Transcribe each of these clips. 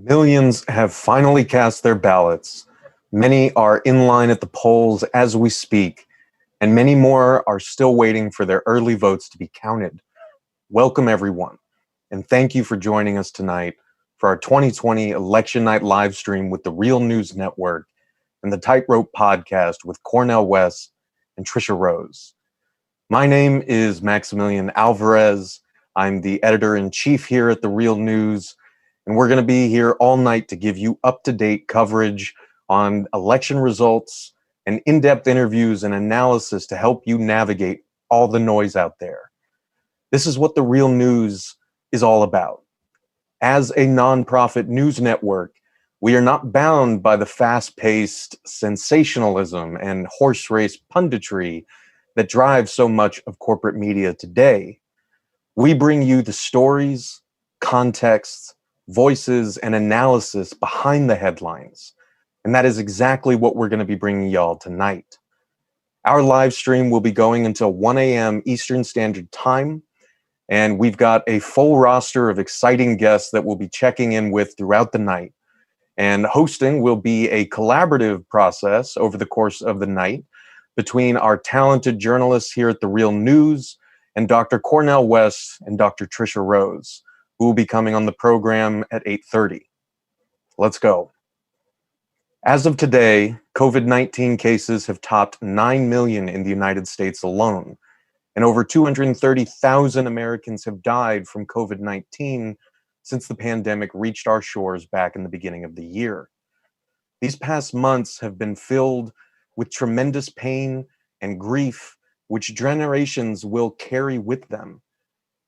Millions have finally cast their ballots. Many are in line at the polls as we speak, and many more are still waiting for their early votes to be counted. Welcome, everyone, and thank you for joining us tonight for our 2020 Election Night live stream with the Real News Network and the Tightrope podcast with Cornel West and Tricia Rose. My name is Maximilian Alvarez. I'm the editor-in-chief here at the Real News, and we're going to be here all night to give you up-to-date coverage on election results and in-depth interviews and analysis to help you navigate all the noise out there. This is what the Real News is all about. As a nonprofit news network, we are not bound by the fast-paced sensationalism and horse race punditry that drives so much of corporate media today. We bring you the stories, contexts, voices, and analysis behind the headlines. And that is exactly what we're going to be bringing y'all tonight. Our live stream will be going until 1 a.m. Eastern Standard Time. And we've got a full roster of exciting guests that we'll be checking in with throughout the night. And hosting will be a collaborative process over the course of the night between our talented journalists here at the Real News and Dr. Cornel West and Dr. Tricia Rose, who will be coming on the program at 8:30. Let's go. As of today, COVID-19 cases have topped 9 million in the United States alone, and over 230,000 Americans have died from COVID-19 since the pandemic reached our shores back in the beginning of the year. These past months have been filled with tremendous pain and grief, which generations will carry with them.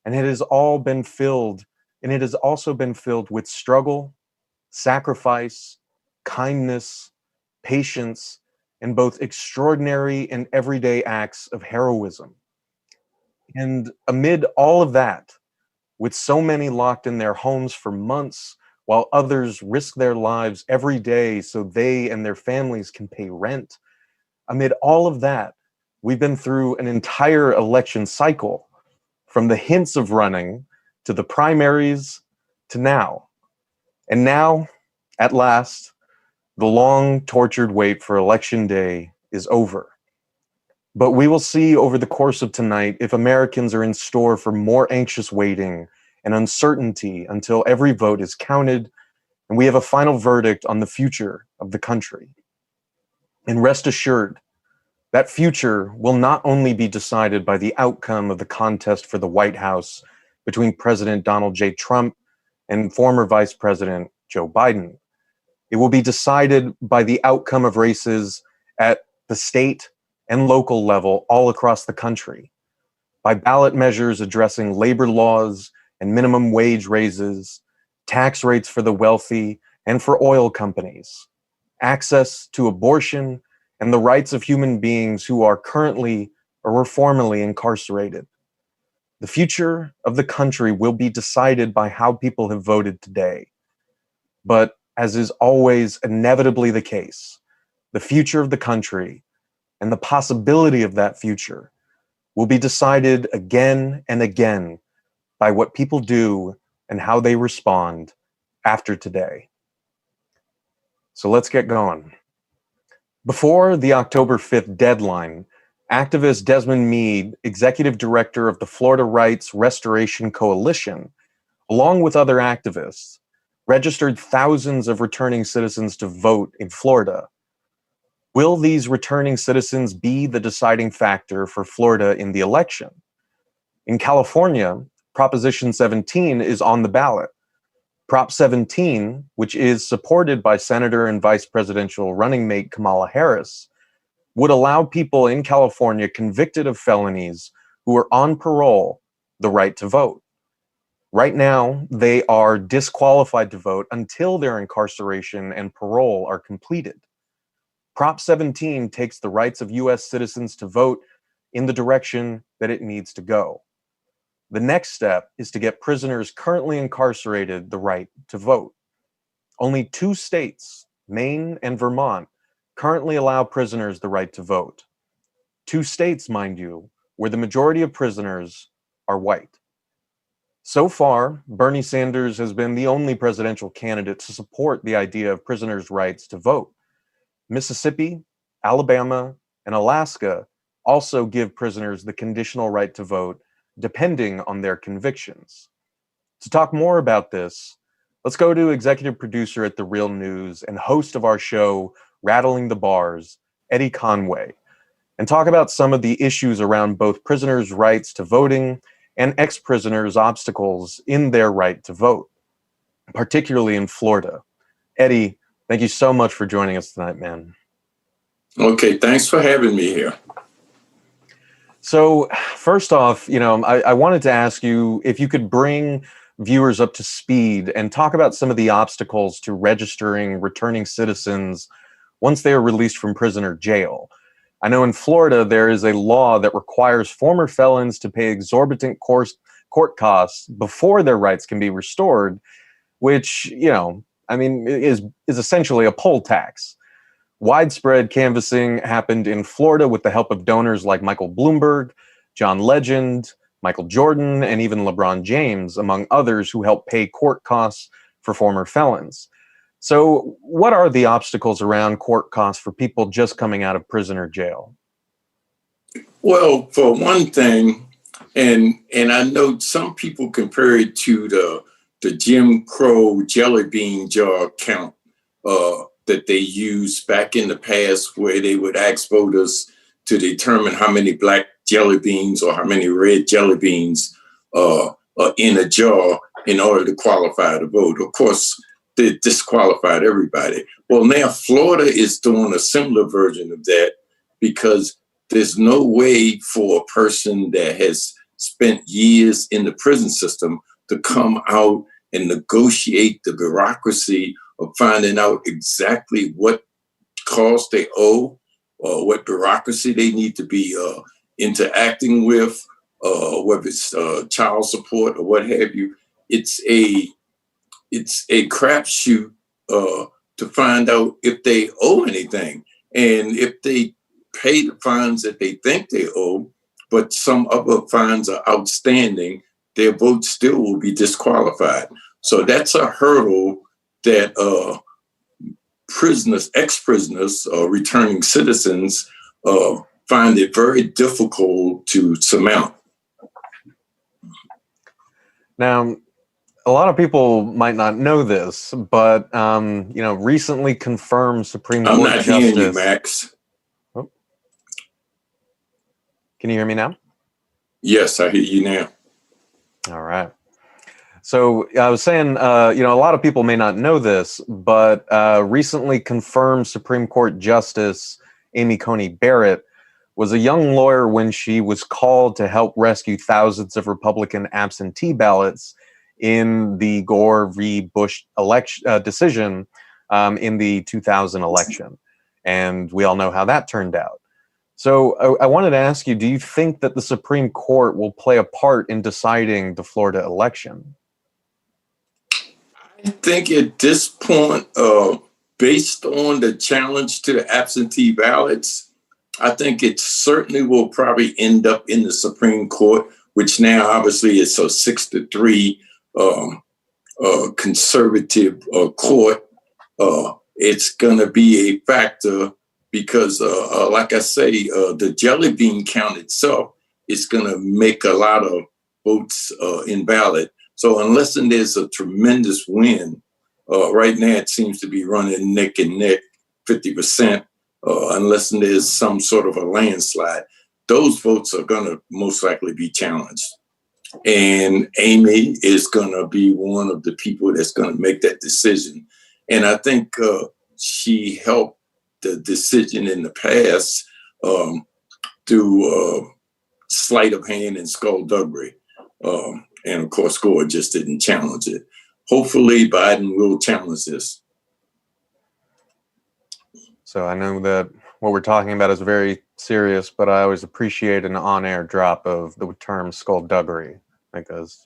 And it has also been filled with struggle, sacrifice, kindness, patience, and both extraordinary and everyday acts of heroism. And amid all of that, with so many locked in their homes for months, while others risk their lives every day so they and their families can pay rent, amid all of that, we've been through an entire election cycle, from the hints of running to the primaries to now. And now, at last, the long, tortured wait for Election Day is over. But we will see over the course of tonight if Americans are in store for more anxious waiting and uncertainty until every vote is counted and we have a final verdict on the future of the country. And rest assured, that future will not only be decided by the outcome of the contest for the White House between President Donald J. Trump and former Vice President Joe Biden. It will be decided by the outcome of races at the state and local level all across the country, by ballot measures addressing labor laws and minimum wage raises, tax rates for the wealthy and for oil companies, access to abortion, and the rights of human beings who are currently or were formerly incarcerated. The future of the country will be decided by how people have voted today. But as is always inevitably the case, the future of the country and the possibility of that future will be decided again and again by what people do and how they respond after today. So let's get going. Before the October 5th deadline, activist Desmond Meade, executive director of the Florida Rights Restoration Coalition, along with other activists, registered thousands of returning citizens to vote in Florida. Will these returning citizens be the deciding factor for Florida in the election? In California, Proposition 17 is on the ballot. Prop 17, which is supported by Senator and Vice Presidential running mate Kamala Harris, would allow people in California convicted of felonies who are on parole the right to vote. Right now, they are disqualified to vote until their incarceration and parole are completed. Prop 17 takes the rights of U.S. citizens to vote in the direction that it needs to go. The next step is to get prisoners currently incarcerated the right to vote. Only 2 states, Maine and Vermont, currently allow prisoners the right to vote. 2 states, mind you, where the majority of prisoners are white. So far, Bernie Sanders has been the only presidential candidate to support the idea of prisoners' rights to vote. Mississippi, Alabama, and Alaska also give prisoners the conditional right to vote depending on their convictions. To talk more about this, let's go to executive producer at The Real News and host of our show, Rattling the Bars, Eddie Conway, and talk about some of the issues around both prisoners' rights to voting and ex-prisoners' obstacles in their right to vote, particularly in Florida. Eddie, thank you so much for joining us tonight, man. Okay, thanks for having me here. So first off, I wanted to ask you if you could bring viewers up to speed and talk about some of the obstacles to registering returning citizens once they are released from prison or jail. I know in Florida, there is a law that requires former felons to pay exorbitant court costs before their rights can be restored, which, is essentially a poll tax. Widespread canvassing happened in Florida with the help of donors like Michael Bloomberg, John Legend, Michael Jordan, and even LeBron James, among others who helped pay court costs for former felons. So what are the obstacles around court costs for people just coming out of prison or jail? Well, for one thing, and I know some people compare it to the Jim Crow jelly bean jar count that they used back in the past, where they would ask voters to determine how many black jelly beans or how many red jelly beans are in a jar in order to qualify to vote. Of course, they disqualified everybody. Well, now Florida is doing a similar version of that, because there's no way for a person that has spent years in the prison system to come out and negotiate the bureaucracy of finding out exactly what costs they owe, or what bureaucracy they need to be interacting with, whether it's child support or what have you. It's a crapshoot to find out if they owe anything. And if they pay the fines that they think they owe, but some other fines are outstanding, their vote still will be disqualified. So that's a hurdle that ex-prisoners, returning citizens find it very difficult to surmount. Now, a lot of people might not know this, but recently confirmed Supreme Court Justice. I'm not hearing you, Max. Oh. Can you hear me now? Yes, I hear you now. All right. So I was saying, a lot of people may not know this, but recently confirmed Supreme Court Justice Amy Coney Barrett was a young lawyer when she was called to help rescue thousands of Republican absentee ballots in the Gore v. Bush decision in the 2000 election. And we all know how that turned out. So I wanted to ask you, do you think that the Supreme Court will play a part in deciding the Florida election? I think at this point, based on the challenge to the absentee ballots, I think it certainly will probably end up in the Supreme Court, which now obviously is a 6-3 conservative court. It's going to be a factor because, like I say, the jelly bean count itself is going to make a lot of votes invalid. So unless there's a tremendous win, right now it seems to be running neck and neck, 50%, unless there's some sort of a landslide. Those votes are going to most likely be challenged. And Amy is going to be one of the people that's going to make that decision. And I think she helped the decision in the past through sleight of hand and skullduggery. And of course, Gore just didn't challenge it. Hopefully, Biden will challenge this. So I know that what we're talking about is very serious, but I always appreciate an on-air drop of the term skullduggery. I think those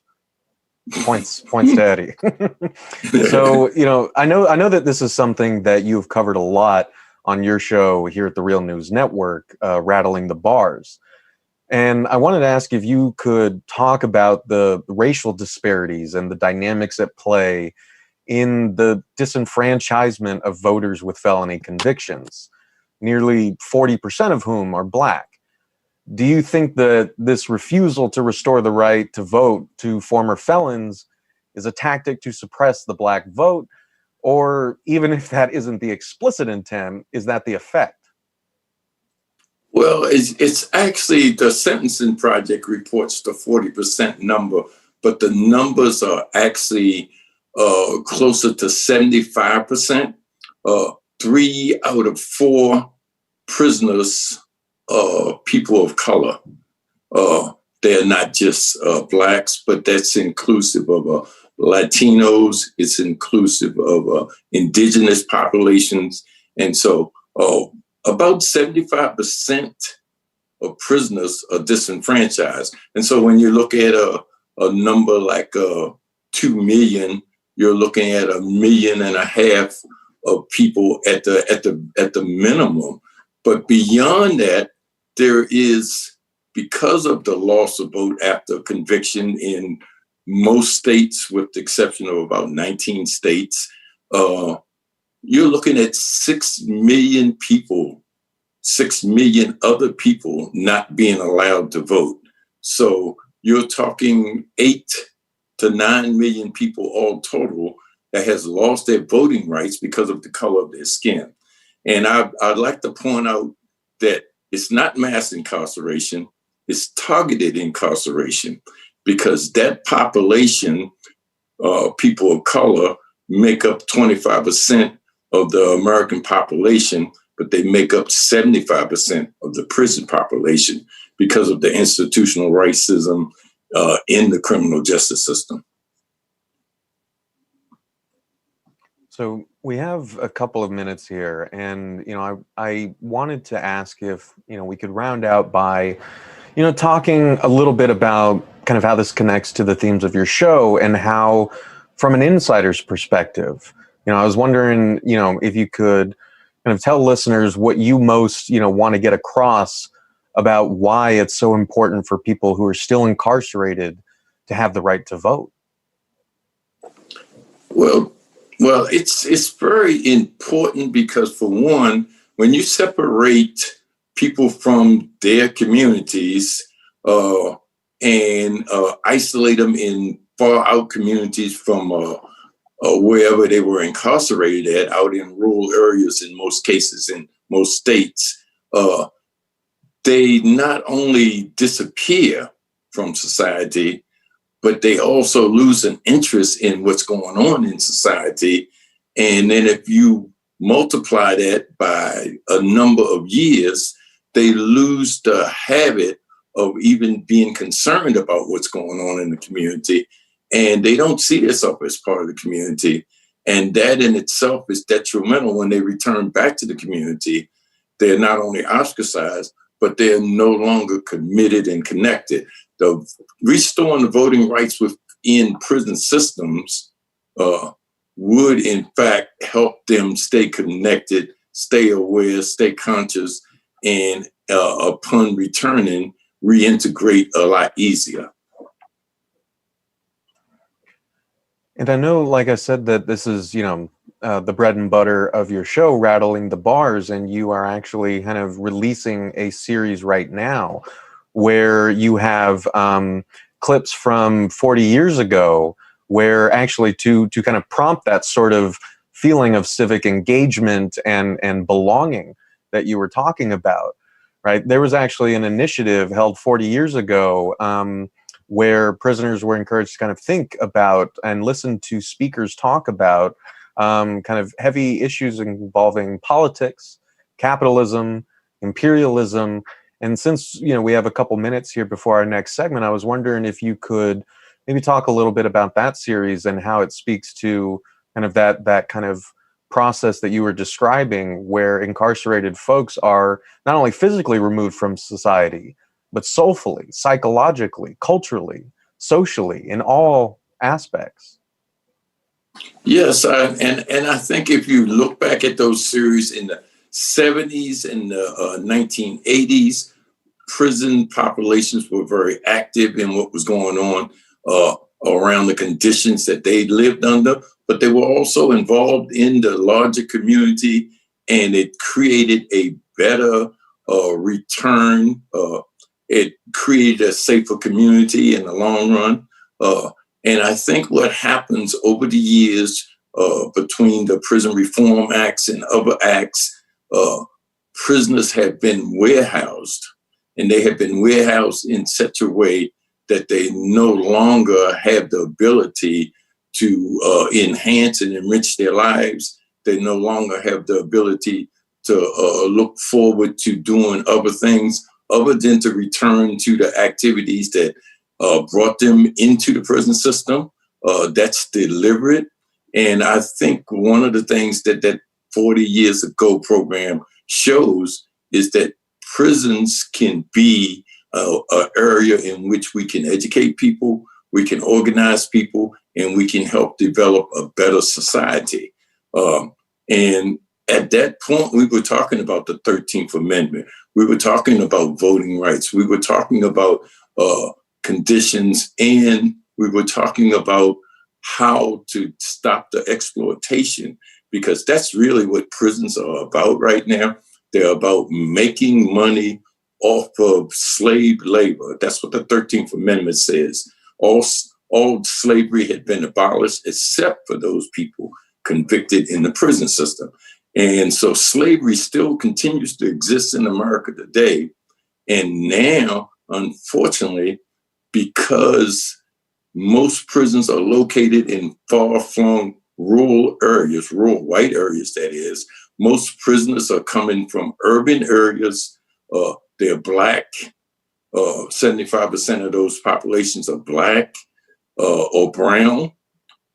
points to Eddie. So, I know that this is something that you've covered a lot on your show here at the Real News Network, Rattling the Bars. And I wanted to ask if you could talk about the racial disparities and the dynamics at play in the disenfranchisement of voters with felony convictions, nearly 40% of whom are Black. Do you think that this refusal to restore the right to vote to former felons is a tactic to suppress the Black vote? Or even if that isn't the explicit intent, is that the effect? Well, it's actually the Sentencing Project reports the 40% number, but the numbers are actually closer to 75%. 3 out of 4 prisoners are people of color. They're not just Blacks, but that's inclusive of Latinos. It's inclusive of indigenous populations. And so about 75% of prisoners are disenfranchised. And so when you look at a number like 2 million, you're looking at 1.5 million of people at the minimum. But beyond that, there is, because of the loss of vote after conviction in most states, with the exception of about 19 states, you're looking at 6 million people, 6 million other people not being allowed to vote. So you're talking 8 to 9 million people all total that has lost their voting rights because of the color of their skin. And I'd like to point out that it's not mass incarceration, it's targeted incarceration, because that population, people of color, make up 25% of the American population, but they make up 75% of the prison population because of the institutional racism in the criminal justice system. So we have a couple of minutes here, and I wanted to ask if we could round out by talking a little bit about kind of how this connects to the themes of your show and how, from an insider's perspective, I was wondering, if you could kind of tell listeners what you most, want to get across about why it's so important for people who are still incarcerated to have the right to vote. Well, it's very important because, for one, when you separate people from their communities and isolate them in far out communities from wherever they were incarcerated at, out in rural areas in most cases, in most states, they not only disappear from society, but they also lose an interest in what's going on in society. And then if you multiply that by a number of years, they lose the habit of even being concerned about what's going on in the community. And they don't see themselves as part of the community. And that in itself is detrimental when they return back to the community. They're not only ostracized, but they're no longer committed and connected. The restoring the voting rights within prison systems would, in fact, help them stay connected, stay aware, stay conscious, and upon returning, reintegrate a lot easier. And I know, like I said, that this is, the bread and butter of your show, Rattling the Bars, and you are actually kind of releasing a series right now where you have clips from 40 years ago, where actually to kind of prompt that sort of feeling of civic engagement and belonging that you were talking about, right? There was actually an initiative held 40 years ago where prisoners were encouraged to kind of think about and listen to speakers talk about kind of heavy issues involving politics, capitalism, imperialism. And since, we have a couple minutes here before our next segment, I was wondering if you could maybe talk a little bit about that series and how it speaks to kind of that kind of process that you were describing, where incarcerated folks are not only physically removed from society, but soulfully, psychologically, culturally, socially, in all aspects. Yes, and I think if you look back at those series in the 70s and the 1980s, prison populations were very active in what was going on around the conditions that they lived under, but they were also involved in the larger community, and it created a better return. It created a safer community in the long run. And I think what happens over the years between the Prison Reform Acts and other acts, prisoners have been warehoused, and they have been warehoused in such a way that they no longer have the ability to enhance and enrich their lives. They no longer have the ability to look forward to doing other things other than to return to the activities that brought them into the prison system. That's deliberate. And I think one of the things that 40 Years Ago program shows is that prisons can be an area in which we can educate people, we can organize people, and we can help develop a better society. And at that point, we were talking about the 13th Amendment. We were talking about voting rights. We were talking about conditions, and we were talking about how to stop the exploitation, because that's really what prisons are about right now. They're about making money off of slave labor. That's what the 13th Amendment says. All slavery had been abolished except for those people convicted in the prison system. And so slavery still continues to exist in America today. And now, unfortunately, because most prisons are located in far-flung rural areas, rural white areas, that is, most prisoners are coming from urban areas. They're Black. 75% of those populations are Black or brown.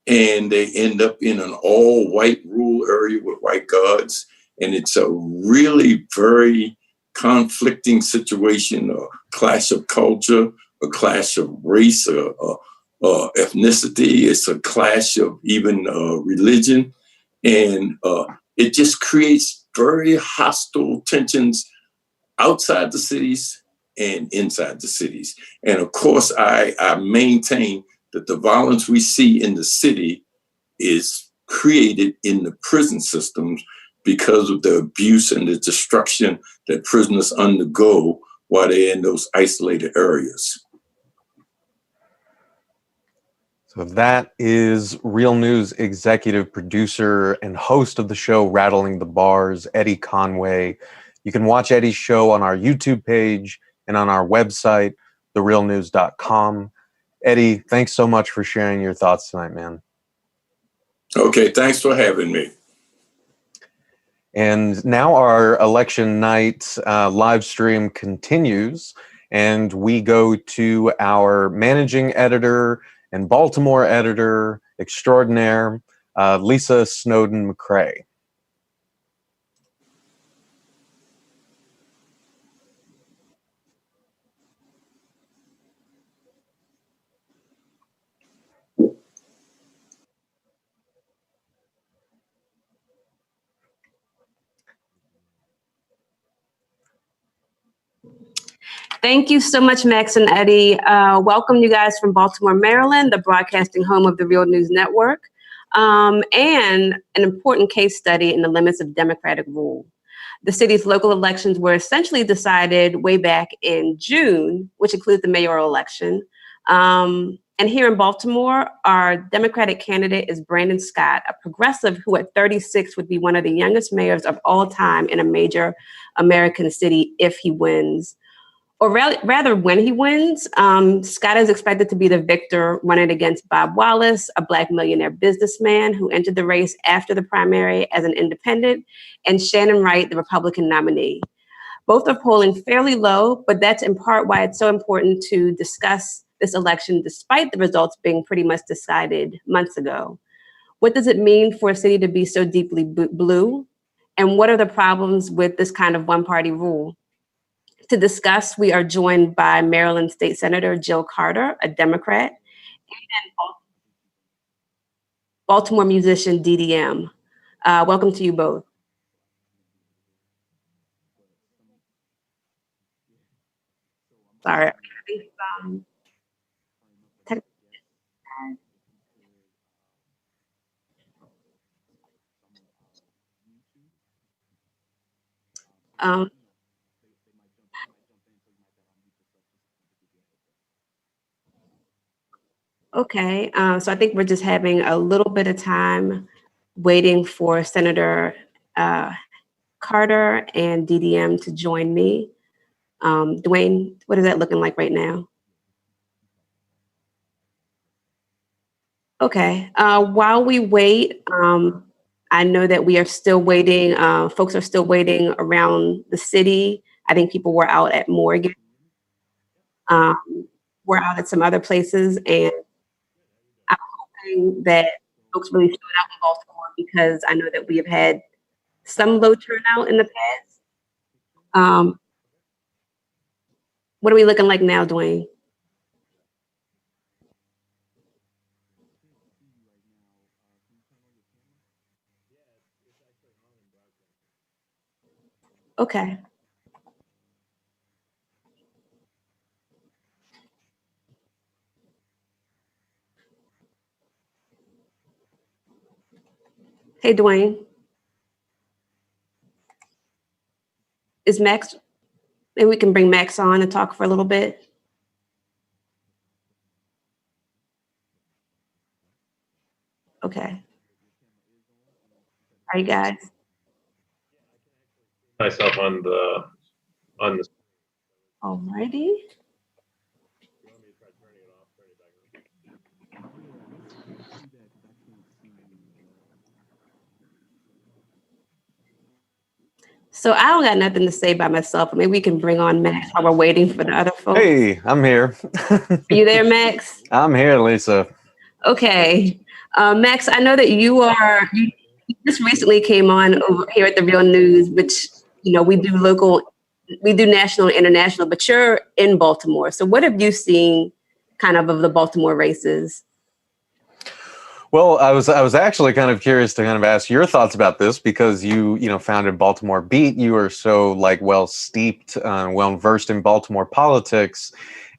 And they end up in an all-white rural area with white guards. And it's a really very conflicting situation, a clash of culture, a clash of race, ethnicity. It's a clash of even religion. And it just creates very hostile tensions outside the cities and inside the cities. And of course, I maintain that the violence we see in the city is created in the prison systems because of the abuse and the destruction that prisoners undergo while they're in those isolated areas. So that is Real News executive producer and host of the show Rattling the Bars, Eddie Conway. You can watch Eddie's show on our YouTube page and on our website, therealnews.com. Eddie, thanks so much for sharing your thoughts tonight, man. Okay, thanks for having me. And now our election night live stream continues, and we go to our managing editor and Baltimore editor extraordinaire, Lisa Snowden-McCrae. Thank you so much, Max and Eddie. Welcome you guys from Baltimore, Maryland, the broadcasting home of the Real News Network, and an important case study in the limits of democratic rule. The city's local elections were essentially decided way back in June, which includes the mayoral election. And here in Baltimore, our Democratic candidate is Brandon Scott, a progressive who at 36 would be one of the youngest mayors of all time in a major American city if he wins. Or rather, when he wins, Scott is expected to be the victor, running against Bob Wallace, a Black millionaire businessman who entered the race after the primary as an independent, and Shannon Wright, the Republican nominee. Both are polling fairly low, but that's in part why it's so important to discuss this election, despite the results being pretty much decided months ago. What does it mean for a city to be so deeply blue? And what are the problems with this kind of one-party rule? To discuss, we are joined by Maryland State Senator Jill Carter, a Democrat, and Baltimore musician DDM. Welcome to you both. Sorry. Tech- um, okay, so I think we're just having a little bit of time waiting for Senator Carter and DDM to join me. Dwayne, what is that looking like right now? Okay, while we wait, I know that we are still waiting, folks are still waiting around the city. I think people were out at Morgan, we're out at some other places, and I'm hoping that folks really showed out in Baltimore because I know that we have had some low turnout in the past. What are we looking like now, Dwayne? Okay. Hey, Dwayne, is Max, maybe we can bring Max on and talk for a little bit. Okay. All right, guys. Myself on the Alrighty. So I don't got nothing to say by myself. Maybe we can bring on Max while we're waiting for the other folks. Hey, I'm here. Are you there, Max? I'm here, Lisa. Okay. Max, I know that you just recently came on over here at the Real News, which, you know, we do national and international, but you're in Baltimore. So what have you seen kind of the Baltimore races? Well, I was actually kind of curious to kind of ask your thoughts about this because you founded Baltimore Beat. You are so well steeped, well versed in Baltimore politics,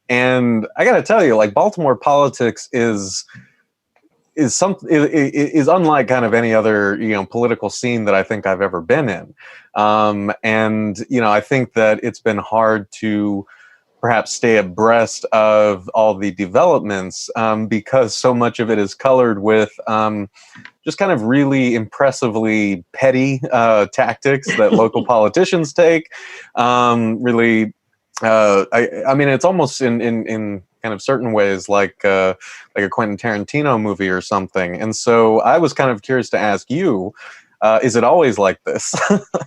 and I got to tell you, Baltimore politics is unlike kind of any other political scene that I think I've ever been in, and I think that it's been hard to perhaps stay abreast of all the developments because so much of it is colored with just kind of really impressively petty tactics that local politicians take. I mean, it's almost in kind of certain ways like a Quentin Tarantino movie or something. And so I was kind of curious to ask you, is it always like this?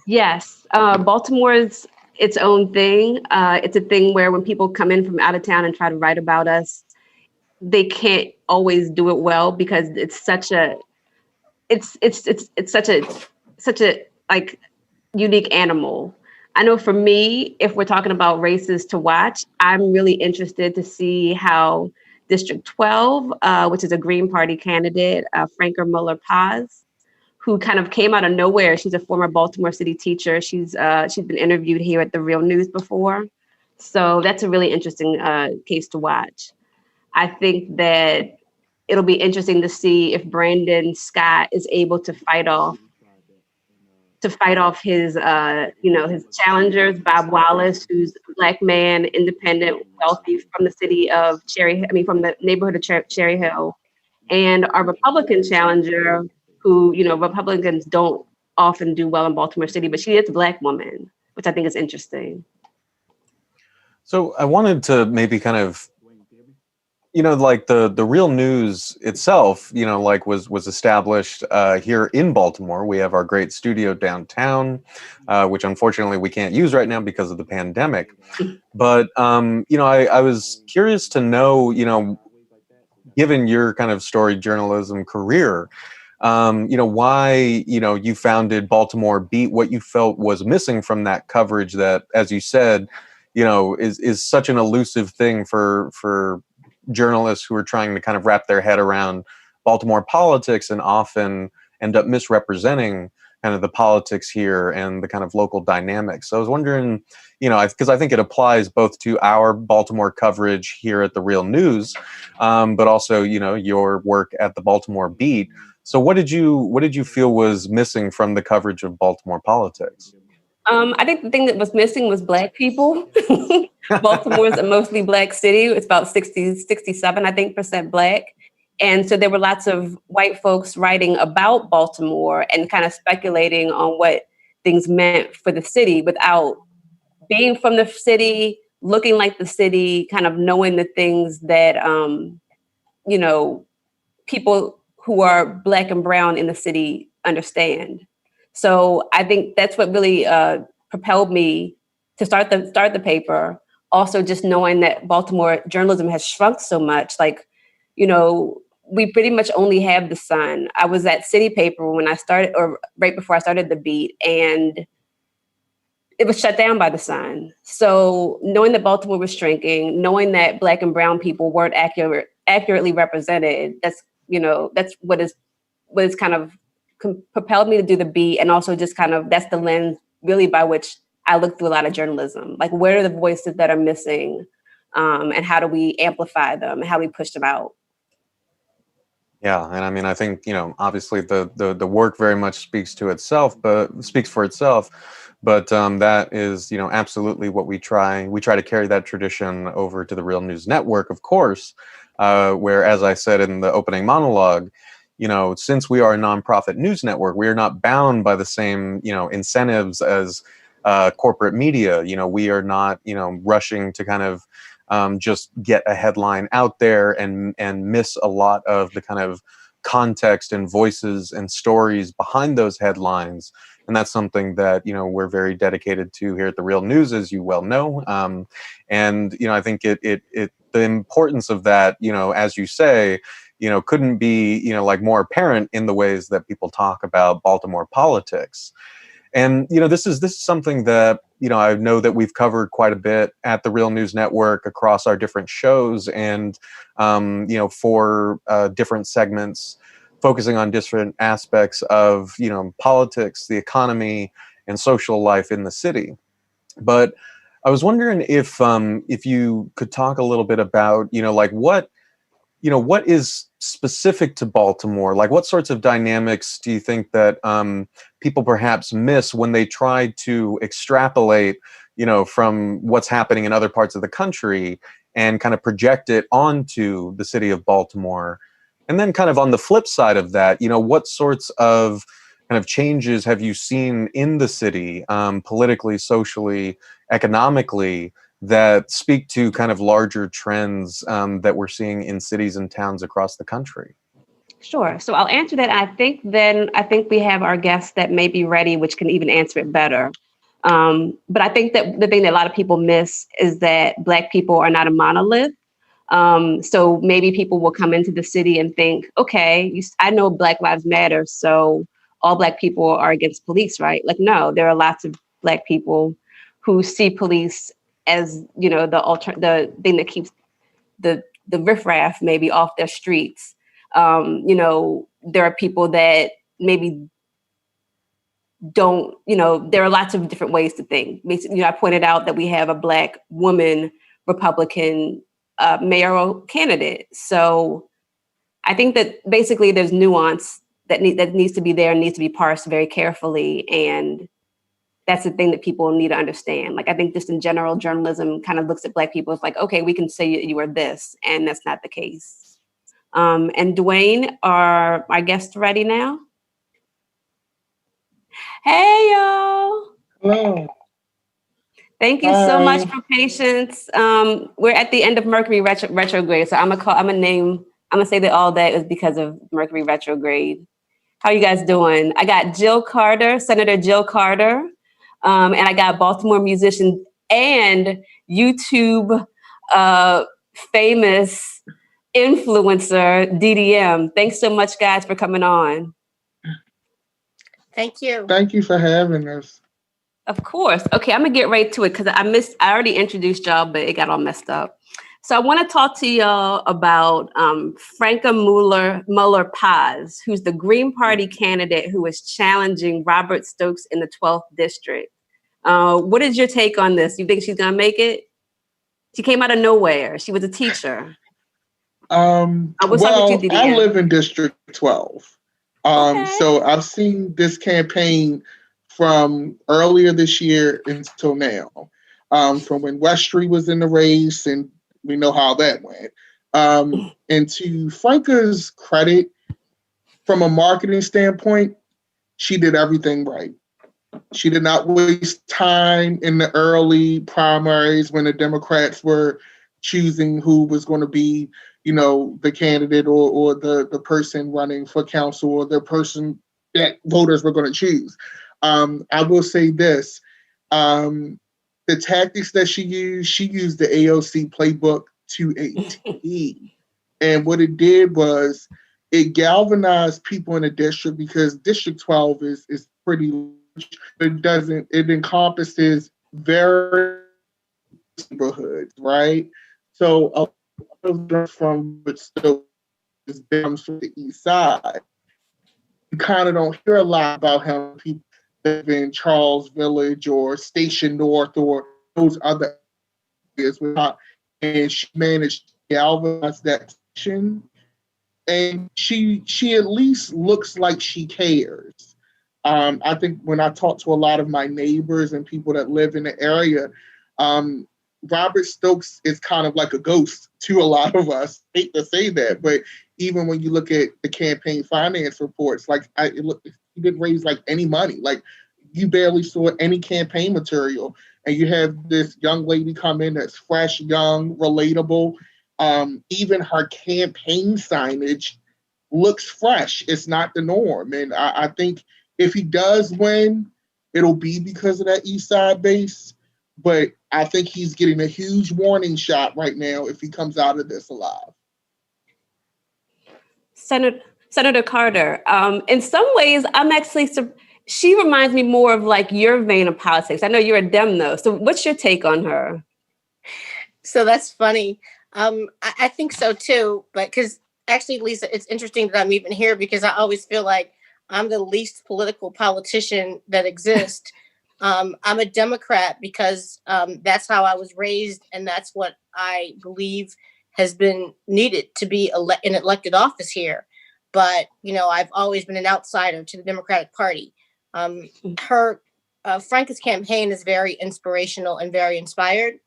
Yes. Baltimore's its own thing. It's a thing where when people come in from out of town and try to write about us, they can't always do it well because it's such a unique animal. I know for me, if we're talking about races to watch, I'm really interested to see how District 12, which is a Green Party candidate, Franca Muller Paz, who kind of came out of nowhere. She's a former Baltimore City teacher. She's been interviewed here at the Real News before. So that's a really interesting case to watch. I think that it'll be interesting to see if Brandon Scott is able to fight off his his challengers, Bob Wallace, who's a Black man, independent, wealthy, from the city of from the neighborhood of Cherry Hill, and our Republican challenger, who, Republicans don't often do well in Baltimore City, but she is a Black woman, which I think is interesting. So I wanted to maybe kind of, the Real News itself, was established here in Baltimore. We have our great studio downtown, which unfortunately we can't use right now because of the pandemic. But, I was curious to know, given your kind of storied journalism career, why, you founded Baltimore Beat, what you felt was missing from that coverage that, as you said, is such an elusive thing for journalists who are trying to kind of wrap their head around Baltimore politics and often end up misrepresenting kind of the politics here and the kind of local dynamics. So I was wondering, because I think it applies both to our Baltimore coverage here at the Real News, but also, your work at the Baltimore Beat. So what did you feel was missing from the coverage of Baltimore politics? I think the thing that was missing was Black people. Baltimore is a mostly Black city. It's about 67, I think, % Black. And so there were lots of white folks writing about Baltimore and kind of speculating on what things meant for the city without being from the city, looking like the city, kind of knowing the things that, people who are Black and brown in the city understand. So I think that's what really propelled me to start the paper. Also, just knowing that Baltimore journalism has shrunk so much, we pretty much only have the Sun. I was at City Paper when I started, or right before I started the Beat, and it was shut down by the Sun. So knowing that Baltimore was shrinking, knowing that Black and brown people weren't accurately represented, that's what is kind of propelled me to do the Beat, and also just kind of that's the lens really by which I look through a lot of journalism. Like, where are the voices that are missing, and how do we amplify them, and how do we push them out? Yeah, and I mean, I think obviously the work very much speaks for itself, but that is absolutely what we try. We try to carry that tradition over to the Real News Network, of course, where, as I said in the opening monologue, since we are a nonprofit news network, we are not bound by the same incentives as corporate media. We are not rushing to kind of just get a headline out there and miss a lot of the kind of context and voices and stories behind those headlines. And that's something that, we're very dedicated to here at the Real News, as you well know. I think the importance of that, as you say, couldn't be, more apparent in the ways that people talk about Baltimore politics. And, this is something that, I know that we've covered quite a bit at the Real News Network across our different shows and, for different segments, focusing on different aspects of, politics, the economy, and social life in the city. But I was wondering if you could talk a little bit about, what is specific to Baltimore? Like, what sorts of dynamics do you think that people perhaps miss when they try to extrapolate, from what's happening in other parts of the country and kind of project it onto the city of Baltimore? And then kind of on the flip side of that, what sorts of kind of changes have you seen in the city, politically, socially, economically, that speak to kind of larger trends that we're seeing in cities and towns across the country? Sure. So I'll answer that. I think we have our guests that may be ready, which can even answer it better. But I think that the thing that a lot of people miss is that Black people are not a monolith. So maybe people will come into the city and think, okay, I know Black Lives Matter, so all Black people are against police, right? Like, no, there are lots of Black people who see police as, the thing that keeps the riffraff maybe off their streets. There are people that maybe don't, there are lots of different ways to think. I pointed out that we have a Black woman Republican mayoral candidate. So I think that basically there's nuance that needs to be there and needs to be parsed very carefully. And that's the thing that people need to understand. Like, I think just in general, journalism kind of looks at Black people as like, okay, we can say you are this, and that's not the case. And Dwayne, are our guests ready now? Hey, y'all. Hello. Thank you so much for patience. We're at the end of Mercury retrograde, so I'm gonna say that all that is because of Mercury retrograde. How you guys doing? I got Jill Carter, Senator Jill Carter, and I got Baltimore musician and YouTube famous influencer DDM. Thanks so much, guys, for coming on. Thank you. Thank you for having us. Of course. Okay, I'm gonna get right to it because I already introduced y'all, but it got all messed up. So I want to talk to y'all about Franca Muller Paz, who's the Green Party candidate who is challenging Robert Stokes in the 12th district. What is your take on this? You think she's gonna make it? She came out of nowhere. She was a teacher. Well, you, I live in District 12. Okay. So I've seen this campaign from earlier this year until now. From when Westry was in the race, and we know how that went. And to Franca's credit, from a marketing standpoint, she did everything right. She did not waste time in the early primaries when the Democrats were choosing who was going to be, the candidate or the person running for council or the person that voters were going to choose. I will say this. The tactics that she used the AOC playbook to a T. And what it did was it galvanized people in the district, because District 12 is pretty large. It encompasses various neighborhoods, right? So a lot of them from Stokes comes from the east side. You kind of don't hear a lot about him. People live in Charles Village or Station North or those other areas, and she managed to galvanize that section. And she at least looks like she cares. I think when I talk to a lot of my neighbors and people that live in the area, Robert Stokes is kind of like a ghost to a lot of us. I hate to say that, but even when you look at the campaign finance reports, he didn't raise like any money. Like, you barely saw any campaign material. And you have this young lady come in that's fresh, young, relatable. Even her campaign signage looks fresh. It's not the norm. And I think if he does win, it'll be because of that East Side base. But I think he's getting a huge warning shot right now if he comes out of this alive. Senator Carter, in some ways, I'm actually, she reminds me more of like your vein of politics. I know you're a Dem though. So what's your take on her? So that's funny. I think so too, but because actually, Lisa, it's interesting that I'm even here because I always feel like I'm the least political politician that exists. I'm a Democrat because that's how I was raised, and that's what I believe has been needed to be in elected office here. But, I've always been an outsider to the Democratic Party. Franca's campaign is very inspirational and very inspired.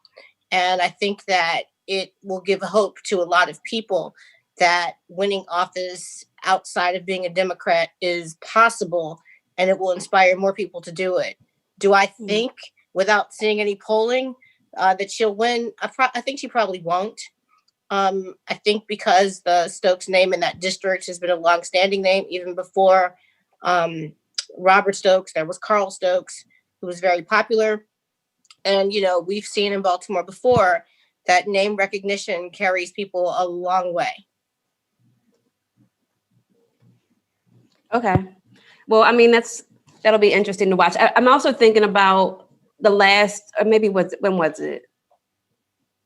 And I think that it will give hope to a lot of people that winning office outside of being a Democrat is possible, and it will inspire more people to do it. Do I think, without seeing any polling, that she'll win? I think she probably won't. I think because the Stokes name in that district has been a longstanding name, even before Robert Stokes, there was Carl Stokes, who was very popular. And, we've seen in Baltimore before that name recognition carries people a long way. Okay. Well, I mean, that'll be interesting to watch. I'm also thinking about the last, or maybe when was it?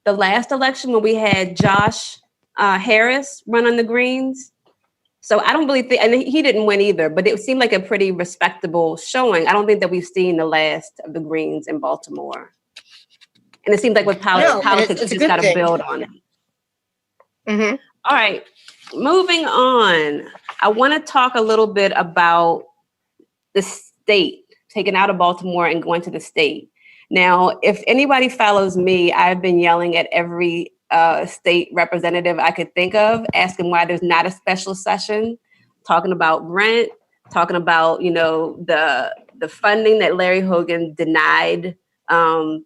The last election when we had Josh Harris run on the Greens. So I don't really think, and he didn't win either, but it seemed like a pretty respectable showing. I don't think that we've seen the last of the Greens in Baltimore. And it seems like with politics, you just got to build on it. Mm-hmm. All right, moving on. I want to talk a little bit about the state, taking out of Baltimore and going to the state. Now, if anybody follows me, I've been yelling at every state representative I could think of, asking why there's not a special session, talking about rent, talking about, the funding that Larry Hogan denied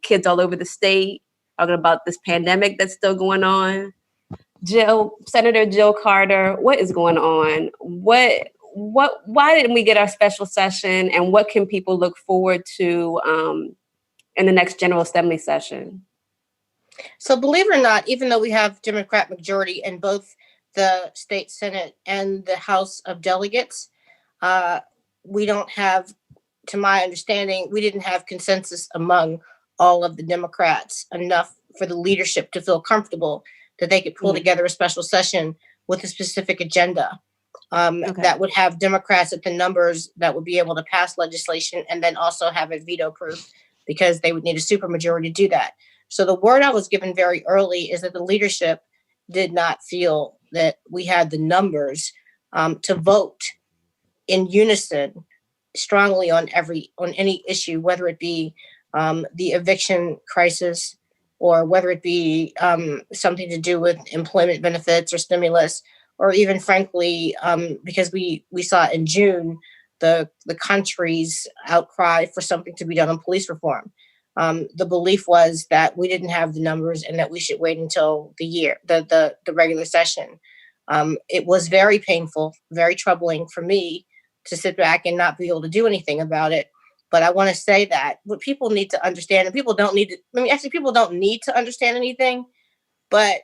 kids all over the state, talking about this pandemic that's still going on. Senator Jill Carter, what is going on? Why didn't we get our special session, and what can people look forward to in the next General Assembly session? So believe it or not, even though we have Democrat majority in both the state Senate and the House of Delegates, we don't have, to my understanding, we didn't have consensus among all of the Democrats enough for the leadership to feel comfortable that they could pull together a special session with a specific agenda that would have Democrats at the numbers that would be able to pass legislation and then also have it veto proof, because they would need a supermajority to do that. So the word I was given very early is that the leadership did not feel that we had the numbers to vote in unison strongly on any issue, whether it be the eviction crisis or whether it be something to do with employment benefits or stimulus, or even frankly, because we saw in June the country's outcry for something to be done on police reform. The belief was that we didn't have the numbers and that we should wait until the regular session. It was very painful, very troubling for me to sit back and not be able to do anything about it. But I want to say that what people need to understand, and people don't need to understand anything. But,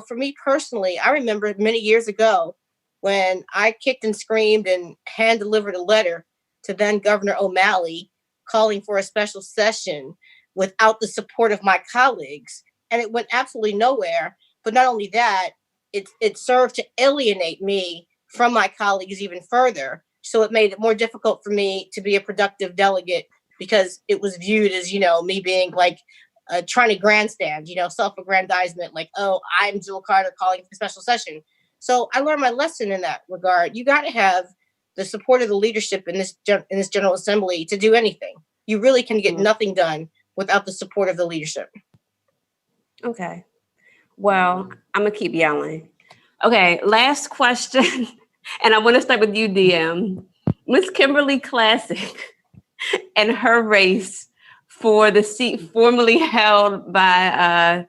for me personally, I remember many years ago when I kicked and screamed and hand delivered a letter to then Governor O'Malley calling for a special session without the support of my colleagues. And it went absolutely nowhere. But not only that, it served to alienate me from my colleagues even further. So it made it more difficult for me to be a productive delegate, because it was viewed as, me being like trying to grandstand, self-aggrandizement, like, oh, I'm Jill Carter calling for a special session. So I learned my lesson in that regard. You got to have the support of the leadership in this General Assembly to do anything. You really can get nothing done without the support of the leadership. Okay. Well, I'm going to keep yelling. Okay, last question. And I want to start with you, DM. Miss Kimberly Classic and her race for the seat formerly held by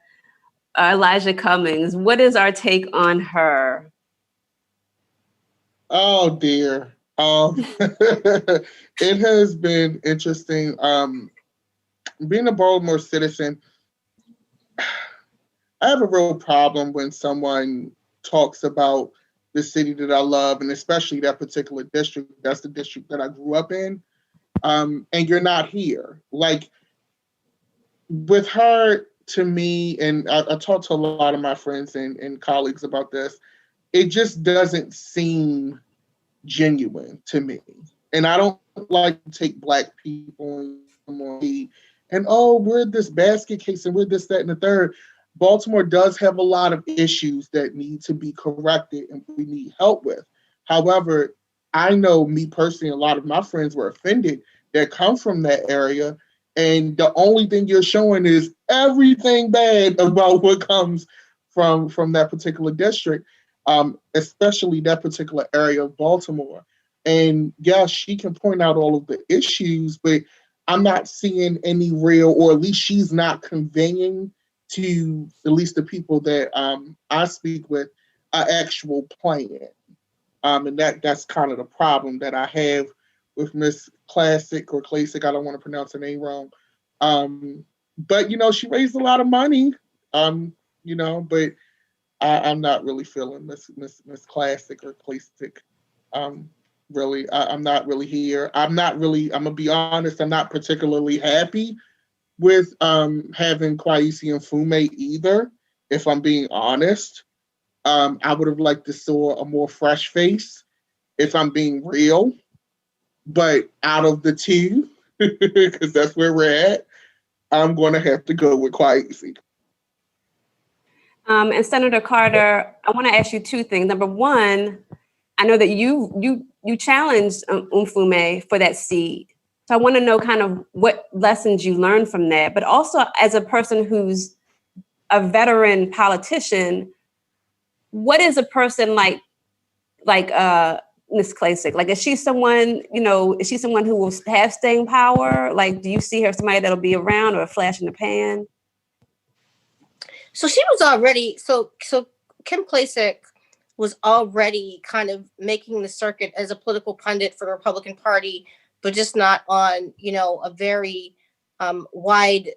Elijah Cummings. What is our take on her? Oh, dear. It has been interesting. Being a Baltimore citizen, I have a real problem when someone talks about the city that I love, and especially that particular district. That's the district that I grew up in. And you're not here. Like, with her, to me, and I talked to a lot of my friends and colleagues about this, it just doesn't seem genuine to me. And I don't like to take Black people and we're this basket case and we're this, that, and the third. Baltimore does have a lot of issues that need to be corrected and we need help with. However, I know, me personally, a lot of my friends were offended that come from that area, and the only thing you're showing is everything bad about what comes from that particular district, especially that particular area of Baltimore. And yeah, she can point out all of the issues, but I'm not seeing any real, or at least she's not conveying to at least the people that I speak with, an actual plan. And that's kind of the problem that I have with Miss Classic or Classic. I don't want to pronounce her name wrong. But, she raised a lot of money, but I'm not really feeling Miss Classic or Classic. Really, I'm not really here. I'm going to be honest, I'm not particularly happy with having Kwesi and Fume either, if I'm being honest. I would have liked to saw a more fresh face, if I'm being real. But out of the two, because that's where we're at, I'm going to have to go with Kwesi. And Senator Carter, I want to ask you two things. Number one, I know that you challenged Mfume for that seat. So I want to know kind of what lessons you learned from that, but also as a person who's a veteran politician, what is a person like Ms. Classic? Like, is she someone who will have staying power? Like, do you see her as somebody that'll be around, or a flash in the pan? So she was already, so Kim Klacik was already kind of making the circuit as a political pundit for the Republican Party, but just not on, a very wide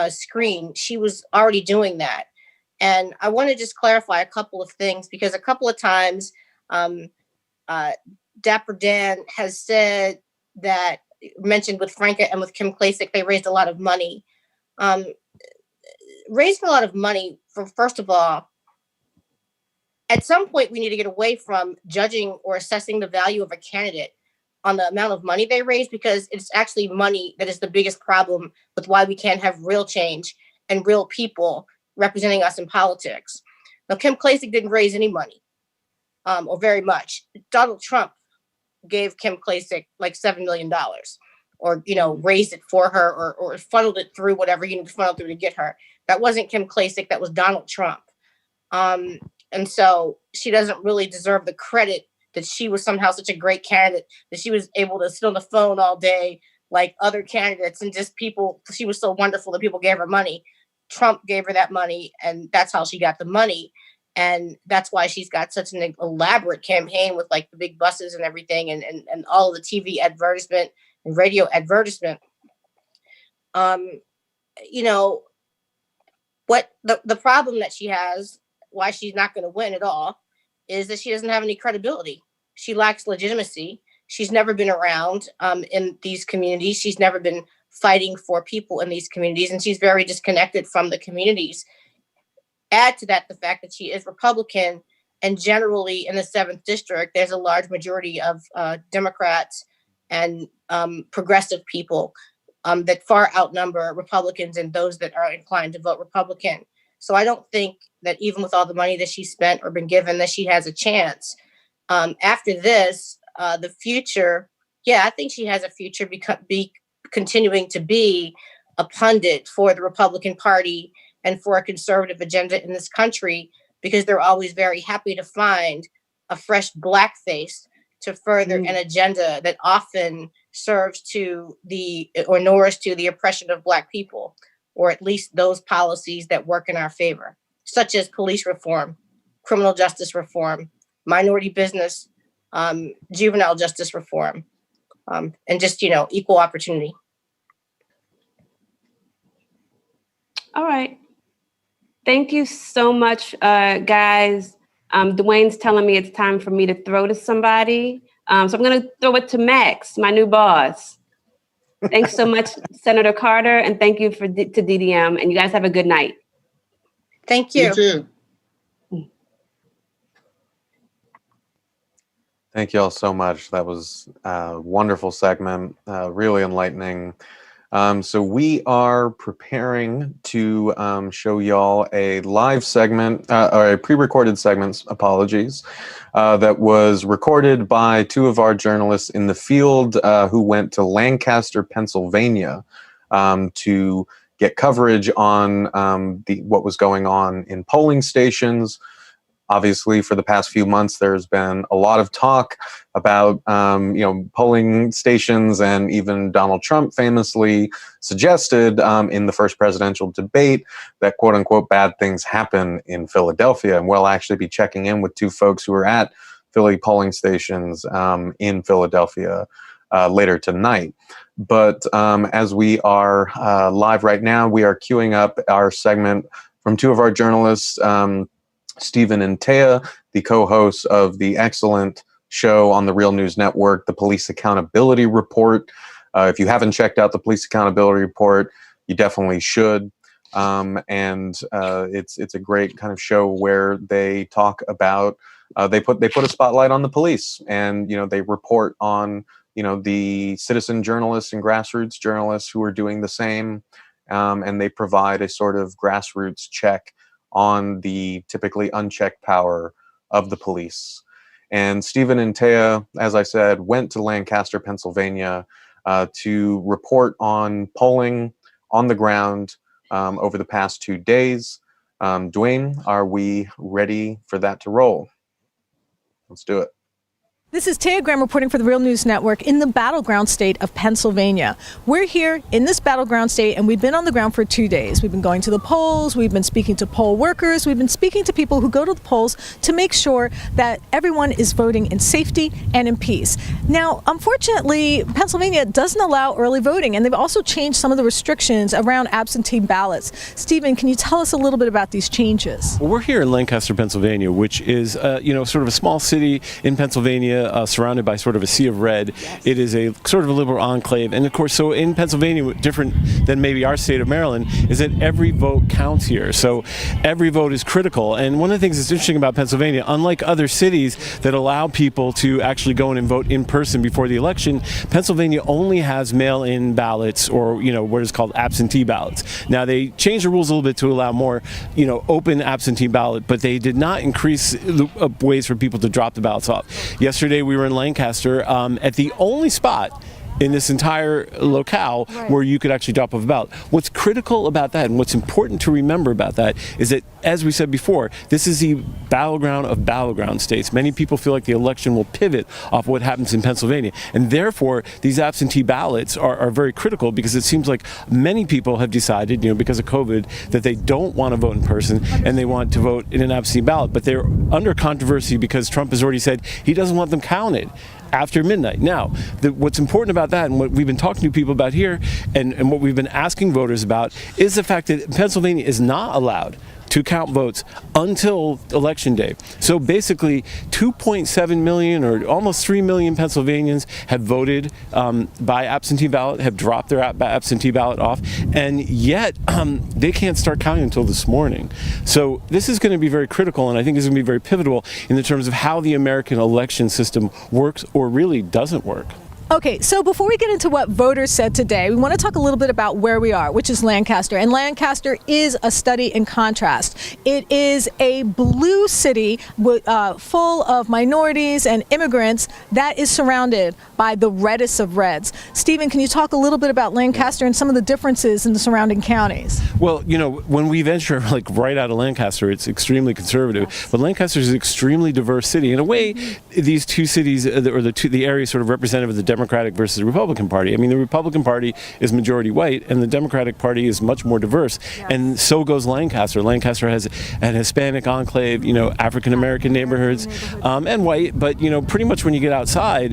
screen. She was already doing that. And I want to just clarify a couple of things, because a couple of times Dapper Dan has said that, mentioned with Franca and with Kim Klacik, they raised a lot of money. raising a lot of money for, first of all, at some point we need to get away from judging or assessing the value of a candidate on the amount of money they raise, because it's actually money that is the biggest problem with why we can't have real change and real people representing us in politics. Now, Kim Klacik didn't raise any money, or very much. Donald Trump gave Kim Klacik like $7 million, or, raised it for her, or funneled it through whatever he needed to funnel through to get her. That wasn't Kim Klacik, that was Donald Trump. And so she doesn't really deserve the credit that she was somehow such a great candidate, that she was able to sit on the phone all day like other candidates, and just people, she was so wonderful that people gave her money. Trump gave her that money, and that's how she got the money. And that's why she's got such an elaborate campaign with like the big buses and everything, and all of the TV advertisement and radio advertisement. What the problem that she has, why she's not going to win at all, is that she doesn't have any credibility. She lacks legitimacy. She's never been around in these communities. She's never been fighting for people in these communities, and she's very disconnected from the communities. Add to that the fact that she is Republican, and generally in the 7th district, there's a large majority of Democrats and progressive people that far outnumber Republicans and those that are inclined to vote Republican. So I don't think that even with all the money that she spent or been given, that she has a chance. After this, the future, I think she has a future, continuing to be a pundit for the Republican Party and for a conservative agenda in this country, because they're always very happy to find a fresh black face to further an agenda that often serves to or nors to the oppression of Black people, or at least those policies that work in our favor, such as police reform, criminal justice reform, minority business, juvenile justice reform, and just, equal opportunity. All right. Thank you so much, guys. Dwayne's telling me it's time for me to throw to somebody. So I'm going to throw it to Max, my new boss. Thanks so much, Senator Carter, and thank you to DDM. And you guys have a good night. Thank you. You too. Thank you all so much. That was a wonderful segment, really enlightening. So we are preparing to show y'all a live segment, or a pre-recorded segment, apologies, that was recorded by 2 of our journalists in the field who went to Lancaster, Pennsylvania, to get coverage on what was going on in polling stations. Obviously, for the past few months, there's been a lot of talk about, polling stations, and even Donald Trump famously suggested in the first presidential debate that, quote unquote, bad things happen in Philadelphia. And we'll actually be checking in with 2 folks who are at Philly polling stations in Philadelphia later tonight. But as we are live right now, we are queuing up our segment from 2 of our journalists, Stephen and Taya, the co-hosts of the excellent show on the Real News Network, the Police Accountability Report. If you haven't checked out the Police Accountability Report, you definitely should. And it's a great kind of show where they talk about, they put a spotlight on the police, and they report on the citizen journalists and grassroots journalists who are doing the same, and they provide a sort of grassroots check on the typically unchecked power of the police. And Stephen and Taya, as I said, went to Lancaster, Pennsylvania to report on polling on the ground over the past 2 days. Dwayne, are we ready for that to roll? Let's do it. This is Taya Graham reporting for the Real News Network in the battleground state of Pennsylvania. We're here in this battleground state, and we've been on the ground for 2 days. We've been going to the polls, we've been speaking to poll workers, we've been speaking to people who go to the polls to make sure that everyone is voting in safety and in peace. Now, unfortunately, Pennsylvania doesn't allow early voting, and they've also changed some of the restrictions around absentee ballots. Stephen, can you tell us a little bit about these changes? Well, we're here in Lancaster, Pennsylvania, which is, sort of a small city in Pennsylvania, Pennsylvania surrounded by sort of a sea of red. Yes. It is a sort of a liberal enclave. And of course, so in Pennsylvania, different than maybe our state of Maryland, is that every vote counts here. So every vote is critical. And one of the things that's interesting about Pennsylvania, unlike other cities that allow people to actually go in and vote in person before the election, Pennsylvania only has mail-in ballots, or, what is called absentee ballots. Now, they changed the rules a little bit to allow more, open absentee ballot, but they did not increase the ways for people to drop the ballots off. Yesterday, we were in Lancaster at the only spot in this entire locale where you could actually drop off a ballot. What's critical about that, and what's important to remember about that, is that, as we said before, this is the battleground of battleground states. Many people feel like the election will pivot off what happens in Pennsylvania, and therefore these absentee ballots are very critical, because it seems like many people have decided, because of COVID, that they don't want to vote in person and they want to vote in an absentee ballot, but they're under controversy because Trump has already said he doesn't want them counted after midnight. Now, what's important about that, and what we've been talking to people about here, and what we've been asking voters about, is the fact that Pennsylvania is not allowed to count votes until Election Day. So basically, 2.7 million or almost 3 million Pennsylvanians have voted by absentee ballot, have dropped their absentee ballot off, and yet they can't start counting until this morning. So this is going to be very critical, and I think this is going to be very pivotal in the terms of how the American election system works or really doesn't work. Okay, so before we get into what voters said today, we want to talk a little bit about where we are, which is Lancaster. And Lancaster is a study in contrast. It is a blue city full of minorities and immigrants that is surrounded by the reddest of reds. Stephen, can you talk a little bit about Lancaster and some of the differences in the surrounding counties? Well, when we venture right out of Lancaster, it's extremely conservative. But Lancaster is an extremely diverse city. In a way, these two cities, or the areas sort of representative of the Democratic versus the Republican Party. I mean, the Republican Party is majority white, and the Democratic Party is much more diverse. Yes. And so goes Lancaster. Lancaster has an Hispanic enclave, African-American neighborhoods, and white. But, pretty much when you get outside,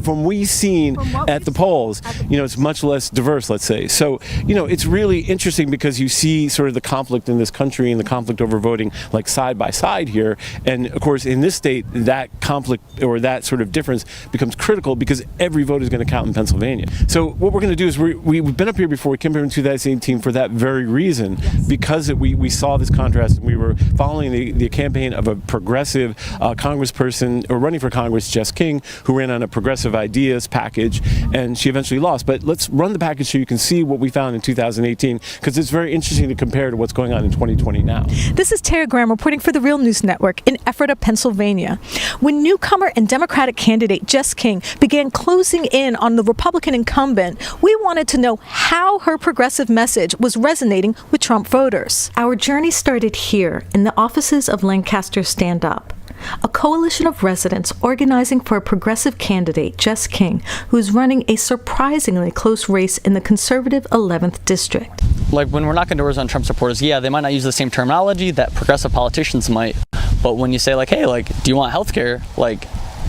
from we've seen at the polls, it's much less diverse, let's say. So, it's really interesting because you see sort of the conflict in this country and the conflict over voting side by side here. And, of course, in this state, that conflict or that sort of difference becomes critical because every vote is going to count in Pennsylvania. So what we're going to do is we've been up here before. We came here in 2018 for that very reason, because we saw this contrast, and we were following the campaign of a progressive congressperson, or running for Congress, Jess King, who ran on a progressive ideas package, and she eventually lost. But let's run the package so you can see what we found in 2018, because it's very interesting to compare to what's going on in 2020 now. This is Tara Graham reporting for the Real News Network in Ephrata, Pennsylvania. When newcomer and Democratic candidate Jess King began closing in on the Republican incumbent, we wanted to know how her progressive message was resonating with Trump voters. Our journey started here in the offices of Lancaster Stand Up, a coalition of residents organizing for a progressive candidate, Jess King, who is running a surprisingly close race in the conservative 11th district. When we're knocking doors on Trump supporters, they might not use the same terminology that progressive politicians might, but when you say hey, do you want health care?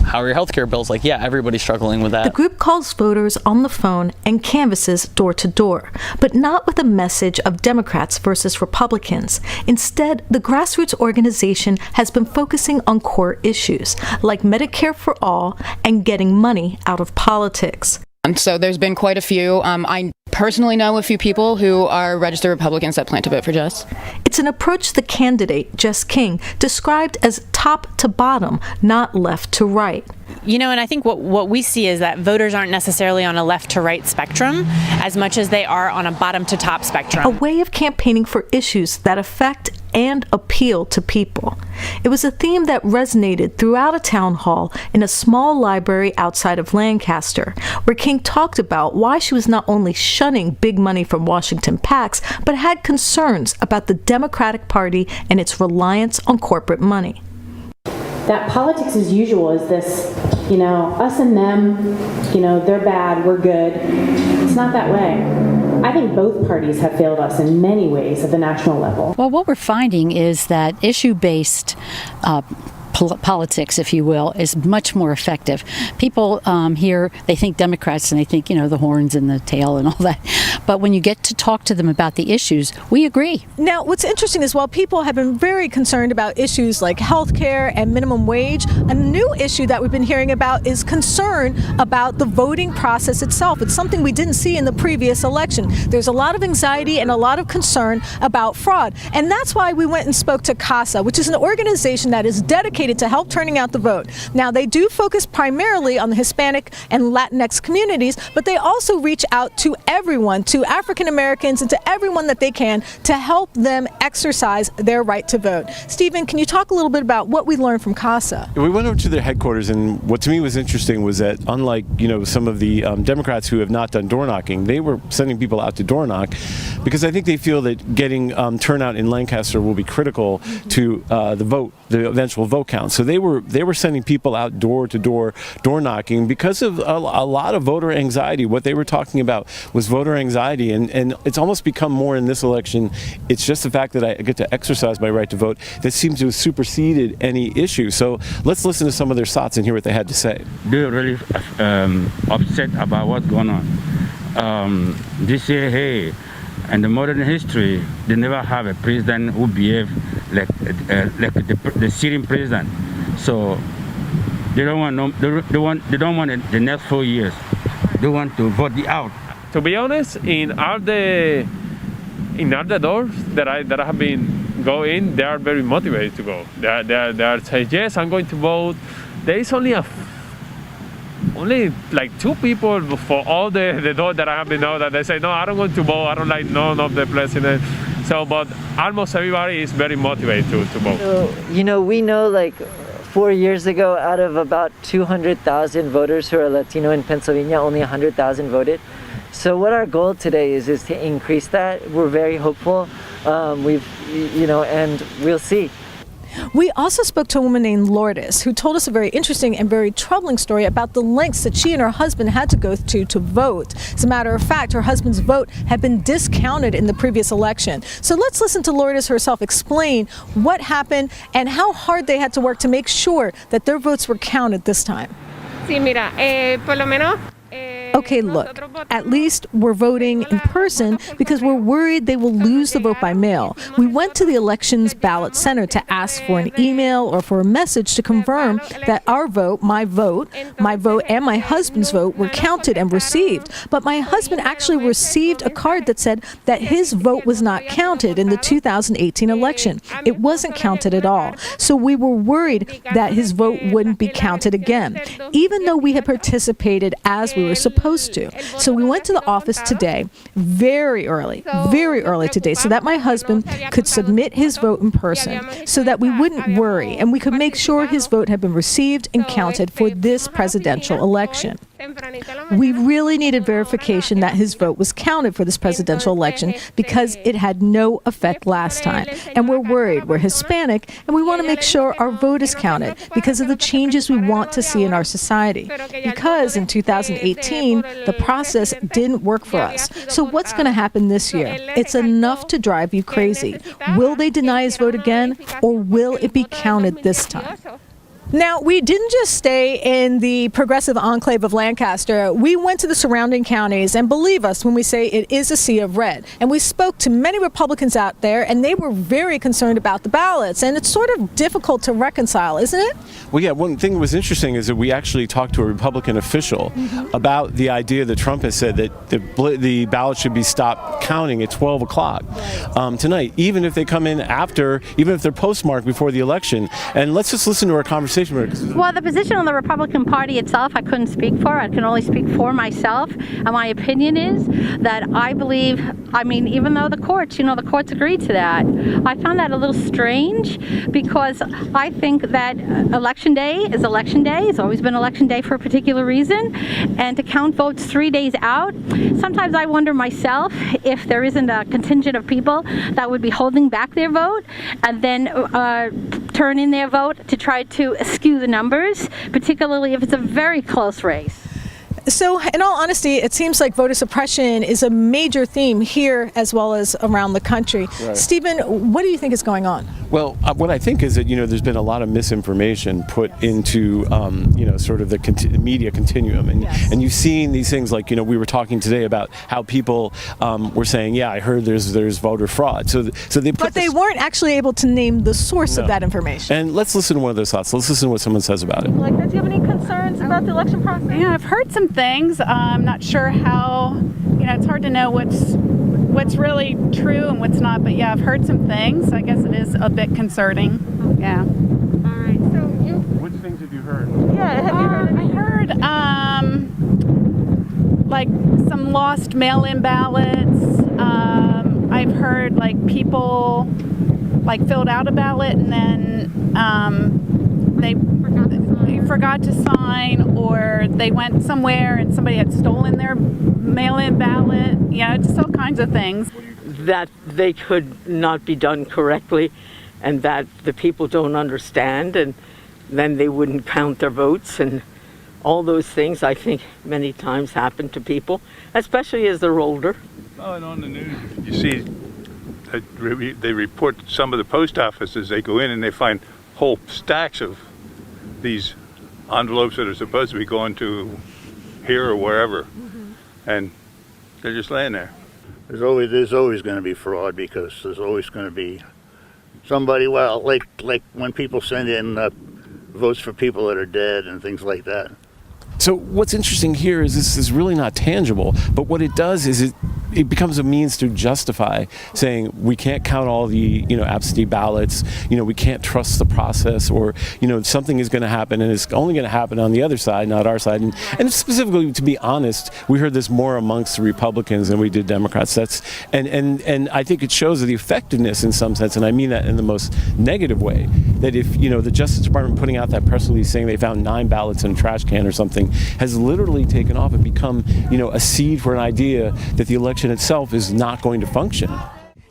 How are your healthcare bills? Everybody's struggling with that. The group calls voters on the phone and canvasses door to door, but not with a message of Democrats versus Republicans. Instead, the grassroots organization has been focusing on core issues like Medicare for all and getting money out of politics. And so there's been quite a few. I personally know a few people who are registered Republicans that plan to vote for Jess. It's an approach the candidate, Jess King, described as top to bottom, not left to right. And I think what we see is that voters aren't necessarily on a left to right spectrum as much as they are on a bottom to top spectrum. A way of campaigning for issues that affect and appeal to people. It was a theme that resonated throughout a town hall in a small library outside of Lancaster, where King talked about why she was not only shunning big money from Washington PACs, but had concerns about the Democratic Party and its reliance on corporate money. That politics as usual is this, us and them, they're bad, we're good. It's not that way. I think both parties have failed us in many ways at the national level. Well, what we're finding is that issue-based politics, if you will, is much more effective. People here, they think Democrats and they think, the horns and the tail and all that. But when you get to talk to them about the issues, we agree. Now, what's interesting is while people have been very concerned about issues like healthcare and minimum wage, a new issue that we've been hearing about is concern about the voting process itself. It's something we didn't see in the previous election. There's a lot of anxiety and a lot of concern about fraud. And that's why we went and spoke to CASA, which is an organization that is dedicated to help turning out the vote. Now, they do focus primarily on the Hispanic and Latinx communities, but they also reach out to everyone, to African Americans and to everyone that they can to help them exercise their right to vote. Stephen, can you talk a little bit about what we learned from CASA? We went over to their headquarters, and what to me was interesting was that unlike, some of the Democrats who have not done door knocking, they were sending people out to door knock because I think they feel that getting turnout in Lancaster will be critical to the eventual vote count. So they were sending people out door to door knocking because of a lot of voter anxiety. What they were talking about was voter anxiety, and it's almost become more in this election. It's just the fact that I get to exercise my right to vote that seems to have superseded any issue. So let's listen to some of their thoughts and hear what they had to say. They're really upset about what's going on. They say, hey, in the modern history, they never have a president who behave like the Syrian president. So they don't want the next 4 years. They want to vote it out. To be honest, in all the doors that I have been going, they are very motivated to go. They are saying, yes, I'm going to vote. There is only like 2 people for all the doors that I have been out that they say, no, I don't want to vote. I don't like none of the president. So, but almost everybody is very motivated to vote. So, we know like 4 years ago, out of about 200,000 voters who are Latino in Pennsylvania, only 100,000 voted. So what our goal today is to increase that. We're very hopeful. And we'll see. We also spoke to a woman named Lourdes who told us a very interesting and very troubling story about the lengths that she and her husband had to go to vote. As a matter of fact, her husband's vote had been discounted in the previous election. So let's listen to Lourdes herself explain what happened and how hard they had to work to make sure that their votes were counted this time. Sí, mira, por lo menos. Okay, look, at least we're voting in person because we're worried they will lose the vote by mail. We went to the elections ballot center to ask for an email or for a message to confirm that our vote, my vote, and my husband's vote were counted and received. But my husband actually received a card that said that his vote was not counted in the 2018 election. It wasn't counted at all. So we were worried that his vote wouldn't be counted again, even though we had participated as we were supposed to. So we went to the office today, very early today, so that my husband could submit his vote in person so that we wouldn't worry and we could make sure his vote had been received and counted for this presidential election. We really needed verification that his vote was counted for this presidential election because it had no effect last time. And we're worried. We're Hispanic, and we want to make sure our vote is counted because of the changes we want to see in our society. Because in 2018, the process didn't work for us. So what's going to happen this year? It's enough to drive you crazy. Will they deny his vote again, or will it be counted this time? Now, we didn't just stay in the progressive enclave of Lancaster. We went to the surrounding counties, and believe us when we say it is a sea of red. And we spoke to many Republicans out there, and they were very concerned about the ballots. And it's sort of difficult to reconcile, isn't it? Well, yeah, one thing that was interesting is that we actually talked to a Republican official about the idea that Trump has said that the ballot should be stopped counting at 12 o'clock tonight, even if they come in after, even if they're postmarked before the election. And let's just listen to our conversation. Well, the position on the Republican Party itself, I couldn't speak for. I can only speak for myself. And my opinion is that I believe, even though the courts agreed to that, I found that a little strange because I think that election day is election day. It's always been election day for a particular reason. And to count votes 3 days out, sometimes I wonder myself if there isn't a contingent of people that would be holding back their vote and then turn in their vote to try to skew the numbers, particularly if it's a very close race. So, in all honesty, it seems like voter suppression is a major theme here as well as around the country. Right. Stephen, what do you think is going on? Well, what I think is that, there's been a lot of misinformation put into, sort of the media continuum. And you've seen these things like, we were talking today about how people were saying, I heard there's voter fraud. So they put But they weren't actually able to name the source of that information. And let's listen to one of those thoughts. Let's listen to what someone says about it. Do you have any concerns about the election process? Yeah, I've heard some things. I'm not sure how, it's hard to know what's really true and what's not, but I've heard some things. I guess it is a bit concerning. Yeah. All right. So what things have you heard? Yeah, have you heard anything? I heard like some lost mail-in ballots. I've heard like people like filled out a ballot and then they forgot to sign, or they went somewhere and somebody had stolen their mail-in ballot. Just all kinds of things. That they could not be done correctly and that the people don't understand, and then they wouldn't count their votes, and all those things I think many times happen to people, especially as they're older. Oh, and on the news you see that they report some of the post offices, they go in and they find whole stacks of these envelopes that are supposed to be going to here or wherever, and they're just laying there. There's always going to be fraud, because there's always going to be somebody, like when people send in votes for people that are dead and things like that. So what's interesting here is this is really not tangible, but what it does is it becomes a means to justify saying we can't count all the absentee ballots, we can't trust the process, or something is going to happen, and it's only going to happen on the other side, not our side. And specifically, to be honest, we heard this more amongst the Republicans than we did Democrats. And I think it shows the effectiveness in some sense, and I mean that in the most negative way, that if the Justice Department putting out that press release saying they found 9 ballots in a trash can or something has literally taken off and become a seed for an idea that the election itself is not going to function.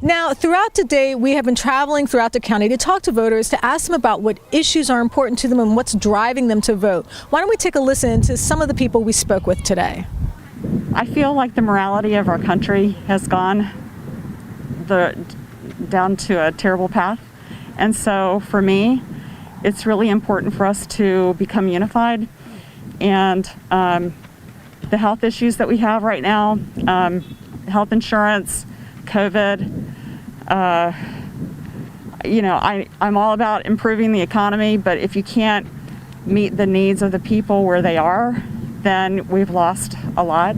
Now, throughout today, we have been traveling throughout the county to talk to voters, to ask them about what issues are important to them and what's driving them to vote. Why don't we take a listen to some of the people we spoke with today? I feel like the morality of our country has gone down to a terrible path. And so for me, it's really important for us to become unified. And the health issues that we have right now, health insurance, COVID, I'm all about improving the economy, but if you can't meet the needs of the people where they are, then we've lost a lot.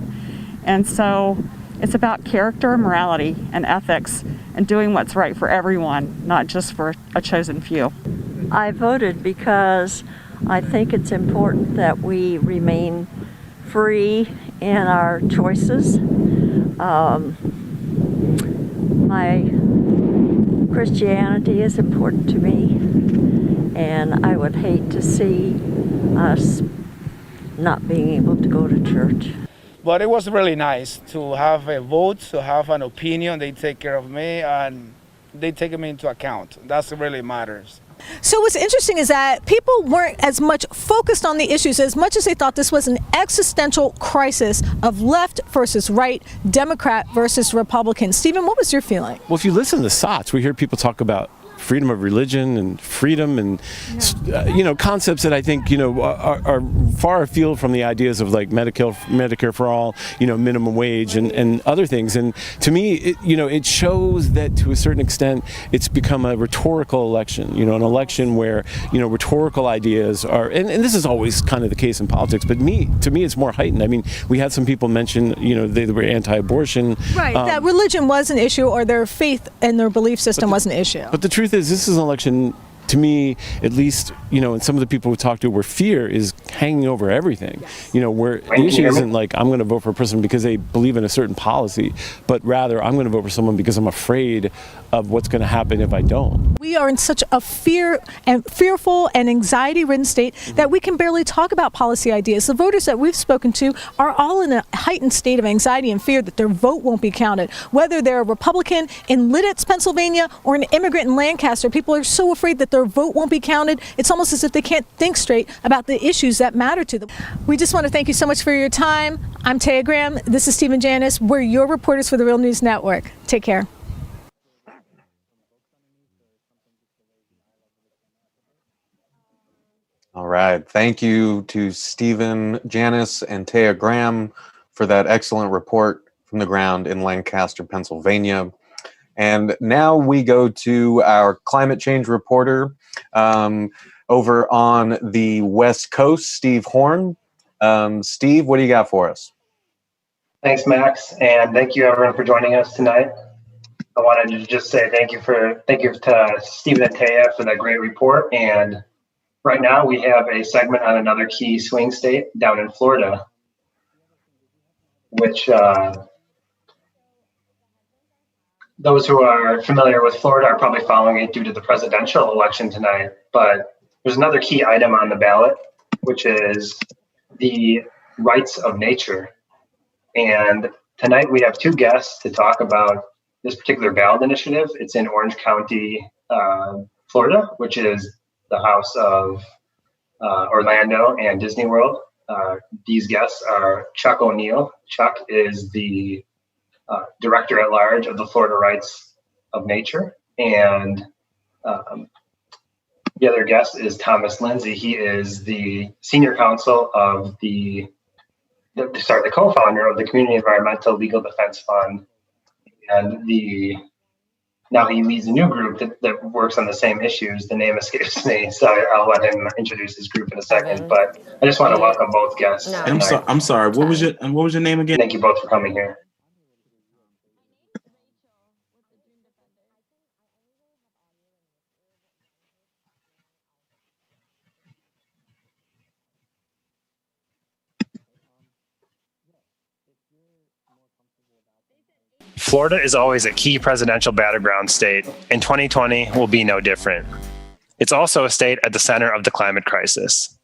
And so it's about character, morality, and ethics, and doing what's right for everyone, not just for a chosen few. I voted because I think it's important that we remain free in our choices. My Christianity is important to me, and I would hate to see us not being able to go to church. But it was really nice to have a vote, to have an opinion. They take care of me, and they take me into account. That's what really matters. So what's interesting is that people weren't as much focused on the issues as much as they thought this was an existential crisis of left versus right, Democrat versus Republican. Stephen, what was your feeling? Well, if you listen to the SOTs, we hear people talk about freedom of religion and freedom and concepts that I think are far afield from the ideas of like Medicare for all, minimum wage and other things. And to me, it shows that to a certain extent it's become a rhetorical election, an election where rhetorical ideas are, and this is always kind of the case in politics, but to me it's more heightened. I mean, we had some people mention they were anti-abortion, right? That religion was an issue, or their faith and their belief system was an issue. But the truth is, this is an election, to me, at least, and some of the people we talked to, where fear is hanging over everything. Where the issue isn't like, I'm going to vote for a person because they believe in a certain policy, but rather I'm going to vote for someone because I'm afraid of what's going to happen if I don't. We are in such a fearful and anxiety-ridden state that we can barely talk about policy ideas. The voters that we've spoken to are all in a heightened state of anxiety and fear that their vote won't be counted. Whether they're a Republican in Lidditz, Pennsylvania, or an immigrant in Lancaster, people are so afraid that their vote won't be counted. It's almost as if they can't think straight about the issues that matter to them. We just want to thank you so much for your time. I'm Taya Graham. This is Stephen Janis. We're your reporters for the Real News Network. Take care. All right. Thank you to Stephen Janis and Taya Graham for that excellent report from the ground in Lancaster, Pennsylvania. And now we go to our climate change reporter over on the West Coast, Steve Horn. Steve, what do you got for us? Thanks, Max, and thank you everyone for joining us tonight. I wanted to just say thank you to Stephen and Taya for that great report. And right now we have a segment on another key swing state down in Florida, which those who are familiar with Florida are probably following it due to the presidential election tonight. But there's another key item on the ballot, which is the rights of nature. And tonight we have two guests to talk about this particular ballot initiative. It's in Orange County, Florida, which is the house of Orlando and Disney World. These guests are Chuck O'Neill. Chuck is the Director at Large of the Florida Rights of Nature. And the other guest is Thomas Lindsey. He is the Senior Counsel of the co-founder of the Community Environmental Legal Defense Fund. And now he leads a new group that works on the same issues. The name escapes me, so I'll let him introduce his group in a second. But I just want to welcome both guests. I'm sorry. What was your name again? Thank you both for coming here. Florida is always a key presidential battleground state, and 2020 will be no different. It's also a state at the center of the climate crisis.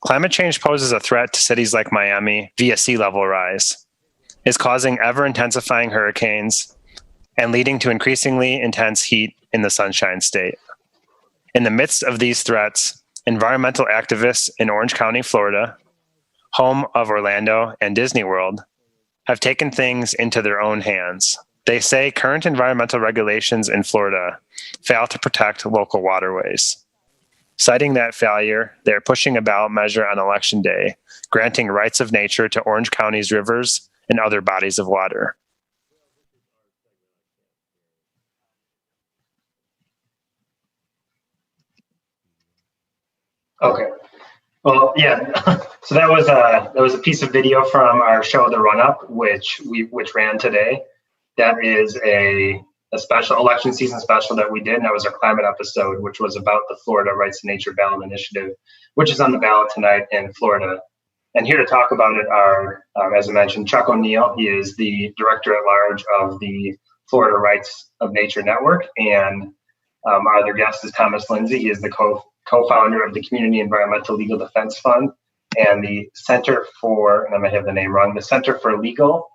Climate change poses a threat to cities like Miami via sea level rise. It's causing ever-intensifying hurricanes and leading to increasingly intense heat in the Sunshine State. In the midst of these threats, environmental activists in Orange County, Florida, home of Orlando and Disney World, have taken things into their own hands. They say current environmental regulations in Florida fail to protect local waterways. Citing that failure, they're pushing a ballot measure on Election Day, granting rights of nature to Orange County's rivers and other bodies of water. Okay. Well, yeah. So that was a piece of video from our show, The Run Up, which ran today. That is a special election season special that we did, and that was our climate episode, which was about the Florida Rights of Nature ballot initiative, which is on the ballot tonight in Florida. And here to talk about it are, as I mentioned, Chuck O'Neill. He is the Director at Large of the Florida Rights of Nature Network, and our other guest is Thomas Lindsey. He is the co-founder of the Community Environmental Legal Defense Fund and the Center for, and I might have the name wrong, the Center for Legal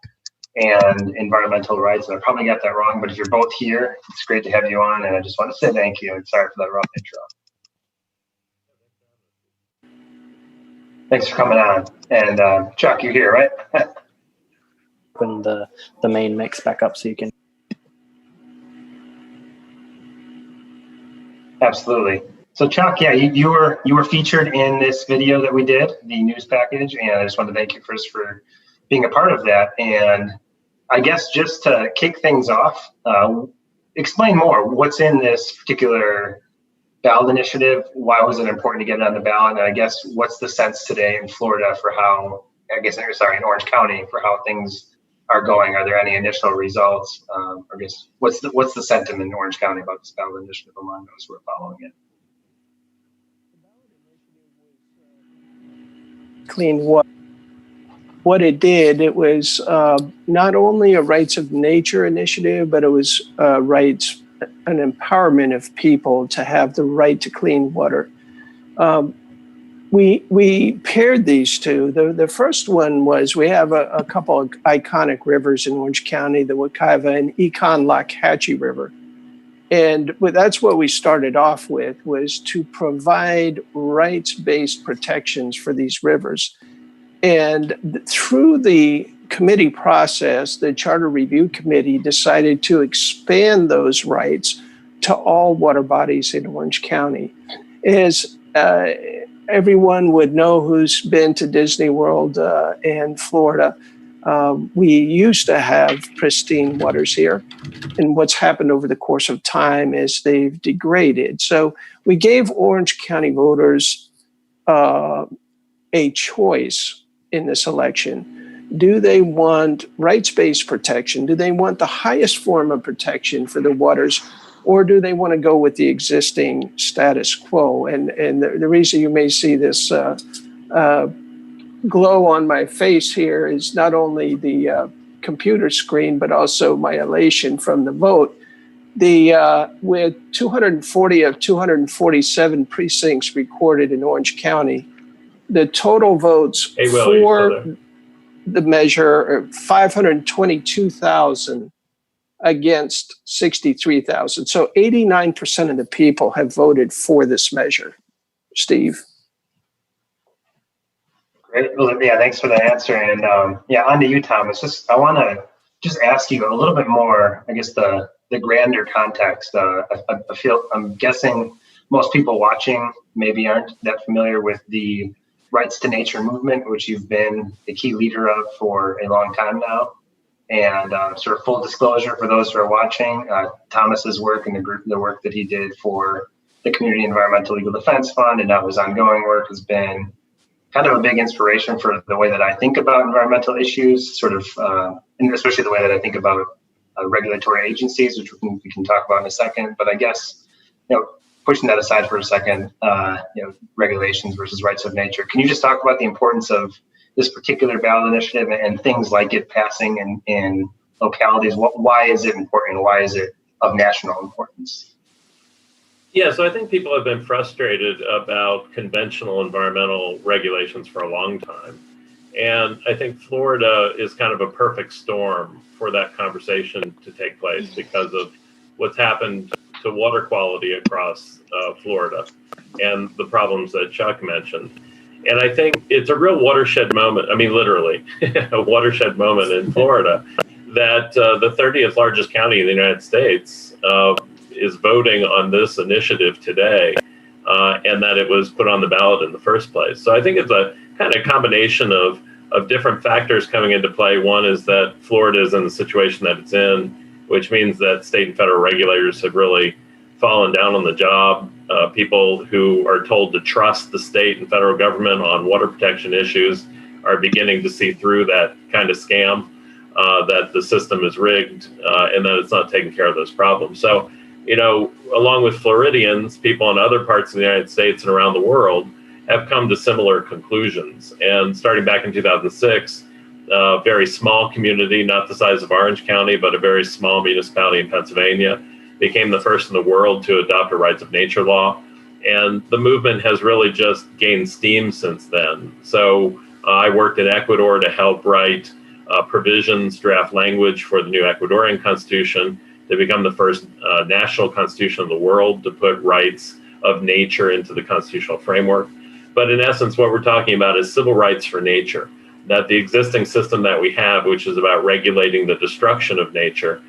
and Environmental Rights. And I probably got that wrong, but if you're both here, it's great to have you on. And I just want to say thank you. And sorry for that rough intro. Thanks for coming on. And Chuck, you're here, right? Open the main mix back up so you can. Absolutely. So Chuck, yeah, you were featured in this video that we did, the news package, and I just want to thank you first for being a part of that. And I guess just to kick things off, explain more what's in this particular ballot initiative. Why was it important to get it on the ballot? And I guess what's the sense today in Florida for how, in Orange County for how things are going? Are there any initial results? I guess what's the sentiment in Orange County about this ballot initiative among those who are following it? Clean water. What it did, it was not only a rights of nature initiative, but it was an empowerment of people to have the right to clean water. We paired these two. The first one was we have a couple of iconic rivers in Orange County, the Wekiva and Econ-Lockhatchee River. And that's what we started off with, was to provide rights-based protections for these rivers. And through the committee process, the Charter Review Committee decided to expand those rights to all water bodies in Orange County. As everyone would know who's been to Disney World and Florida. We used to have pristine waters here, and what's happened over the course of time is they've degraded. So we gave Orange County voters a choice in this election. Do they want rights-based protection? Do they want the highest form of protection for the waters? Or do they want to go with the existing status quo? And the reason you may see this glow on my face here is not only the computer screen, but also my elation from the vote. With 240 of 247 precincts recorded in Orange County, the total votes for the measure are 522,000 against 63,000. So 89% of the people have voted for this measure. Steve. Great. Well, yeah, thanks for the answer. And on to you, Thomas. I want to just ask you a little bit more, I guess, the grander context. I'm guessing most people watching maybe aren't that familiar with the Rights to Nature movement, which you've been the key leader of for a long time now. And sort of full disclosure for those who are watching, Thomas's work and the work that he did for the Community Environmental Legal Defense Fund and now his ongoing work has been kind of a big inspiration for the way that I think about environmental issues, sort of, and especially the way that I think about regulatory agencies, which we can talk about in a second. But I guess, pushing that aside for a second, regulations versus rights of nature. Can you just talk about the importance of this particular ballot initiative and things like it passing in localities? Why is it important? Why is it of national importance? Yeah, so I think people have been frustrated about conventional environmental regulations for a long time. And I think Florida is kind of a perfect storm for that conversation to take place because of what's happened to water quality across Florida and the problems that Chuck mentioned. And I think it's a real watershed moment. I mean, literally a watershed moment in Florida that the 30th largest county in the United States is voting on this initiative today and that it was put on the ballot in the first place. So I think it's a kind of combination of different factors coming into play. One is that Florida is in the situation that it's in, which means that state and federal regulators have really fallen down on the job. People who are told to trust the state and federal government on water protection issues are beginning to see through that kind of scam, that the system is rigged and that it's not taking care of those problems. So, along with Floridians, people in other parts of the United States and around the world have come to similar conclusions. And starting back in 2006, a very small community, not the size of Orange County, but a very small municipality in Pennsylvania, became the first in the world to adopt a rights of nature law. And the movement has really just gained steam since then. So I worked in Ecuador to help write provisions, draft language for the new Ecuadorian constitution to become the first national constitution of the world to put rights of nature into the constitutional framework. But in essence, what we're talking about is civil rights for nature, that the existing system that we have, which is about regulating the destruction of nature,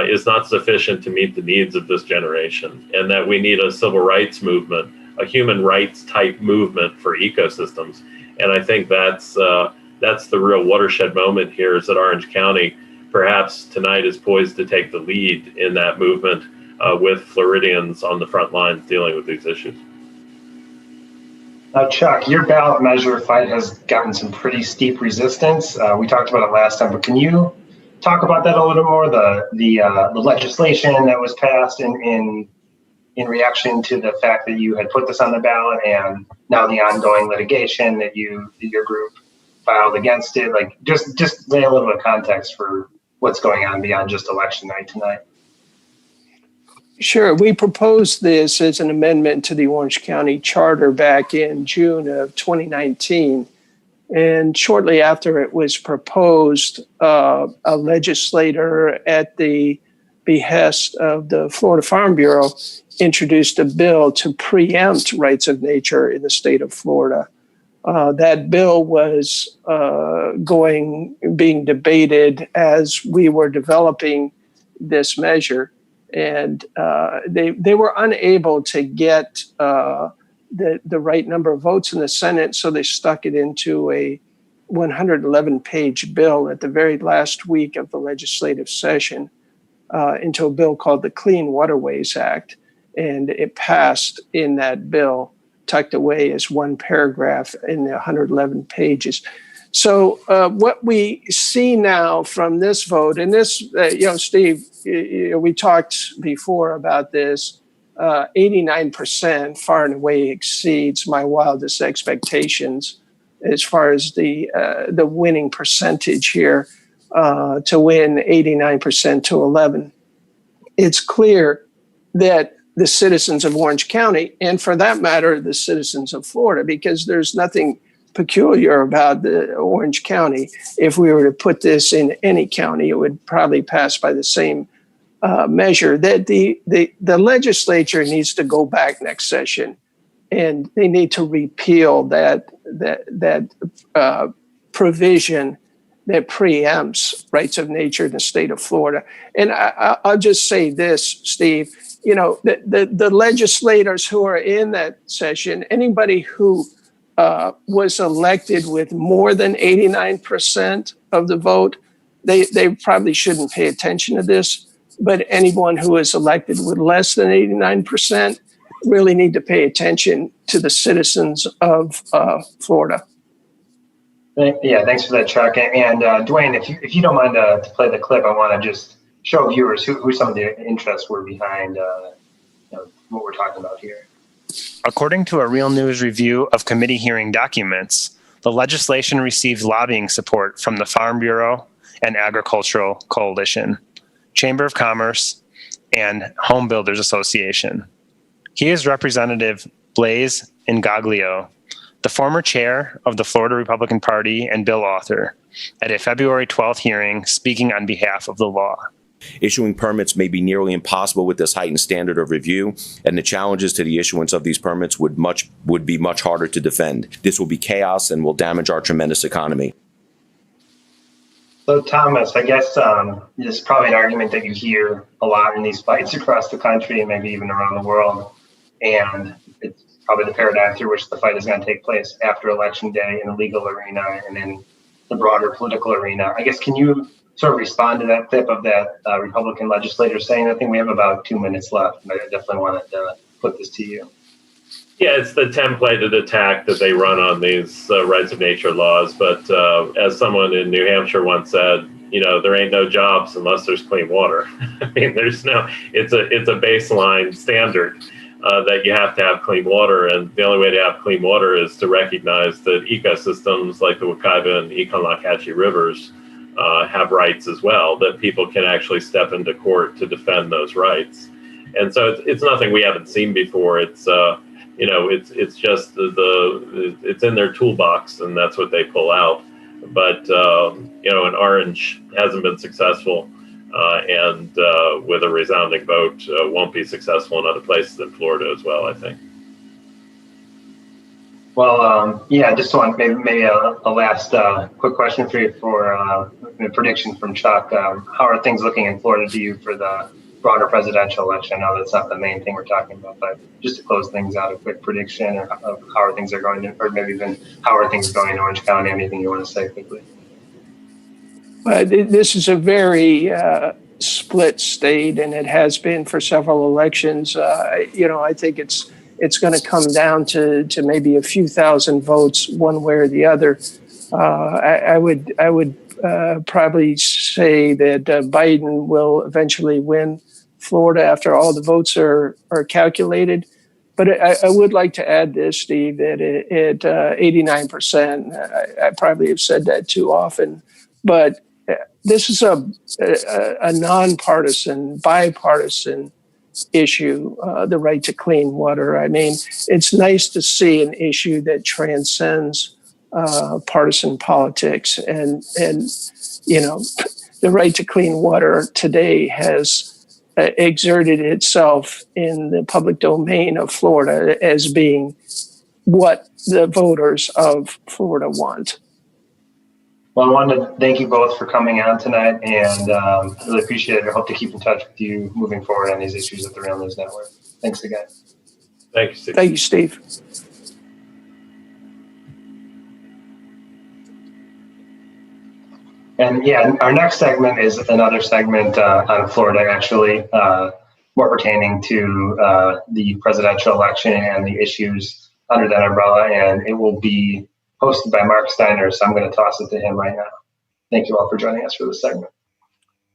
is not sufficient to meet the needs of this generation, and that we need a civil rights movement, a human rights type movement for ecosystems. And I think that's the real watershed moment here, is that Orange County perhaps tonight is poised to take the lead in that movement with Floridians on the front lines dealing with these issues. Now, Chuck, your ballot measure fight has gotten some pretty steep resistance. We talked about it last time, but can you talk about that a little more? The legislation that was passed in reaction to the fact that you had put this on the ballot, and now the ongoing litigation that your group filed against it. Like, just lay a little bit of context for what's going on beyond just election night tonight. Sure. We proposed this as an amendment to the Orange County Charter back in June of 2019. And shortly after it was proposed, a legislator at the behest of the Florida Farm Bureau introduced a bill to preempt rights of nature in the state of Florida. That bill was being debated as we were developing this measure. And they were unable to get the right number of votes in the Senate, so they stuck it into a 111-page bill at the very last week of the legislative session into a bill called the Clean Waterways Act. And it passed in that bill, tucked away as one paragraph in the 111 pages. So what we see now from this vote, and this, Steve, we talked before about this, 89% far and away exceeds my wildest expectations as far as the winning percentage here to win 89% to 11. It's clear that the citizens of Orange County, and for that matter, the citizens of Florida, because there's nothing peculiar about the Orange County. If we were to put this in any county, it would probably pass by the same measure, that the legislature needs to go back next session, and they need to repeal that provision that preempts rights of nature in the state of Florida. And I'll just say this, Steve, the legislators who are in that session, anybody who was elected with more than 89% of the vote, they probably shouldn't pay attention to this. But anyone who is elected with less than 89% really need to pay attention to the citizens of Florida. Yeah, thanks for that, Chuck. And Dwayne, if you don't mind to play the clip, I want to just show viewers who some of the interests were behind what we're talking about here. According to a Real News review of committee hearing documents, the legislation received lobbying support from the Farm Bureau and Agricultural Coalition, Chamber of Commerce, and Home Builders Association. Here's Representative Blaise Ingaglio, the former chair of the Florida Republican Party and bill author, at a February 12th hearing speaking on behalf of the law. Issuing permits may be nearly impossible with this heightened standard of review, and the challenges to the issuance of these permits would be much harder to defend. This will be chaos and will damage our tremendous economy. So, Thomas, I guess this is probably an argument that you hear a lot in these fights across the country and maybe even around the world. And it's probably the paradigm through which the fight is going to take place after Election Day in the legal arena and in the broader political arena. I guess, can you sort of respond to that clip of that Republican legislator saying? I think we have about 2 minutes left, and I definitely wanted to put this to you. Yeah, it's the templated attack that they run on these rights of nature laws. But as someone in New Hampshire once said, there ain't no jobs unless there's clean water. I mean, it's a baseline standard that you have to have clean water. And the only way to have clean water is to recognize that ecosystems like the Wekiva and Econ-Lac-Hatchie rivers have rights as well, that people can actually step into court to defend those rights. And so it's nothing we haven't seen before. It's it's just it's in their toolbox, and that's what they pull out. But an Orange hasn't been successful, and with a resounding vote, won't be successful in other places in Florida as well, I think. Well, just want maybe a last quick question for you for a prediction from Chuck. How are things looking in Florida to you for the broader presidential election? I know that's not the main thing we're talking about, but just to close things out, a quick prediction of how are things are going, or maybe even how are things going in Orange County? Anything you want to say quickly? This is a very split state, and it has been for several elections. I think it's going to come down to maybe a few thousand votes one way or the other. I would probably say that Biden will eventually win Florida after all the votes are calculated. But I would like to add this, Steve, that at 89%, I probably have said that too often, but this is a nonpartisan, bipartisan issue, the right to clean water. I mean, it's nice to see an issue that transcends partisan politics, and the right to clean water today has exerted itself in the public domain of Florida as being what the voters of Florida want. Well, I wanted to thank you both for coming on tonight, and really appreciate it. I hope to keep in touch with you moving forward on these issues at the Real News Network. Thanks again. Thank you, Steve. Thank you, Steve. And yeah, our next segment is another segment out of Florida, actually, more pertaining to the presidential election and the issues under that umbrella. And it will be hosted by Mark Steiner. So I'm going to toss it to him right now. Thank you all for joining us for this segment.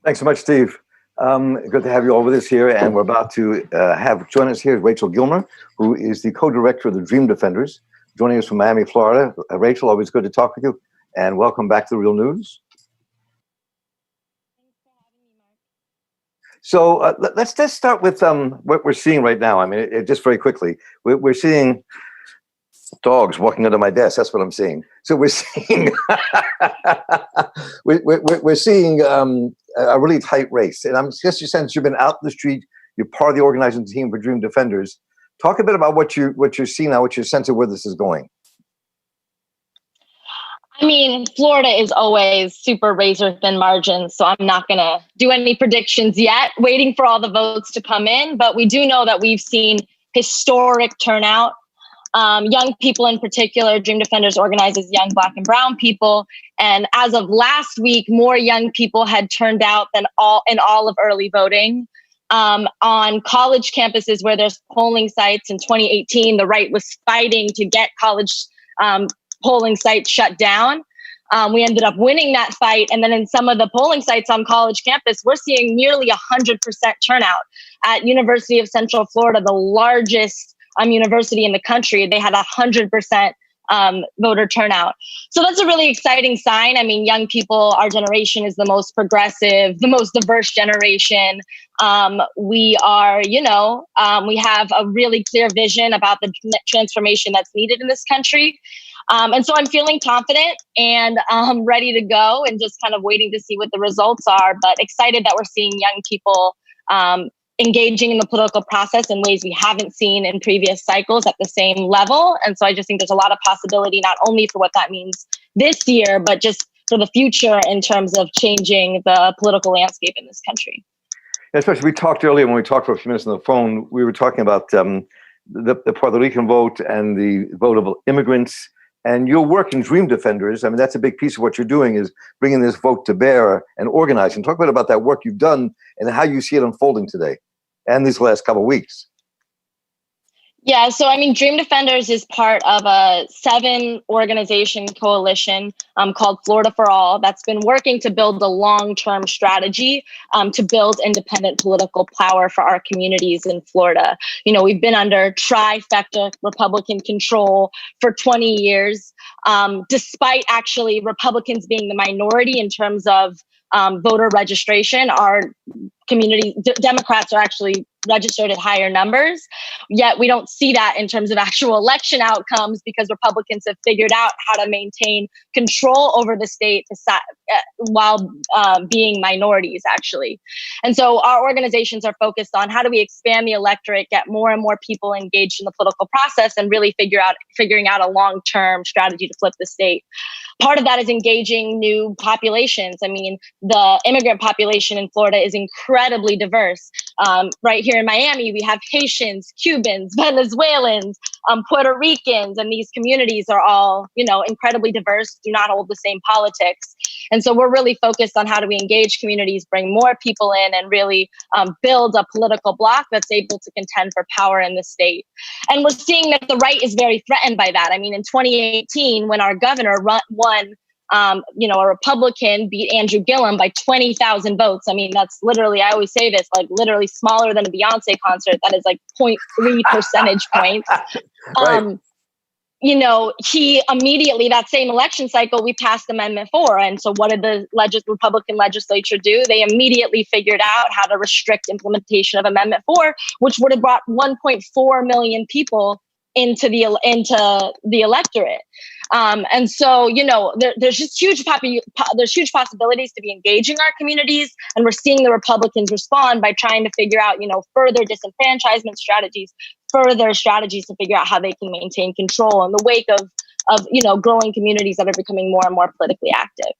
Thanks so much, Steve. Good to have you all with us here. And we're about to have join us here is Rachel Gilmer, who is the co-director of the Dream Defenders, joining us from Miami, Florida. Rachel, always good to talk with you. And welcome back to The Real News. So let's just start with what we're seeing right now. I mean, just very quickly, we're seeing dogs walking under my desk. That's what I'm seeing. So we're seeing we're seeing a really tight race. And I'm just your sense you've been out in the street. You're part of the organizing team for Dream Defenders. Talk a bit about what you're seeing now, what your sense of where this is going. I mean, Florida is always super razor thin margins, so I'm not going to do any predictions yet, waiting for all the votes to come in. But we do know that we've seen historic turnout. Young people in particular, Dream Defenders organizes young Black and Brown people. And as of last week, more young people had turned out than in all of early voting. On college campuses where there's polling sites in 2018, the right was fighting to get college polling sites shut down. We ended up winning that fight. And then in some of the polling sites on college campus, we're seeing nearly 100% turnout. At University of Central Florida, the largest university in the country, they had 100% voter turnout. So that's a really exciting sign. I mean, young people, our generation is the most progressive, the most diverse generation. We are, we have a really clear vision about the transformation that's needed in this country. And so I'm feeling confident and ready to go and just kind of waiting to see what the results are, but excited that we're seeing young people engaging in the political process in ways we haven't seen in previous cycles at the same level. And so I just think there's a lot of possibility, not only for what that means this year, but just for the future in terms of changing the political landscape in this country. Especially, we talked earlier when we talked for a few minutes on the phone, we were talking about the Puerto Rican vote and the vote of immigrants. And your work in Dream Defenders, I mean, that's a big piece of what you're doing is bringing this vote to bear and organizing. Talk a bit about that work you've done and how you see it unfolding today and these last couple of weeks. Yeah, so I mean, Dream Defenders is part of a 7-organization coalition called Florida for All that's been working to build a long-term strategy to build independent political power for our communities in Florida. We've been under trifecta Republican control for 20 years, despite actually Republicans being the minority in terms of voter registration. Our community, Democrats are actually registered at higher numbers, yet we don't see that in terms of actual election outcomes because Republicans have figured out how to maintain control over the state while being minorities, actually. And so our organizations are focused on how do we expand the electorate, get more and more people engaged in the political process, and really figuring out a long-term strategy to flip the state. Part of that is engaging new populations. I mean, the immigrant population in Florida is incredibly diverse. Right here in Miami, we have Haitians, Cubans, Venezuelans, Puerto Ricans, and these communities are all, incredibly diverse, do not hold the same politics. And so we're really focused on how do we engage communities, bring more people in, and really build a political bloc that's able to contend for power in the state. And we're seeing that the right is very threatened by that. I mean, in 2018, when our governor won, a Republican beat Andrew Gillum by 20,000 votes. I mean, that's literally, I always say this, like literally smaller than a Beyonce concert. That is like 0.3 percentage points. Right. He immediately, that same election cycle, we passed Amendment 4. And so what did the Republican legislature do? They immediately figured out how to restrict implementation of Amendment 4, which would have brought 1.4 million people into the electorate. And so, there's just huge possibilities to be engaging our communities. And we're seeing the Republicans respond by trying to figure out, further disenfranchisement strategies, further strategies to figure out how they can maintain control in the wake of growing communities that are becoming more and more politically active.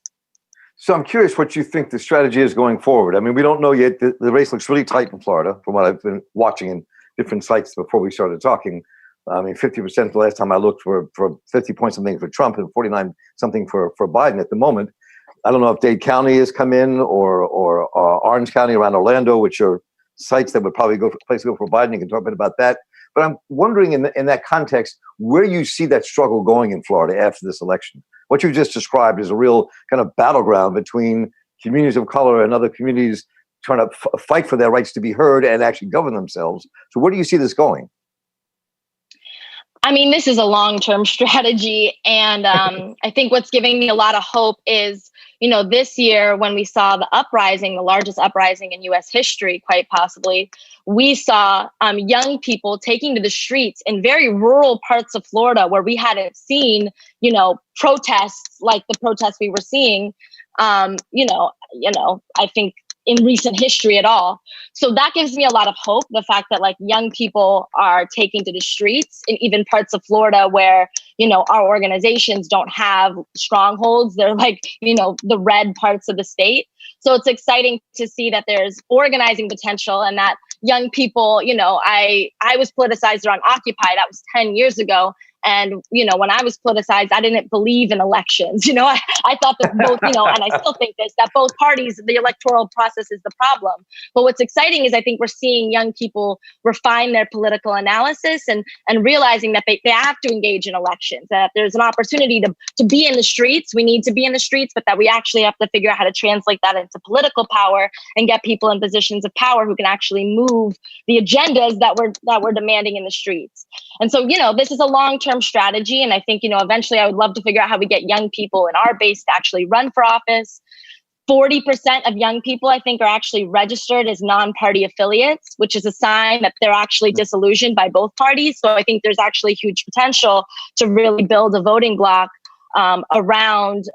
So I'm curious what you think the strategy is going forward. I mean, we don't know yet. The race looks really tight in Florida from what I've been watching in different sites before we started talking. I mean, 50% the last time I looked for 50 point something for Trump and 49 something for Biden at the moment. I don't know if Dade County has come in or Orange County around Orlando, which are sites that would probably go for place to go for Biden. You can talk a bit about that. But I'm wondering in that context, where you see that struggle going in Florida after this election. What you just described is a real kind of battleground between communities of color and other communities trying to fight for their rights to be heard and actually govern themselves. So where do you see this going? I mean, this is a long-term strategy. And I think what's giving me a lot of hope is, this year when we saw the uprising, the largest uprising in U.S. history, quite possibly, we saw young people taking to the streets in very rural parts of Florida where we hadn't seen, protests like the protests we were seeing, I think in recent history at all. So that gives me a lot of hope. The fact that like young people are taking to the streets in even parts of Florida where, our organizations don't have strongholds. They're like, the red parts of the state. So it's exciting to see that there's organizing potential and that young people, I was politicized around Occupy. That was 10 years ago. And, when I was politicized, I didn't believe in elections. I thought that both, and I still think this, that both parties, the electoral process is the problem. But what's exciting is I think we're seeing young people refine their political analysis and realizing that they have to engage in elections, that there's an opportunity to be in the streets. We need to be in the streets, but that we actually have to figure out how to translate that into political power and get people in positions of power who can actually move the agendas that we're demanding in the streets. And so, this is a long-term strategy. And I think, eventually I would love to figure out how we get young people in our base to actually run for office. 40% of young people, I think, are actually registered as non-party affiliates, which is a sign that they're actually disillusioned by both parties. So I think there's actually huge potential to really build a voting bloc around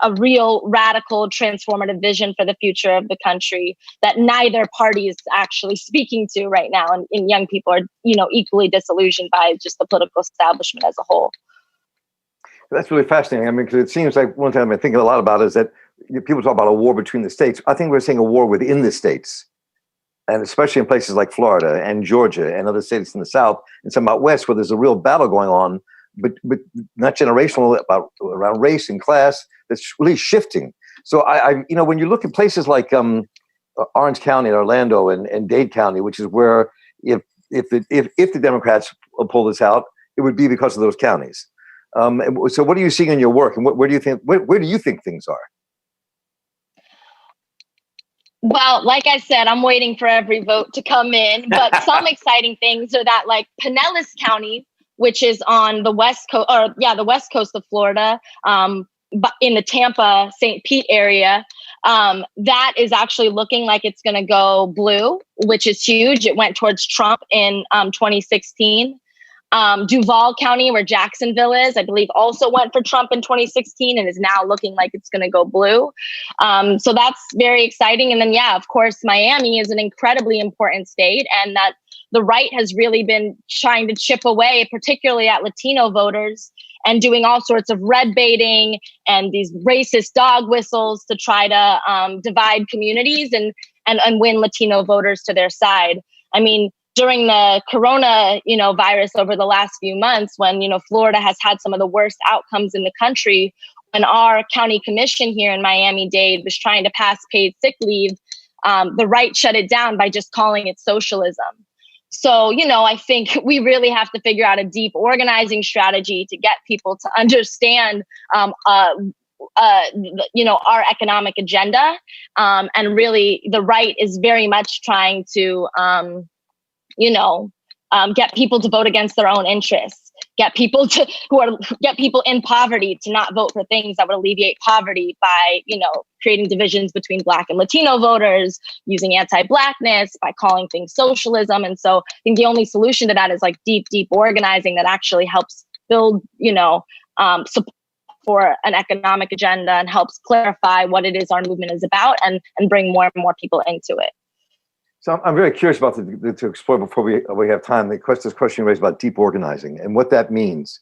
a real radical transformative vision for the future of the country that neither party is actually speaking to right now. And young people are, equally disillusioned by just the political establishment as a whole. That's really fascinating. I mean, because it seems like one thing I've been thinking a lot about is that people talk about a war between the states. I think we're seeing a war within the states, and especially in places like Florida and Georgia and other states in the South and some out West where there's a real battle going on, but not generational, around race and class. That's really shifting. So I when you look at places like Orange County and Orlando and Dade County, which is where if the Democrats pull this out, it would be because of those counties. So what are you seeing in your work, and where do you think things are? Well, like I said, I'm waiting for every vote to come in, but some exciting things are that like Pinellas County, which is on the west coast of Florida, but in the Tampa, St. Pete area, that is actually looking like it's going to go blue, which is huge. It went towards Trump in 2016. Duval County, where Jacksonville is, I believe also went for Trump in 2016 and is now looking like it's going to go blue. So that's very exciting. And then, of course, Miami is an incredibly important state, and that the right has really been trying to chip away, particularly at Latino voters, and doing all sorts of red baiting and these racist dog whistles to try to divide communities and win Latino voters to their side. I mean, during the corona, virus over the last few months, when, Florida has had some of the worst outcomes in the country, when our county commission here in Miami-Dade was trying to pass paid sick leave, the right shut it down by just calling it socialism. So, I think we really have to figure out a deep organizing strategy to get people to understand, our economic agenda. And really, the right is very much trying to, get people to vote against their own interests, get people in poverty to not vote for things that would alleviate poverty by, creating divisions between Black and Latino voters, using anti-Blackness, by calling things socialism. And so I think the only solution to that is like deep organizing that actually helps build, support for an economic agenda and helps clarify what it is our movement is about and bring more and more people into it. So I'm very curious about to explore before we have time. This question you raised about deep organizing and what that means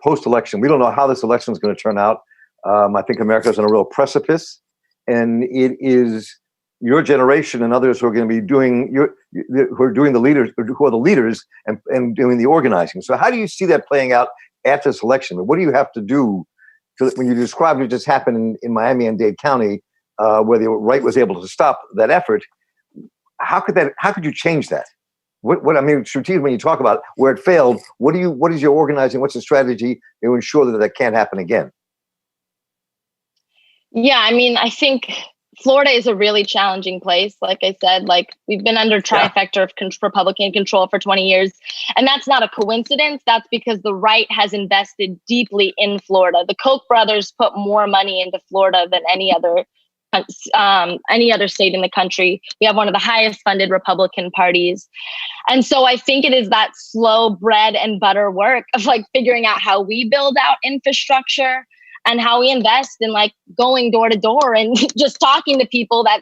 post-election. We don't know how this election is going to turn out. I think America is on a real precipice, and it is your generation and others who are going to be who are the leaders and doing the organizing. So how do you see that playing out after this election? What do you have to do So when you described what just happened in Miami and Dade County, where the right was able to stop that effort, how could you change that? What I mean, strategically, when you talk about where it failed, what is your organizing? What's the strategy to ensure that can't happen again? Yeah, I mean, I think Florida is a really challenging place. Like I said, we've been under trifecta of Republican control for 20 years. And that's not a coincidence. That's because the right has invested deeply in Florida. The Koch brothers put more money into Florida than any other state in the country. We have one of the highest funded Republican parties. And so I think it is that slow bread and butter work of figuring out how we build out infrastructure and how we invest in going door to door and just talking to people that,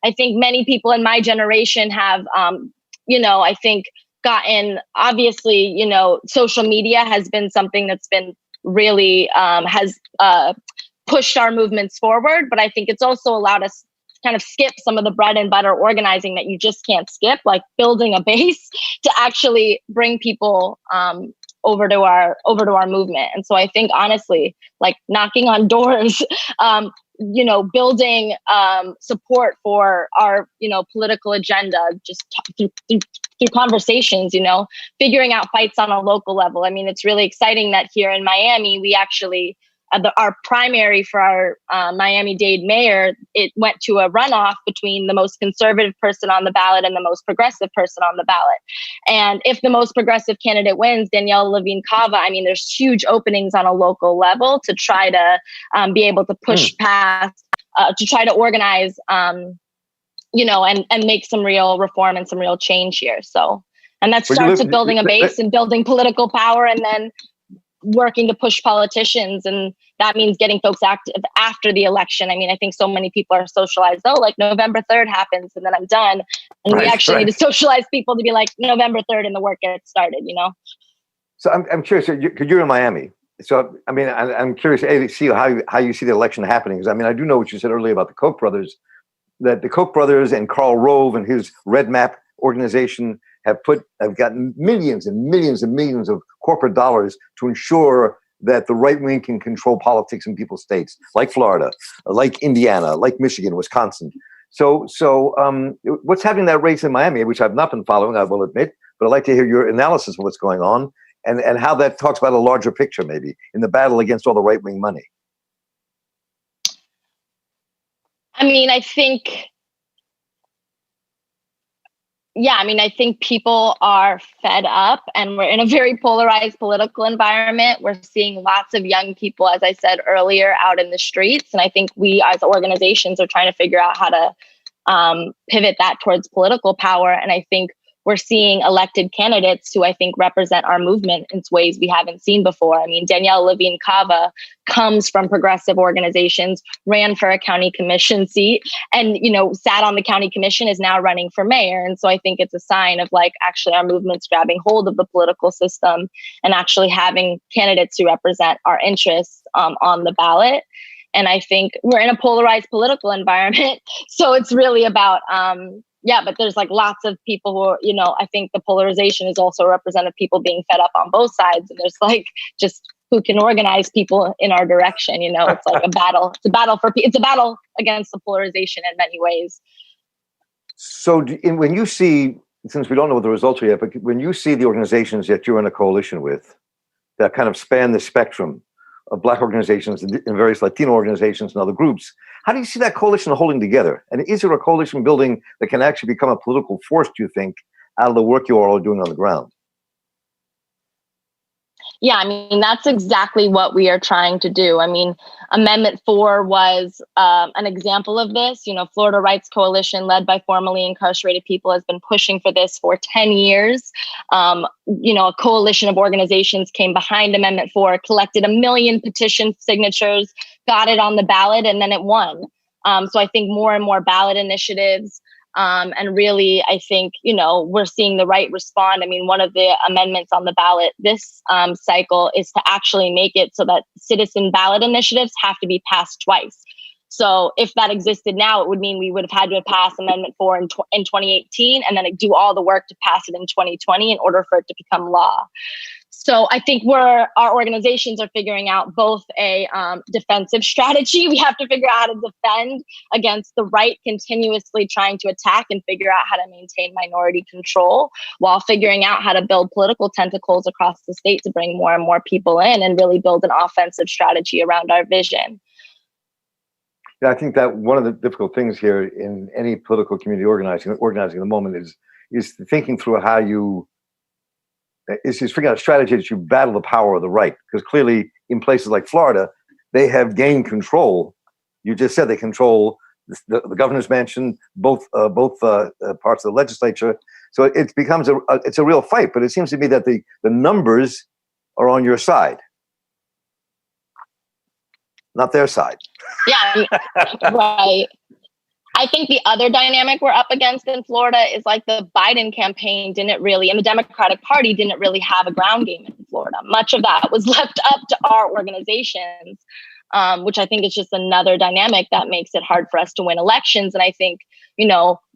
I think many people in my generation have, I think gotten, obviously, social media has been something that's been really has pushed our movements forward. But I think it's also allowed us to kind of skip some of the bread and butter organizing that you just can't skip, like building a base to actually bring people over to our movement. And so I think honestly, knocking on doors, building support for our, political agenda, just through conversations, figuring out fights on a local level. I mean, it's really exciting that here in Miami, we actually, our primary for our Miami-Dade mayor, it went to a runoff between the most conservative person on the ballot and the most progressive person on the ballot. And if the most progressive candidate wins, Danielle Levine Cava, I mean, there's huge openings on a local level to try to be able to push past, to try to organize, and make some real reform and some real change here. So, and that starts with building a base and building political power, and then working to push politicians. And that means getting folks active after the election. I mean, I think so many people are socialized, November 3rd happens and then I'm done. And we actually need to socialize people to be November 3rd and the work gets started, So I'm curious, because you're in Miami. So, I mean, I'm curious to see how you see the election happening. Because I mean, I do know what you said earlier about the Koch brothers, that the Koch brothers and Karl Rove and his Red Map organization have gotten millions and millions and millions of corporate dollars to ensure that the right wing can control politics in people's states, like Florida, like Indiana, like Michigan, Wisconsin. So what's happening in that race in Miami, which I've not been following, I will admit, but I'd like to hear your analysis of what's going on and how that talks about a larger picture, maybe, in the battle against all the right wing money. I mean, I think people are fed up, and we're in a very polarized political environment. We're seeing lots of young people, as I said earlier, out in the streets. And I think we as organizations are trying to figure out how to pivot that towards political power. And I think we're seeing elected candidates who I think represent our movement in ways we haven't seen before. I mean, Danielle Levine Cava comes from progressive organizations, ran for a county commission seat, and, sat on the county commission, is now running for mayor. And so I think it's a sign of actually our movement's grabbing hold of the political system and actually having candidates who represent our interests on the ballot. And I think we're in a polarized political environment. So it's really about, but there's lots of people who are, I think the polarization is also represented people being fed up on both sides. And there's just who can organize people in our direction. It's a battle. It's a battle against the polarization in many ways. So when you see, since we don't know what the results are yet, but when you see the organizations that you're in a coalition with that kind of span the spectrum of Black organizations and various Latino organizations and other groups, how do you see that coalition holding together? And is there a coalition building that can actually become a political force, do you think, out of the work you all are doing on the ground? Yeah, I mean, that's exactly what we are trying to do. I mean, Amendment 4 was an example of this. Florida Rights Coalition, led by formerly incarcerated people, has been pushing for this for 10 years. A coalition of organizations came behind Amendment 4, collected 1 million petition signatures, got it on the ballot, and then it won. So I think more and more ballot initiatives. And really, I think, we're seeing the right respond. I mean, one of the amendments on the ballot this cycle is to actually make it so that citizen ballot initiatives have to be passed twice. So if that existed now, it would mean we would have had to pass Amendment 4 in 2018 and then do all the work to pass it in 2020 in order for it to become law. So I think our organizations are figuring out both a defensive strategy. We have to figure out how to defend against the right continuously trying to attack, and figure out how to maintain minority control while figuring out how to build political tentacles across the state to bring more and more people in and really build an offensive strategy around our vision. Yeah, I think that one of the difficult things here in any political community organizing at the moment is thinking through how you is figuring out a strategy that you battle the power of the right. Because clearly in places like Florida, they have gained control. You just said they control the governor's mansion, both parts of the legislature. So it becomes it's a real fight. But it seems to me that the numbers are on your side, not their side. Yeah, right. I think the other dynamic we're up against in Florida is like the Biden campaign and the Democratic Party didn't really have a ground game in Florida. Much of that was left up to our organizations, which I think is just another dynamic that makes it hard for us to win elections. And I think,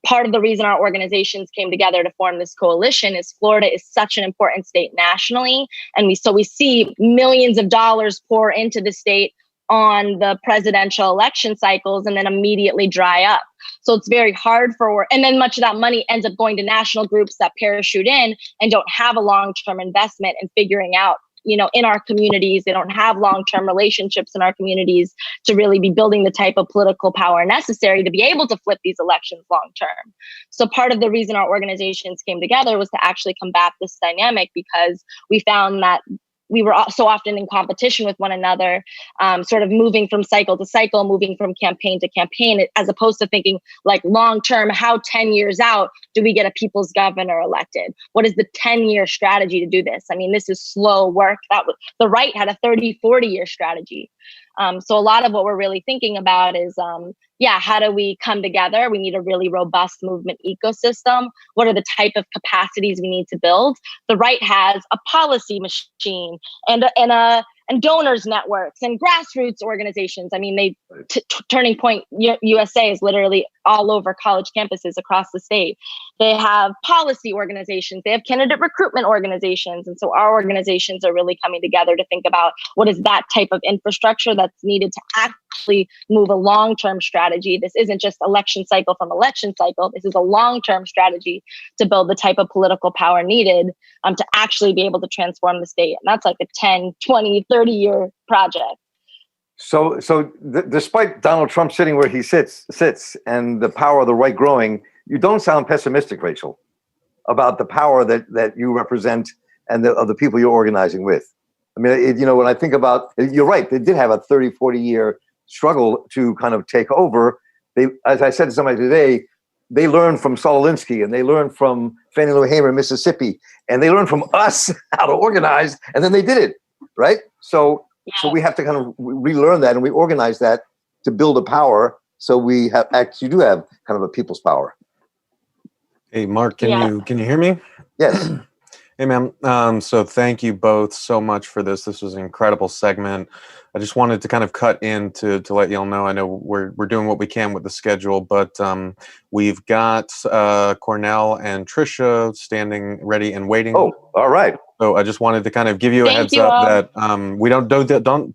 part of the reason our organizations came together to form this coalition is Florida is such an important state nationally. And we see millions of dollars pour into the state on the presidential election cycles and then immediately dry up. So it's very hard and then much of that money ends up going to national groups that parachute in and don't have a long-term investment in figuring out, in our communities. They don't have long-term relationships in our communities to really be building the type of political power necessary to be able to flip these elections long-term. So part of the reason our organizations came together was to actually combat this dynamic, because we found that we were so often in competition with one another, sort of moving from cycle to cycle, moving from campaign to campaign, as opposed to thinking like long-term, how 10 years out do we get a people's governor elected? What is the 10-year strategy to do this? I mean, this is slow work. The right had a 30, 40-year strategy. So a lot of what we're really thinking about is, how do we come together? We need a really robust movement ecosystem. What are the type of capacities we need to build? The right has a policy machine and donors networks and grassroots organizations. I mean, Turning Point USA is literally all over college campuses across the state. They have policy organizations. They have candidate recruitment organizations. And so our organizations are really coming together to think about what is that type of infrastructure that's needed to actually move a long-term strategy. This isn't just election cycle from election cycle. This is a long-term strategy to build the type of political power needed to actually be able to transform the state. And that's like a 10, 20, 30-year project. So despite Donald Trump sitting where he sits and the power of the right growing, you don't sound pessimistic, Rachel, about the power that you represent and of the people you're organizing with. I mean, when I think about, you're right, they did have a 30, 40-year struggle to kind of take over. They, as I said to somebody today, they learned from Saul Alinsky and they learned from Fannie Lou Hamer in Mississippi, and they learned from us how to organize, and then they did it, right? So we have to kind of relearn that and reorganize that to build a power. So we actually do have kind of a people's power. Hey, Mark, can you hear me? Yes. Hey, ma'am. So thank you both so much for this. This was an incredible segment. I just wanted to kind of cut in to let y'all know. I know we're doing what we can with the schedule, but we've got Cornel and Tricia standing ready and waiting. Oh, all right. So I just wanted to kind of give you a heads up that we don't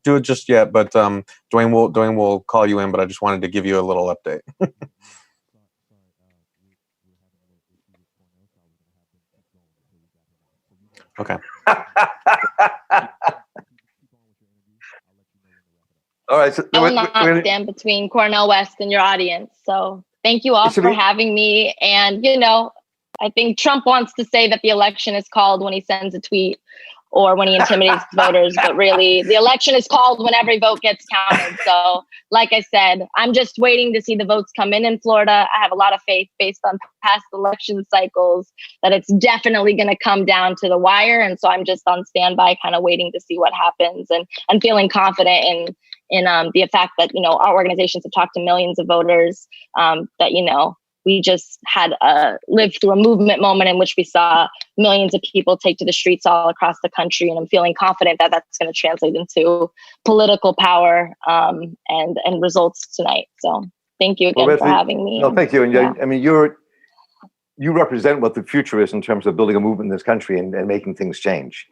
do it just yet, but Dwayne will call you in. But I just wanted to give you a little update. Okay. All right. So I will not stand between Cornel West and your audience. So thank you all for having me. And, I think Trump wants to say that the election is called when he sends a tweet or when he intimidates voters, but really the election is called when every vote gets counted. So like I said, I'm just waiting to see the votes come in Florida. I have a lot of faith based on past election cycles that it's definitely going to come down to the wire. And so I'm just on standby, kind of waiting to see what happens and feeling confident in the fact that, our organizations have talked to millions of voters, that, we just had lived through a movement moment in which we saw millions of people take to the streets all across the country. And I'm feeling confident that that's going to translate into political power and results tonight. So thank you again for having me. No, thank you. And I mean, you represent what the future is in terms of building a movement in this country and making things change.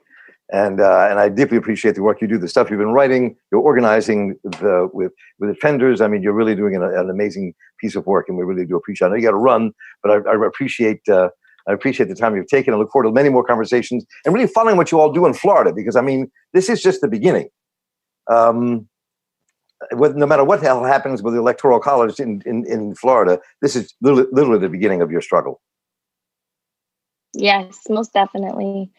And I deeply appreciate the work you do, the stuff you've been writing, you're organizing with offenders. I mean, you're really doing an amazing piece of work, and we really do appreciate it. I know you got to run, but I appreciate the time you've taken. I look forward to many more conversations and really following what you all do in Florida, because I mean, this is just the beginning. No matter what the hell happens with the Electoral College in Florida, this is literally the beginning of your struggle. Yes, most definitely.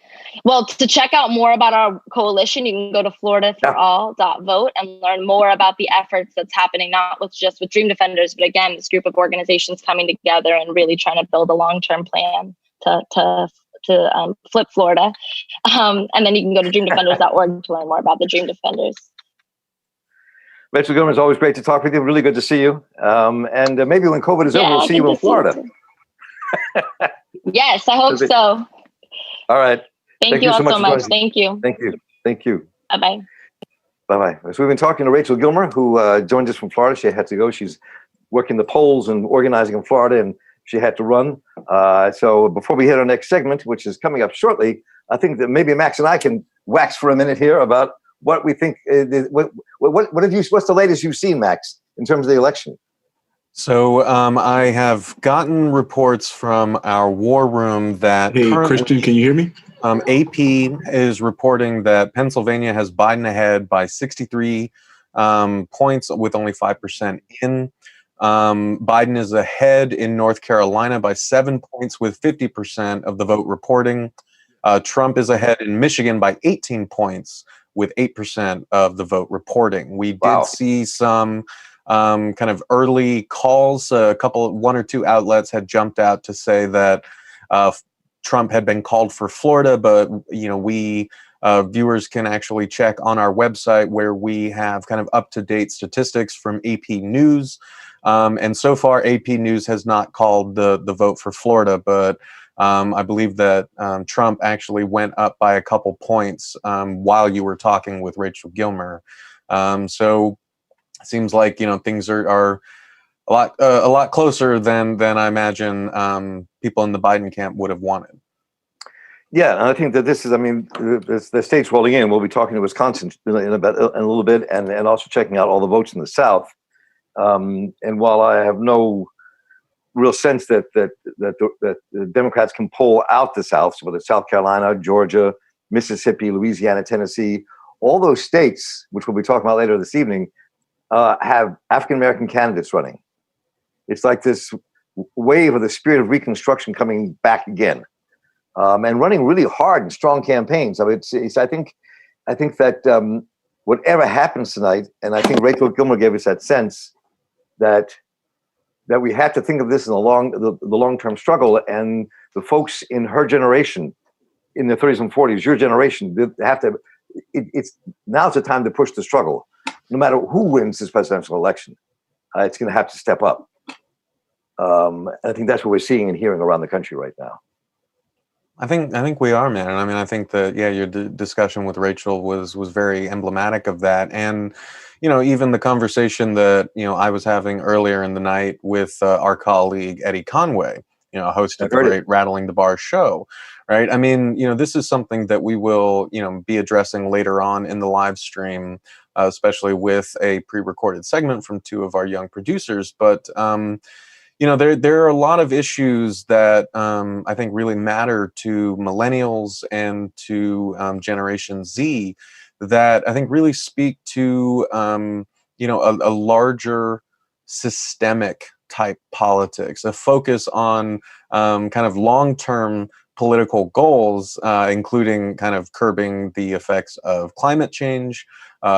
Well, to check out more about our coalition, you can go to floridaforall.vote and learn more about the efforts that's happening, not just with Dream Defenders, but again, this group of organizations coming together and really trying to build a long-term plan to flip Florida. And then you can go to dreamdefenders.org to learn more about the Dream Defenders. Rachel Gilmer, it's always great to talk with you. Really good to see you. And maybe when COVID is over, we'll see you in Florida. Yes, I hope so. All right. Thank you all so much. Thank you. Thank you. Thank you. Bye-bye. Bye-bye. So we've been talking to Rachel Gilmer, who joined us from Florida. She had to go. She's working the polls and organizing in Florida, and she had to run. So before we hit our next segment, which is coming up shortly, I think that maybe Max and I can wax for a minute here about what we think. What's the latest you've seen, Max, in terms of the election? So I have gotten reports from our war room that Christian, can you hear me? AP is reporting that Pennsylvania has Biden ahead by 63 points with only 5% in. Biden is ahead in North Carolina by 7 points with 50% of the vote reporting. Trump is ahead in Michigan by 18 points with 8% of the vote reporting. We did see some kind of early calls. One or two outlets had jumped out to say that Trump had been called for Florida, but we viewers can actually check on our website where we have kind of up-to-date statistics from AP News. And so far, AP News has not called the vote for Florida, but I believe that Trump actually went up by a couple points while you were talking with Rachel Gilmer. So it seems like things are a lot closer than I imagine people in the Biden camp would have wanted. Yeah, and I think that this is, the state's rolling in. We'll be talking to Wisconsin in a little bit, and also checking out all the votes in the South. And while I have no real sense that the Democrats can pull out the South, so whether it's South Carolina, Georgia, Mississippi, Louisiana, Tennessee, all those states, which we'll be talking about later this evening, have African-American candidates running. It's like this wave of the spirit of Reconstruction coming back again, and running really hard and strong campaigns. I think that whatever happens tonight, and I think Rachel Gilmer gave us that sense that we have to think of this in the long-term struggle, and the folks in her generation, in the 30s and 40s, your generation, they have to. Now's the time to push the struggle. No matter who wins this presidential election, it's going to have to step up. I think that's what we're seeing and hearing around the country right now. I think we are, man. And I think that, your discussion with Rachel was very emblematic of that. And, even the conversation that, I was having earlier in the night with our colleague, Eddie Conway, host of the great Rattling the Bars show, right? This is something that we will, be addressing later on in the live stream, especially with a pre-recorded segment from two of our young producers. But, there are a lot of issues that I think really matter to millennials and to Generation Z that I think really speak to, a larger systemic type politics, a focus on kind of long-term political goals, including kind of curbing the effects of climate change,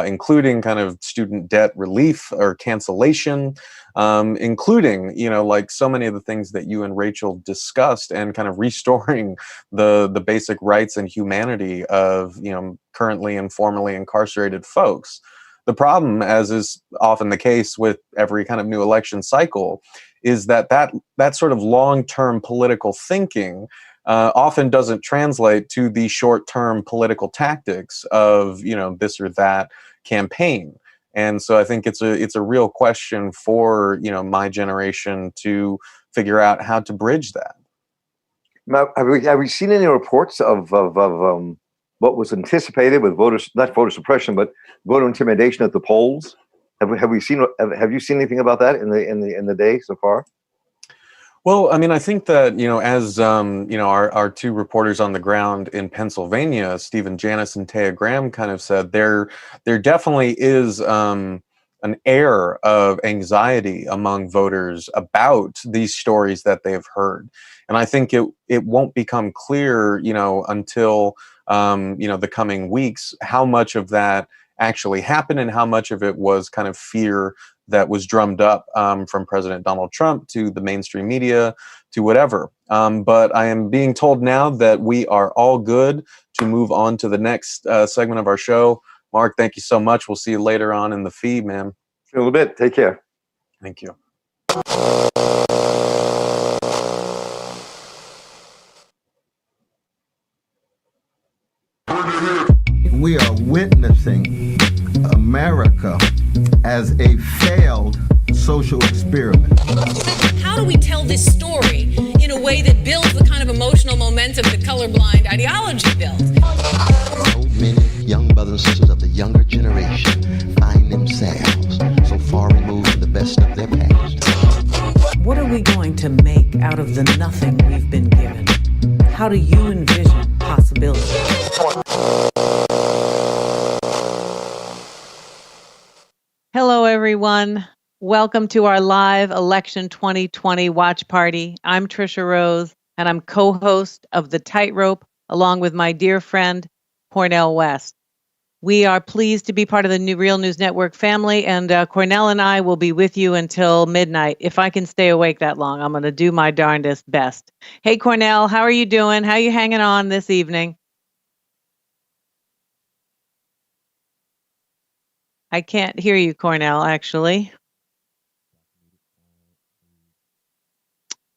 including kind of student debt relief or cancellation, including, like so many of the things that you and Rachel discussed, and kind of restoring the basic rights and humanity of, currently and formerly incarcerated folks. The problem, as is often the case with every kind of new election cycle, is that sort of long-term political thinking often doesn't translate to the short-term political tactics of, this or that campaign. And so I think it's a real question for, my generation to figure out how to bridge that. Now, have we seen any reports of what was anticipated with not voter suppression, but voter intimidation at the polls? Have you seen anything about that in the day so far? Well, I mean, I think that, as, our two reporters on the ground in Pennsylvania, Stephen Janis and Taya Graham kind of said, there definitely is an air of anxiety among voters about these stories that they've heard. And I think it won't become clear, until, the coming weeks, how much of that actually happened and how much of it was kind of fear that was drummed up from President Donald Trump to the mainstream media to whatever. But I am being told now that we are all good to move on to the next segment of our show. Mark, thank you so much. We'll see you later on in the feed, man. See you in a little bit. Take care. Thank you. We are witnessing America as a failed social experiment. How do we tell this story in a way that builds the kind of emotional momentum that colorblind ideology builds? So many young brothers and sisters of the younger generation find themselves so far removed from the best of their past. What are we going to make out of the nothing we've been given? How do you envision possibility? Hello, everyone. Welcome to our live election 2020 watch party. I'm Tricia Rose, and I'm co-host of the Tightrope, along with my dear friend, Cornel West. We are pleased to be part of the New Real News Network family, and Cornel and I will be with you until midnight. If I can stay awake that long, I'm going to do my darndest best. Hey, Cornel, how are you doing? How are you hanging on this evening? I can't hear you, Cornel, actually.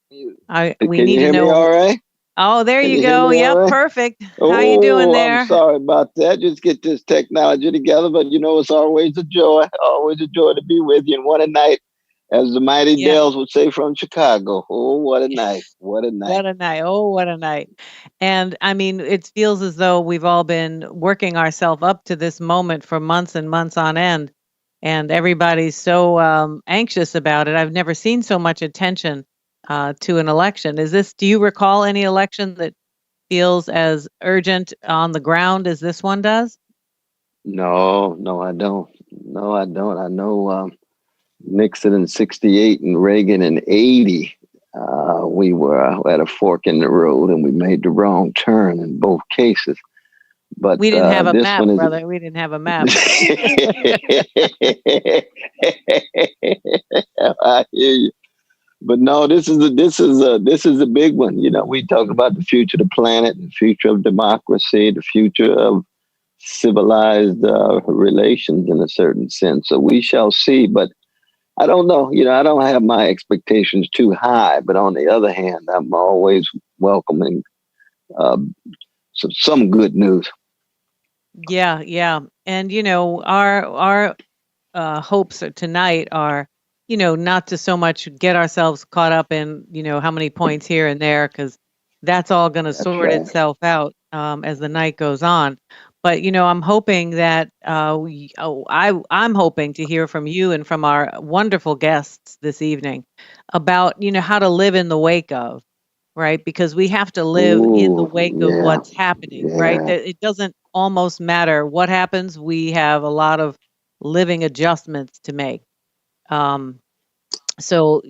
We need to know. All right? Oh, there you go. Yep, right? perfect. How you doing there? I'm sorry about that. Just get this technology together, but it's always a joy to be with you. And what a night, as the mighty Dells would say from Chicago. Oh, what a night. What a night. What a night. Oh, what a night. And I mean, it feels as though we've all been working ourselves up to this moment for months and months on end. And everybody's so anxious about it. I've never seen so much attention to an election. Do you recall any election that feels as urgent on the ground as this one does? No, I don't. I know Nixon in 68 and Reagan in 80. We were at a fork in the road and we made the wrong turn in both cases. But we didn't have a map, brother. We didn't have a map. I hear you. But no, this is a big one. We talk about the future of the planet, the future of democracy, the future of civilized relations in a certain sense. So we shall see. But I don't know. I don't have my expectations too high. But on the other hand, I'm always welcoming some good news. Yeah. And our hopes tonight are, not to so much get ourselves caught up in, how many points here and there, because that's all going to sort itself out as the night goes on. But, I'm hoping that I'm hoping to hear from you and from our wonderful guests this evening about, how to live in the wake of, right? Because we have to live in the wake of what's happening, right? It doesn't almost matter what happens. We have a lot of living adjustments to make. So,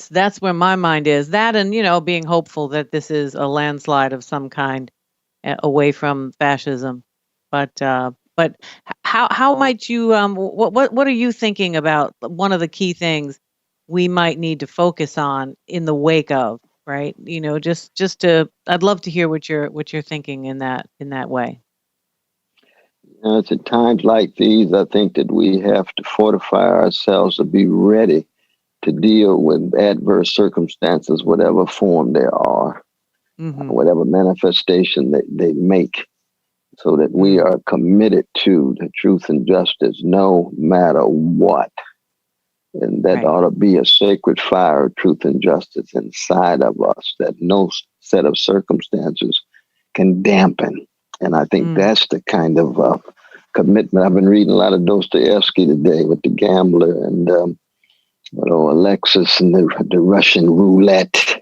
that's where my mind is. That and, being hopeful that this is a landslide of some kind away from fascism. But how might you, what are you thinking about one of the key things we might need to focus on in the wake of, right? I'd love to hear what you're thinking in that way. It's at times like these, I think that we have to fortify ourselves to be ready to deal with adverse circumstances, whatever form they are, whatever manifestation they make, so that we are committed to the truth and justice no matter what. And that ought to be a sacred fire of truth and justice inside of us that no set of circumstances can dampen. And I think that's the kind of commitment. I've been reading a lot of Dostoevsky today with The Gambler and Alexis and the Russian roulette,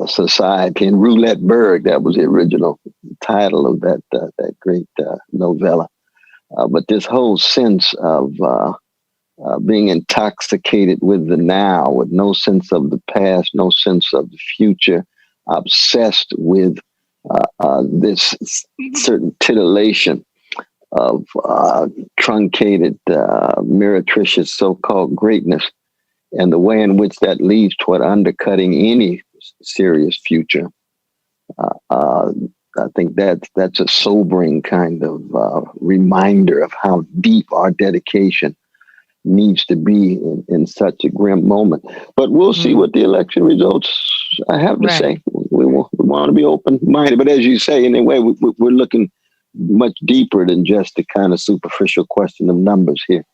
society in Rouletteburg. That was the original title of that great novella. But this whole sense of being intoxicated with the now, with no sense of the past, no sense of the future, obsessed with this certain titillation of truncated, meretricious so-called greatness, and the way in which that leads toward undercutting any serious future. I think that's a sobering kind of reminder of how deep our dedication needs to be in such a grim moment. But we'll see what the election results have to say. We want to be open-minded. But as you say, anyway, we're looking much deeper than just the kind of superficial question of numbers here.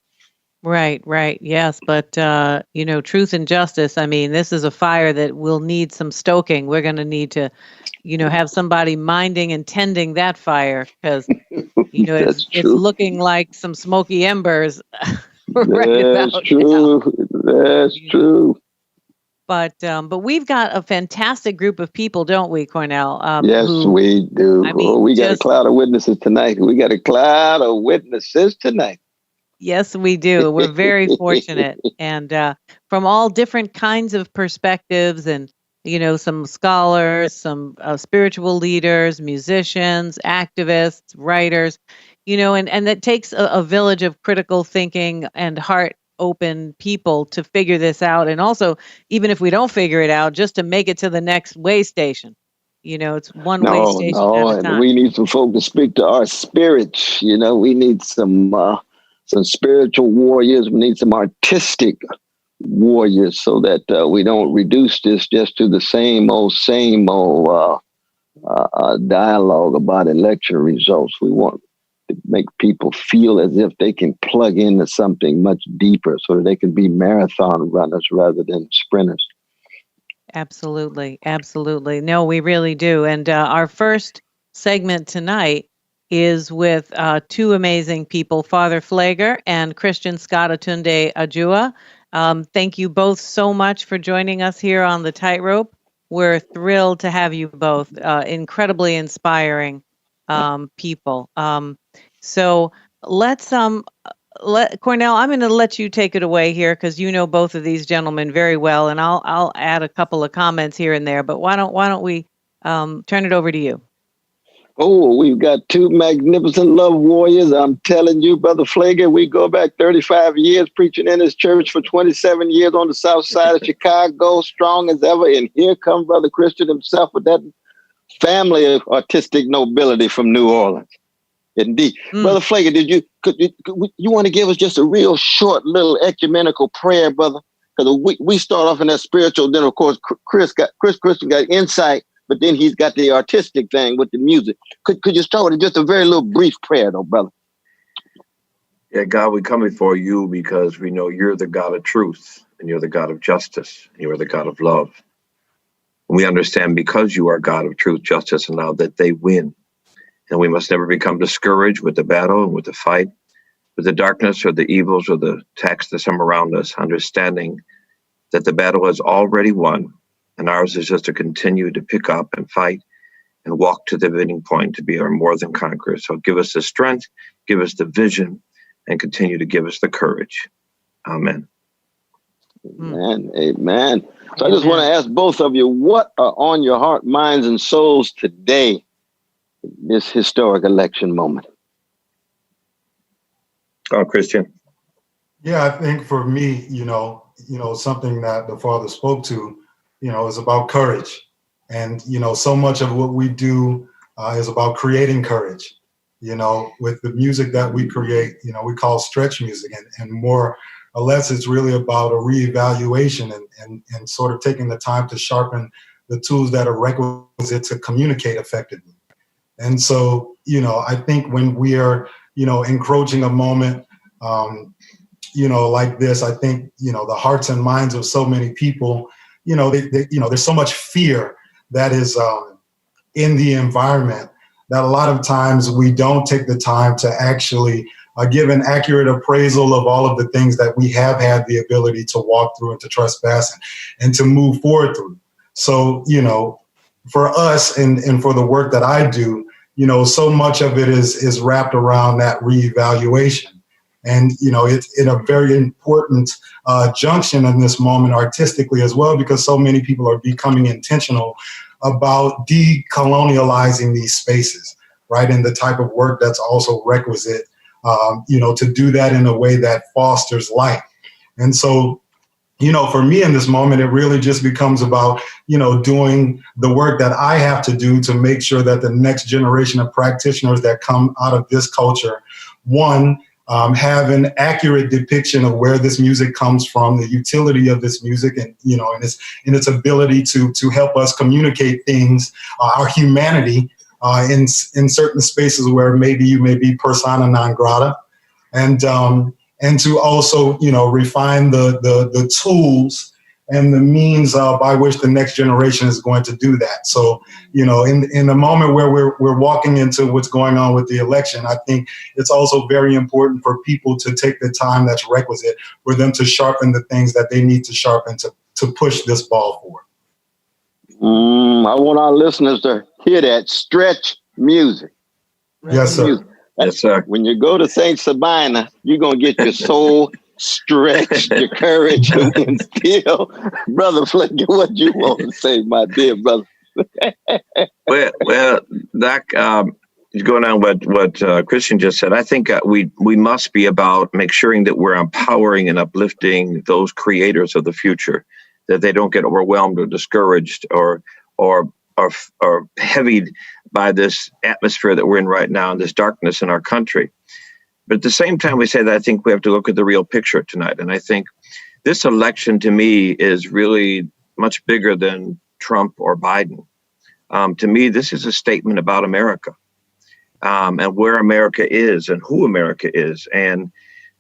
Right. Yes. But, truth and justice, I mean, this is a fire that will need some stoking. We're going to need to, have somebody minding and tending that fire because, it's looking like some smoky embers. That's true. But we've got a fantastic group of people, don't we, Cornel? Yes, we do. We got a cloud of witnesses tonight. Yes, we do. We're very fortunate. And from all different kinds of perspectives and, some scholars, some spiritual leaders, musicians, activists, writers, and that takes a village of critical thinking and heart open people to figure this out. And also, even if we don't figure it out, just to make it to the next way station. It's one way station at a time. We need some folk to speak to our spirits. We need some spiritual warriors. We need some artistic warriors so that we don't reduce this just to the same old dialogue about election results. We want to make people feel as if they can plug into something much deeper so that they can be marathon runners rather than sprinters. Absolutely. No, we really do. And our first segment tonight is with two amazing people, Father Pfleger and Christian Scott aTunde Adjuah. Thank you both so much for joining us here on the Tightrope. We're thrilled to have you both, incredibly inspiring people. So let's Cornel, I'm going to let you take it away here because you know both of these gentlemen very well, and I'll add a couple of comments here and there. But why don't we turn it over to you? Oh, we've got two magnificent love warriors. I'm telling you, Brother Pfleger, we go back 35 years preaching in his church for 27 years on the south side of Chicago, strong as ever. And here comes Brother Christian himself with that family of artistic nobility from New Orleans. Indeed. Brother Pfleger, you want to give us just a real short little ecumenical prayer, brother? Because we start off in that spiritual, then of course Christian got insight, but then he's got the artistic thing with the music. Could you start with just a very little brief prayer though, brother? Yeah, God, we come before you because we know you're the God of truth and you're the God of justice and you're the God of love. And we understand because you are God of truth, justice, and love that they win. And we must never become discouraged with the battle and with the fight, with the darkness or the evils or the attacks that come around us, understanding that the battle is already won and ours is just to continue to pick up and fight and walk to the winning point to be our more than conquerors. So give us the strength, give us the vision, and continue to give us the courage. Amen. Amen. So I just want to ask both of you, what are on your heart, minds, and souls today? This historic election moment. Oh, Christian. Yeah, I think for me, something that the Father spoke to, is about courage. And, so much of what we do is about creating courage. With the music that we create, we call stretch music, and more or less it's really about a reevaluation and sort of taking the time to sharpen the tools that are requisite to communicate effectively. And so, I think when we are, encroaching a moment, like this, I think, the hearts and minds of so many people, there's so much fear that is in the environment that a lot of times we don't take the time to actually give an accurate appraisal of all of the things that we have had the ability to walk through and to trespass and to move forward through. So, for us and for the work that I do, so much of it is wrapped around that reevaluation. And, it's in a very important junction in this moment artistically as well, because so many people are becoming intentional about decolonializing these spaces, right? And the type of work that's also requisite, to do that in a way that fosters life. And so, for me in this moment, it really just becomes about, doing the work that I have to do to make sure that the next generation of practitioners that come out of this culture, one, have an accurate depiction of where this music comes from, the utility of this music, and and its ability to help us communicate things, our humanity, in certain spaces where maybe you may be persona non grata, and to also refine the tools and the means by which the next generation is going to do that. So, in the moment where we're walking into what's going on with the election, I think it's also very important for people to take the time that's requisite for them to sharpen the things that they need to sharpen to push this ball forward. I want our listeners to hear that stretch music. Yes, sir. Music. Yes, sir. When you go to St. Sabina, you're going to get your soul stretched, your courage instilled. Brother Pfleger, what you want to say, my dear brother? well, Doc, going on what Christian just said, I think we must be about make sure that we're empowering and uplifting those creators of the future, that they don't get overwhelmed or discouraged or heavied by this atmosphere that we're in right now and this darkness in our country. But at the same time, we say that I think we have to look at the real picture tonight. And I think this election to me is really much bigger than Trump or Biden. To me, this is a statement about America and where America is and who America is. And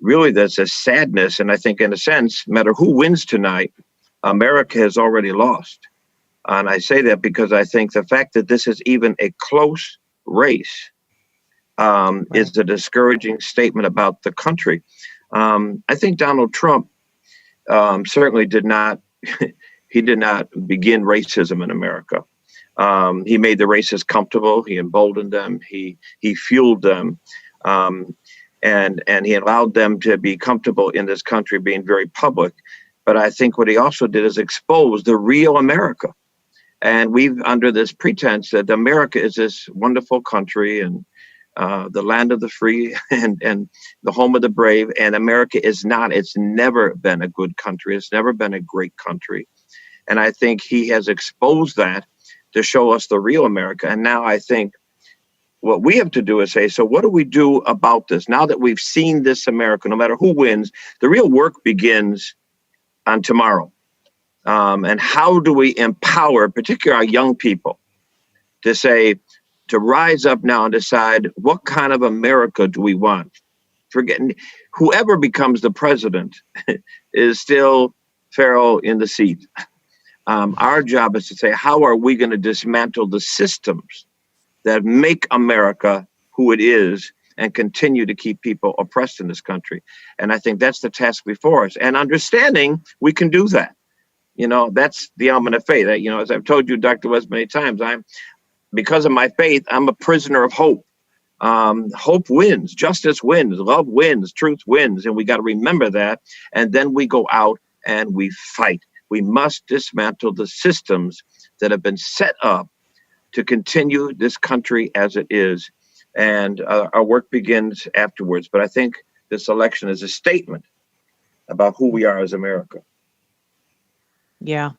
really, there's a sadness. And I think in a sense, no matter who wins tonight, America has already lost. And I say that because I think the fact that this is even a close race is a discouraging statement about the country. I think Donald Trump certainly did not begin racism in America. He made the racists comfortable. He emboldened them. He fueled them. And he allowed them to be comfortable in this country being very public. But I think what he also did is expose the real America. And we've, under this pretense that America is this wonderful country and the land of the free and the home of the brave. And America is not. It's never been a good country. It's never been a great country. And I think he has exposed that to show us the real America. And now I think what we have to do is say, so what do we do about this? Now that we've seen this America, no matter who wins, the real work begins on tomorrow. And how do we empower, particularly our young people, to rise up now and decide what kind of America do we want? Forgetting whoever becomes the president is still Pharaoh in the seat. Our job is to say, how are we going to dismantle the systems that make America who it is and continue to keep people oppressed in this country? And I think that's the task before us. And understanding we can do that. That's the element of faith. As I've told you, Dr. West, many times, because of my faith, I'm a prisoner of hope. Hope wins, justice wins, love wins, truth wins. And we got to remember that. And then we go out and we fight. We must dismantle the systems that have been set up to continue this country as it is. And our work begins afterwards. But I think this election is a statement about who we are as America. Yeah.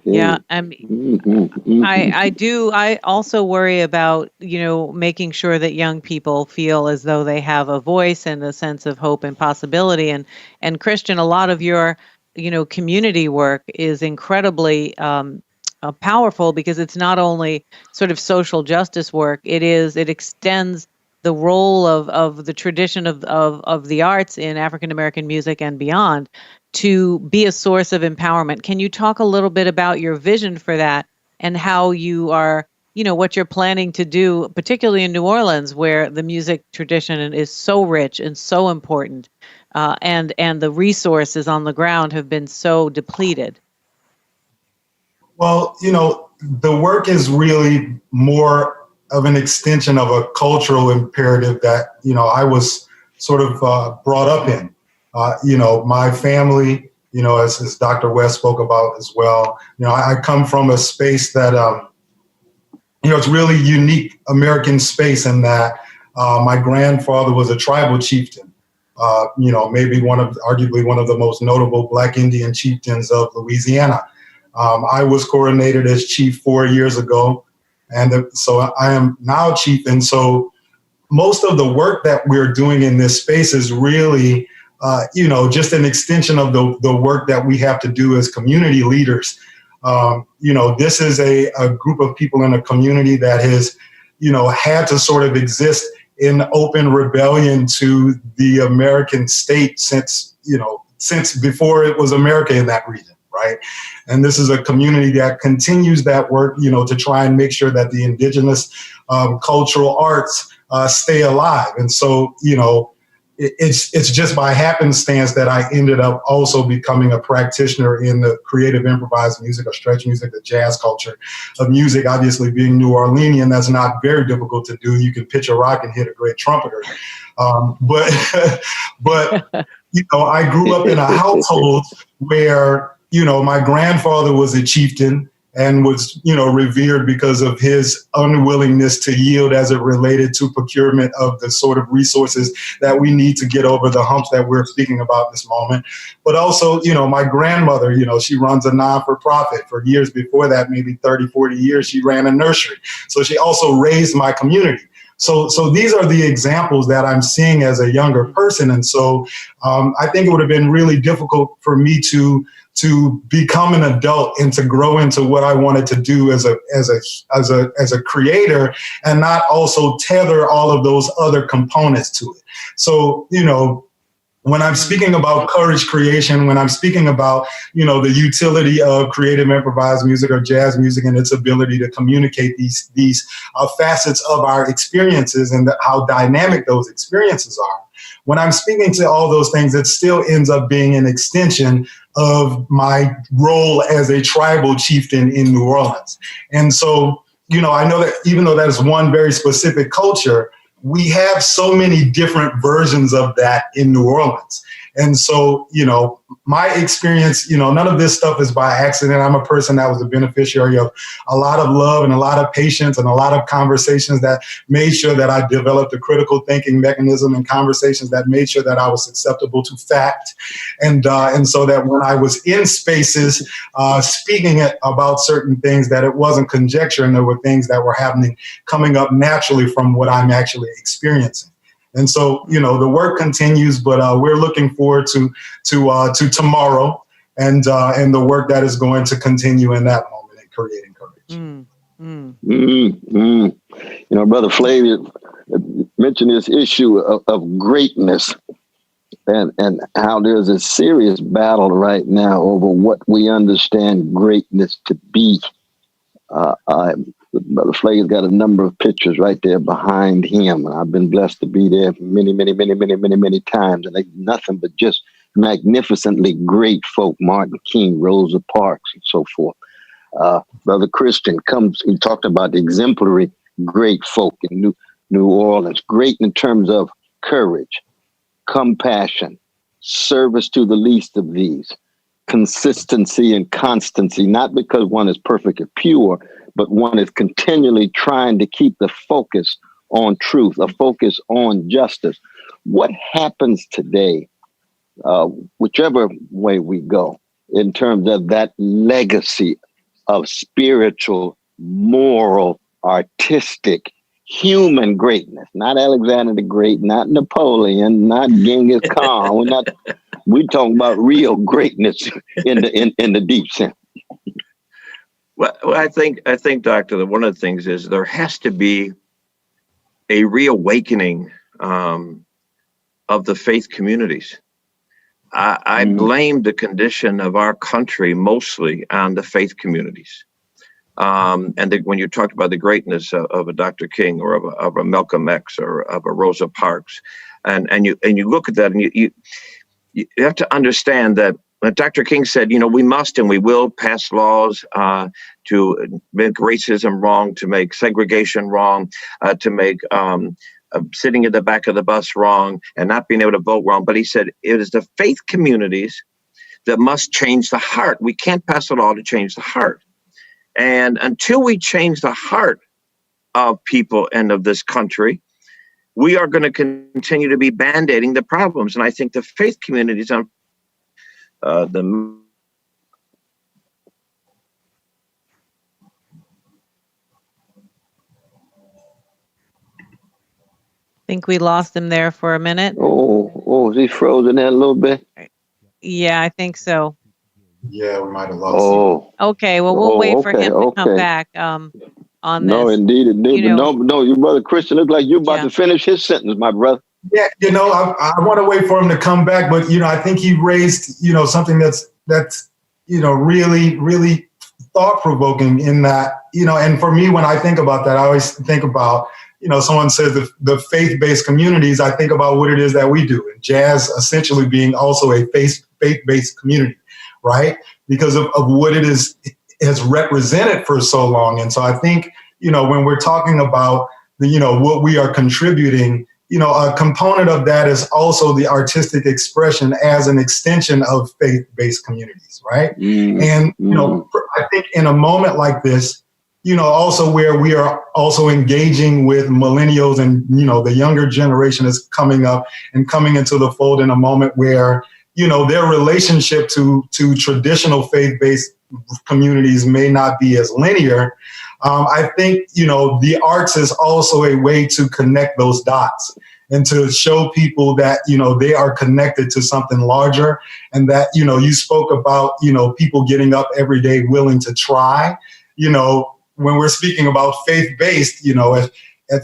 Yeah. I also worry about, making sure that young people feel as though they have a voice and a sense of hope and possibility. And Christian, a lot of your, community work is incredibly powerful because it's not only sort of social justice work. It extends the role of the tradition of the arts in African American music and beyond to be a source of empowerment. Can you talk a little bit about your vision for that and how you are what you're planning to do, particularly in New Orleans, where the music tradition is so rich and so important, and the resources on the ground have been so depleted? Well, the work is really more of an extension of a cultural imperative that, I was sort of brought up in. My family, as Dr. West spoke about as well, I come from a space that, it's really unique American space in that my grandfather was a tribal chieftain, maybe arguably one of the most notable Black Indian chieftains of Louisiana. I was coronated as chief 4 years ago, and so I am now chief. And so most of the work that we're doing in this space is really, just an extension of the work that we have to do as community leaders. This is a group of people in a community that has, had to sort of exist in open rebellion to the American state since before it was America in that region. Right. And this is a community that continues that work, to try and make sure that the indigenous cultural arts stay alive. And so, it's just by happenstance that I ended up also becoming a practitioner in the creative improvised music or stretch music, the jazz culture of music. Obviously, being New Orleanian, that's not very difficult to do. You can pitch a rock and hit a great trumpeter. But I grew up in a household where, my grandfather was a chieftain and was, revered because of his unwillingness to yield as it related to procurement of the sort of resources that we need to get over the humps that we're speaking about this moment. But also, my grandmother, she runs a non-for-profit. For years before that, maybe 30, 40 years, she ran a nursery. So she also raised my community. So these are the examples that I'm seeing as a younger person. And so I think it would have been really difficult for me to become an adult and to grow into what I wanted to do as a creator and not also tether all of those other components to it. So, when I'm speaking about courage creation, when I'm speaking about, the utility of creative improvised music or jazz music and its ability to communicate these facets of our experiences and how dynamic those experiences are. When I'm speaking to all those things, it still ends up being an extension of my role as a tribal chieftain in New Orleans. And so, I know that even though that is one very specific culture, we have so many different versions of that in New Orleans. And so, my experience, none of this stuff is by accident. I'm a person that was a beneficiary of a lot of love and a lot of patience and a lot of conversations that made sure that I developed a critical thinking mechanism and conversations that made sure that I was susceptible to fact. And so that when I was in spaces speaking about certain things, that it wasn't conjecture and there were things that were happening, coming up naturally from what I'm actually experiencing. And so, the work continues, but we're looking forward to tomorrow and the work that is going to continue in that moment in creating courage. Brother Pfleger mentioned this issue of greatness and how there's a serious battle right now over what we understand greatness to be. Brother Pfleger's got a number of pictures right there behind him. And I've been blessed to be there many times. And they're nothing but just magnificently great folk. Martin King, Rosa Parks, and so forth. Brother Christian he talked about the exemplary great folk in New Orleans. Great in terms of courage, compassion, service to the least of these, consistency and constancy, not because one is perfect or pure, but one is continually trying to keep the focus on truth, a focus on justice. What happens today, whichever way we go, in terms of that legacy of spiritual, moral, artistic, human greatness? Not Alexander the Great, not Napoleon, not Genghis Khan. We're talking about real greatness in the deep sense. Well, I think, Doctor, that one of the things is there has to be a reawakening of the faith communities. I blame the condition of our country mostly on the faith communities. And when you talked about the greatness of a Dr. King or of a Malcolm X or of a Rosa Parks, and you look at that, and you have to understand that Dr. King said, we must and we will pass laws to make racism wrong, to make segregation wrong, to make sitting at the back of the bus wrong, and not being able to vote wrong. But he said it is the faith communities that must change the heart. We can't pass a law to change the heart. And until we change the heart of people and of this country, we are going to continue to be band-aiding the problems. And I think the faith communities on I think we lost him there for a minute. Oh, is he frozen there a little bit? Yeah, I think so. Yeah, we might have lost him. Okay, well, we'll wait for him to come back on this. No, indeed. No, your brother Christian looked like you about to finish his sentence, my brother. Yeah, I want to wait for him to come back, but I think he raised something that's really, really thought-provoking in that, and for me, when I think about that, I always think about, someone says the faith-based communities, I think about what it is that we do, and jazz essentially being also a faith-based community, right? Because of what it has represented for so long. And so I think, when we're talking about what we are contributing, a component of that is also the artistic expression as an extension of faith-based communities, right? And, I think in a moment like this, also where we are also engaging with millennials and, the younger generation is coming up and coming into the fold in a moment where, their relationship to traditional faith-based communities may not be as linear. I think, the arts is also a way to connect those dots and to show people that, they are connected to something larger, and that, you spoke about, people getting up every day willing to try. When we're speaking about faith-based,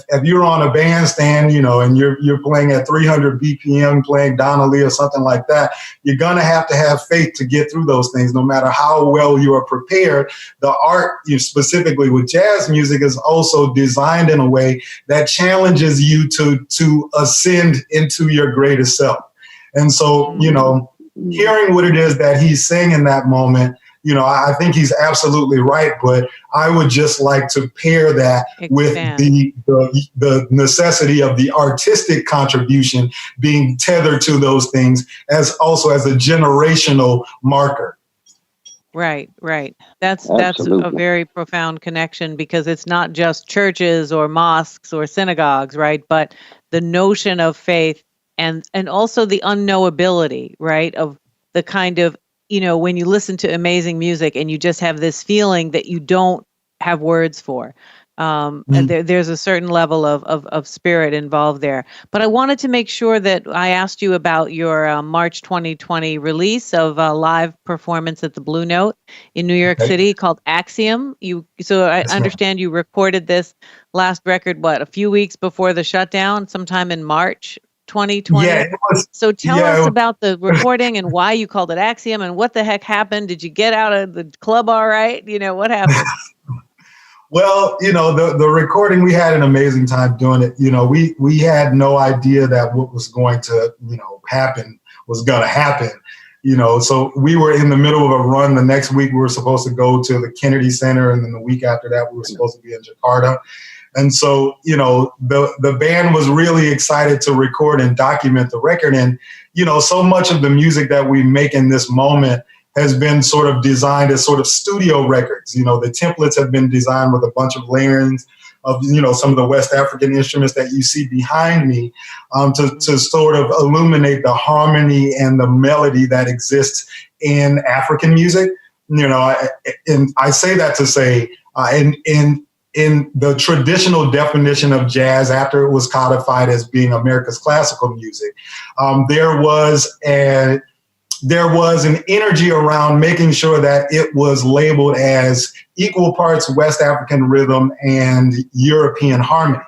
if you're on a bandstand, and you're playing at 300 BPM, playing Donnelly or something like that, you're going to have faith to get through those things, no matter how well you are prepared. The art, specifically with jazz music, is also designed in a way that challenges you to ascend into your greatest self. And so, hearing what it is that he's saying in that moment, I think he's absolutely right, but I would just like to pair that with the necessity of the artistic contribution being tethered to those things as a generational marker. Right. That's a very profound connection, because it's not just churches or mosques or synagogues, right? But the notion of faith and also the unknowability, right? Of the kind of, when you listen to amazing music and you just have this feeling that you don't have words for. And there's a certain level of spirit involved there. But I wanted to make sure that I asked you about your March 2020 release of a live performance at the Blue Note in New York City called Axiom. I understand you recorded this last record, a few weeks before the shutdown, sometime in March 2020. Yeah, so tell us about the recording and why you called it Axiom and what the heck happened. Did you get out of the club all right? What happened? Well, the recording, we had an amazing time doing it. We had no idea that what was going to, happen was going to happen. So we were in the middle of a run. The next week we were supposed to go to the Kennedy Center, and then the week after that we were supposed to be in Jakarta. And so, the band was really excited to record and document the record. And, so much of the music that we make in this moment has been sort of designed as sort of studio records. The templates have been designed with a bunch of layerings of, some of the West African instruments that you see behind me to sort of illuminate the harmony and the melody that exists in African music. And I say that to say, in the traditional definition of jazz, after it was codified as being America's classical music, there was an energy around making sure that it was labeled as equal parts West African rhythm and European harmony,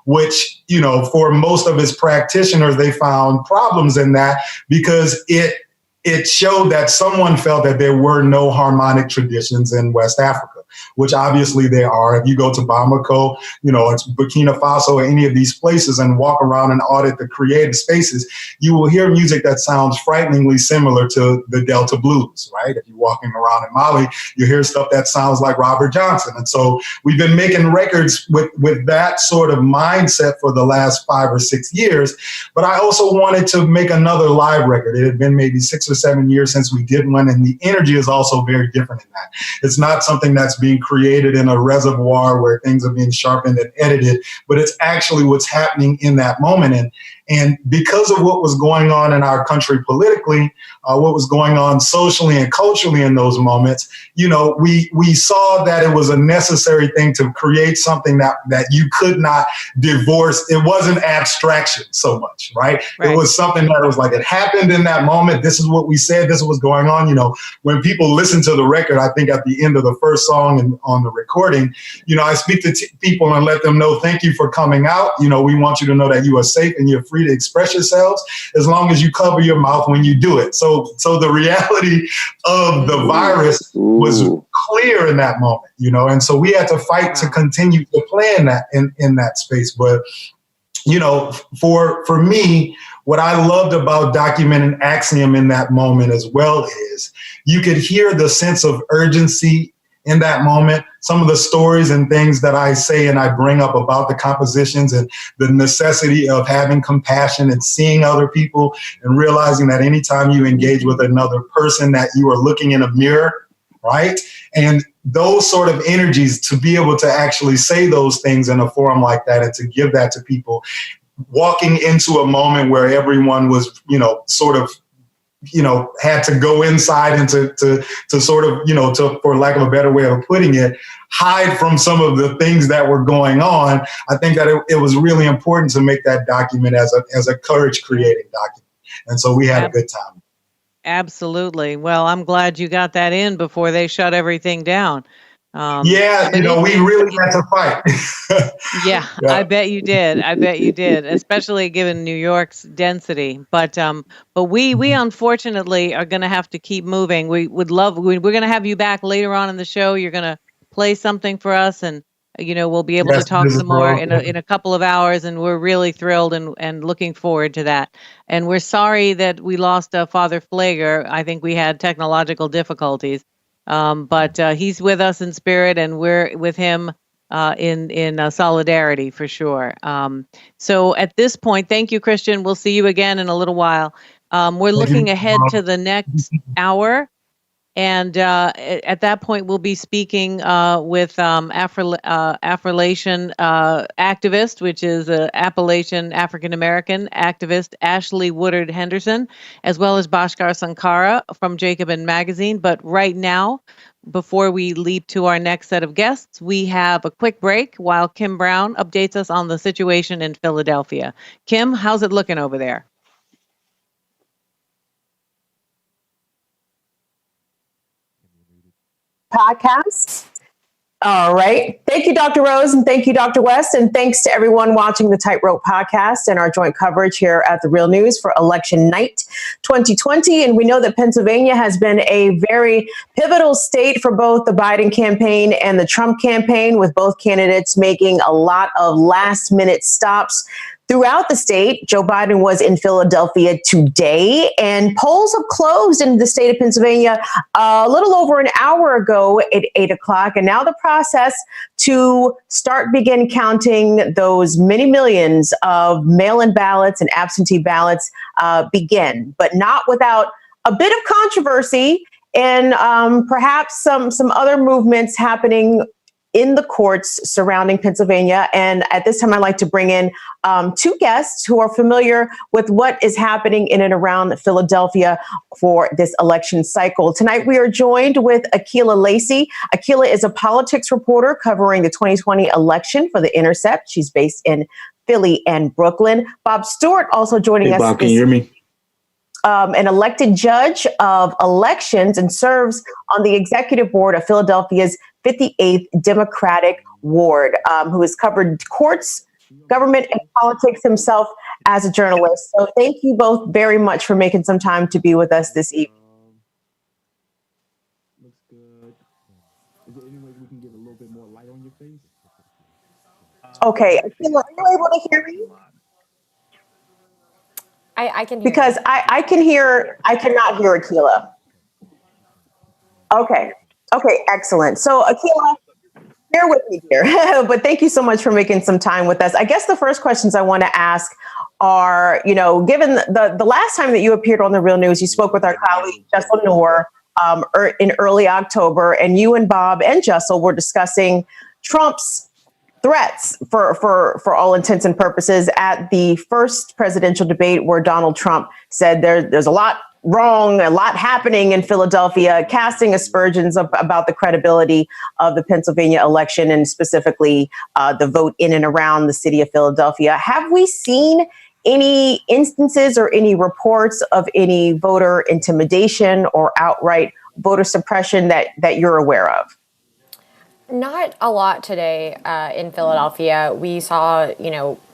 which, for most of its practitioners, they found problems in that because it showed that someone felt that there were no harmonic traditions in West Africa. which obviously there are. If you go to Bamako, it's Burkina Faso, or any of these places and walk around and audit the creative spaces, you will hear music that sounds frighteningly similar to the Delta blues, right? If you're walking around in Mali, you hear stuff that sounds like Robert Johnson. And so we've been making records with that sort of mindset for the last 5 or 6 years. But I also wanted to make another live record. It had been maybe 6 or 7 years since we did one, and the energy is also very different in that. It's not something that's being created in a reservoir where things are being sharpened and edited, but it's actually what's happening in that moment. And because of what was going on in our country politically, what was going on socially and culturally in those moments, we saw that it was a necessary thing to create something that you could not divorce. It wasn't abstraction so much, right? It was something that was like, it happened in that moment. This is what we said. This is what's going on. When people listen to the record, I think at the end of the first song and on the recording, I speak to people and let them know, thank you for coming out. We want you to know that you are safe and you're free to express yourselves as long as you cover your mouth when you do it. So the reality of the virus was clear in that moment, and so we had to fight to continue to play in that space. But, for me, what I loved about documenting Axiom in that moment as well is you could hear the sense of urgency in that moment. Some of the stories and things that I say and I bring up about the compositions and the necessity of having compassion and seeing other people and realizing that anytime you engage with another person that you are looking in a mirror, right? And those sort of energies, to be able to actually say those things in a forum like that and to give that to people, walking into a moment where everyone was, had to go inside and to sort of, for lack of a better way of putting it, hide from some of the things that were going on. I think that it was really important to make that document as a courage creating document. And so we had a good time. Absolutely. Well, I'm glad you got that in before they shut everything down. We really had to fight. Yeah, I bet you did. Especially given New York's density. But we unfortunately are going to have to keep moving. We're going to have you back later on in the show. You're going to play something for us, and we'll be able to talk some more in a couple of hours. And we're really thrilled and looking forward to that. And we're sorry that we lost Father Pfleger. I think we had technological difficulties. But he's with us in spirit, and we're with him in solidarity for sure. So at this point, thank you, Christian. We'll see you again in a little while. We're looking ahead to the next hour. And at that point, we'll be speaking with Afro-Latin activist, which is Appalachian African-American activist Ashley Woodard Henderson, as well as Bhaskar Sunkara from Jacobin Magazine. But right now, before we leap to our next set of guests, we have a quick break while Kim Brown updates us on the situation in Philadelphia. Kim, how's it looking over there? Podcast. All right. Thank you, Dr. Rose, and thank you, Dr. West, and thanks to everyone watching the Tightrope podcast and our joint coverage here at The Real News for election night 2020. And we know that Pennsylvania has been a very pivotal state for both the Biden campaign and the Trump campaign, with both candidates making a lot of last-minute stops throughout the state. Joe Biden was in Philadelphia today, and polls have closed in the state of Pennsylvania a little over an hour ago at 8 o'clock. And now the process to begin counting those many millions of mail-in ballots and absentee ballots begin, but not without a bit of controversy and perhaps some other movements happening in the courts surrounding Pennsylvania. And at this time, I'd like to bring in two guests who are familiar with what is happening in and around Philadelphia for this election cycle. Tonight, we are joined with Akela Lacy. Akela is a politics reporter covering the 2020 election for The Intercept. She's based in Philly and Brooklyn. Bob Stewart also joining us. Bob, can you hear me? An elected judge of elections and serves on the executive board of Philadelphia's 58th Democratic Ward, who has covered courts, government, and politics himself as a journalist. So thank you both very much for making some time to be with us this evening. Looks good. Is there any way we can give Okay, Akela, are you able to hear me? I can hear because I can hear, I cannot hear Akela. Okay, excellent. So Akela, bear with me here, but thank you so much for making some time with us. I guess the first questions I want to ask are, given the last time that you appeared on The Real News, you spoke with our colleague, Jessel Noor, in early October, and you and Bob and Jessel were discussing Trump's threats for all intents and purposes at the first presidential debate, where Donald Trump said there's a lot wrong, a lot happening in Philadelphia, casting aspersions about the credibility of the Pennsylvania election, and specifically the vote in and around the city of Philadelphia. Have we seen any instances or any reports of any voter intimidation or outright voter suppression that you're aware of? Not a lot today in Philadelphia. We saw,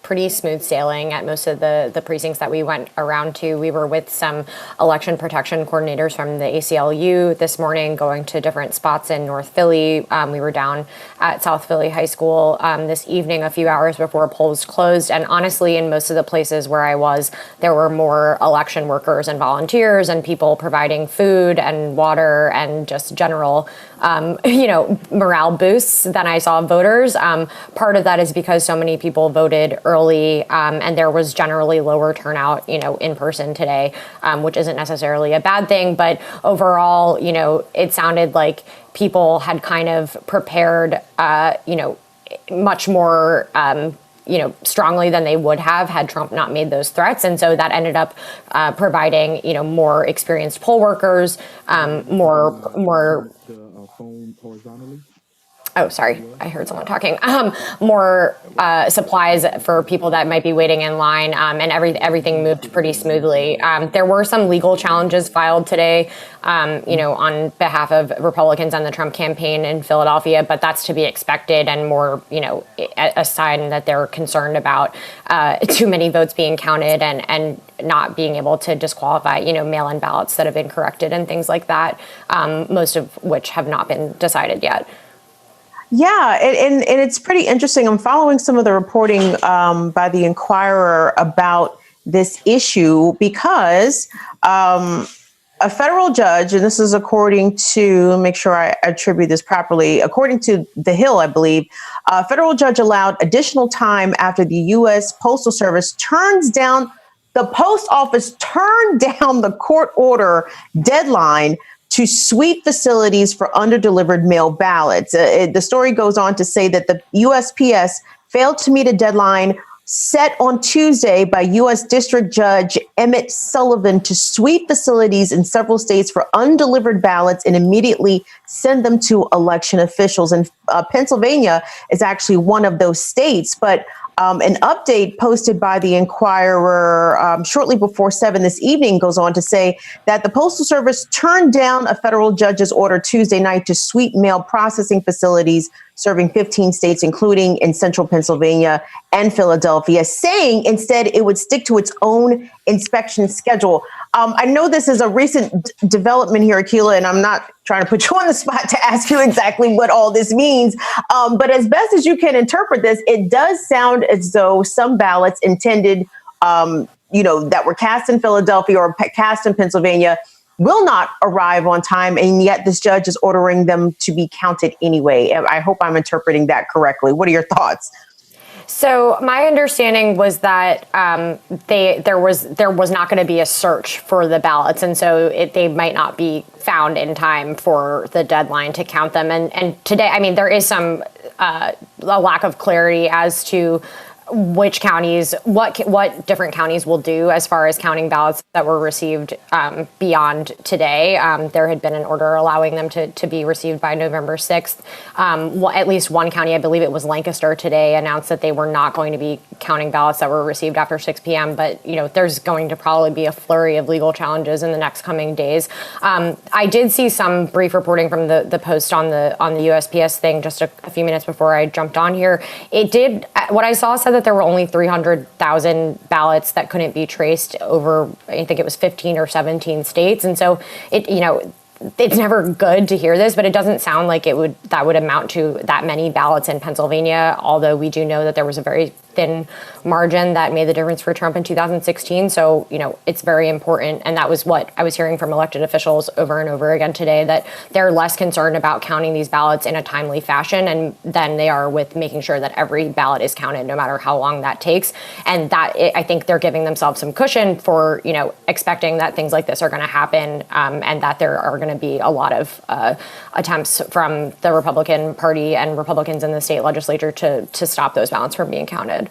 pretty smooth sailing at most of the precincts that we went around to. We were with some election protection coordinators from the ACLU this morning, going to different spots in North Philly. We were down at South Philly High School this evening, a few hours before polls closed. And honestly, in most of the places where I was, there were more election workers and volunteers and people providing food and water and just general, morale boosts than I saw voters. Part of that is because so many people voted early, and there was generally lower turnout, in person today, which isn't necessarily a bad thing. But overall, it sounded like people had kind of prepared, much more, strongly than they would have had Trump not made those threats. And so that ended up providing, more experienced poll workers, more. Oh, sorry, I heard someone talking. More supplies for people that might be waiting in line, and everything moved pretty smoothly. There were some legal challenges filed today, on behalf of Republicans and the Trump campaign in Philadelphia, but that's to be expected, and more, a sign that they're concerned about too many votes being counted and not being able to disqualify, mail-in ballots that have been corrected and things like that, most of which have not been decided yet. Yeah, and it's pretty interesting. I'm following some of the reporting by the Inquirer about this issue because a federal judge, and this is according to, make sure I attribute this properly, according to The Hill, I believe, a federal judge allowed additional time after the U.S. Postal Service the post office turned down the court order deadline to sweep facilities for underdelivered mail ballots. The story goes on to say that the USPS failed to meet a deadline set on Tuesday by U.S. District Judge Emmett Sullivan to sweep facilities in several states for undelivered ballots and immediately send them to election officials. And Pennsylvania is actually one of those states. But an update posted by the Inquirer shortly before 7 this evening goes on to say that the Postal Service turned down a federal judge's order Tuesday night to sweep mail processing facilities serving 15 states, including in central Pennsylvania and Philadelphia, saying instead it would stick to its own inspection schedule. I know this is a recent development here, Akela, and I'm not trying to put you on the spot to ask you exactly what all this means. But as best as you can interpret this, it does sound as though some ballots intended, that were cast in Philadelphia or cast in Pennsylvania will not arrive on time, and yet this judge is ordering them to be counted anyway. I hope I'm interpreting that correctly. What are your thoughts? So my understanding was that there was not going to be a search for the ballots, and so they might not be found in time for the deadline to count them. And today, there is some a lack of clarity as to which counties, what different counties will do as far as counting ballots that were received beyond today. There had been an order allowing them to be received by November 6th. At least one county, I believe it was Lancaster today, announced that they were not going to be counting ballots that were received after 6 p.m. But, there's going to probably be a flurry of legal challenges in the next coming days. I did see some brief reporting from the Post on the USPS thing just a few minutes before I jumped on here. What I saw said that there were only 300,000 ballots that couldn't be traced over, I think it was 15 or 17 states. And so it's never good to hear this, but it doesn't sound like that would amount to that many ballots in Pennsylvania, although we do know that there was a very thin margin that made the difference for Trump in 2016. So, it's very important. And that was what I was hearing from elected officials over and over again today, that they're less concerned about counting these ballots in a timely fashion and than they are with making sure that every ballot is counted, no matter how long that takes. And that, I think they're giving themselves some cushion for, expecting that things like this are going to happen, and that there are going to be a lot of attempts from the Republican Party and Republicans in the state legislature to stop those ballots from being counted.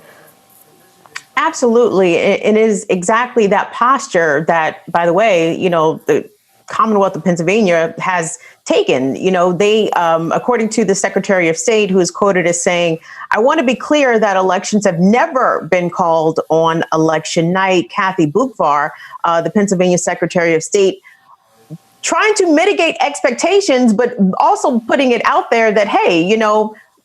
Absolutely. It is exactly that posture that, by the way, the Commonwealth of Pennsylvania has taken. They, according to the Secretary of State, who is quoted as saying, "I want to be clear that elections have never been called on election night." Kathy Boockvar, the Pennsylvania Secretary of State, trying to mitigate expectations, but also putting it out there that, hey,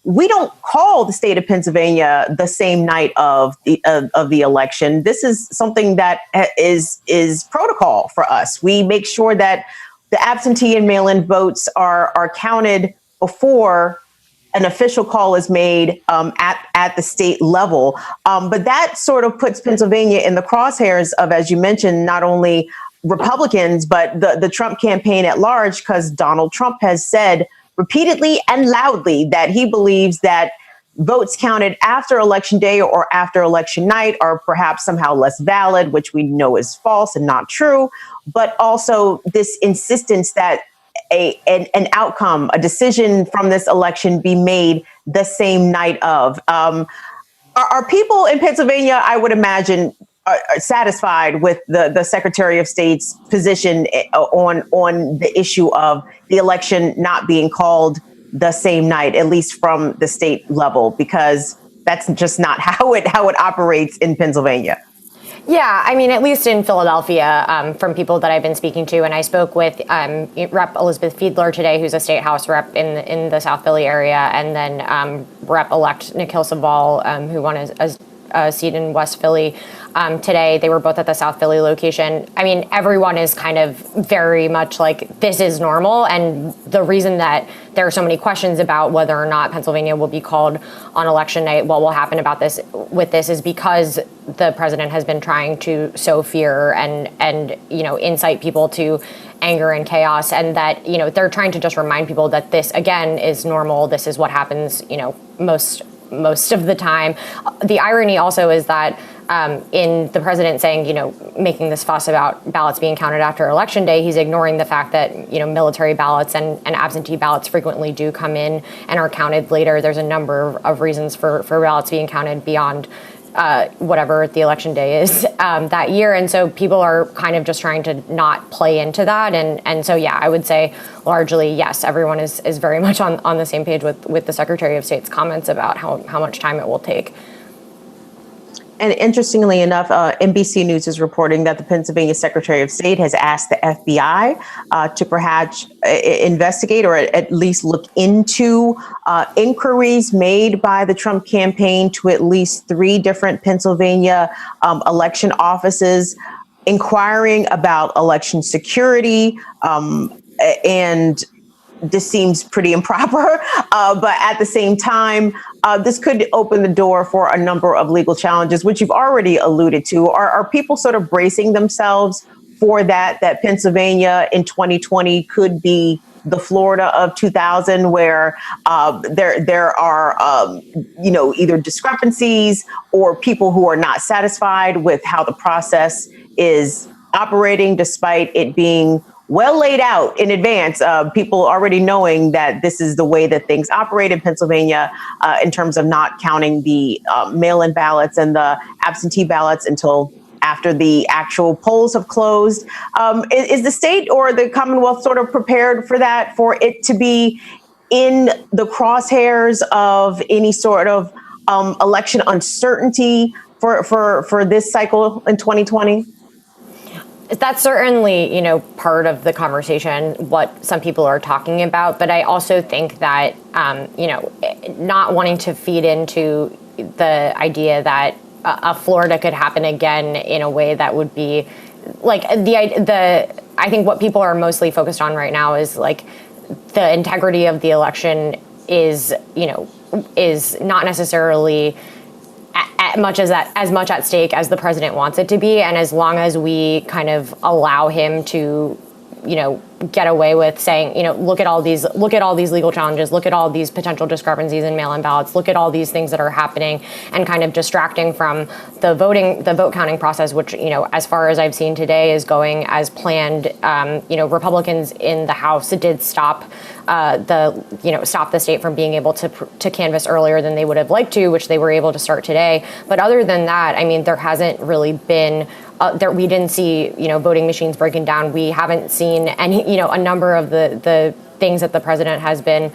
we don't call the state of Pennsylvania the same night of the election. This is something that is protocol for us. We make sure that the absentee and mail-in votes are counted before an official call is made at the state level. But that sort of puts Pennsylvania in the crosshairs of, as you mentioned, not only Republicans, but the Trump campaign at large, because Donald Trump has said repeatedly and loudly that he believes that votes counted after Election Day or after Election Night are perhaps somehow less valid, which we know is false and not true, but also this insistence that an outcome, a decision from this election be made the same night of. Are people in Pennsylvania, I would imagine, are satisfied with the Secretary of State's position on the issue of the election not being called the same night, at least from the state level, because that's just not how it operates in Pennsylvania? Yeah, I mean, at least in Philadelphia, from people that I've been speaking to, and I spoke with Rep. Elizabeth Fiedler today, who's a state house rep in the South Philly area, and then Rep-elect Nikhil Saval, who won a seat in West Philly. Today, they were both at the South Philly location. I mean, everyone is kind of very much like, this is normal. And the reason that there are so many questions about whether or not Pennsylvania will be called on election night, what will happen about this is because the president has been trying to sow fear and incite people to anger and chaos, and that, they're trying to just remind people that this, again, is normal. This is what happens, most of the time. The irony also is that in the president saying, making this fuss about ballots being counted after Election Day, he's ignoring the fact that, military ballots and absentee ballots frequently do come in and are counted later. There's a number of reasons for ballots being counted beyond whatever the election day is that year. And so people are kind of just trying to not play into that. And so, yeah, I would say largely, yes, everyone is very much on the same page with the Secretary of State's comments about how much time it will take. And interestingly enough, NBC News is reporting that the Pennsylvania Secretary of State has asked the FBI to perhaps investigate or at least look into inquiries made by the Trump campaign to at least 3 different Pennsylvania election offices, inquiring about election security, and this seems pretty improper, but at the same time, this could open the door for a number of legal challenges, which you've already alluded to. Are people sort of bracing themselves for that Pennsylvania in 2020 could be the Florida of 2000, where there are either discrepancies or people who are not satisfied with how the process is operating, despite it being well laid out in advance, people already knowing that this is the way that things operate in Pennsylvania in terms of not counting the mail-in ballots and the absentee ballots until after the actual polls have closed. Is the state or the Commonwealth sort of prepared for that, for it to be in the crosshairs of any sort of election uncertainty for this cycle in 2020? That's certainly, part of the conversation, what some people are talking about. But I also think that, not wanting to feed into the idea that a Florida could happen again in a way that would be like the I think what people are mostly focused on right now is like the integrity of the election is not necessarily as much at stake as the president wants it to be. And as long as we kind of allow him to, get away with saying, look at all these legal challenges, look at all these potential discrepancies in mail-in ballots, look at all these things that are happening, and kind of distracting from the vote counting process, which, as far as I've seen today, is going as planned. Republicans in the House did stop the state from being able to canvass earlier than they would have liked to, which they were able to start today. But other than that, I mean, there hasn't really been we didn't see, voting machines breaking down. We haven't seen any, a number of the things that the president has been,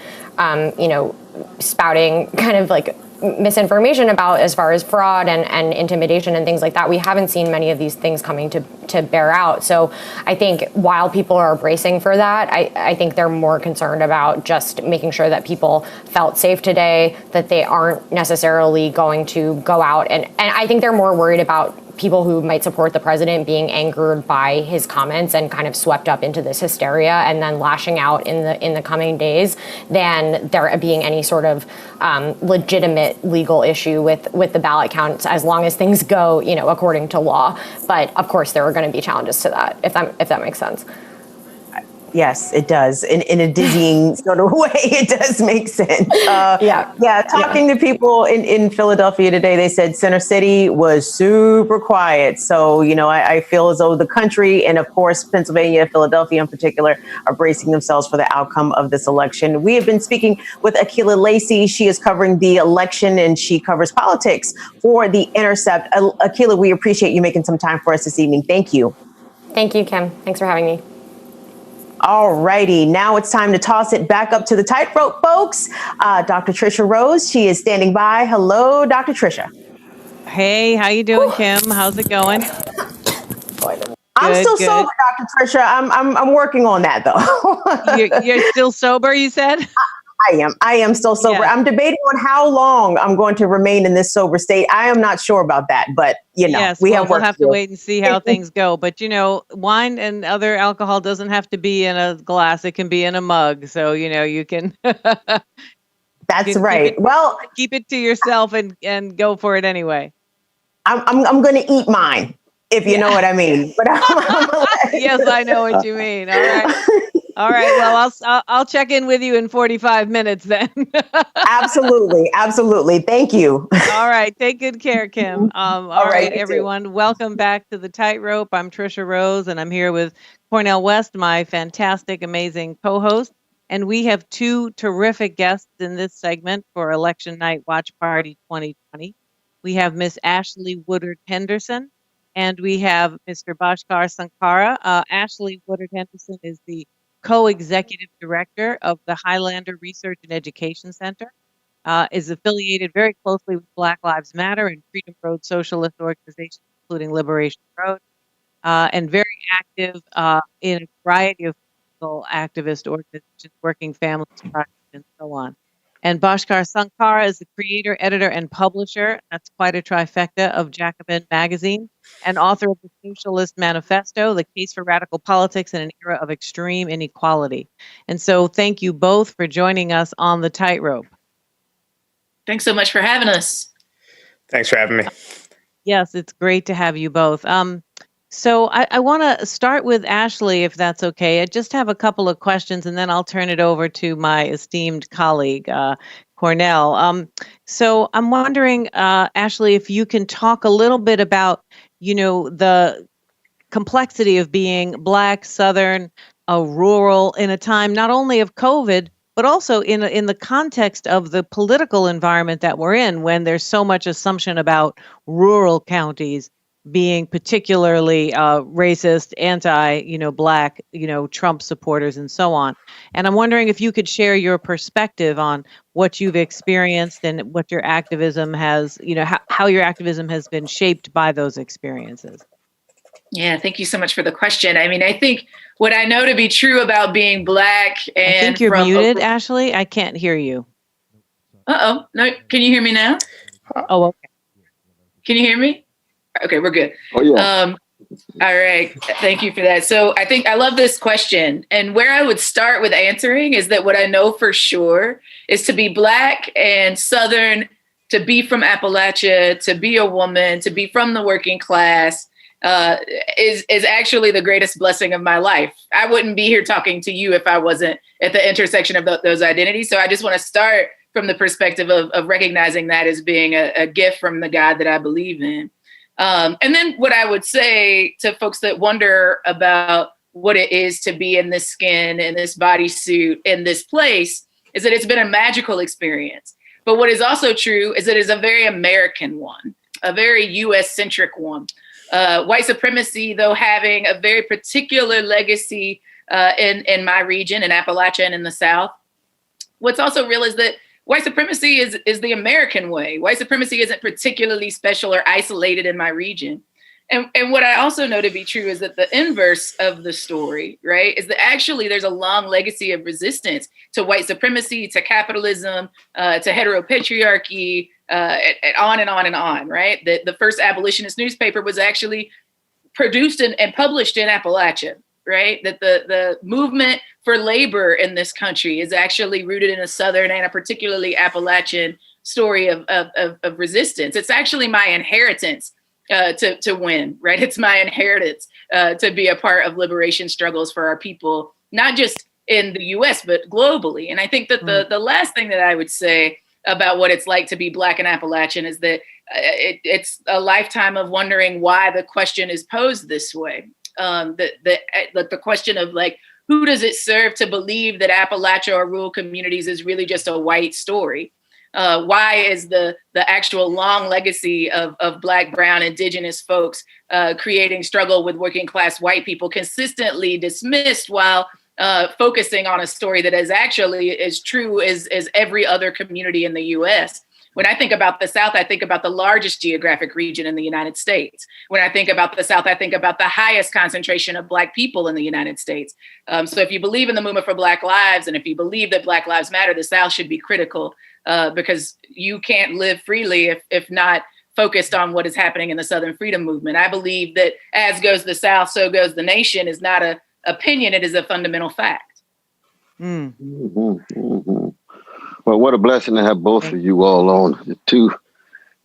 spouting kind of like misinformation about as far as fraud and intimidation and things like that. We haven't seen many of these things coming to bear out. So I think while people are bracing for that, I think they're more concerned about just making sure that people felt safe today, that they aren't necessarily going to go out. And I think they're more worried about people who might support the president being angered by his comments and kind of swept up into this hysteria and then lashing out in the coming days than there being any sort of legitimate legal issue with the ballot counts, as long as things go, according to law. But of course, there are going to be challenges to that, if that makes sense. Yes, it does. In a dizzying sort of way, it does make sense. Talking to people in Philadelphia today, they said Center City was super quiet. So, I feel as though the country and, of course, Pennsylvania, Philadelphia in particular, are bracing themselves for the outcome of this election. We have been speaking with Akela Lacy. She is covering the election and she covers politics for The Intercept. Akela, we appreciate you making some time for us this evening. Thank you. Thank you, Kim. Thanks for having me. All righty. Now it's time to toss it back up to the tightrope folks. Dr. Tricia Rose, she is standing by. Hello, Dr. Tricia. Hey, how you doing, Kim? How's it going? I'm still sober, Dr. Tricia. I'm working on that, though. You're still sober, you said? I am still sober. Yeah. I'm debating on how long I'm going to remain in this sober state. I am not sure about that, but we'll have to wait and see how things go. But wine and other alcohol doesn't have to be in a glass; it can be in a mug. So you can. That's right. Keep it to yourself and go for it anyway. I'm going to eat mine, if you know what I mean. But yes, I know what you mean. All right. All right. Well, I'll check in with you in 45 minutes then. Absolutely. Thank you. All right. Take good care, Kim. All right, everyone. Too. Welcome back to the Tightrope. I'm Tricia Rose, and I'm here with Cornel West, my fantastic, amazing co-host. And we have two terrific guests in this segment for Election Night Watch Party 2020. We have Miss Ashley Woodard Henderson, and we have Mr. Bhaskar Sunkara. Ashley Woodard Henderson is the co-executive director of the Highlander Research and Education Center, is affiliated very closely with Black Lives Matter and Freedom Road socialist organizations, including Liberation Road, and very active in a variety of political activist organizations, Working Families Project, and so on. And Bhaskar Sunkara is the creator, editor, and publisher, that's quite a trifecta, of Jacobin Magazine, and author of the Socialist Manifesto, The Case for Radical Politics in an Era of Extreme Inequality. And so thank you both for joining us on the Tightrope. Thanks so much for having us. Thanks for having me. Yes, it's great to have you both. So I want to start with Ashley, if that's okay. I just have a couple of questions, and then I'll turn it over to my esteemed colleague, Cornel. So I'm wondering, Ashley, if you can talk a little bit about, the complexity of being Black, Southern, rural in a time not only of COVID, but also in the context of the political environment that we're in, when there's so much assumption about rural counties being particularly racist, Black, Trump supporters and so on. And I'm wondering if you could share your perspective on what you've experienced and what your activism has, how your activism has been shaped by those experiences. Yeah, thank you so much for the question. I mean, I think what I know to be true about being Black and... I think you're muted, Ashley. I can't hear you. Uh-oh. No, can you hear me now? Oh, okay. Can you hear me? Okay, we're good. Oh, yeah. All right. Thank you for that. So I think I love this question. And where I would start with answering is that what I know for sure is to be Black and Southern, to be from Appalachia, to be a woman, to be from the working class is actually the greatest blessing of my life. I wouldn't be here talking to you if I wasn't at the intersection of those identities. So I just want to start from the perspective of recognizing that as being a gift from the God that I believe in. And then what I would say to folks that wonder about what it is to be in this skin, in this bodysuit, in this place, is that it's been a magical experience. But what is also true is that it's a very American one, a very US-centric one. White supremacy, though, having a very particular legacy in my region, in Appalachia and in the South. What's also real is that white supremacy is the American way. White supremacy isn't particularly special or isolated in my region. And what I also know to be true is that the inverse of the story, right, is that actually there's a long legacy of resistance to white supremacy, to capitalism, to heteropatriarchy, and on and on and on, right? The first abolitionist newspaper was actually produced and published in Appalachia, right? That the movement for labor in this country is actually rooted in a Southern and a particularly Appalachian story of resistance. It's actually my inheritance to win, right? It's my inheritance to be a part of liberation struggles for our people, not just in the US, but globally. And I think that the last thing that I would say about what it's like to be Black and Appalachian is that it's a lifetime of wondering why the question is posed this way. The question of like, who does it serve to believe that Appalachia or rural communities is really just a white story? Why is the actual long legacy of Black, Brown, Indigenous folks creating struggle with working class white people consistently dismissed while focusing on a story that is actually as true as every other community in the US? When I think about the South, I think about the largest geographic region in the United States. When I think about the South, I think about the highest concentration of Black people in the United States. So if you believe in the movement for Black lives, and if you believe that Black lives matter, the South should be critical because you can't live freely if not focused on what is happening in the Southern freedom movement. I believe that as goes the South, so goes the nation is not an opinion, it is a fundamental fact. Well, what a blessing to have both of you all on, the two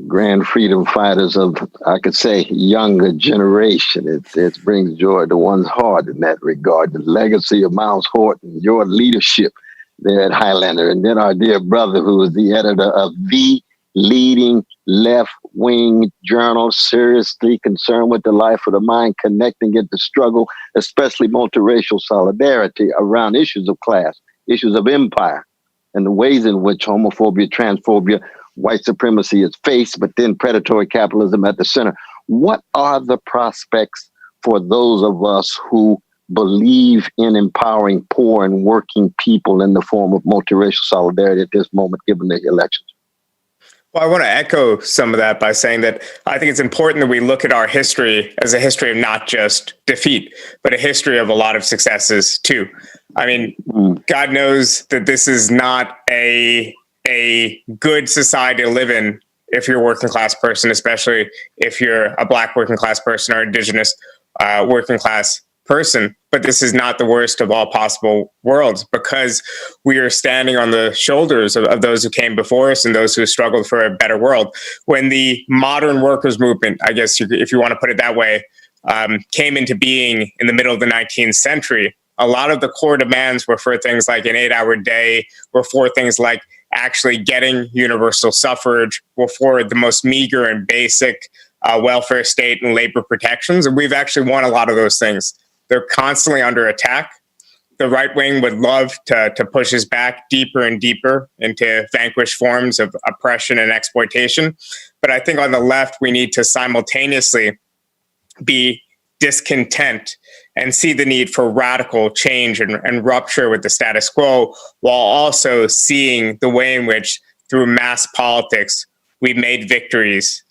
grand freedom fighters of, I could say, younger generation. It brings joy to one's heart in that regard. The legacy of Miles Horton, your leadership there at Highlander, and then our dear brother who is the editor of the leading left-wing journal, seriously concerned with the life of the mind, connecting it to struggle, especially multiracial solidarity around issues of class, issues of empire, and the ways in which homophobia, transphobia, white supremacy is faced, but then predatory capitalism at the center. What are the prospects for those of us who believe in empowering poor and working people in the form of multiracial solidarity at this moment, given the elections? Well, I want to echo some of that by saying that I think it's important that we look at our history as a history of not just defeat, but a history of a lot of successes too. I mean, God knows that this is not a good society to live in if you're a working class person, especially if you're a Black working class person or Indigenous working class person. But this is not the worst of all possible worlds, because we are standing on the shoulders of those who came before us and those who struggled for a better world. When the modern workers movement, I guess if you want to put it that way, came into being in the middle of the 19th century, a lot of the core demands were for things like an 8-hour day, were for things like actually getting universal suffrage, were for the most meager and basic welfare state and labor protections. And we've actually won a lot of those things. They're constantly under attack. The right wing would love to push us back deeper and deeper into vanquished forms of oppression and exploitation. But I think on the left, we need to simultaneously be discontent and see the need for radical change and rupture with the status quo, while also seeing the way in which, through mass politics, we've made victories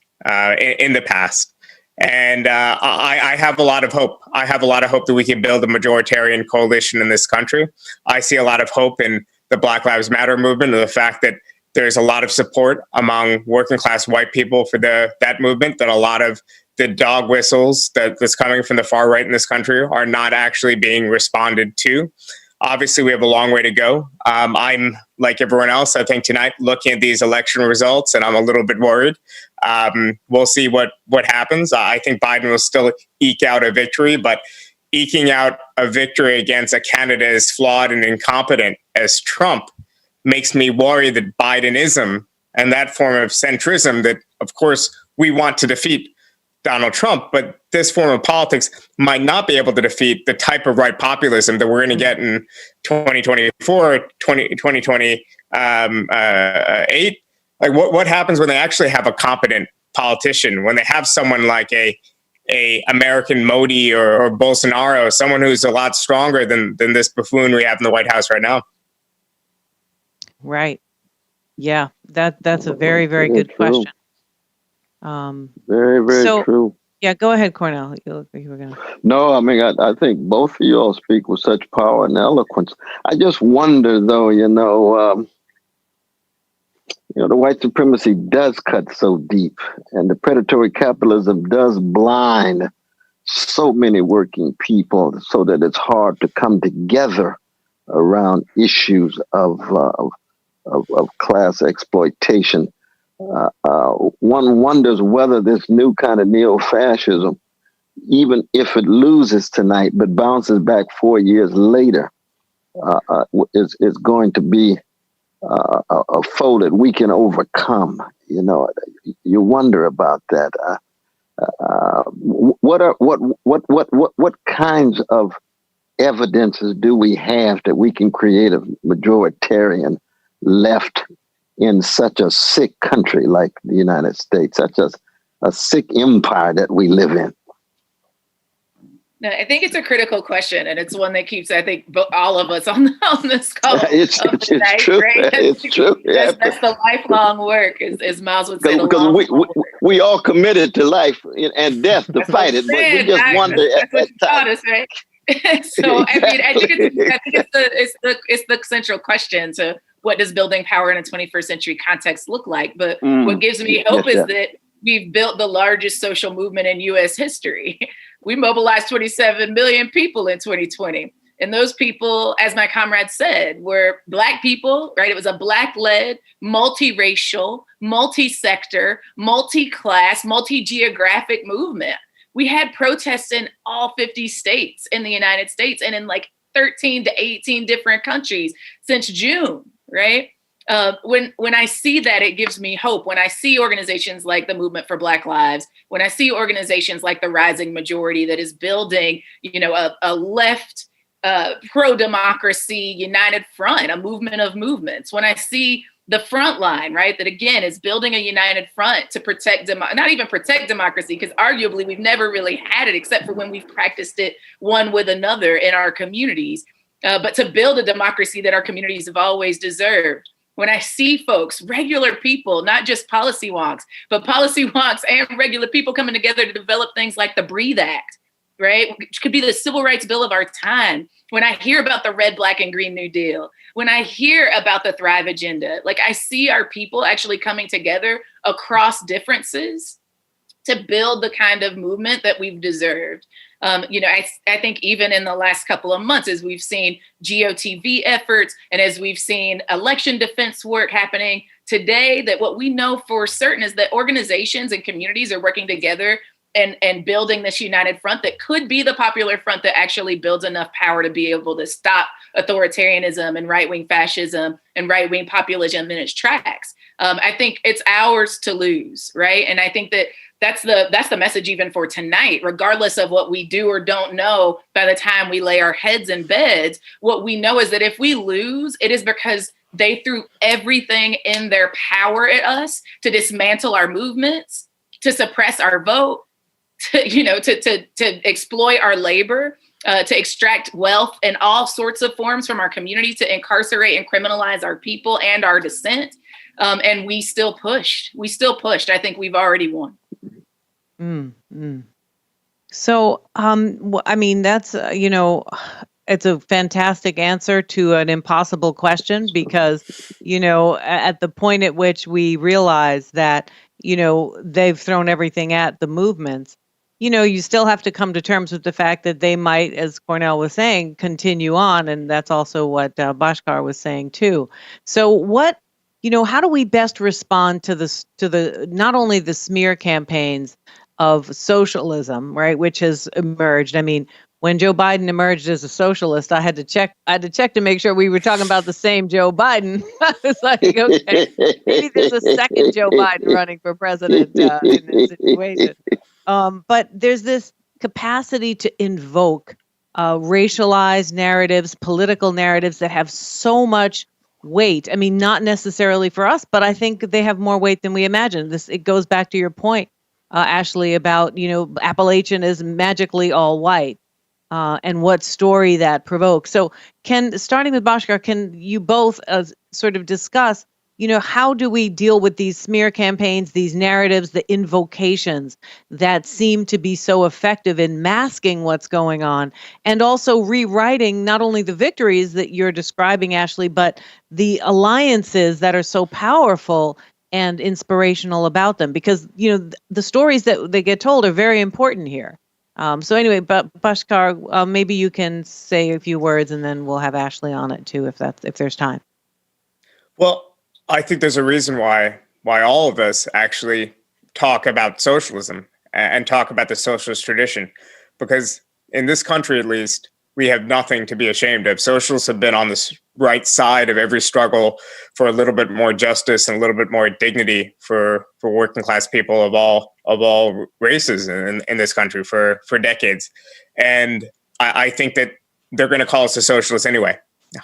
in the past. And I have a lot of hope. I have a lot of hope that we can build a majoritarian coalition in this country. I see a lot of hope in the Black Lives Matter movement and the fact that there's a lot of support among working class white people for that movement, that a lot of the dog whistles that's coming from the far right in this country are not actually being responded to. Obviously, we have a long way to go. I'm, like everyone else, I think tonight, looking at these election results, and I'm a little bit worried. We'll see what happens. I think Biden will still eke out a victory, but eking out a victory against a candidate as flawed and incompetent as Trump makes me worry that Bidenism and that form of centrism that, of course, we want to defeat Donald Trump, but this form of politics might not be able to defeat the type of right populism that we're going to get in 2024, 2028. Like what happens when they actually have a competent politician, when they have someone like a American Modi or Bolsonaro, someone who's a lot stronger than this buffoon we have in the White House right now? Right. Yeah, that's a very, very good question. Very, very true. Yeah, go ahead, Cornel. You look like you were gonna. No, I mean, I think both of you all speak with such power and eloquence. I just wonder, though, the white supremacy does cut so deep, and the predatory capitalism does blind so many working people, so that it's hard to come together around issues of class exploitation. One wonders whether this new kind of neo-fascism, even if it loses tonight but bounces back 4 years later, is going to be a foe that we can overcome. You wonder about that. What kinds of evidences do we have that we can create a majoritarian left in such a sick country like the United States, such a sick empire that we live in? No, I think it's a critical question, and it's one that keeps, I think, all of us on this call. It's true. Right? It's true. That's the lifelong work, as Miles would say. Because we all committed to life and death to fight it, but we just wonder at that time. Us, right? So exactly. I think it's the central question to what does building power in a 21st century context look like. But what gives me hope is that we've built the largest social movement in U.S. history. We mobilized 27 million people in 2020. And those people, as my comrade said, were Black people, right? It was a Black-led, multiracial, multi-sector, multi-class, multi-geographic movement. We had protests in all 50 states in the United States and in like 13 to 18 different countries since June, right? When I see that, it gives me hope. When I see organizations like the Movement for Black Lives, when I see organizations like the Rising Majority that is building, a left, pro-democracy, united front, a movement of movements. When I see the front line, right, that again is building a united front to protect, not even protect democracy, because arguably we've never really had it except for when we've practiced it one with another in our communities, but to build a democracy that our communities have always deserved. When I see folks, regular people, not just policy wonks, but policy wonks and regular people coming together to develop things like the Breathe Act, right? Which could be the civil rights bill of our time. When I hear about the Red, Black, and Green New Deal, when I hear about the Thrive Agenda, like I see our people actually coming together across differences to build the kind of movement that we've deserved. I think even in the last couple of months, as we've seen GOTV efforts and as we've seen election defense work happening today, that what we know for certain is that organizations and communities are working together and building this united front that could be the popular front that actually builds enough power to be able to stop authoritarianism and right-wing fascism and right-wing populism in its tracks. I think it's ours to lose, right? And I think that's the message even for tonight, regardless of what we do or don't know by the time we lay our heads in beds. What we know is that if we lose, it is because they threw everything in their power at us to dismantle our movements, to suppress our vote, to exploit our labor, to extract wealth in all sorts of forms from our community, to incarcerate and criminalize our people and our dissent. And we still pushed. I think we've already won. So, I mean, that's, it's a fantastic answer to an impossible question because, at the point at which we realize that, they've thrown everything at the movements, you still have to come to terms with the fact that they might, as Cornel was saying, continue on. And that's also what Bhaskar was saying too. So how do we best respond to the not only the smear campaigns of socialism, right, which has emerged? I mean, when Joe Biden emerged as a socialist, I had to check to make sure we were talking about the same Joe Biden. I was like, okay, maybe there's a second Joe Biden running for president in this situation. But there's this capacity to invoke racialized narratives, political narratives that have so much weight. I mean, not necessarily for us, but I think they have more weight than we imagine. It goes back to your point, Ashley, about, Appalachian is magically all white. And what story that provokes. So starting with Bhaskar, can you both sort of discuss, how do we deal with these smear campaigns, these narratives, the invocations that seem to be so effective in masking what's going on, and also rewriting not only the victories that you're describing, Ashley, but the alliances that are so powerful and inspirational about them? Because, the stories that they get told are very important here. So anyway, but Bhaskar, maybe you can say a few words, and then we'll have Ashley on it too, if there's time. Well, I think there's a reason why all of us actually talk about socialism and talk about the socialist tradition, because in this country, at least, we have nothing to be ashamed of. Socialists have been on this right side of every struggle for a little bit more justice and a little bit more dignity for working class people of all races in this country for decades. And I think that they're going to call us a socialist anyway.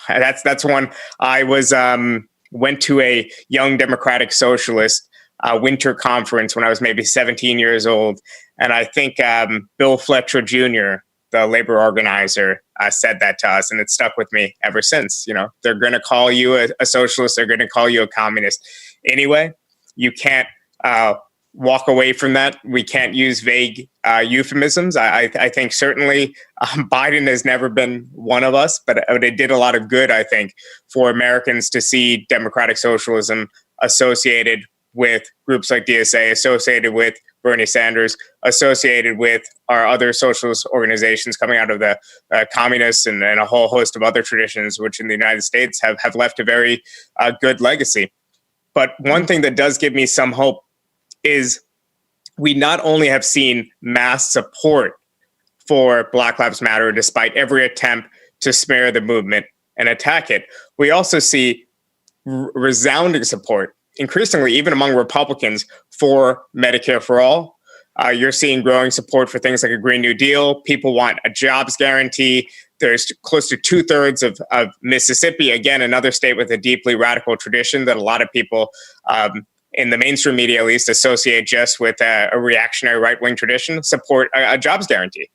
That's one. I went to a Young Democratic Socialist winter conference when I was maybe 17 years old. And I think Bill Fletcher Jr., the labor organizer, said that to us, and it stuck with me ever since. They're going to call you a socialist. They're going to call you a communist. Anyway, you can't walk away from that. We can't use vague euphemisms. I think certainly Biden has never been one of us, but it did a lot of good, I think, for Americans to see democratic socialism associated with groups like DSA, associated with Bernie Sanders, associated with our other socialist organizations coming out of the communists and a whole host of other traditions, which in the United States have left a very good legacy. But one thing that does give me some hope is we not only have seen mass support for Black Lives Matter, despite every attempt to smear the movement and attack it, we also see resounding support, increasingly even among Republicans, for Medicare for All. You're seeing growing support for things like a Green New Deal. People want a jobs guarantee. There's close to 2/3 of Mississippi, again, another state with a deeply radical tradition that a lot of people in the mainstream media, at least, associate just with a reactionary right-wing tradition, support a jobs guarantee.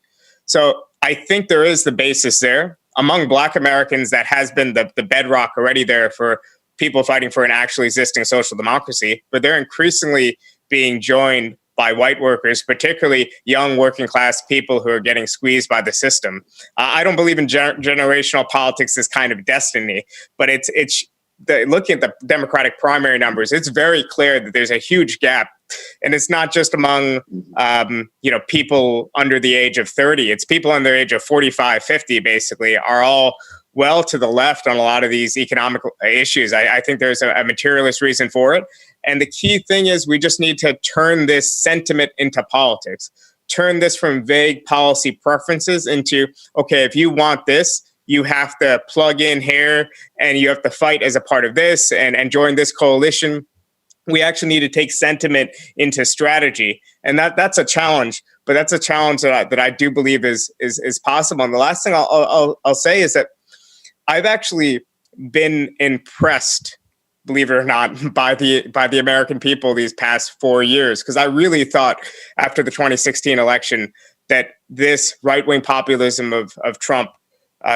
So I think there is the basis there. Among Black Americans, that has been the bedrock already there for people fighting for an actually existing social democracy, but they're increasingly being joined by white workers, particularly young working class people who are getting squeezed by the system. I don't believe in generational politics as kind of destiny, but looking at the Democratic primary numbers, it's very clear that there's a huge gap. And it's not just among people under the age of 30. It's people under the age of 45, 50, basically, are all well to the left on a lot of these economic issues. I think there's a materialist reason for it. And the key thing is we just need to turn this sentiment into politics, turn this from vague policy preferences into, okay, if you want this, you have to plug in here and you have to fight as a part of this and join this coalition. We actually need to take sentiment into strategy. And that's a challenge, but that's a challenge that I do believe is possible. And the last thing I'll say is that I've actually been impressed, believe it or not, by the American people these past 4 years, because I really thought after the 2016 election that this right-wing populism of Trump,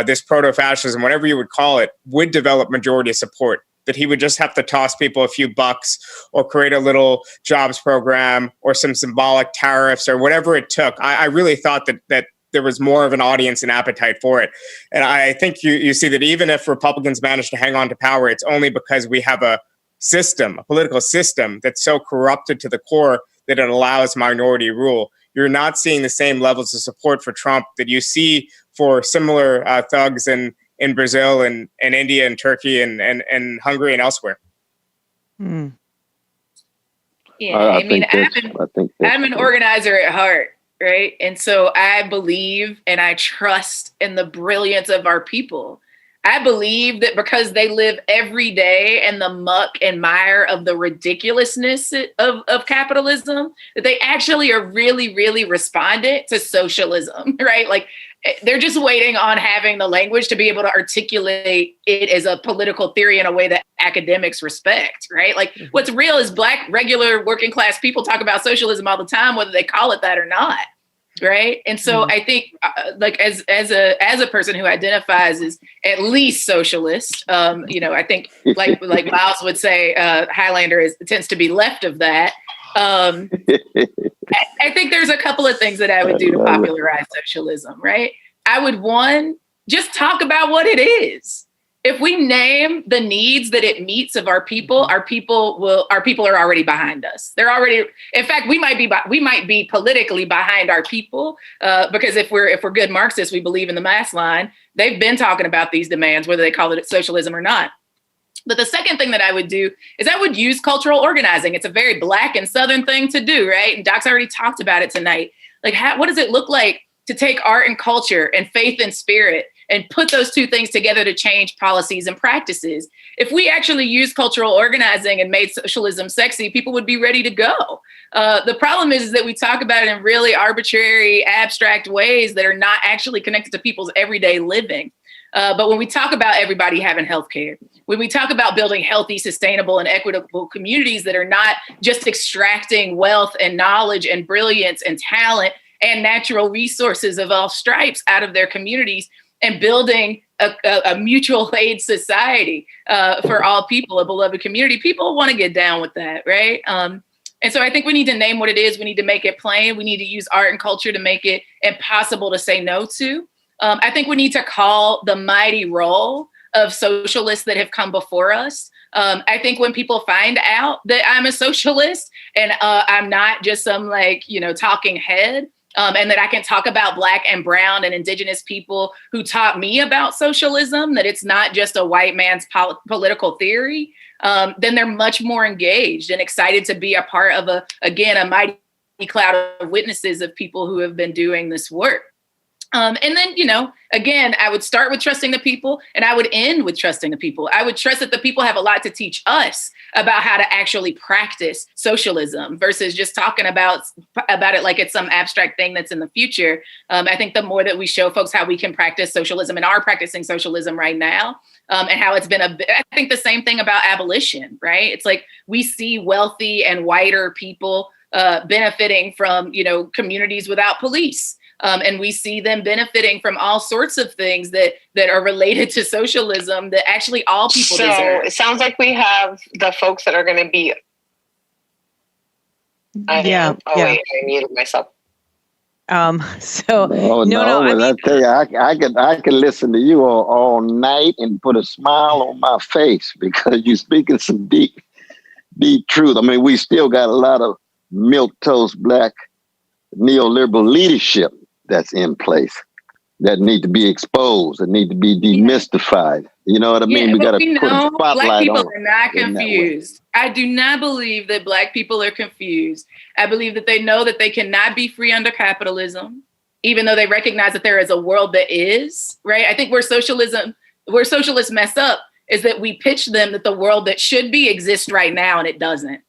this proto-fascism, whatever you would call it, would develop majority support, that he would just have to toss people a few bucks or create a little jobs program or some symbolic tariffs or whatever it took. I really thought that there was more of an audience and appetite for it. And I think you see that even if Republicans manage to hang on to power, it's only because we have a political system that's so corrupted to the core that it allows minority rule. you're not seeing the same levels of support for Trump that you see for similar thugs in Brazil and India and Turkey and Hungary and elsewhere. Mm. Yeah, I mean, I'm an organizer at heart, right? And so I believe and I trust in the brilliance of our people. I believe that because they live every day in the muck and mire of the ridiculousness of capitalism, that they actually are really, really respondent to socialism, right? Like they're just waiting on having the language to be able to articulate it as a political theory in a way that academics respect, right? Like what's real is Black, regular, working class people talk about socialism all the time, whether they call it that or not. Right. And so I think like as a person who identifies as at least socialist, I think like Miles would say, Highlander tends to be left of that. I think there's a couple of things that I would do to popularize socialism. Right. I would, just talk about what it is. If we name the needs that it meets of our people are already behind us. They're already, in fact, we might be politically behind our people because if we're good Marxists, we believe in the mass line. They've been talking about these demands, whether they call it socialism or not. But the second thing that I would do is I would use cultural organizing. It's a very Black and Southern thing to do, right? And Doc's already talked about it tonight. Like, what does it look like to take art and culture and faith and spirit and put those two things together to change policies and practices? If we actually use cultural organizing and made socialism sexy, people would be ready to go. The problem is that we talk about it in really arbitrary, abstract ways that are not actually connected to people's everyday living. But when we talk about everybody having healthcare, when we talk about building healthy, sustainable, and equitable communities that are not just extracting wealth and knowledge and brilliance and talent and natural resources of all stripes out of their communities, and building a mutual aid society for all people, a beloved community, people want to get down with that, right? And so I think we need to name what it is. We need to make it plain. We need to use art and culture to make it impossible to say no to. I think we need to call the mighty role of socialists that have come before us. I think when people find out that I'm a socialist and I'm not just some talking head, and that I can talk about Black and brown and indigenous people who taught me about socialism, that it's not just a white man's political theory, then they're much more engaged and excited to be a part of a mighty cloud of witnesses of people who have been doing this work. And then, again, I would start with trusting the people and I would end with trusting the people. I would trust that the people have a lot to teach us about how to actually practice socialism versus just talking about it like it's some abstract thing that's in the future. I think the more that we show folks how we can practice socialism and are practicing socialism right now, and how it's been I think the same thing about abolition, right? It's like we see wealthy and whiter people benefiting from, communities without police. And we see them benefiting from all sorts of things that are related to socialism that actually all people deserve. So it sounds like we have the folks that are going to be. Wait, I muted myself. I tell you, I can listen to you all night and put a smile on my face because you're speaking some deep truth. I mean, we still got a lot of milquetoast Black neoliberal leadership that's in place that need to be exposed, that need to be demystified. You know what I mean? We got to put a spotlight Black people on are not confused. I do not believe that Black people are confused. I believe that they know that they cannot be free under capitalism, even though they recognize that there is a world that is, right? I think where socialists mess up is that we pitch them that the world that should be exists right now and it doesn't,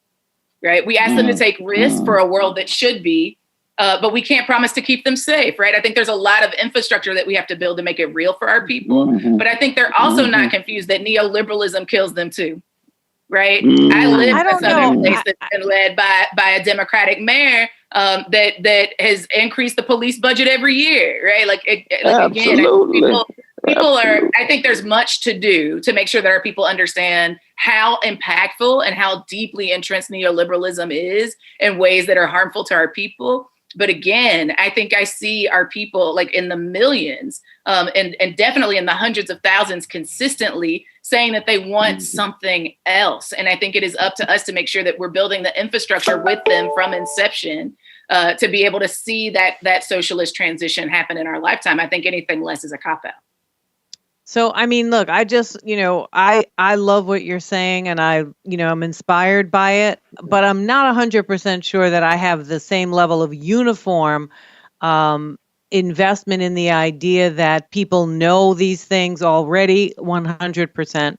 right? We ask them to take risks for a world that should be, but we can't promise to keep them safe, right? I think there's a lot of infrastructure that we have to build to make it real for our people. But I think they're also not confused that neoliberalism kills them too, right? I live in a southern place that's been led by a Democratic mayor that has increased the police budget every year, right? People are, I think there's much to do to make sure that our people understand how impactful and how deeply entrenched neoliberalism is in ways that are harmful to our people. But again, I think I see our people like in the millions and definitely in the hundreds of thousands consistently saying that they want something else. And I think it is up to us to make sure that we're building the infrastructure with them from inception to be able to see that socialist transition happen in our lifetime. I think anything less is a cop-out. So, I mean, look, I just, I love what you're saying, and I'm inspired by it, but I'm not 100% sure that I have the same level of uniform investment in the idea that people know these things already 100%,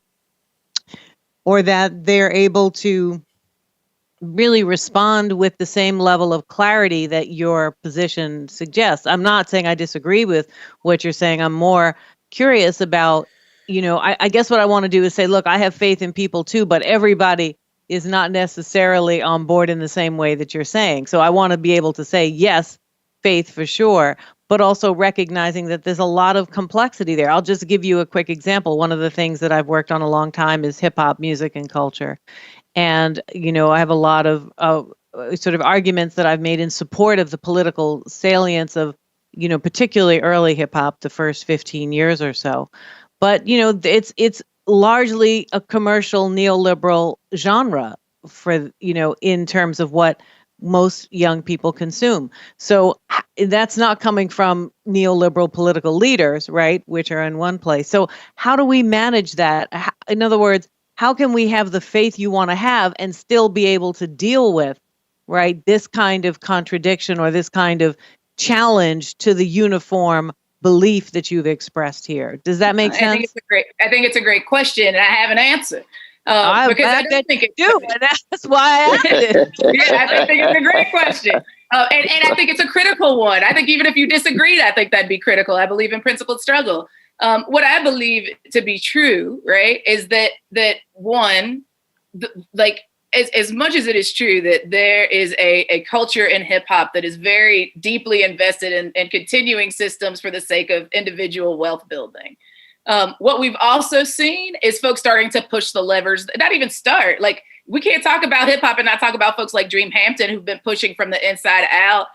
or that they're able to really respond with the same level of clarity that your position suggests. I'm not saying I disagree with what you're saying. I'm more curious about, I guess what I want to do is say, look, I have faith in people too, but everybody is not necessarily on board in the same way that you're saying. So I want to be able to say, yes, faith for sure, but also recognizing that there's a lot of complexity there. I'll just give you a quick example. One of the things that I've worked on a long time is hip hop music and culture. And, I have a lot of sort of arguments that I've made in support of the political salience of, particularly early hip hop, the first 15 years or so. But, it's largely a commercial neoliberal genre for, in terms of what most young people consume. So that's not coming from neoliberal political leaders, right, which are in one place. So how do we manage that? In other words, how can we have the faith you want to have and still be able to deal with, right, this kind of contradiction or this kind of challenge to the uniform belief that you've expressed here? Does that make sense? I think it's a great question, and I have an answer. Because I don't think it do, and that's why I asked it. Yeah, I think it's a great question. And I think it's a critical one. I think even if you disagreed, I think that'd be critical. I believe in principled struggle. What I believe to be true, right, is that one, as much as it is true that there is a culture in hip hop that is very deeply invested in continuing systems for the sake of individual wealth building. What we've also seen is folks starting to push the levers, not even start. Like, we can't talk about hip hop and not talk about folks like Dream Hampton, who've been pushing from the inside out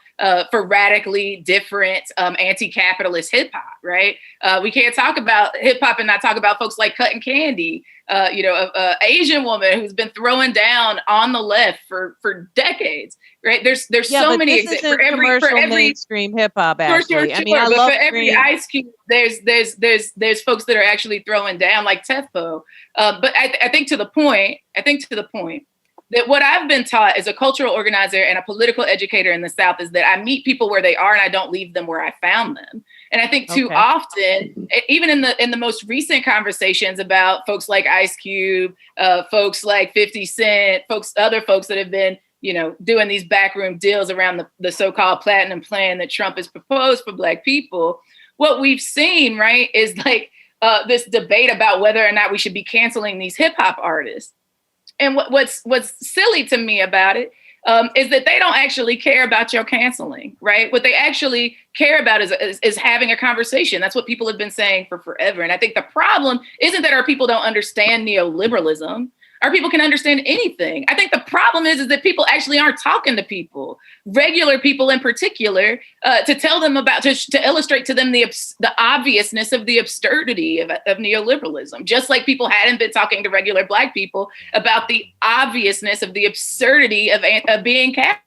for radically different anti-capitalist hip hop, right? We can't talk about hip hop and not talk about folks like Cutting Candy, an Asian woman who's been throwing down on the left for decades, right? There's so many examples for every mainstream hip hop. Actually, I love for every Ice Cube, there's folks that are actually throwing down, like Tefpo. But I think to the point that what I've been taught as a cultural organizer and a political educator in the South is that I meet people where they are and I don't leave them where I found them. And I think too often, even in the most recent conversations about folks like Ice Cube, folks like 50 Cent, other folks that have been, doing these backroom deals around the so-called platinum plan that Trump has proposed for Black people, what we've seen, right, is like this debate about whether or not we should be canceling these hip hop artists. And what's silly to me about it is that they don't actually care about your canceling, right? What they actually care about is having a conversation. That's what people have been saying for forever. And I think the problem isn't that our people don't understand neoliberalism. Our people can understand anything. I think the problem is that people actually aren't talking to people, regular people in particular, to tell them about, to illustrate to them the obviousness of the absurdity of neoliberalism, just like people hadn't been talking to regular Black people about the obviousness of the absurdity of being capitalist.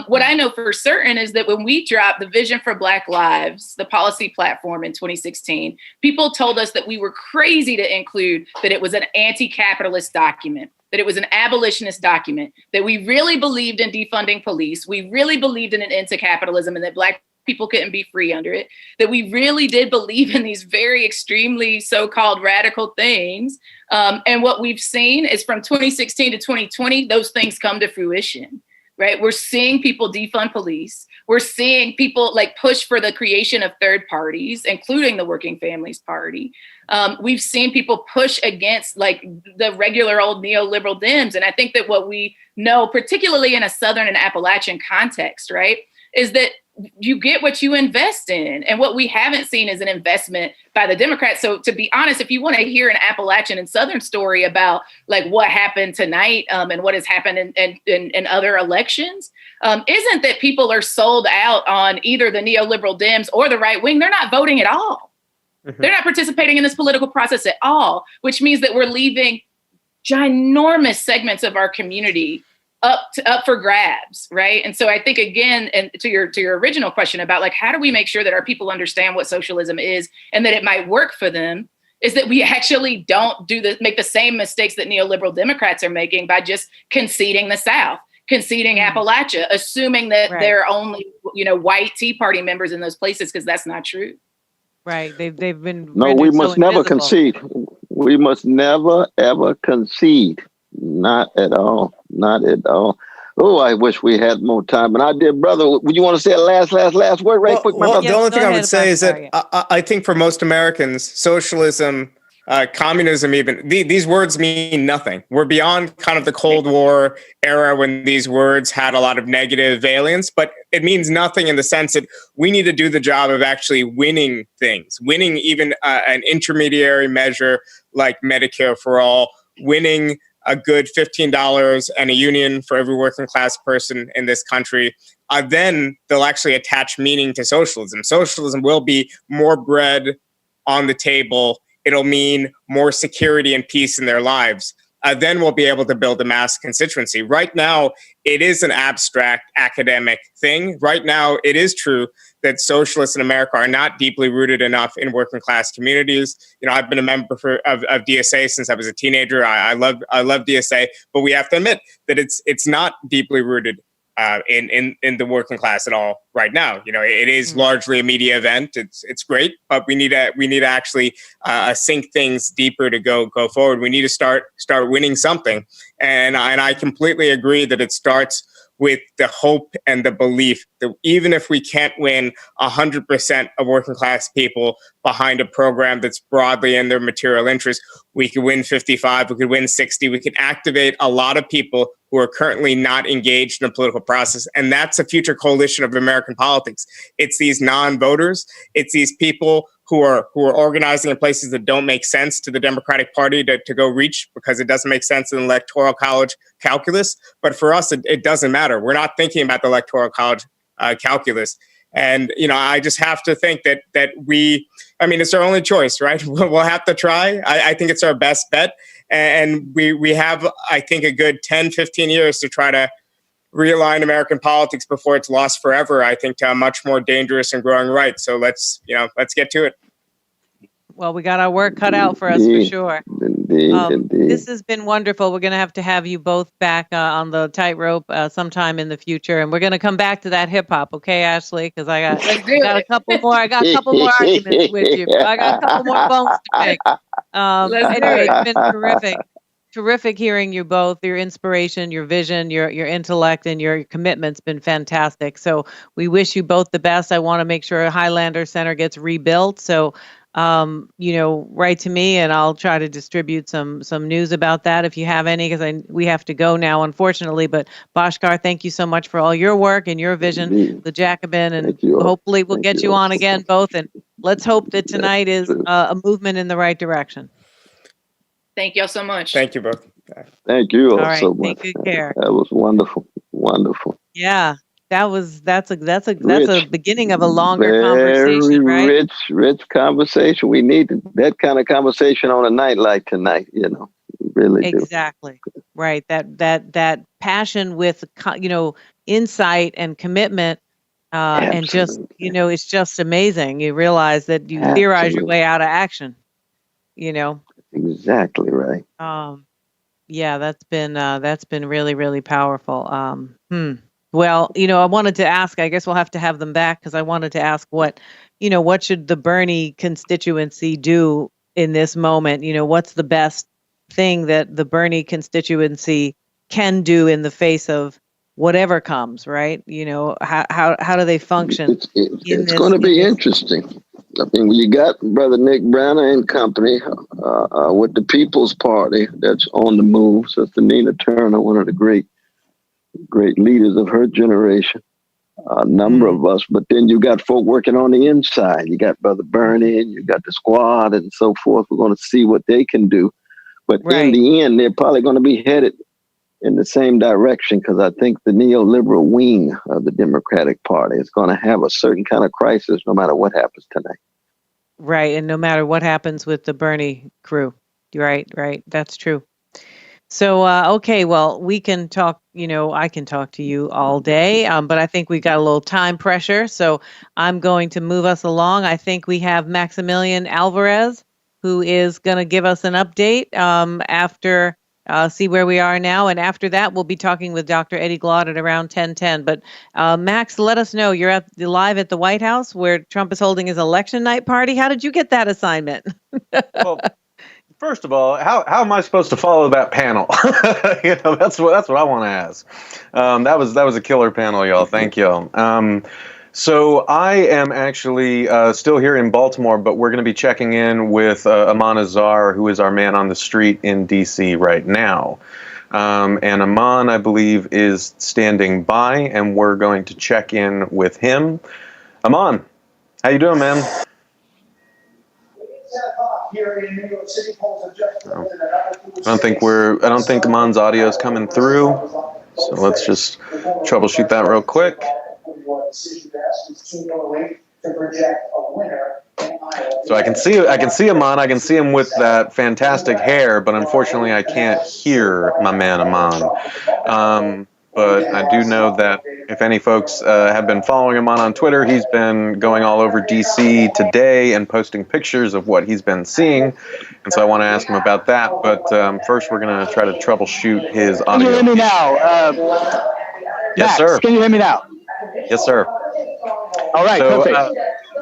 What I know for certain is that when we dropped the Vision for Black Lives, the policy platform in 2016, people told us that we were crazy to include that it was an anti-capitalist document, that it was an abolitionist document, that we really believed in defunding police, we really believed in an end to capitalism, and that Black people couldn't be free under it, that we really did believe in these very extremely so-called radical things. And what we've seen is from 2016 to 2020, those things come to fruition. Right? We're seeing people defund police. We're seeing people push for the creation of third parties, including the Working Families Party. We've seen people push against the regular old neoliberal Dems. And I think that what we know, particularly in a Southern and Appalachian context, right, is that you get what you invest in. And what we haven't seen is an investment by the Democrats. So to be honest, if you want to hear an Appalachian and Southern story about what happened tonight and what has happened in other elections, isn't that people are sold out on either the neoliberal Dems or the right wing. They're not voting at all. Mm-hmm. They're not participating in this political process at all, which means that we're leaving ginormous segments of our community up for grabs, right? And so I think, again, and to your original question about like, how do we make sure that our people understand what socialism is and that it might work for them, is that we actually don't make the same mistakes that neoliberal Democrats are making by just conceding the South, conceding Appalachia, assuming that they're only, white Tea Party members in those places, because that's not true. Right. They've been. No, we must never concede. We must never, ever concede. Not at all. Not at all. Oh, I wish we had more time. And I did, brother. Would you want to say a last word right quick? Well, the only thing I would say is that I think for most Americans, socialism, communism, even these words mean nothing. We're beyond kind of the Cold War era when these words had a lot of negative valence, but it means nothing in the sense that we need to do the job of actually winning things, winning even an intermediary measure like Medicare for all, winning a good $15 and a union for every working class person in this country. Then they'll actually attach meaning to socialism. Socialism will be more bread on the table. It'll mean more security and peace in their lives. Then we'll be able to build a mass constituency. Right now, it is an abstract academic thing. Right now, it is true that socialists in America are not deeply rooted enough in working class communities. I've been a member of DSA since I was a teenager. I love DSA, but we have to admit that it's not deeply rooted in the working class at all right now. It is largely a media event. It's great, but we need to actually sink things deeper to go forward. We need to start winning something, and I completely agree that it starts with the hope and the belief that even if we can't win 100% of working class people behind a program that's broadly in their material interest, we could win 55, we could win 60, we can activate a lot of people who are currently not engaged in the political process. And that's a future coalition of American politics. It's these non-voters, it's these people who are organizing in places that don't make sense to the Democratic Party to go reach because it doesn't make sense in the Electoral College calculus. But for us, it doesn't matter. We're not thinking about the Electoral College calculus. And, I just have to think that it's our only choice, right? We'll have to try. I think it's our best bet. And we have, I think, a good 10, 15 years to try to realign American politics before it's lost forever, I think, to a much more dangerous and growing right. So let's get to it. Well, we got our work cut out for us for sure. Indeed. This has been wonderful. We're going to have you both back on the Tightrope sometime in the future, and we're going to come back to that hip hop, okay, Ashley? Because I got a couple more. I got a couple more arguments with you. I got a couple more bones to pick. Anyway, it's been terrific. Terrific hearing you both. Your inspiration, your vision, your intellect, and your commitment's been fantastic. So we wish you both the best. I want to make sure Highlander Center gets rebuilt. So write to me and I'll try to distribute some news about that if you have any, because we have to go now, unfortunately. But Bhaskar, thank you so much for all your work and your vision, the Jacobin, and hopefully we'll get you on again, both. And let's hope that tonight is a movement in the right direction. Thank y'all so much. Thank you both. Thank you all right, so much. Take good care. That was wonderful. Yeah. That's a beginning of a longer conversation, right? Rich conversation. We need that kind of conversation on a night like tonight, We really exactly. do. Right. That passion with, insight and commitment. And just, it's just amazing. You realize that you theorize your way out of action, Exactly right. Yeah, that's been really, really powerful. Well, I wanted to ask, I guess we'll have to have them back, because I wanted to ask what should the Bernie constituency do in this moment? What's the best thing that the Bernie constituency can do in the face of whatever comes, right? How do they function? It's going to be interesting. I mean, you got Brother Nick Branner and company with the People's Party that's on the move. Sister Nina Turner, one of the great leaders of her generation, a number of us. But then you got folk working on the inside. You got Brother Bernie, and you got the squad and so forth. We're going to see what they can do. But in the end, they're probably going to be headed in the same direction, because I think the neoliberal wing of the Democratic Party is going to have a certain kind of crisis no matter what happens tonight. Right. And no matter what happens with the Bernie crew. Right. That's true. So, okay, well, we can talk, I can talk to you all day, but I think we got a little time pressure. So I'm going to move us along. I think we have Maximilian Alvarez, who is going to give us an update after, see where we are now. And after that, we'll be talking with Dr. Eddie Glaude at around 10:10. But Max, let us know. You're live at the White House where Trump is holding his election night party. How did you get that assignment? Well, first of all, how am I supposed to follow that panel? That's what I want to ask. That was a killer panel, y'all. Thank y'all. So I am actually still here in Baltimore, but we're going to be checking in with Aman Azar, who is our man on the street in D.C. right now. And Aman, I believe, is standing by, and we're going to check in with him. Aman, how you doing, man? I don't think Aman's audio is coming through. So let's just troubleshoot that real quick. So I can see Aman. I can see him with that fantastic hair, but unfortunately I can't hear my man Aman. But I do know that if any folks have been following him on Twitter, he's been going all over D.C. today and posting pictures of what he's been seeing. And so I want to ask him about that. But first, we're going to try to troubleshoot his audio. Can you hear me now? Yes, Max, sir. Can you hear me now? Yes, sir. All right, perfect.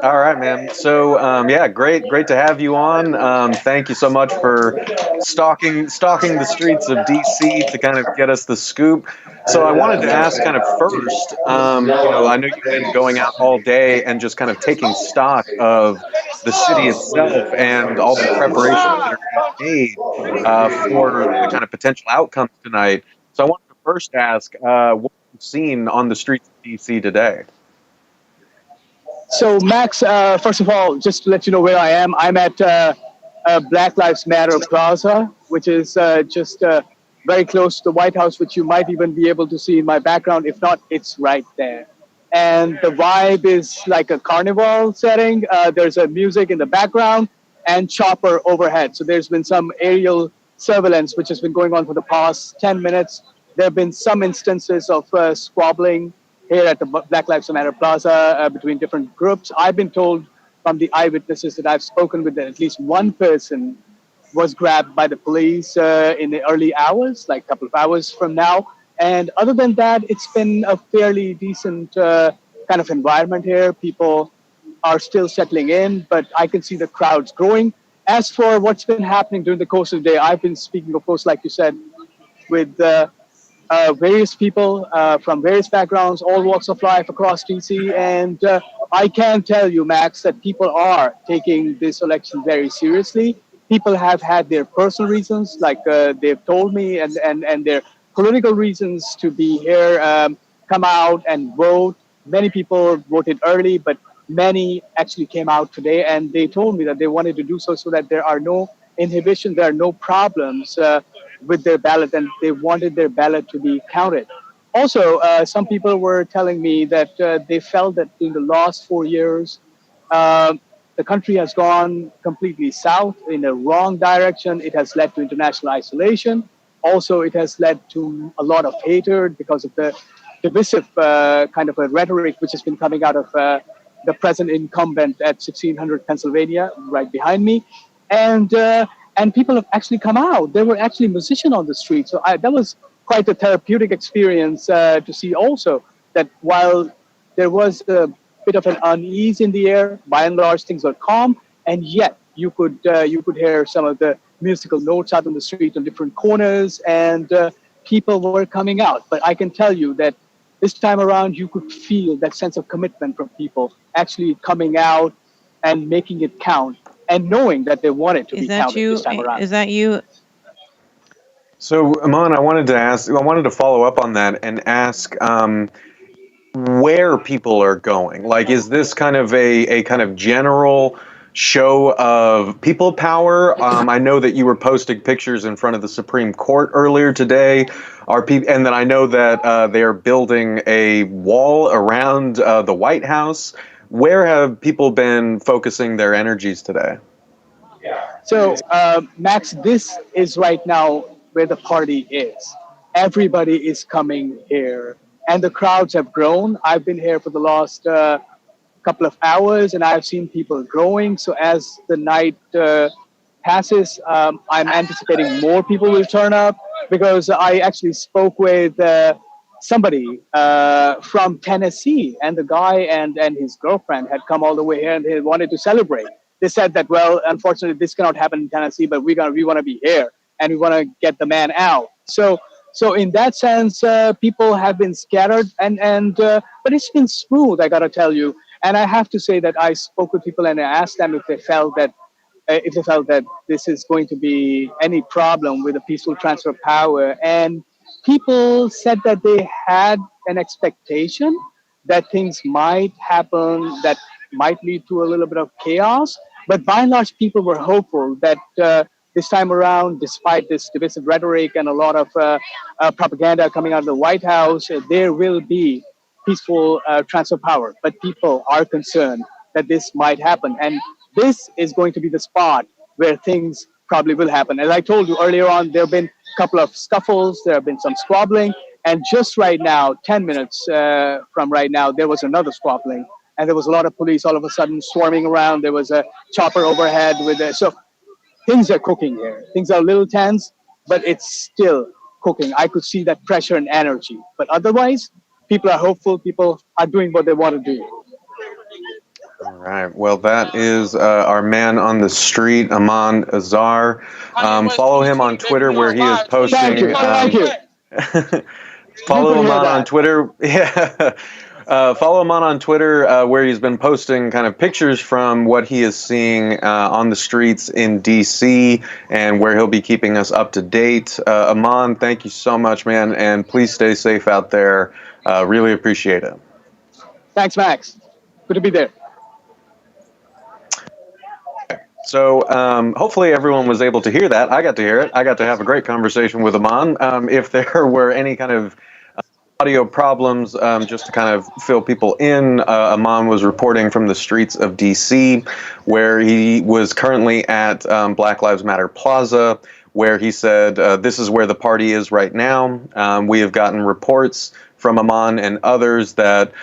All right, man. So, yeah, great to have you on. Thank you so much for stalking the streets of D.C. to kind of get us the scoop. So I wanted to ask kind of first, I know you've been going out all day and just kind of taking stock of the city itself and all the preparations that are being made for the kind of potential outcomes tonight. So I wanted to first ask, what you've seen on the streets of D.C. today? So, Max, first of all, just to let you know where I am, I'm at Black Lives Matter Plaza, which is just very close to the White House, which you might even be able to see in my background. If not, it's right there. And the vibe is like a carnival setting. There's a music in the background and chopper overhead. So there's been some aerial surveillance, which has been going on for the past 10 minutes. There have been some instances of squabbling here at the Black Lives Matter Plaza between different groups. I've been told from the eyewitnesses that I've spoken with that at least one person was grabbed by the police in the early hours, like a couple of hours from now. And other than that, it's been a fairly decent kind of environment here. People are still settling in, but I can see the crowds growing. As for what's been happening during the course of the day, I've been speaking, of course, like you said, with various people from various backgrounds, all walks of life across DC. And I can tell you, Max, that people are taking this election very seriously. People have had their personal reasons, like they've told me, and their political reasons to be here, come out and vote. Many people voted early, but many actually came out today, and they told me that they wanted to do so that there are no inhibition, there are no problems with their ballot, and they wanted their ballot to be counted. Also, some people were telling me that they felt that in the last 4 years, the country has gone completely south in a wrong direction. It has led to international isolation. Also, it has led to a lot of hatred because of the divisive kind of a rhetoric which has been coming out of the present incumbent at 1600 Pennsylvania, right behind me. And people have actually come out. There were actually musicians on the street. So that was quite a therapeutic experience to see also that while there was a bit of an unease in the air, by and large things were calm, and yet you could hear some of the musical notes out on the street on different corners, and people were coming out. But I can tell you that this time around, you could feel that sense of commitment from people actually coming out and making it count, and knowing that they want it to be counted this time around. Is that you? So, Aman, I wanted to follow up on that and ask where people are going. Like, is this kind of a kind of general show of people power? I know that you were posting pictures in front of the Supreme Court earlier today. And then I know that they are building a wall around the White House. Where have people been focusing their energies today? So, Max, this is right now where the party is. Everybody is coming here, and the crowds have grown. I've been here for the last couple of hours, and I've seen people growing. So as the night passes, I'm anticipating more people will turn up, because I actually spoke with somebody from Tennessee, and the guy and his girlfriend had come all the way here, and they wanted to celebrate. They said that, well, unfortunately, this cannot happen in Tennessee, but we want to be here, and we want to get the man out. So in that sense, people have been scattered, but it's been smooth, I gotta tell you. And I have to say that I spoke with people and I asked them if they felt that this is going to be any problem with a peaceful transfer of power. And people said that they had an expectation that things might happen that might lead to a little bit of chaos. But by and large, people were hopeful that this time around, despite this divisive rhetoric and a lot of propaganda coming out of the White House, there will be peaceful transfer of power. But people are concerned that this might happen. And this is going to be the spot where things probably will happen. As I told you earlier on, there have been a couple of scuffles, there have been some squabbling, and just right now, 10 minutes from right now, there was another squabbling, and there was a lot of police all of a sudden swarming around. There was a chopper overhead so things are cooking here. Things are a little tense, but it's still cooking. I could see that pressure and energy, but otherwise, people are hopeful, people are doing what they want to do. All right. Well, that is our man on the street, Aman Azar. Follow him on Twitter where he is posting. Thank you. Thank you. Follow Aman on Twitter. Yeah. Follow Aman on Twitter where he's been posting kind of pictures from what he is seeing on the streets in D.C. and where he'll be keeping us up to date. Aman, thank you so much, man. And please stay safe out there. Really appreciate it. Thanks, Max. Good to be there. So hopefully everyone was able to hear that. I got to hear it. I got to have a great conversation with Aman. If there were any kind of audio problems, just to kind of fill people in, Aman was reporting from the streets of D.C., where he was currently at Black Lives Matter Plaza, where he said, this is where the party is right now. We have gotten reports from Aman and others that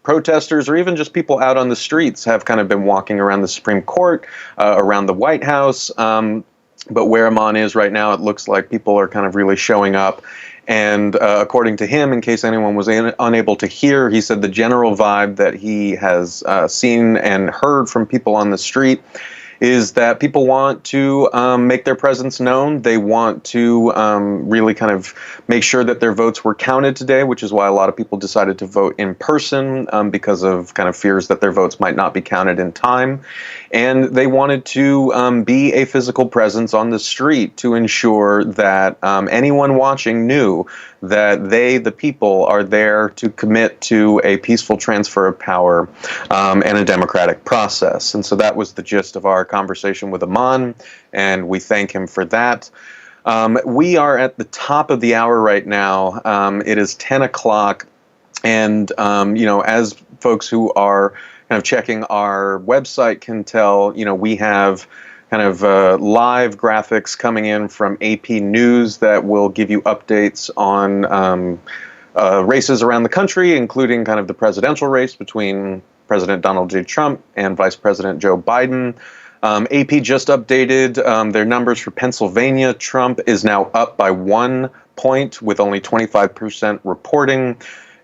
protesters or even just people out on the streets have kind of been walking around the Supreme Court, around the White House. But where Aman is right now, it looks like people are kind of really showing up. And according to him, in case anyone was unable to hear, he said the general vibe that he has seen and heard from people on the street is that people want to make their presence known. They want to really kind of make sure that their votes were counted today, which is why a lot of people decided to vote in person because of kind of fears that their votes might not be counted in time. And they wanted to be a physical presence on the street to ensure that anyone watching knew that they, the people, are there to commit to a peaceful transfer of power and a democratic process. And so that was the gist of our conversation with Aman, and we thank him for that. We are at the top of the hour right now. It is 10 o'clock, and as folks who are kind of checking our website can tell, we have kind of live graphics coming in from AP News that will give you updates on races around the country, including kind of the presidential race between President Donald J. Trump and Vice President Joe Biden. AP just updated their numbers for Pennsylvania. Trump is now up by 1 point with only 25% reporting.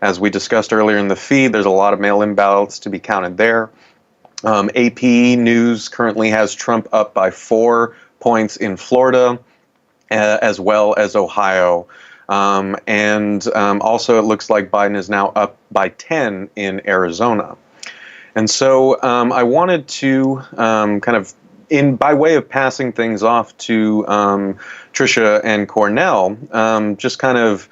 As we discussed earlier in the feed, there's a lot of mail-in ballots to be counted there. AP News currently has Trump up by 4 points in Florida, as well as Ohio. And also it looks like Biden is now up by 10 in Arizona. And so I wanted to kind of, by way of passing things off to Tricia and Cornel, just kind of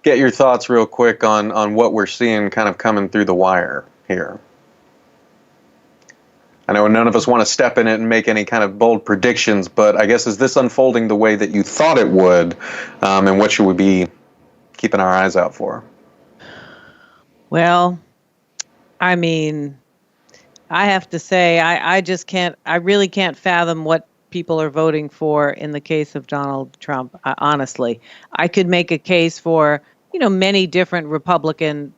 get your thoughts real quick on what we're seeing kind of coming through the wire here. I know none of us want to step in it and make any kind of bold predictions, but I guess is this unfolding the way that you thought it would, and what should we be keeping our eyes out for? Well, I mean, I have to say, I really can't fathom what people are voting for in the case of Donald Trump, honestly. I could make a case for, many different Republican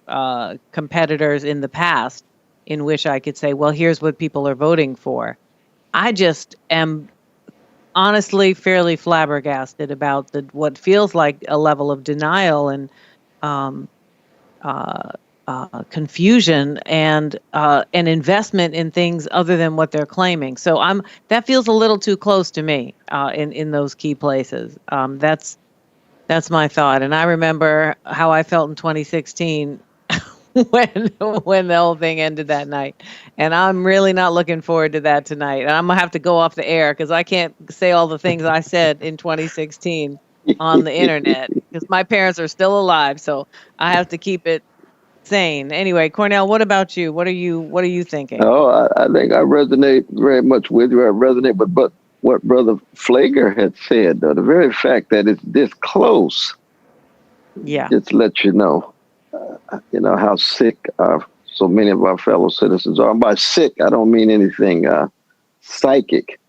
competitors in the past in which I could say, well, here's what people are voting for. I just am honestly fairly flabbergasted about what feels like a level of denial and confusion and an investment in things other than what they're claiming. So that feels a little too close to me in those key places. That's my thought. And I remember how I felt in 2016 when the whole thing ended that night. And I'm really not looking forward to that tonight. And I'm gonna have to go off the air because I can't say all the things I said in 2016 on the internet because my parents are still alive. So I have to keep it sane. Anyway, Cornel, what about you? What are you thinking? Oh, I think I resonate very much with you. I resonate with but what Brother Pfleger had said. The very fact that it's this close, just let you know how sick so many of our fellow citizens are. And by sick, I don't mean anything psychic.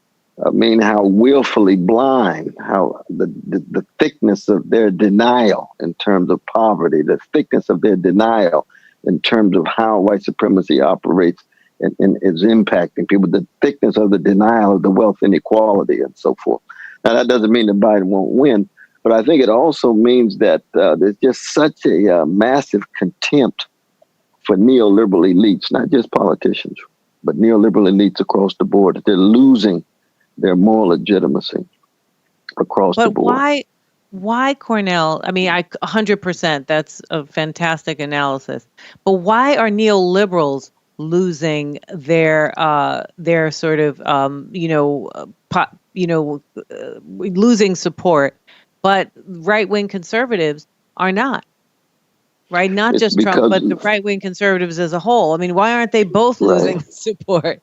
I mean how willfully blind, how the thickness of their denial in terms of poverty, the thickness of their denial in terms of how white supremacy operates and is impacting people, the thickness of the denial of the wealth inequality and so forth. Now, that doesn't mean that Biden won't win, but I think it also means that there's just such a massive contempt for neoliberal elites, not just politicians, but neoliberal elites across the board. They're losing their moral legitimacy across the board. But why, Cornel? I mean, 100%. That's a fantastic analysis. But why are neoliberals losing their sort of losing support, but right-wing conservatives are not? Right, not It's just Trump, but the right-wing conservatives as a whole. I mean, why aren't they both losing support?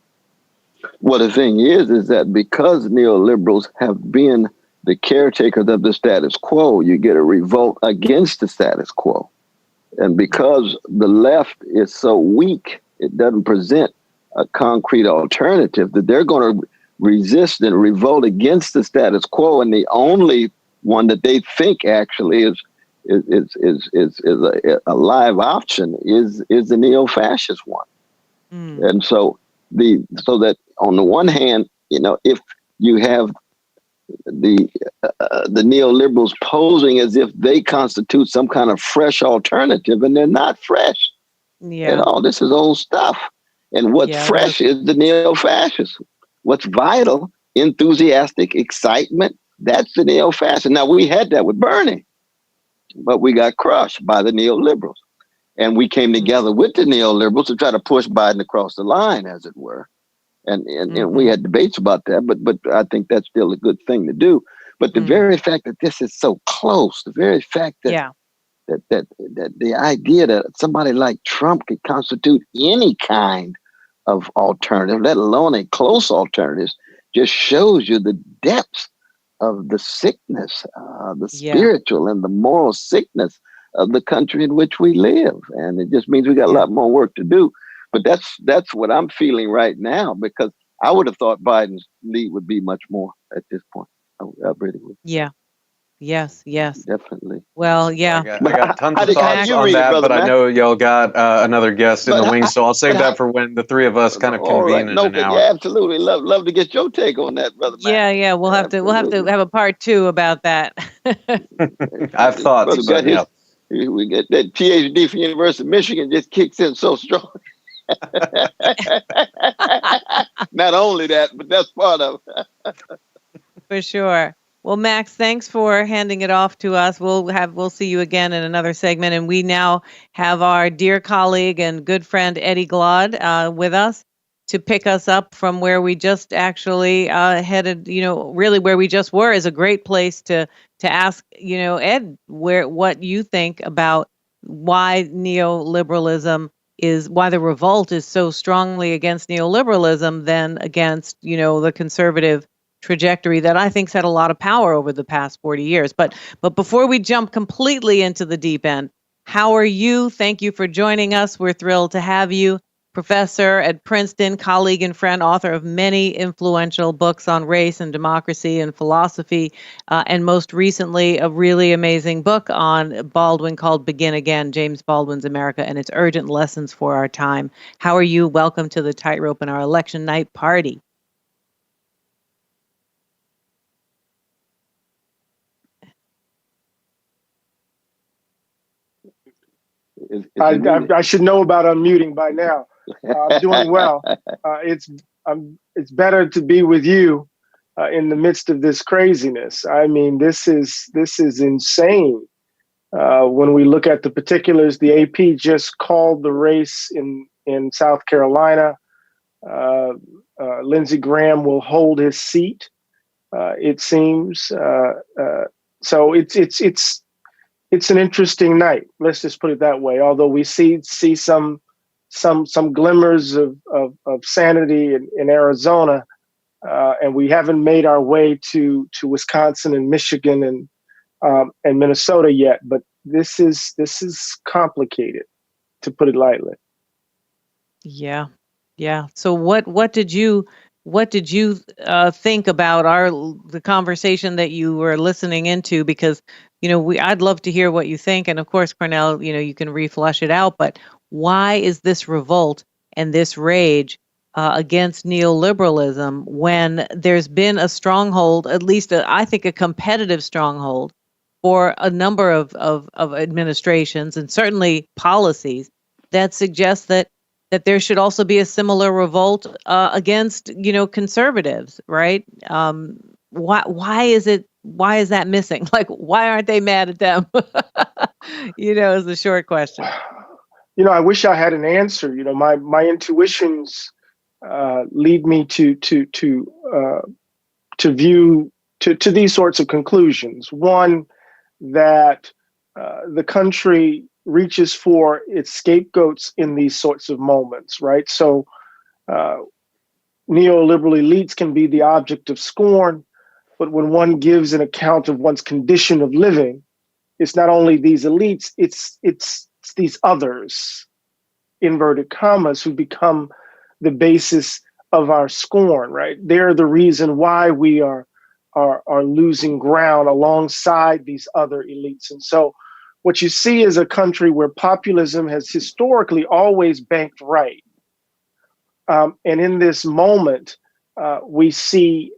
Well, the thing is that because neoliberals have been the caretakers of the status quo, you get a revolt against the status quo. And because the left is so weak, it doesn't present a concrete alternative, that they're going to resist and revolt against the status quo. And the only one that they think actually is a live option is the neo-fascist one. And so that on the one hand, if you have the neoliberals posing as if they constitute some kind of fresh alternative, and they're not fresh. Yeah. This is old stuff. And what's fresh is the neo-fascists. What's vital, enthusiastic, excitement, that's the neo-fascist. Now, we had that with Bernie, but we got crushed by the neoliberals. And we came together with the neoliberals to try to push Biden across the line, as it were. And we had debates about that, but I think that's still a good thing to do. But the very fact that this is so close, the very fact that that the idea that somebody like Trump could constitute any kind of alternative, let alone a close alternative, just shows you the depths of the sickness, the spiritual and the moral sickness of the country in which we live. And it just means we got a lot more work to do. But that's what I'm feeling right now, because I would have thought Biden's lead would be much more at this point. I really would. Yeah. Yes. Definitely. Well, yeah. I got tons of thoughts on that, but I know y'all got another guest in the wings, so I'll save that for when the three of us kind of convene in an hour. Yeah, absolutely. Love to get your take on that, brother. Yeah. We'll have to have a part 2 about that. I've thoughts. We get that PhD from University of Michigan just kicks in so strong. Not only that, but that's part of it. For sure. Well, Max, thanks for handing it off to us. We'll see you again in another segment. And we now have our dear colleague and good friend Eddie Glaude with us to pick us up from where we just actually headed. Really where we just were is a great place to ask, Ed, what you think about why neoliberalism why the revolt is so strongly against neoliberalism than against, the conservative trajectory that I think's had a lot of power over the past 40 years. But before we jump completely into the deep end, how are you? Thank you for joining us. We're thrilled to have you. professor at Princeton, colleague and friend, author of many influential books on race and democracy and philosophy, and most recently, a really amazing book on Baldwin called Begin Again, James Baldwin's America and its Urgent Lessons for Our Time. How are you? Welcome to the Tightrope and our election night party. I should know about unmuting by now. I'm doing well. It's better to be with you in the midst of this craziness. I mean, this is insane. When we look at the particulars, the AP just called the race in South Carolina. Lindsey Graham will hold his seat. It seems so. It's an interesting night. Let's just put it that way. Although we see some glimmers of sanity in Arizona, and we haven't made our way to Wisconsin and Michigan and Minnesota yet. But this is complicated, to put it lightly. Yeah. So what did you think about the conversation that you were listening into? Because I'd love to hear what you think, and of course, Cornel, you can reflesh it out. But why is this revolt and this rage against neoliberalism when there's been a stronghold, at least I think a competitive stronghold, for a number of administrations and certainly policies that suggest that there should also be a similar revolt against conservatives, right? Why is that missing? Like, why aren't they mad at them? Is the short question. I wish I had an answer. My intuitions lead me to view to these sorts of conclusions. One, that the country reaches for its scapegoats in these sorts of moments, right? So neoliberal elites can be the object of scorn, but when one gives an account of one's condition of living, it's not only these elites, it's these others, inverted commas, who become the basis of our scorn, right? They're the reason why we are losing ground alongside these other elites. And so what you see is a country where populism has historically always banked right. And in this moment, we see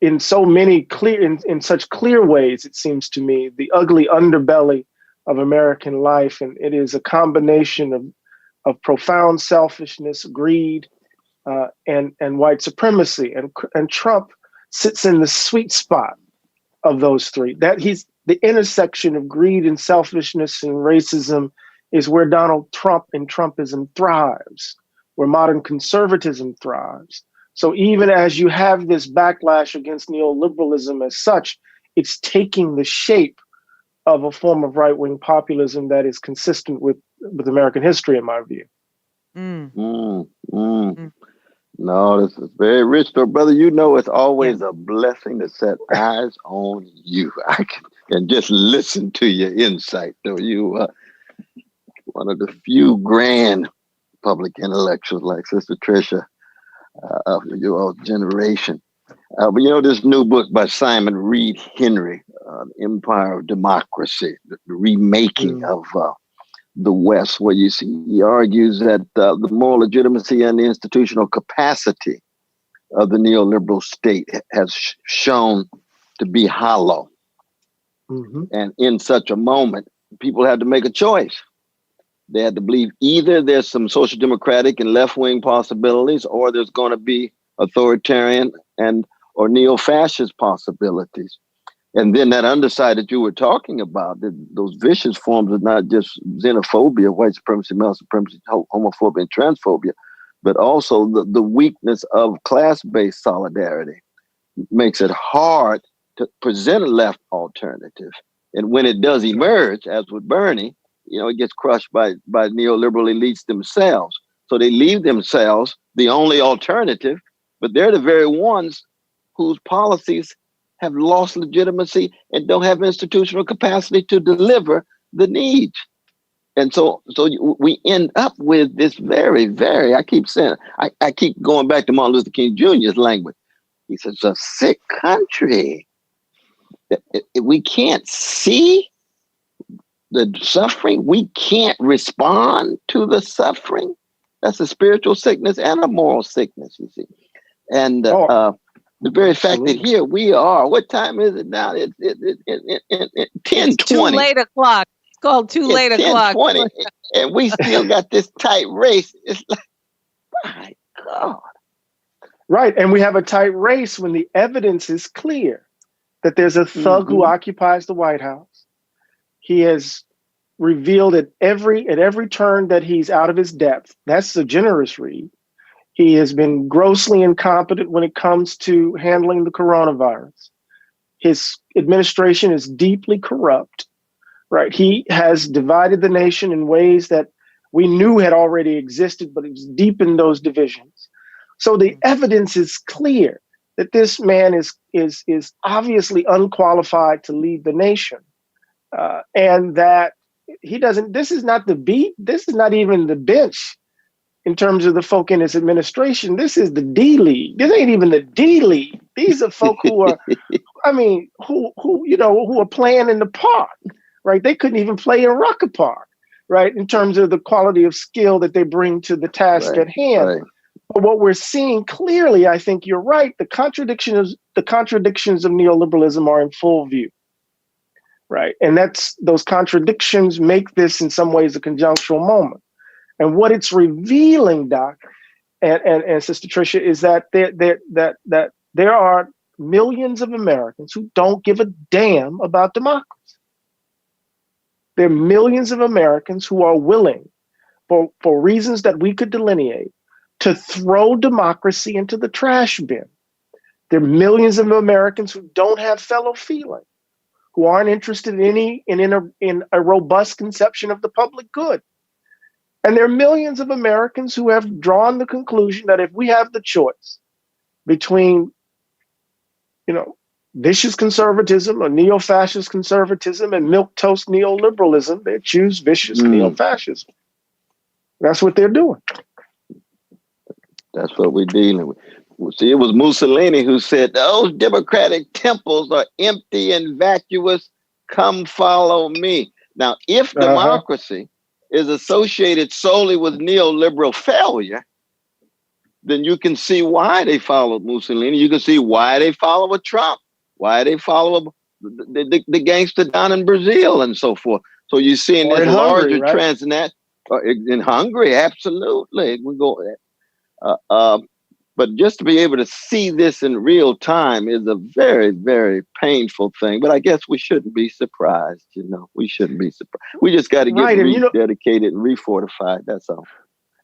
in such clear ways, it seems to me, the ugly underbelly of American life. And it is a combination of profound selfishness, greed, and white supremacy. And Trump sits in the sweet spot of those three. That he's the intersection of greed and selfishness and racism is where Donald Trump and Trumpism thrives, where modern conservatism thrives. So even as you have this backlash against neoliberalism as such, it's taking the shape of a form of right-wing populism that is consistent with American history, in my view. No, this is very rich, though, brother. It's always a blessing to set eyes on you. I can just listen to your insight, though. You one of the few grand public intellectuals like Sister Tricia of your generation. But this new book by Simon Reed Henry, Empire of Democracy, the remaking of the West, where he argues that the moral legitimacy and the institutional capacity of the neoliberal state has shown to be hollow. And in such a moment, people had to make a choice. They had to believe either there's some social democratic and left-wing possibilities, or there's going to be authoritarian or neo-fascist possibilities. And then that underside that you were talking about, those vicious forms of not just xenophobia, white supremacy, male supremacy, homophobia, and transphobia, but also the weakness of class-based solidarity makes it hard to present a left alternative. And when it does emerge, as with Bernie, it gets crushed by neoliberal elites themselves. So they leave themselves the only alternative, but they're the very ones whose policies have lost legitimacy and don't have institutional capacity to deliver the needs. And so we end up with this very, very, I keep saying, I keep going back to Martin Luther King Jr.'s language. He says, it's a sick country. We can't see the suffering. We can't respond to the suffering. That's a spiritual sickness and a moral sickness, you see. And the very fact that here we are, what time is it now? It's 10:20. Too late o'clock. It's called too late o'clock. 10:20, and we still got this tight race. It's like, my God. Right, and we have a tight race when the evidence is clear that there's a thug who occupies the White House. He has revealed at every turn that he's out of his depth. That's a generous read. He has been grossly incompetent when it comes to handling the coronavirus. His administration is deeply corrupt, right? He has divided the nation in ways that we knew had already existed, but it's deepened those divisions. So the evidence is clear that this man is obviously unqualified to lead the nation, and that he doesn't. This is not the beat. This is not even the bench in terms of the folk in his administration. This is the D League. This ain't even the D League. These are folk who are, who are playing in the park, right? They couldn't even play in Rucker Park, right? In terms of the quality of skill that they bring to the task at hand. Right. But what we're seeing clearly, I think you're right, the contradictions of neoliberalism are in full view, right? And those contradictions make this in some ways a conjunctural moment. And what it's revealing, Doc, and Sister Tricia, is that there are millions of Americans who don't give a damn about democracy. There are millions of Americans who are willing, for reasons that we could delineate, to throw democracy into the trash bin. There are millions of Americans who don't have fellow feeling, who aren't interested in a robust conception of the public good. And there are millions of Americans who have drawn the conclusion that if we have the choice between, vicious conservatism or neo-fascist conservatism and milquetoast neoliberalism, they choose vicious neo-fascism. That's what they're doing. That's what we're dealing with. See, it was Mussolini who said, those democratic temples are empty and vacuous. Come follow me. Now, if democracy is associated solely with neoliberal failure, then you can see why they followed Mussolini. You can see why they follow a Trump, why they follow the gangster down in Brazil and so forth. So you're seeing this larger transnational in Hungary, absolutely. We go. But just to be able to see this in real time is a very, very painful thing. But I guess we shouldn't be surprised. We shouldn't be surprised. We just got to get rededicated and refortified. That's all.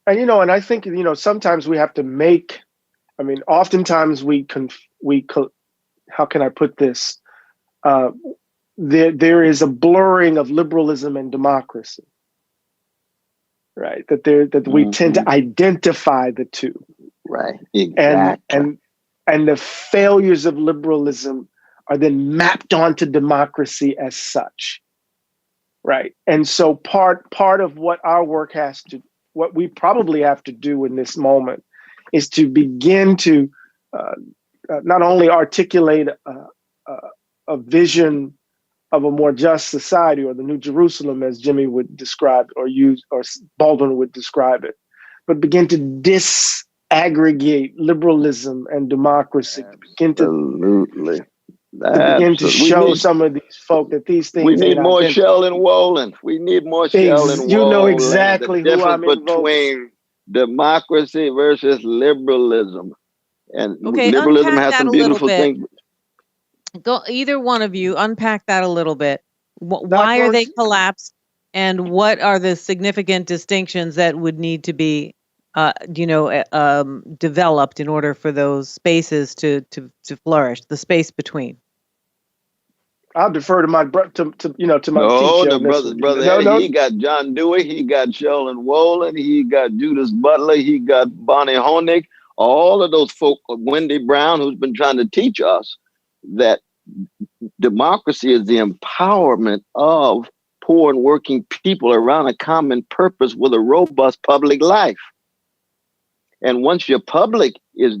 And and I think sometimes we have to make. Oftentimes how can I put this? There is a blurring of liberalism and democracy, right? That we tend to identify the two. Right. Exactly. And the failures of liberalism are then mapped onto democracy as such. Right. And so part of what our work what we probably have to do in this moment is to begin to not only articulate a vision of a more just society, or the New Jerusalem, as Jimmy would describe or Baldwin would describe it, but begin to disaggregate liberalism and democracy. Begin to show some of these folk that these things. We need more Shell and Wolin. We need more Shell and Wolin. You know exactly who I'm invoking. Between democracy versus liberalism, and liberalism has some beautiful things. Go, either one of you, unpack that a little bit. Why are they collapsed, and what are the significant distinctions that would need to be developed in order for those spaces to flourish, the space between? I'll defer to my teacher. The brother, he got John Dewey, he got Sheldon Wolin, he got Judas Butler, he got Bonnie Honig, all of those folk, Wendy Brown, who's been trying to teach us that democracy is the empowerment of poor and working people around a common purpose with a robust public life. And once your public is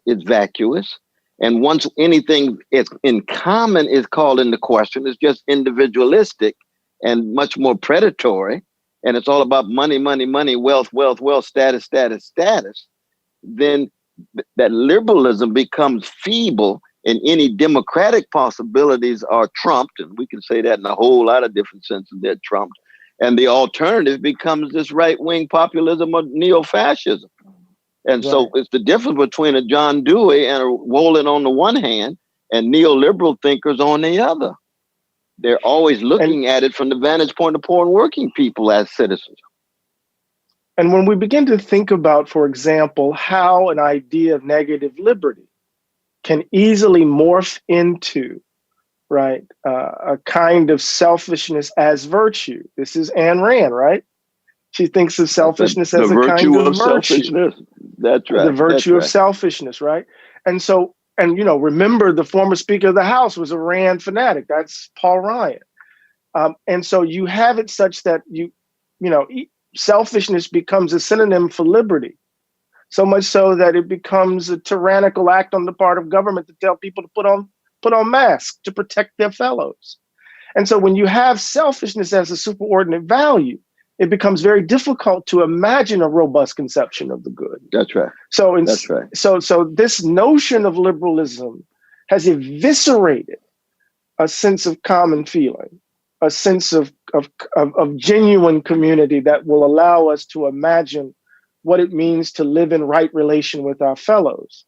vacuous, and once anything is in common is called into question, it's just individualistic and much more predatory, and it's all about money, money, money, wealth, wealth, wealth, status, status, status, then that liberalism becomes feeble, and any democratic possibilities are trumped, and we can say that in a whole lot of different senses, they're trumped. And the alternative becomes this right-wing populism or neo-fascism. And so it's the difference between a John Dewey and a Wolin on the one hand and neoliberal thinkers on the other. They're always looking at it from the vantage point of poor and working people as citizens. And when we begin to think about, for example, how an idea of negative liberty can easily morph into, right, a kind of selfishness as virtue. This is Ayn Rand, right? She thinks of selfishness as a kind of virtue. That's right. The virtue of selfishness, right? And so, and you know, remember the former Speaker of the House was a Rand fanatic. That's Paul Ryan. And so you have it such that selfishness becomes a synonym for liberty. So much so that it becomes a tyrannical act on the part of government to tell people to put on masks to protect their fellows. And so when you have selfishness as a superordinate value, it becomes very difficult to imagine a robust conception of the good. That's right. So that's right. So this notion of liberalism has eviscerated a sense of common feeling, a sense of genuine community that will allow us to imagine what it means to live in right relation with our fellows.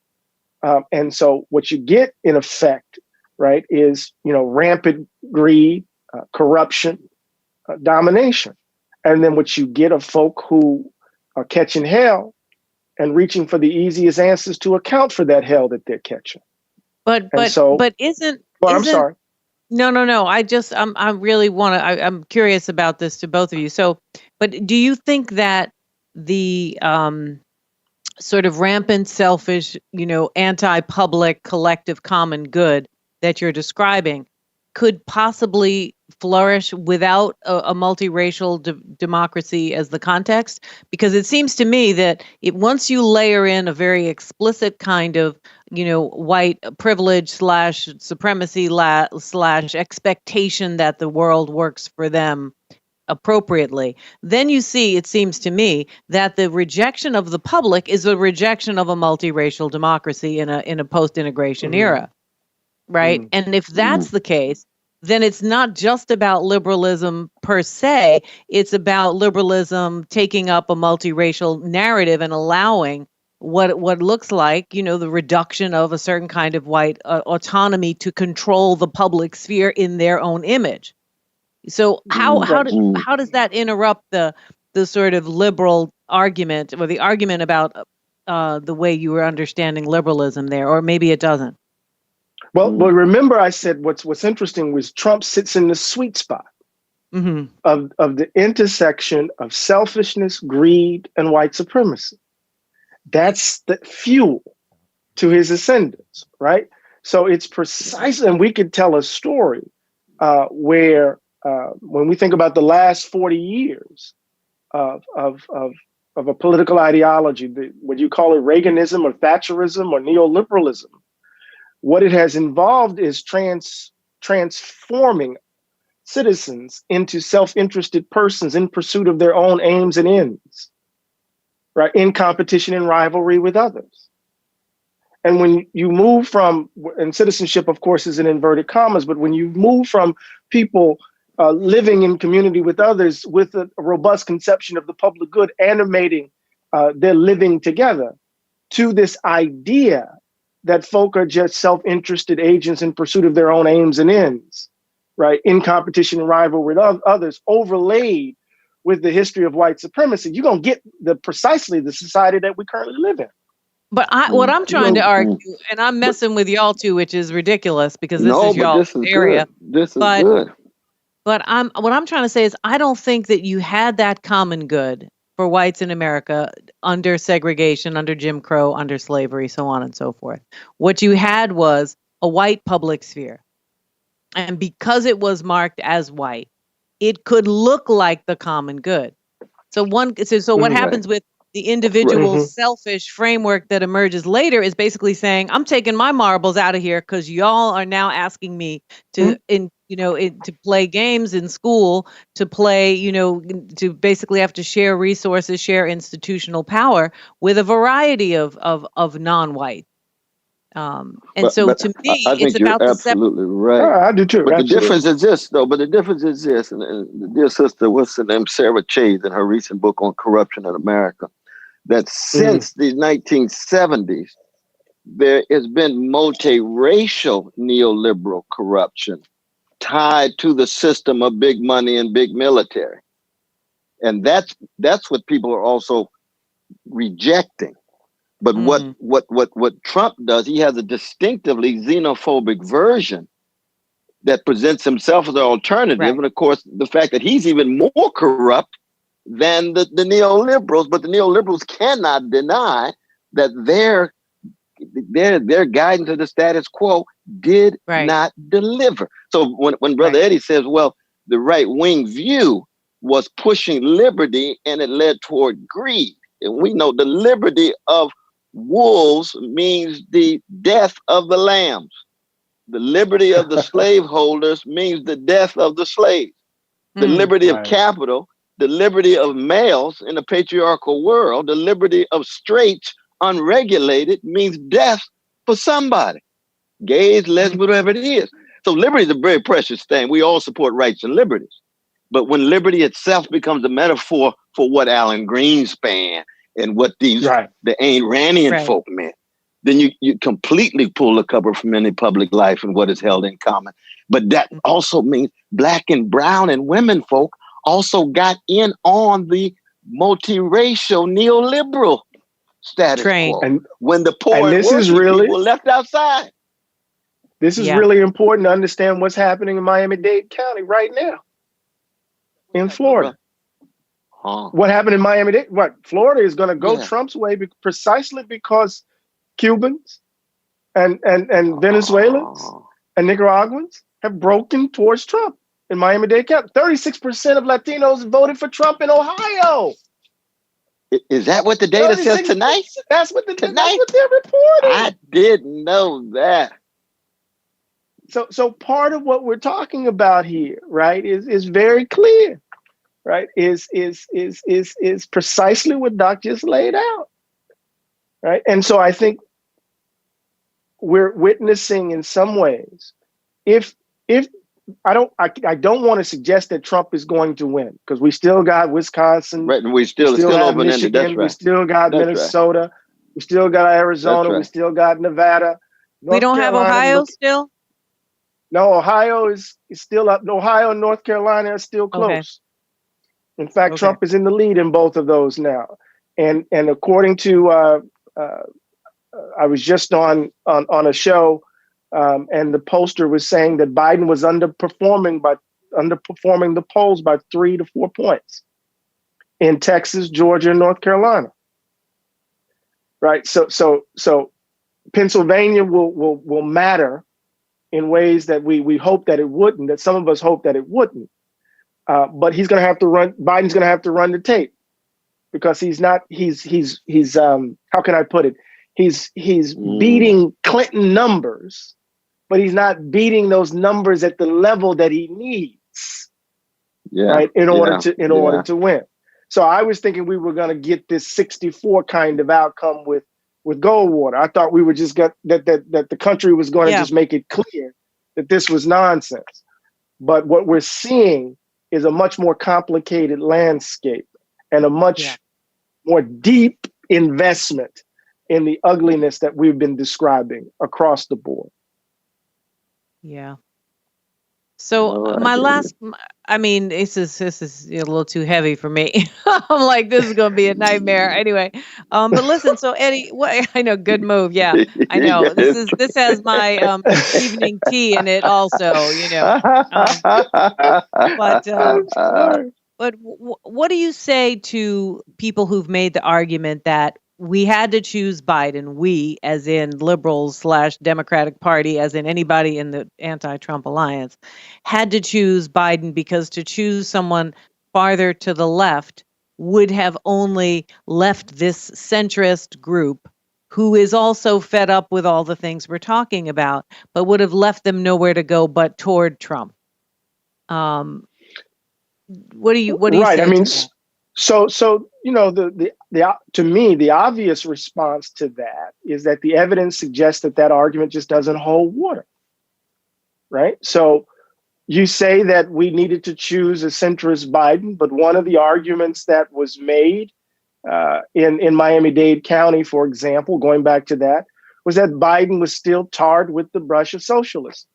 And so what you get in effect, right, is, rampant greed, corruption, domination. And then what you get are folk who are catching hell and reaching for the easiest answers to account for that hell that they're catching. But isn't I'm sorry. No. I'm curious about this to both of you. So, but do you think that the sort of rampant, selfish, anti-public, collective common good that you're describing could possibly flourish without a multiracial democracy as the context? Because it seems to me that once you layer in a very explicit kind of, white privilege / supremacy / expectation that the world works for them appropriately, then you see, it seems to me, that the rejection of the public is a rejection of a multiracial democracy in a post-integration era. Right. And if that's the case, then it's not just about liberalism per se. It's about liberalism taking up a multiracial narrative and allowing what looks like, the reduction of a certain kind of white autonomy to control the public sphere in their own image. So how does that interrupt the sort of liberal argument or the argument about the way you were understanding liberalism there, or maybe it doesn't? Well, remember I said what's interesting was Trump sits in the sweet spot of the intersection of selfishness, greed, and white supremacy. That's the fuel to his ascendance, right? So it's precisely, and we could tell a story where when we think about the last 40 years of a political ideology, whether you call it Reaganism or Thatcherism or neoliberalism, what it has involved is transforming citizens into self-interested persons in pursuit of their own aims and ends, right? In competition and rivalry with others. And when you move from, and citizenship, of course, is in inverted commas, but when you move from people living in community with others with a robust conception of the public good animating their living together, to this idea that folk are just self-interested agents in pursuit of their own aims and ends, right? In competition and rivalry with others, overlaid with the history of white supremacy, you're going to get precisely the society that we currently live in. But what I'm trying to argue, and I'm messing with y'all too, which is ridiculous because this is y'all's area. This is good. But what I'm trying to say is I don't think that you had that common good for whites in America under segregation, under Jim Crow, under slavery, so on and so forth. What you had was a white public sphere. And because it was marked as white, it could look like the common good. So what happens with the individual selfish framework that emerges later is basically saying, I'm taking my marbles out of here because y'all are now asking me to to play games in school, to play, to basically have to share resources, share institutional power with a variety of non-white. To me, I think it's about you're absolutely right. I do too. But absolutely. the difference is this, though. But the difference is this, and the dear sister, what's her name, Sarah Chase, in her recent book on corruption in America, that since the 1970s, there has been multiracial neoliberal corruption tied to the system of big money and big military, and that's what people are also rejecting. But what Trump does, he has a distinctively xenophobic version that presents himself as an alternative. Right. And of course, the fact that he's even more corrupt than the neoliberals, but the neoliberals cannot deny that their guidance to the status quo did not deliver. So when Brother Eddie says, well, the right wing view was pushing liberty and it led toward greed. And we know the liberty of wolves means the death of the lambs. The liberty of the slaveholders means the death of the slaves. The liberty of capital, the liberty of males in a patriarchal world, the liberty of straights unregulated means death for somebody. Gays, lesbians, whatever it is. So liberty is a very precious thing. We all support rights and liberties. But when liberty itself becomes a metaphor for what Alan Greenspan and what these the Ayn Randian folk meant, then you completely pull the cover from any public life and what is held in common. But that also means Black and brown and women folk also got in on the multiracial neoliberal status quo. And when the poor and this is really people left outside. This is really important to understand what's happening in Miami-Dade County right now in Florida. What happened in Miami-Dade? Florida is going to go Trump's way precisely because Cubans and Venezuelans and Nicaraguans have broken towards Trump in Miami-Dade County. 36% of Latinos voted for Trump in Ohio. Is that what the data says tonight? That's what they're reporting. I didn't know that. So part of what we're talking about here, right, is very clear, right? Is precisely what Doc just laid out, right? And so I think we're witnessing in some ways, if I don't want to suggest that Trump is going to win, because we still got Wisconsin, and we still have Michigan, we still got Minnesota, we still got Arizona, we still got Nevada. We don't have Ohio still? No, Ohio is still up. Ohio and North Carolina are still close. In fact, Trump is in the lead in both of those now. And according to, I was just on a show, and the pollster was saying that Biden was underperforming the polls by 3 to 4 points in Texas, Georgia, and North Carolina. Right. So Pennsylvania will matter in ways that we hope that it wouldn't, that some of us hope that it wouldn't. But he's going to have to run, Biden's going to have to run the tape, because he's how can I put it? He's beating Clinton numbers, but he's not beating those numbers at the level that he needs, right? In order to win. So I was thinking we were going to get this 64 kind of outcome with Goldwater. I thought we would just get that the country was going to just make it clear that this was nonsense. But what we're seeing is a much more complicated landscape and a much more deep investment in the ugliness that we've been describing across the board. Yeah. So this is a little too heavy for me. I'm like, this is going to be a nightmare anyway. But listen, so Eddie, I know, good move. Yeah, I know. This has my evening tea in it also, But what do you say to people who've made the argument that we had to choose Biden. We, as in liberals / Democratic Party, as in anybody in the anti-Trump alliance, had to choose Biden because to choose someone farther to the left would have only left this centrist group, who is also fed up with all the things we're talking about, but would have left them nowhere to go but toward Trump. What do you right? say? I mean, so you know, the to me, the obvious response to that is that the evidence suggests that argument just doesn't hold water, right? So you say that we needed to choose a centrist Biden, but one of the arguments that was made in Miami-Dade County, for example, going back to that, was that Biden was still tarred with the brush of socialism.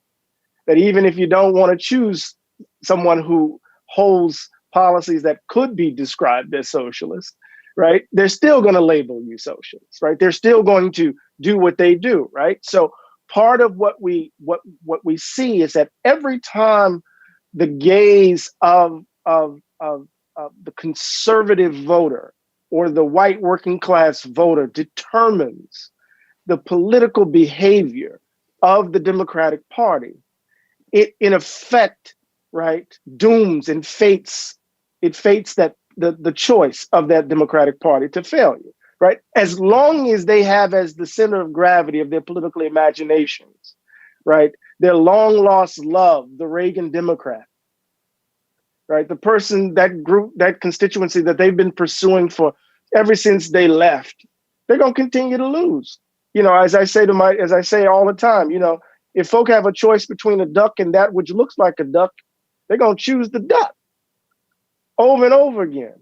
That even if you don't want to choose someone who holds policies that could be described as socialist, right? They're still going to label you socialist, right? They're still going to do what they do, right? So part of what we see is that every time the gaze of the conservative voter or the white working class voter determines the political behavior of the Democratic Party, it in effect, right, dooms and fates that the choice of that Democratic Party to failure, right? As long as they have as the center of gravity of their political imaginations, right, their long lost love, the Reagan Democrat, right, the person, that group, that constituency that they've been pursuing for ever since they left, they're gonna continue to lose. You know, as I say all the time, you know, if folk have a choice between a duck and that which looks like a duck, they're gonna choose the duck over and over again.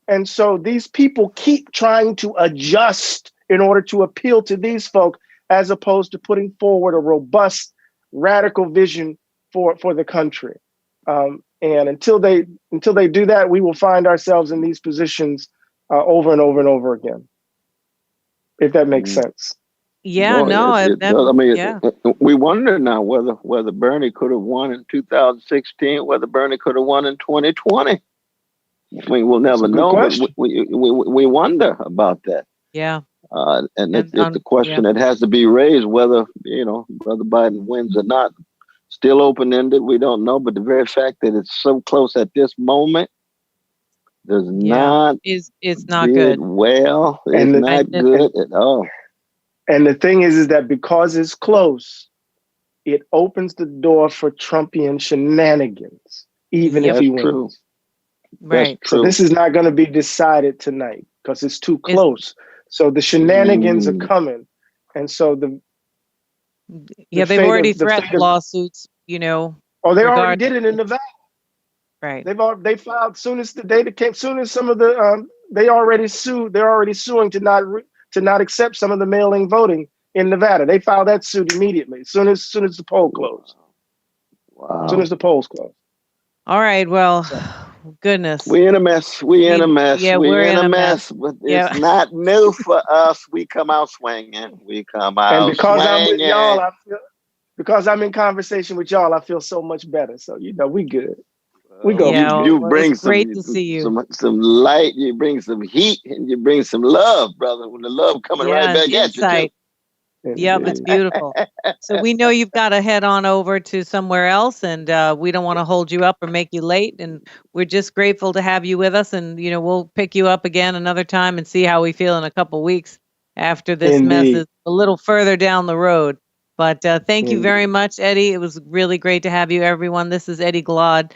And so these people keep trying to adjust in order to appeal to these folk, as opposed to putting forward a robust, radical vision for the country. And until they do that, we will find ourselves in these positions over and over and over again. If that makes sense. Yeah, I mean, we wonder now whether Bernie could have won in 2016, whether Bernie could have won in 2020. I mean, we'll never know, but we wonder about that. Yeah. And it's the question that has to be raised, whether, you know, whether Biden wins or not. Still open-ended, we don't know, but the very fact that it's so close at this moment does not it's not good. Well, it's not good at all. And the thing is that because it's close, it opens the door for Trumpian shenanigans, even if he wins. True. Right. So this is not going to be decided tonight because it's too close. So the shenanigans are coming. And so they've already threatened lawsuits, you know. Oh, they already did it in Nevada. Right. They filed soon as the data came, soon as some of the they're already suing to not accept some of the mail-in voting in Nevada. They filed that suit immediately, as soon as the poll closed. Wow. As soon as the polls closed. All right. Well, goodness. We in a mess. Yeah, we're in a mess. But it's not new for us. We come out swinging. And because I'm with y'all, because I'm in conversation with y'all, I feel so much better. So you know, we good. We go. You bring great to see you. Some light. You bring some heat, and you bring some love, brother. When the love coming right back at you. Yep, it's beautiful. So we know you've got to head on over to somewhere else, and we don't want to hold you up or make you late. And we're just grateful to have you with us. And you know, we'll pick you up again another time and see how we feel in a couple weeks after this mess is a little further down the road. But thank you very much, Eddie. It was really great to have you, everyone. This is Eddie Glaude,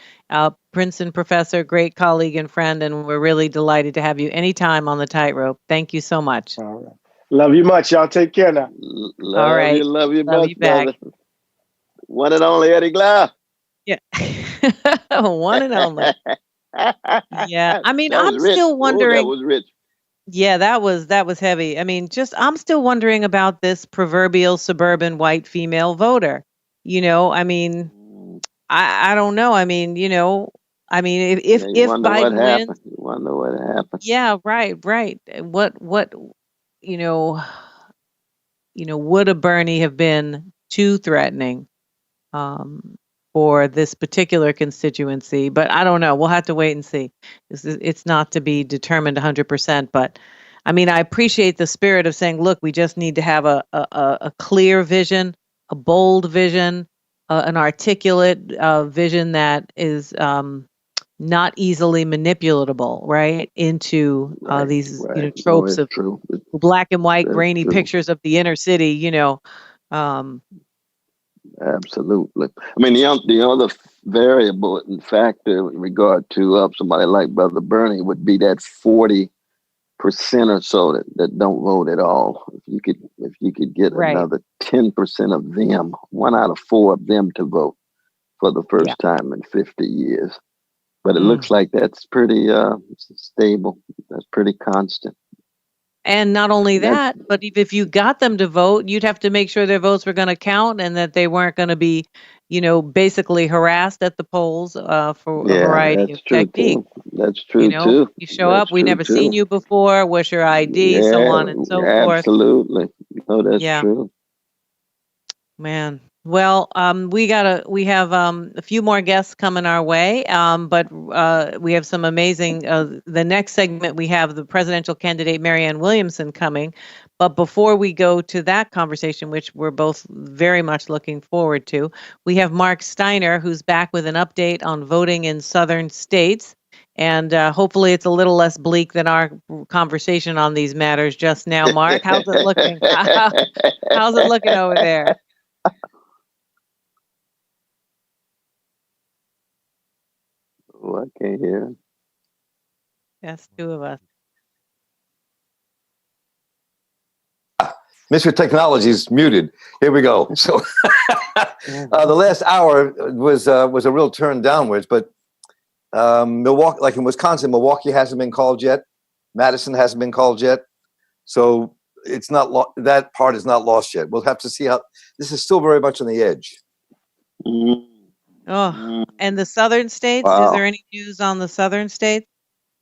Princeton professor, great colleague and friend, and we're really delighted to have you anytime on the Tightrope. Thank you so much. All right. Love you much. Y'all take care now. Love you much, back. brother. One and only Eddie Glaude. Yeah. One and only. Yeah. I mean, I'm still wondering. That was rich. Yeah, that was heavy. I mean, I'm still wondering about this proverbial suburban white female voter. You know, I mean, I don't know. I mean, you know, if Biden wins, you wonder what happened. Yeah, right. What you know, would a Bernie have been too threatening for this particular constituency? But I don't know. We'll have to wait and see. It's not to be determined 100%, but I mean, I appreciate the spirit of saying, look, we just need to have a clear vision, a bold vision, an articulate vision that is not easily manipulatable, right, into these tropes of black and white, grainy pictures of the inner city, Absolutely. I mean, the other variable and factor in regard to somebody like Brother Bernie would be that 40% or so that don't vote at all. If you could get another 10% of them, 1 out of 4 of them to vote for the first time in 50 years. But it looks like that's pretty stable. That's pretty constant. And not only that, but if you got them to vote, you'd have to make sure their votes were going to count and that they weren't going to be, basically harassed at the polls for a variety of techniques. That's true too. You show up, we never seen you before. What's your ID? So on and so forth. Absolutely. No, that's true. Man. Well, we have a few more guests coming our way, but we have some amazing. The next segment we have the presidential candidate Marianne Williamson coming, but before we go to that conversation, which we're both very much looking forward to, we have Mark Steiner, who's back with an update on voting in southern states, and hopefully it's a little less bleak than our conversation on these matters just now. Mark, how's it looking? How's it looking over there? Oh, I can't hear. That's 2 of us. Mr. Technology's muted. Here we go. So the last hour was a real turn downwards, but Milwaukee, like in Wisconsin, Milwaukee hasn't been called yet. Madison hasn't been called yet. So it's not that part is not lost yet. We'll have to see how this is still very much on the edge. Oh, and the southern states? Wow. Is there any news on the southern states?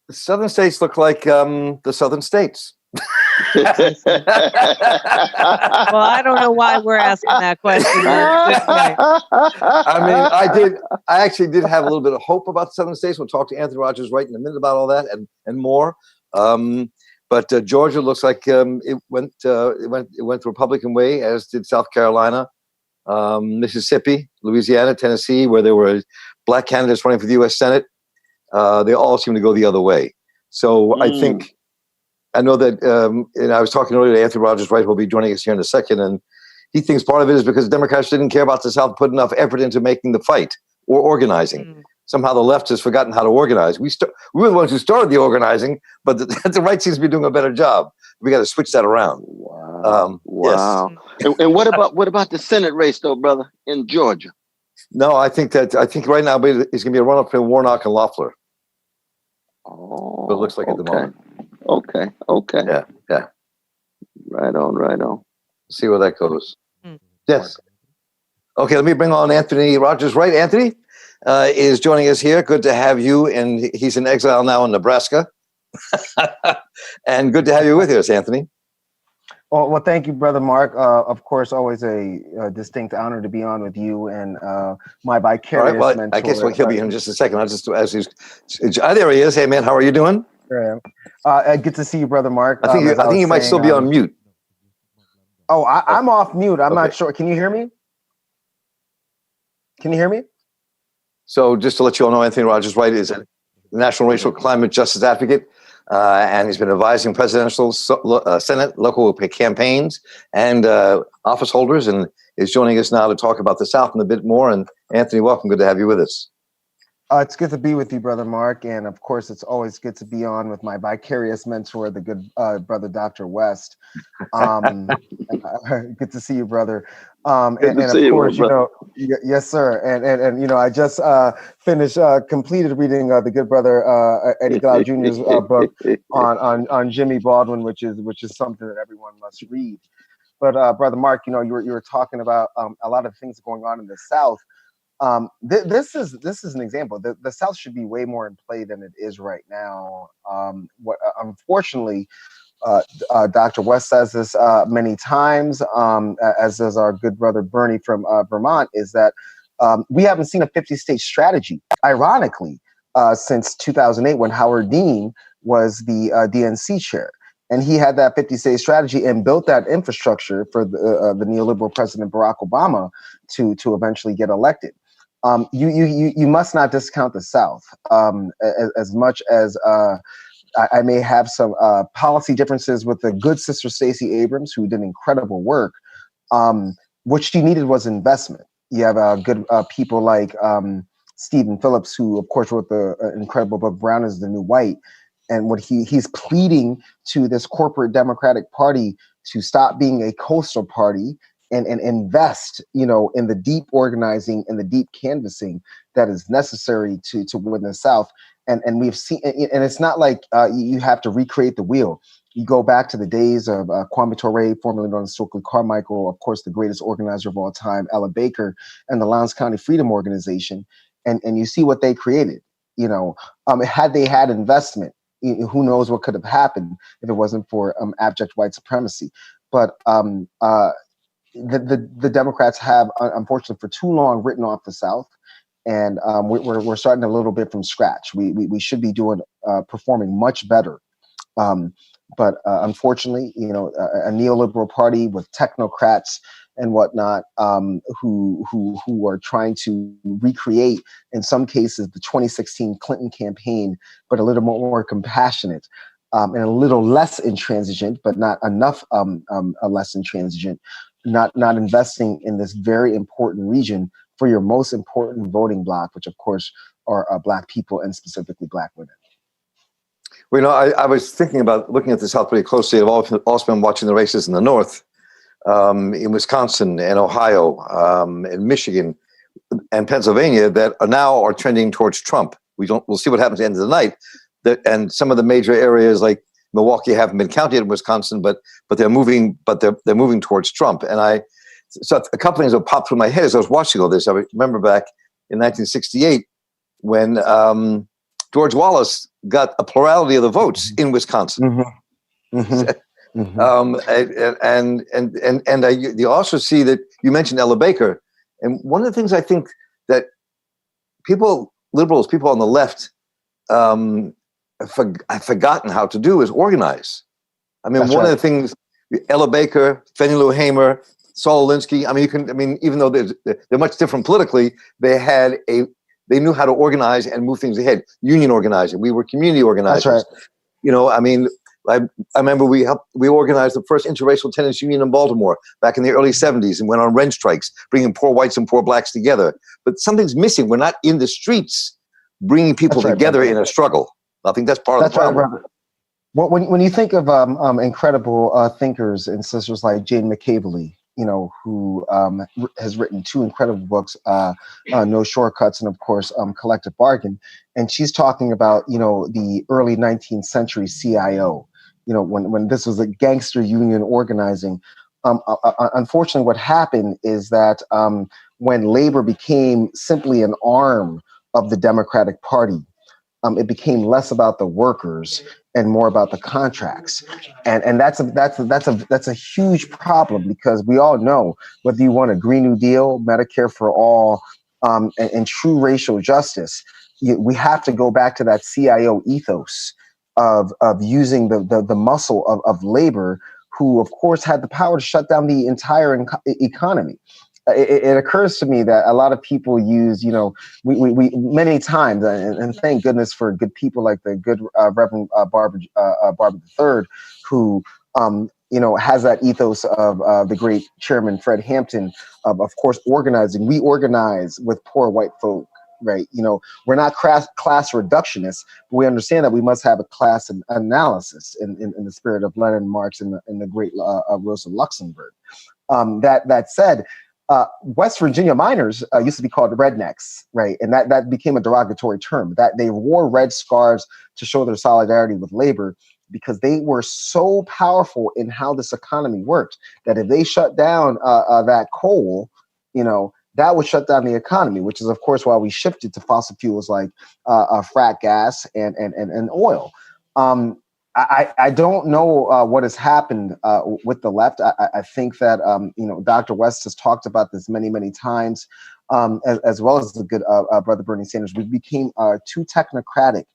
The southern states look like the southern states. Well, I don't know why we're asking that question. I mean, I actually did have a little bit of hope about the southern states. We'll talk to Anthony Rogers right in a minute about all that and more. But Georgia looks like it went the Republican way, as did South Carolina. Mississippi, Louisiana, Tennessee, where there were black candidates running for the U.S. Senate, they all seem to go the other way. So I know that, and I was talking earlier to Anthony Rogers, right, who'll be joining us here in a second, and he thinks part of it is because Democrats didn't care about the South, put enough effort into making the fight or organizing. Somehow the left has forgotten how to organize. We were the ones who started the organizing, but the right seems to be doing a better job. We got to switch that around. Wow. Yes. And what about the Senate race, though, brother, in Georgia? No, I think right now it's going to be a run-up between Warnock and Loeffler. Oh, it looks like at the moment. Okay. Yeah. Right on. See where that goes. Yes. Okay, let me bring on Anthony Rogers. Right, Anthony is joining us here. Good to have you, and he's in exile now in Nebraska. And good to have you with us, Anthony. Well, thank you, Brother Mark. Of course, always a distinct honor to be on with you and my vicarious mentor. I guess he'll be here in just a second. There he is. Hey, man, how are you doing? Good to see you, Brother Mark. I think you might still be on mute. Oh, I'm off mute. I'm not sure. Can you hear me? So just to let you all know, Anthony Rogers, right, is a national racial climate justice advocate. And he's been advising presidential, Senate, local campaigns, and office holders, and is joining us now to talk about the South and a bit more. And Anthony, welcome. Good to have you with us. It's good to be with you, Brother Mark. And of course, it's always good to be on with my vicarious mentor, the good brother, Dr. West. Good to see you, brother. And of course, yes, sir. And I just completed reading the good brother Eddie Glaude Jr.'s book on Jimmy Baldwin, which is something that everyone must read. But Brother Mark, you were talking about a lot of things going on in the South. This is an example. The South should be way more in play than it is right now. Unfortunately, Dr. West says this many times, as does our good brother Bernie from Vermont, is that we haven't seen a 50-state strategy, ironically, since 2008 when Howard Dean was the DNC chair. And he had that 50-state strategy and built that infrastructure for the neoliberal President Barack Obama to eventually get elected. You must not discount the South as much as I may have some policy differences with the good sister Stacey Abrams, who did incredible work. What she needed was investment. You have good people like Stephen Phillips, who of course wrote the incredible book Brown is the New White. And what he's pleading to this corporate Democratic Party to stop being a coastal party and invest, in the deep organizing and the deep canvassing that is necessary to win the South. And we've seen, and it's not like you have to recreate the wheel. You go back to the days of Kwame Ture, formerly known as Stokely Carmichael, of course, the greatest organizer of all time, Ella Baker, and the Lowndes County Freedom Organization, and you see what they created. Had they had investment, who knows what could have happened if it wasn't for abject white supremacy. But the Democrats have, unfortunately, for too long written off the South, and we're starting a little bit from scratch. We should be performing much better. But unfortunately, a neoliberal party with technocrats and whatnot, who are trying to recreate, in some cases, the 2016 Clinton campaign, but a little more compassionate and a little less intransigent, but not enough less intransigent, not investing in this very important region for your most important voting bloc, which of course are Black people and specifically Black women. Well, I was thinking about looking at the South pretty closely. I've also been watching the races in the North, in Wisconsin and Ohio, and Michigan and Pennsylvania that are trending towards Trump. We'll see what happens at the end of the night. And some of the major areas like Milwaukee haven't been counted in Wisconsin, but they're moving towards Trump. And so a couple things that popped through my head as I was watching all this. I remember back in 1968 when George Wallace got a plurality of the votes in Wisconsin. You also see that you mentioned Ella Baker, and one of the things I think that liberals, people on the left, have forgotten how to do is organize. I mean, one of the things, Ella Baker, Fannie Lou Hamer, Saul Alinsky. Even though they're much different politically, they knew how to organize and move things ahead. Union organizing. We were community organizers. That's right. I remember we organized the first interracial tenants union in Baltimore back in the early 70s and went on rent strikes, bringing poor whites and poor Blacks together. But something's missing. We're not in the streets bringing people together in a struggle. I think that's part of the problem. Right, well, when you think of incredible thinkers and sisters like Jane McCaveley, who has written 2 incredible books, No Shortcuts and, of course, Collective Bargain. And she's talking about, the early 19th century CIO, when this was a gangster union organizing. Unfortunately, what happened is that when labor became simply an arm of the Democratic Party, it became less about the workers and more about the contracts, and that's a huge problem, because we all know whether you want a Green New Deal, Medicare for all, and true racial justice, we have to go back to that CIO ethos of using the muscle of labor, who of course had the power to shut down the entire economy. It occurs to me that a lot of people use, we many times, and thank goodness for good people like the good Reverend Barbara III, who, has that ethos of the great Chairman Fred Hampton, of course, organizing. We organize with poor white folk, right? We're not class reductionists, but we understand that we must have a class analysis in the spirit of Lenin, Marx, and the great Rosa Luxemburg. That said, West Virginia miners used to be called rednecks, right? And that became a derogatory term. That they wore red scarves to show their solidarity with labor, because they were so powerful in how this economy worked that if they shut down that coal, that would shut down the economy, which is, of course, why we shifted to fossil fuels like frack gas and oil. I don't know what has happened with the left. I think that, Dr. West has talked about this many, many times, as well as the good brother Bernie Sanders. We became too technocratic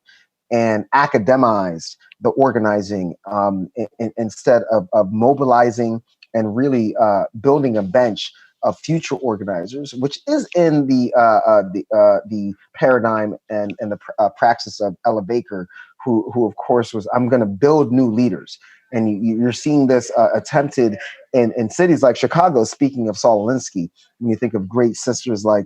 and academized the organizing instead of mobilizing and really building a bench of future organizers, which is in the paradigm and the praxis of Ella Baker, who of course was, I'm going to build new leaders. And you're seeing this attempted in cities like Chicago. Speaking of Saul Alinsky, when you think of great sisters like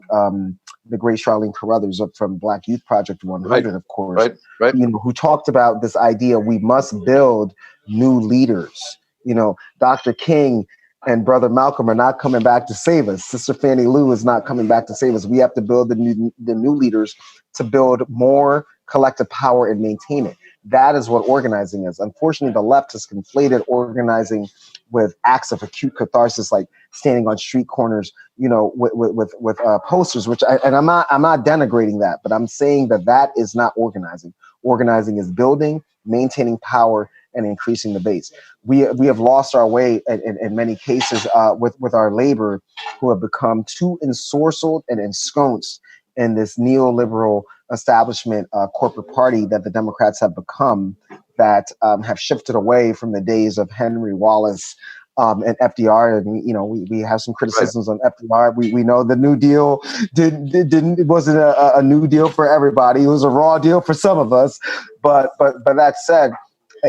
the great Charlene Carruthers from Black Youth Project 100, of course, right. You know, who talked about this idea we must build new leaders. You know, Dr. King and Brother Malcolm are not coming back to save us. Sister Fannie Lou is not coming back to save us. We have to build the new leaders to build more collective power and maintain it. That is what organizing is. Unfortunately, the left has conflated organizing with acts of acute catharsis, like standing on street corners, you know, with posters. I'm not denigrating that, but I'm saying that is not organizing. Organizing is building, maintaining power, and increasing the base. We have lost our way in many cases with our labor, who have become too ensorcelled and ensconced in this neoliberal establishment corporate party that the Democrats have become, that have shifted away from the days of Henry Wallace and FDR. And, you know, we have some criticisms on FDR. We know the New Deal it wasn't a New Deal for everybody. It was a raw deal for some of us. But that said,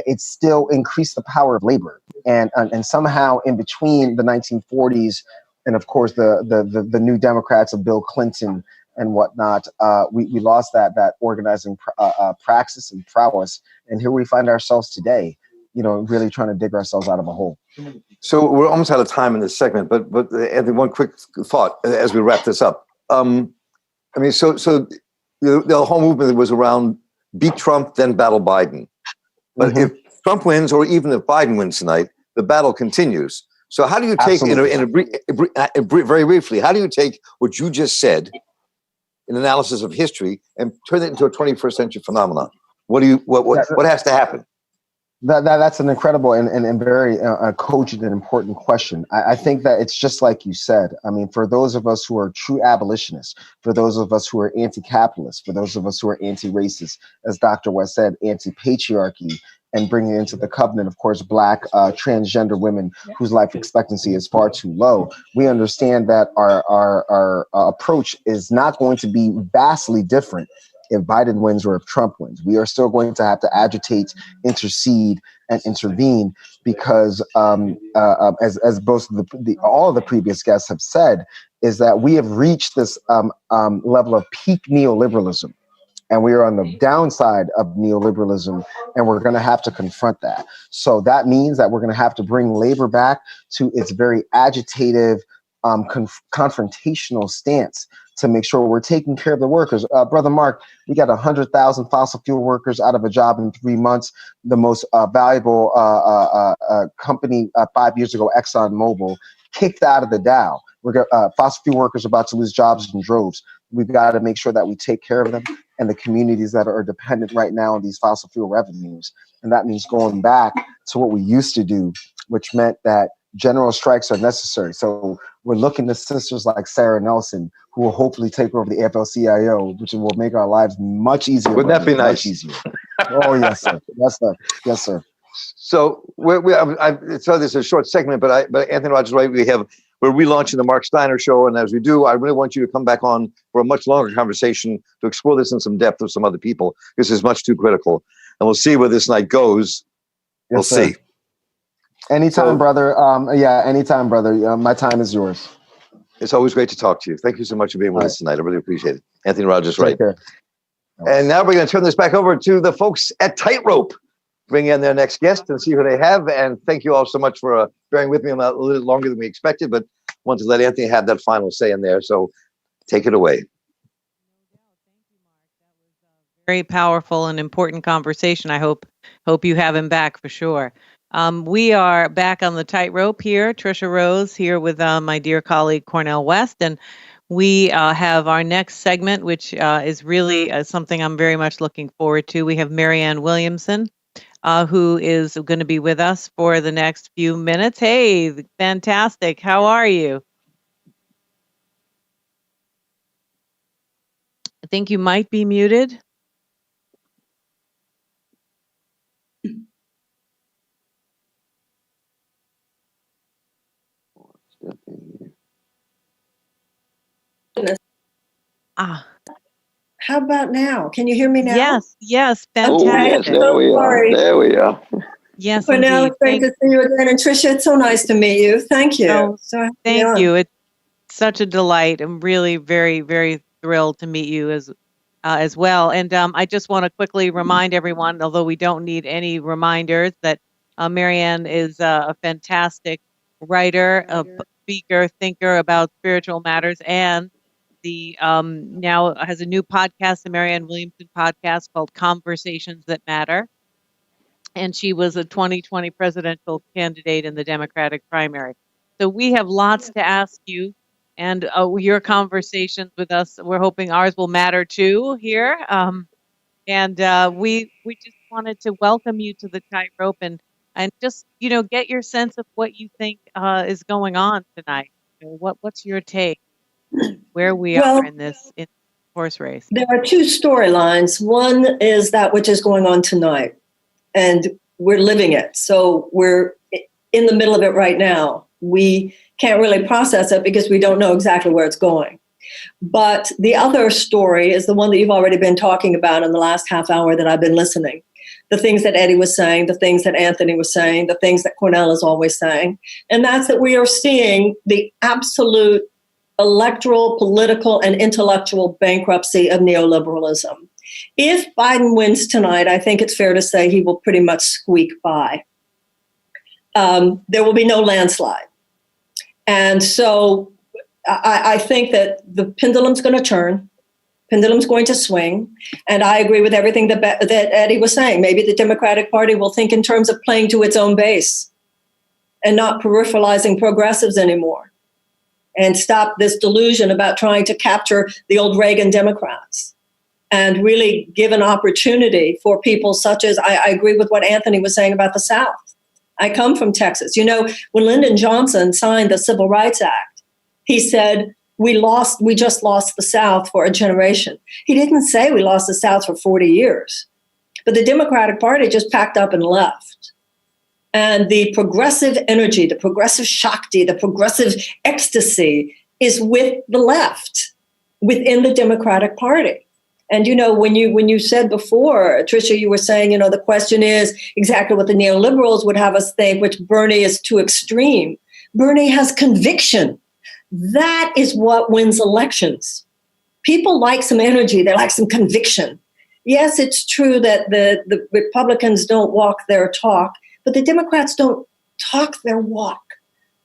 it still increased the power of labor. And somehow in between the 1940s and, of course, the New Democrats of Bill Clinton and whatnot, we lost that organizing praxis and prowess. And here we find ourselves today, you know, really trying to dig ourselves out of a hole. So we're almost out of time in this segment, but Anthony, one quick thought as we wrap this up. I mean, so the whole movement was around beat Trump, then battle Biden. But if Trump wins, or even if Biden wins tonight, the battle continues. So how do you take, very briefly, how do you take what you just said, an analysis of history, and turn it into a 21st century phenomenon? What has to happen? That's an incredible and very cogent and important question. I think that it's just like you said. I mean, for those of us who are true abolitionists, for those of us who are anti-capitalist, for those of us who are anti-racist, as Dr. West said, anti-patriarchy, and bringing into the covenant, of course, Black transgender women whose life expectancy is far too low, we understand that our approach is not going to be vastly different if Biden wins or if Trump wins. We are still going to have to agitate, intercede, and intervene because, as both all of the previous guests have said, is that we have reached this level of peak neoliberalism. And we are on the downside of neoliberalism, and we're going to have to confront that. So that means that we're going to have to bring labor back to its very agitative, confrontational stance to make sure we're taking care of the workers. Brother Mark, we got 100,000 fossil fuel workers out of a job in 3 months. The most valuable company 5 years ago, ExxonMobil, kicked out of the Dow. Fossil fuel workers are about to lose jobs in droves. We've got to make sure that we take care of them and the communities that are dependent right now on these fossil fuel revenues. And that means going back to what we used to do, which meant that general strikes are necessary. So we're looking to sisters like Sarah Nelson, who will hopefully take over the AFL-CIO, which will make our lives much easier. Wouldn't that be nice? Much easier. Oh, yes, sir. Yes, sir. Yes, sir. So so this is a short segment, but Anthony Rogers, right? We're relaunching the Mark Steiner Show, and as we do, I really want you to come back on for a much longer conversation to explore this in some depth with some other people. This is much too critical, and we'll see where this night goes. We'll see. Anytime, brother. Anytime, brother. My time is yours. It's always great to talk to you. Thank you so much for being with us tonight. I really appreciate it. Anthony Rogers, right? Take care. And now we're going to turn this back over to the folks at Tightrope. Bring in their next guest and see who they have. And thank you all so much for bearing with me a little longer than we expected, but want to let Anthony have that final say in there. So take it away. Very powerful and important conversation. I hope you have him back for sure. We are back on the Tightrope here. Tricia Rose here with my dear colleague Cornel West, and we have our next segment, which is really something I'm very much looking forward to. We have Marianne Williamson, who is going to be with us for the next few minutes. Hey, fantastic. How are you? I think you might be muted. How about now? Can you hear me now? Yes, Oh, fantastic. yes, there we are. There we are. Yes, Cornel, indeed. it's great to see you again. And Tricia, it's so nice to meet you. Thank you. Oh, thank you. It's such a delight. I'm really very, very thrilled to meet you as well. And I just want to quickly remind everyone, although we don't need any reminders, that Marianne is a fantastic writer, a speaker, thinker about spiritual matters, and the now has a new podcast, the Marianne Williamson podcast called Conversations That Matter. And she was a 2020 presidential candidate in the Democratic primary. So we have lots to ask you, and your conversations with us, we're hoping ours will matter too here. We just wanted to welcome you to the Tightrope and just, get your sense of what you think is going on tonight. What's your take where we are in this horse race? There are two storylines. One is that which is going on tonight, and we're living it. So we're in the middle of it right now. We can't really process it because we don't know exactly where it's going. But the other story is the one that you've already been talking about in the last half hour that I've been listening. The things that Eddie was saying, the things that Anthony was saying, the things that Cornel is always saying. And that's that we are seeing the absolute electoral, political, and intellectual bankruptcy of neoliberalism. If Biden wins tonight, I think it's fair to say he will pretty much squeak by. There will be no landslide. And so I think that the pendulum's going to turn. Pendulum's going to swing. And I agree with everything that Eddie was saying. Maybe the Democratic Party will think in terms of playing to its own base and not peripheralizing progressives anymore, and stop this delusion about trying to capture the old Reagan Democrats and really give an opportunity for people such as, I agree with what Anthony was saying about the South. I come from Texas. When Lyndon Johnson signed the Civil Rights Act, he said, we just lost the South for a generation. He didn't say we lost the South for 40 years, but the Democratic Party just packed up and left. And the progressive energy, the progressive Shakti, the progressive ecstasy is with the left within the Democratic Party. And, when you said before, Tricia, you were saying, the question is exactly what the neoliberals would have us think, which Bernie is too extreme. Bernie has conviction. That is what wins elections. People like some energy. They like some conviction. Yes, it's true that the Republicans don't walk their talk, but the Democrats don't talk their walk.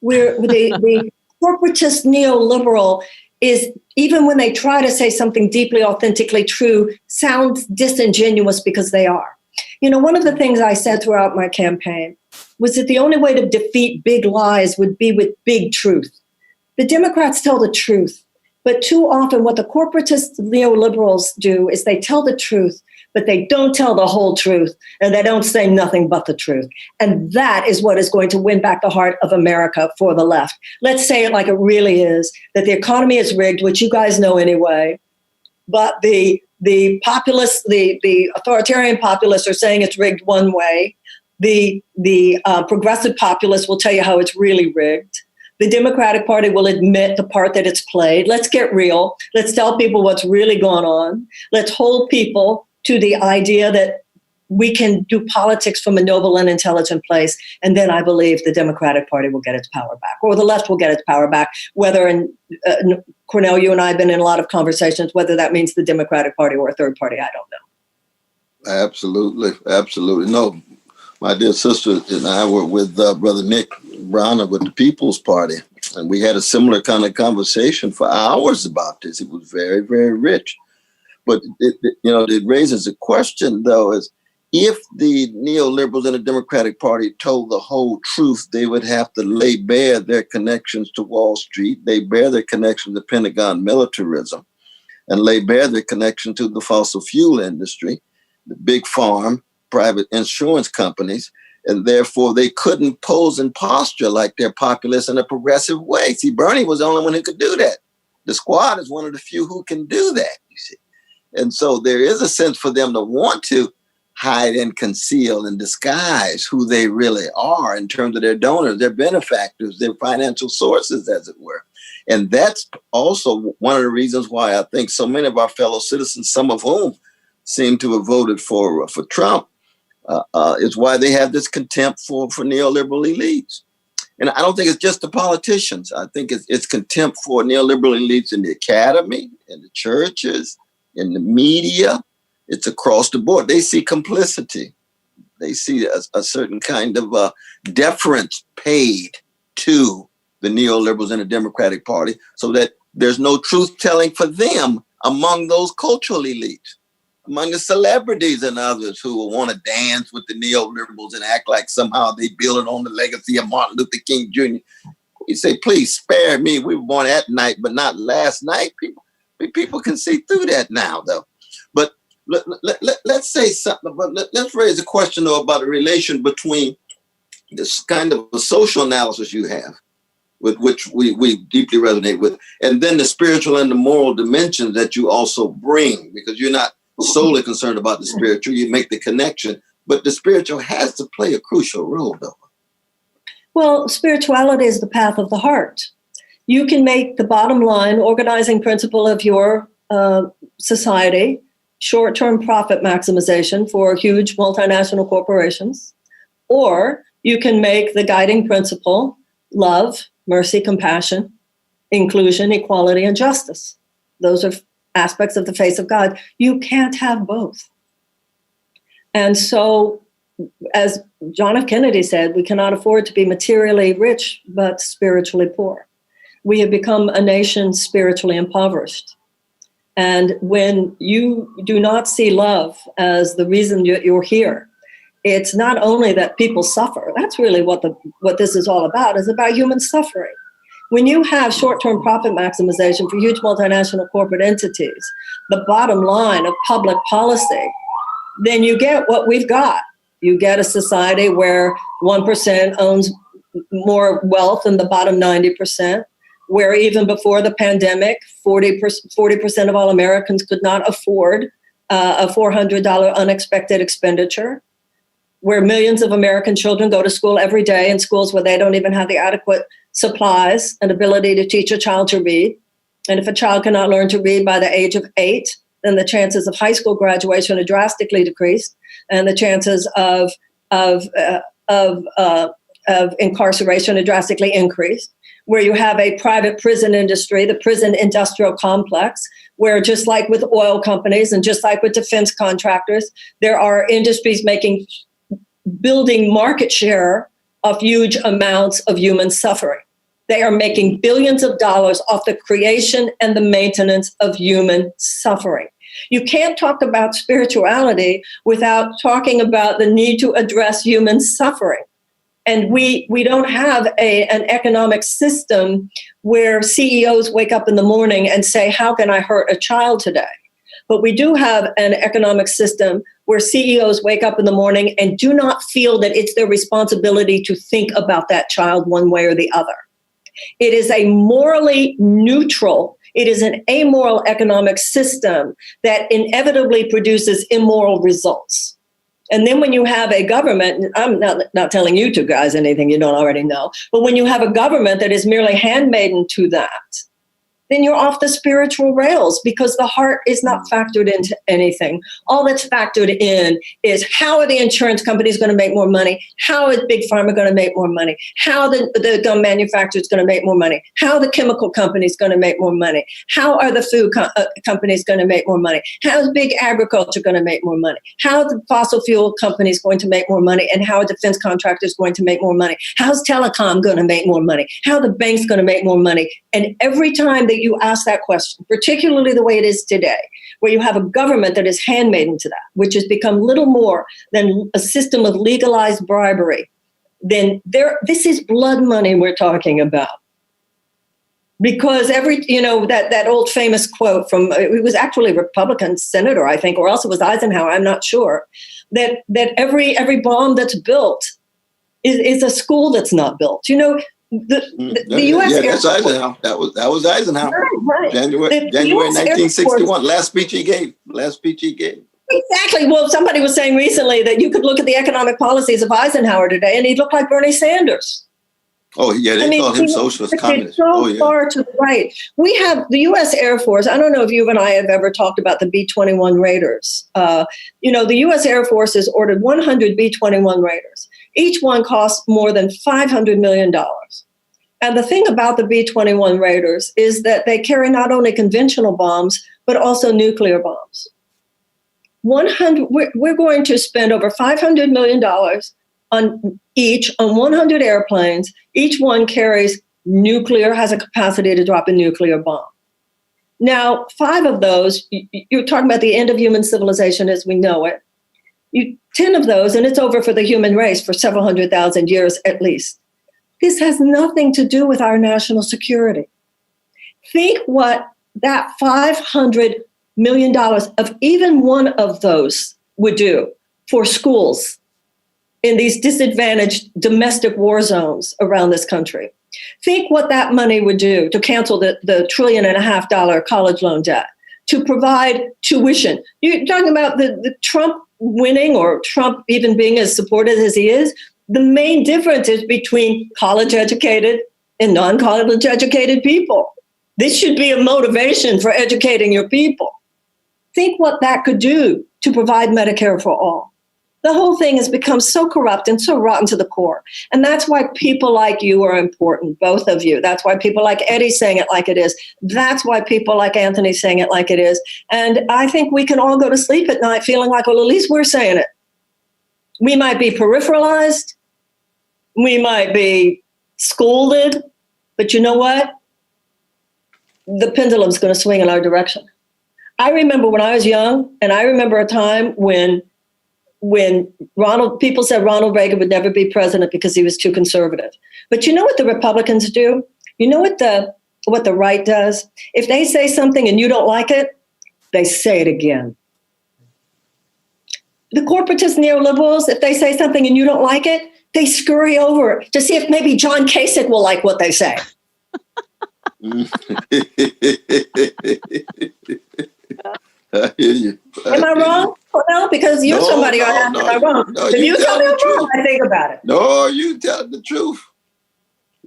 The corporatist neoliberal is, even when they try to say something deeply, authentically true, sounds disingenuous because they are. One of the things I said throughout my campaign was that the only way to defeat big lies would be with big truth. The Democrats tell the truth, but too often what the corporatist neoliberals do is they tell the truth, but they don't tell the whole truth, and they don't say nothing but the truth. And that is what is going to win back the heart of America for the left. Let's say it like it really is, that the economy is rigged, which you guys know anyway, but the populists, the authoritarian populists are saying it's rigged one way. The progressive populists will tell you how it's really rigged. The Democratic Party will admit the part that it's played. Let's get real. Let's tell people what's really going on. Let's hold people to the idea that we can do politics from a noble and intelligent place. And then I believe the Democratic Party will get its power back, or the left will get its power back, whether Cornel, you and I have been in a lot of conversations, whether that means the Democratic Party or a third party, I don't know. Absolutely. Absolutely. No, my dear sister and I were with Brother Nick Browner with the People's Party, and we had a similar kind of conversation for hours about this. It was very, very rich. But it raises a question, though, is if the neoliberals in the Democratic Party told the whole truth, they would have to lay bare their connections to Wall Street, lay bare their connection to Pentagon militarism, and lay bare their connection to the fossil fuel industry, the big farm, private insurance companies, and therefore they couldn't pose and posture like they're populist in a progressive way. See, Bernie was the only one who could do that. The squad is one of the few who can do that, you see. And so there is a sense for them to want to hide and conceal and disguise who they really are in terms of their donors, their benefactors, their financial sources, as it were. And that's also one of the reasons why I think so many of our fellow citizens, some of whom seem to have voted for Trump, is why they have this contempt for neoliberal elites. And I don't think it's just the politicians. I think it's contempt for neoliberal elites in the academy, in the churches, in the media. It's across the board. They see complicity. They see a certain kind of deference paid to the neoliberals in the Democratic Party, so that there's no truth telling for them among those cultural elites, among the celebrities and others who will want to dance with the neoliberals and act like somehow they build it on the legacy of Martin Luther King Jr. You say, please spare me. We were born at night, but not last night. People can see through that now, though. But let's say something. But let's raise a question, though, about the relation between this kind of a social analysis you have, with which we deeply resonate with, and then the spiritual and the moral dimensions that you also bring, because you're not solely concerned about the spiritual, you make the connection, but the spiritual has to play a crucial role, though. Well, spirituality is the path of the heart. You can make the bottom line organizing principle of your society short-term profit maximization for huge multinational corporations, or you can make the guiding principle love, mercy, compassion, inclusion, equality, and justice. Those are aspects of the face of God. You can't have both. And so, as John F. Kennedy said, we cannot afford to be materially rich, but spiritually poor. We have become a nation spiritually impoverished. And when you do not see love as the reason you're here, it's not only that people suffer. That's really what this is all about. It's about human suffering. When you have short-term profit maximization for huge multinational corporate entities, the bottom line of public policy, then you get what we've got. You get a society where 1% owns more wealth than the bottom 90%, where even before the pandemic, 40% of all Americans could not afford a $400 unexpected expenditure, where millions of American children go to school every day in schools where they don't even have the adequate supplies and ability to teach a child to read. And if a child cannot learn to read by the age of 8, then the chances of high school graduation are drastically decreased, and the chances of incarceration are drastically increased. Where you have a private prison industry, the prison industrial complex, where just like with oil companies and just like with defense contractors, there are industries building market share of huge amounts of human suffering. They are making billions of dollars off the creation and the maintenance of human suffering. You can't talk about spirituality without talking about the need to address human suffering. And we don't have an economic system where CEOs wake up in the morning and say, how can I hurt a child today? But we do have an economic system where CEOs wake up in the morning and do not feel that it's their responsibility to think about that child one way or the other. It is a morally neutral, it is an amoral economic system that inevitably produces immoral results. And then when you have a government, I'm not telling you two guys anything you don't already know, but when you have a government that is merely handmaiden to that, then you're off the spiritual rails because the heart is not factored into anything. All that's factored in is how are the insurance companies going to make more money? How is Big Pharma going to make more money? How the gum manufacturers going to make more money? How the chemical companies going to make more money? How are the food companies going to make more money? How is big agriculture going to make more money? How are the fossil fuel companies going to make more money? And how are defense contractors going to make more money? How's telecom going to make more money? How are the banks going to make more money? And every time that you ask that question, particularly the way it is today, where you have a government that is handmaiden to that, which has become little more than a system of legalized bribery, then this is blood money we're talking about. Because that old famous quote from, it was actually a Republican senator, I think, or else it was Eisenhower, I'm not sure, that every bomb that's built is a school that's not built. The U.S. Yeah, that's Eisenhower. That was Eisenhower. Right. January 1961. Last speech he gave. Exactly. Well, somebody was saying recently that you could look at the economic policies of Eisenhower today, and he'd look like Bernie Sanders. Oh, yeah, they call him socialist communist. So far to the right. We have the U.S. Air Force. I don't know if you and I have ever talked about the B-21 Raiders. The U.S. Air Force has ordered 100 B-21 Raiders. Each one costs more than $500 million. And the thing about the B-21 Raiders is that they carry not only conventional bombs, but also nuclear bombs. We're going to spend over $500 million on 100 airplanes. Each one has a capacity to drop a nuclear bomb. Now, 5 of those, you're talking about the end of human civilization as we know it. 10 of those, and it's over for the human race for several 100,000 years at least. This has nothing to do with our national security. Think what that $500 million of even one of those would do for schools in these disadvantaged domestic war zones around this country. Think what that money would do to cancel the $1.5 trillion college loan debt, to provide tuition. You're talking about the Trump winning or Trump even being as supported as he is. The main difference is between college-educated and non-college-educated people. This should be a motivation for educating your people. Think what that could do to provide Medicare for all. The whole thing has become so corrupt and so rotten to the core. And that's why people like you are important, both of you. That's why people like Eddie saying it like it is. That's why people like Anthony saying it like it is. And I think we can all go to sleep at night feeling like, well, at least we're saying it. We might be peripheralized. We might be scolded. But you know what? The pendulum's going to swing in our direction. I remember when I was young, and I remember a time when people said Ronald Reagan would never be president because he was too conservative. But you know what the Republicans do? You know what the right does? If they say something and you don't like it, they say it again. The corporatist neoliberals, if they say something and you don't like it, they scurry over to see if maybe John Kasich will like what they say. I hear you. Am I wrong? Cornel? Because you're somebody who am I wrong? No, if you tell me I'm wrong, I think about it. No, you telling the truth.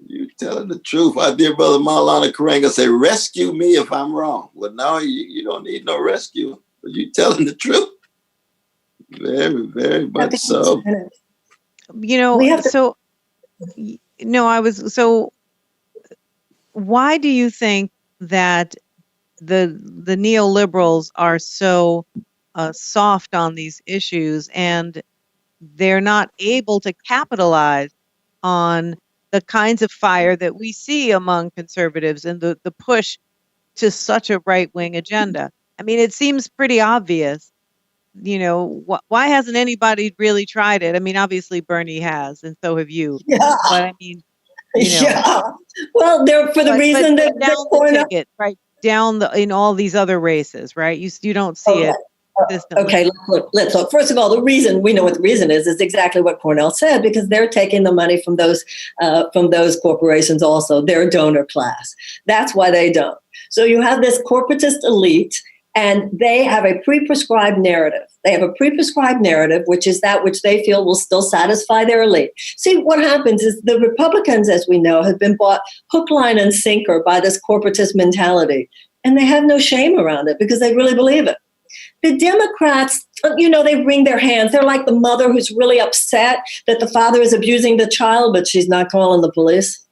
You telling the truth. My dear brother Maulana Karenga say, rescue me if I'm wrong. Well, no, you don't need no rescue. But you telling the truth. Very, very much so. Why do you think that the neoliberals are so soft on these issues and they're not able to capitalize on the kinds of fire that we see among conservatives and the push to such a right-wing agenda? I mean, it seems pretty obvious. Why hasn't anybody really tried it? I mean, obviously Bernie has, and so have you. Yeah. But I mean, yeah. Well, they're for the reason that down the ticket, right? Down in all these other races, right? You don't see it. Okay, let's look. First of all, we know what the reason is exactly what Cornel said, because they're taking the money from those corporations also. They're donor class. That's why they don't. So you have this corporatist elite, and they have a pre-prescribed narrative. They have a pre-prescribed narrative, which is that which they feel will still satisfy their elite. See, what happens is the Republicans, as we know, have been bought hook, line, and sinker by this corporatist mentality. And they have no shame around it because they really believe it. The Democrats, they wring their hands. They're like the mother who's really upset that the father is abusing the child, but she's not calling the police.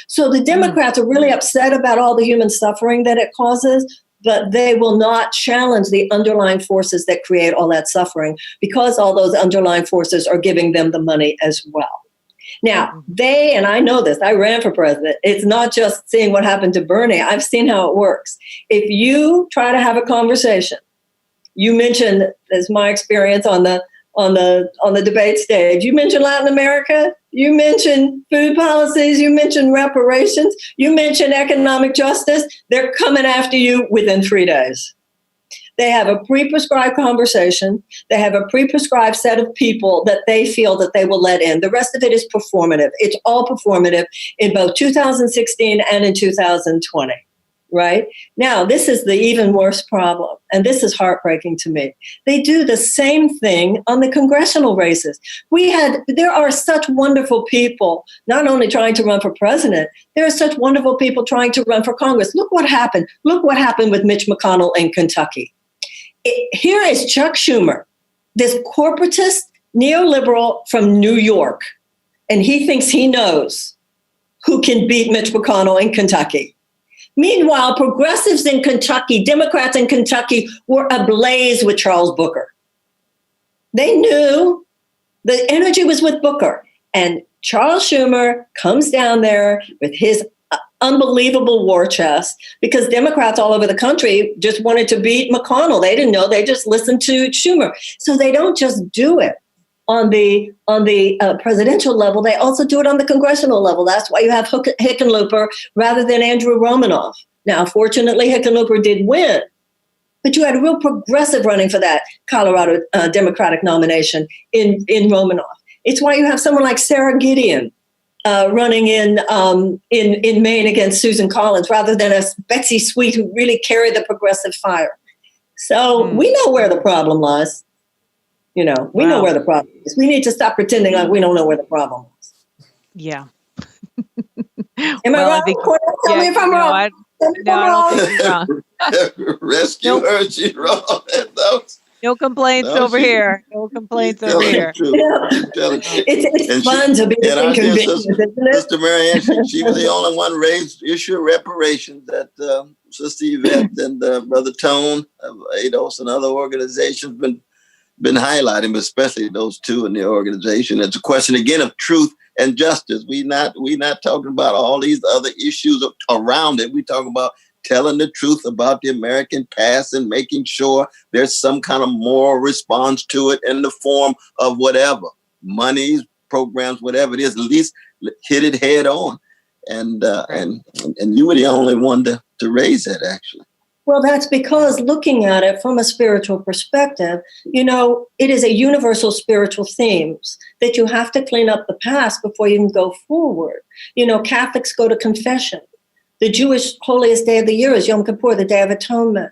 So the Democrats are really upset about all the human suffering that it causes, but they will not challenge the underlying forces that create all that suffering because all those underlying forces are giving them the money as well. Now, and I know this, I ran for president. It's not just seeing what happened to Bernie. I've seen how it works. If you try to have a conversation, you mentioned, as my experience on the debate stage, you mentioned Latin America, you mentioned food policies, you mentioned reparations, you mentioned economic justice, they're coming after you within 3 days. They have a pre-prescribed conversation. They have a pre-prescribed set of people that they feel that they will let in. The rest of it is performative. It's all performative in both 2016 and in 2020. right? Now, this is the even worse problem, and this is heartbreaking to me. They do the same thing on the congressional races. There are such wonderful people, not only trying to run for president, there are such wonderful people trying to run for Congress. Look what happened. Look what happened with Mitch McConnell in Kentucky. Here is Chuck Schumer, this corporatist neoliberal from New York, and he thinks he knows who can beat Mitch McConnell in Kentucky. Meanwhile, progressives in Kentucky, Democrats in Kentucky were ablaze with Charles Booker. They knew the energy was with Booker. And Charles Schumer comes down there with his unbelievable war chest because Democrats all over the country just wanted to beat McConnell. They didn't know. They just listened to Schumer. So they don't just do it on the presidential level. They also do it on the congressional level. That's why you have Hickenlooper rather than Andrew Romanoff. Now, fortunately, Hickenlooper did win, but you had a real progressive running for that Colorado Democratic nomination in Romanoff. It's why you have someone like Sarah Gideon running in Maine against Susan Collins rather than a Betsy Sweet who really carried the progressive fire. So we know where the problem lies. We know where the problem is. We need to stop pretending like we don't know where the problem is. Yeah. Am I wrong? Cornel, tell me if I'm wrong. I don't think you're wrong. Rescue her, she's wrong. No complaints over here. No complaints over here. It's fun to be inconvenienced, isn't it? Sister Marianne, she was the only one raised issue of reparations that Sister Yvette and Brother Tone of ADOS and other organizations been highlighting, but especially those two in the organization. It's a question again of truth and justice. We not talking about all these other issues around it. We talk about telling the truth about the American past and making sure there's some kind of moral response to it in the form of whatever monies, programs, whatever it is. At least hit it head on. And you were the only one to raise that, actually. Well, that's because looking at it from a spiritual perspective, it is a universal spiritual themes that you have to clean up the past before you can go forward. Catholics go to confession. The Jewish holiest day of the year is Yom Kippur, the Day of Atonement.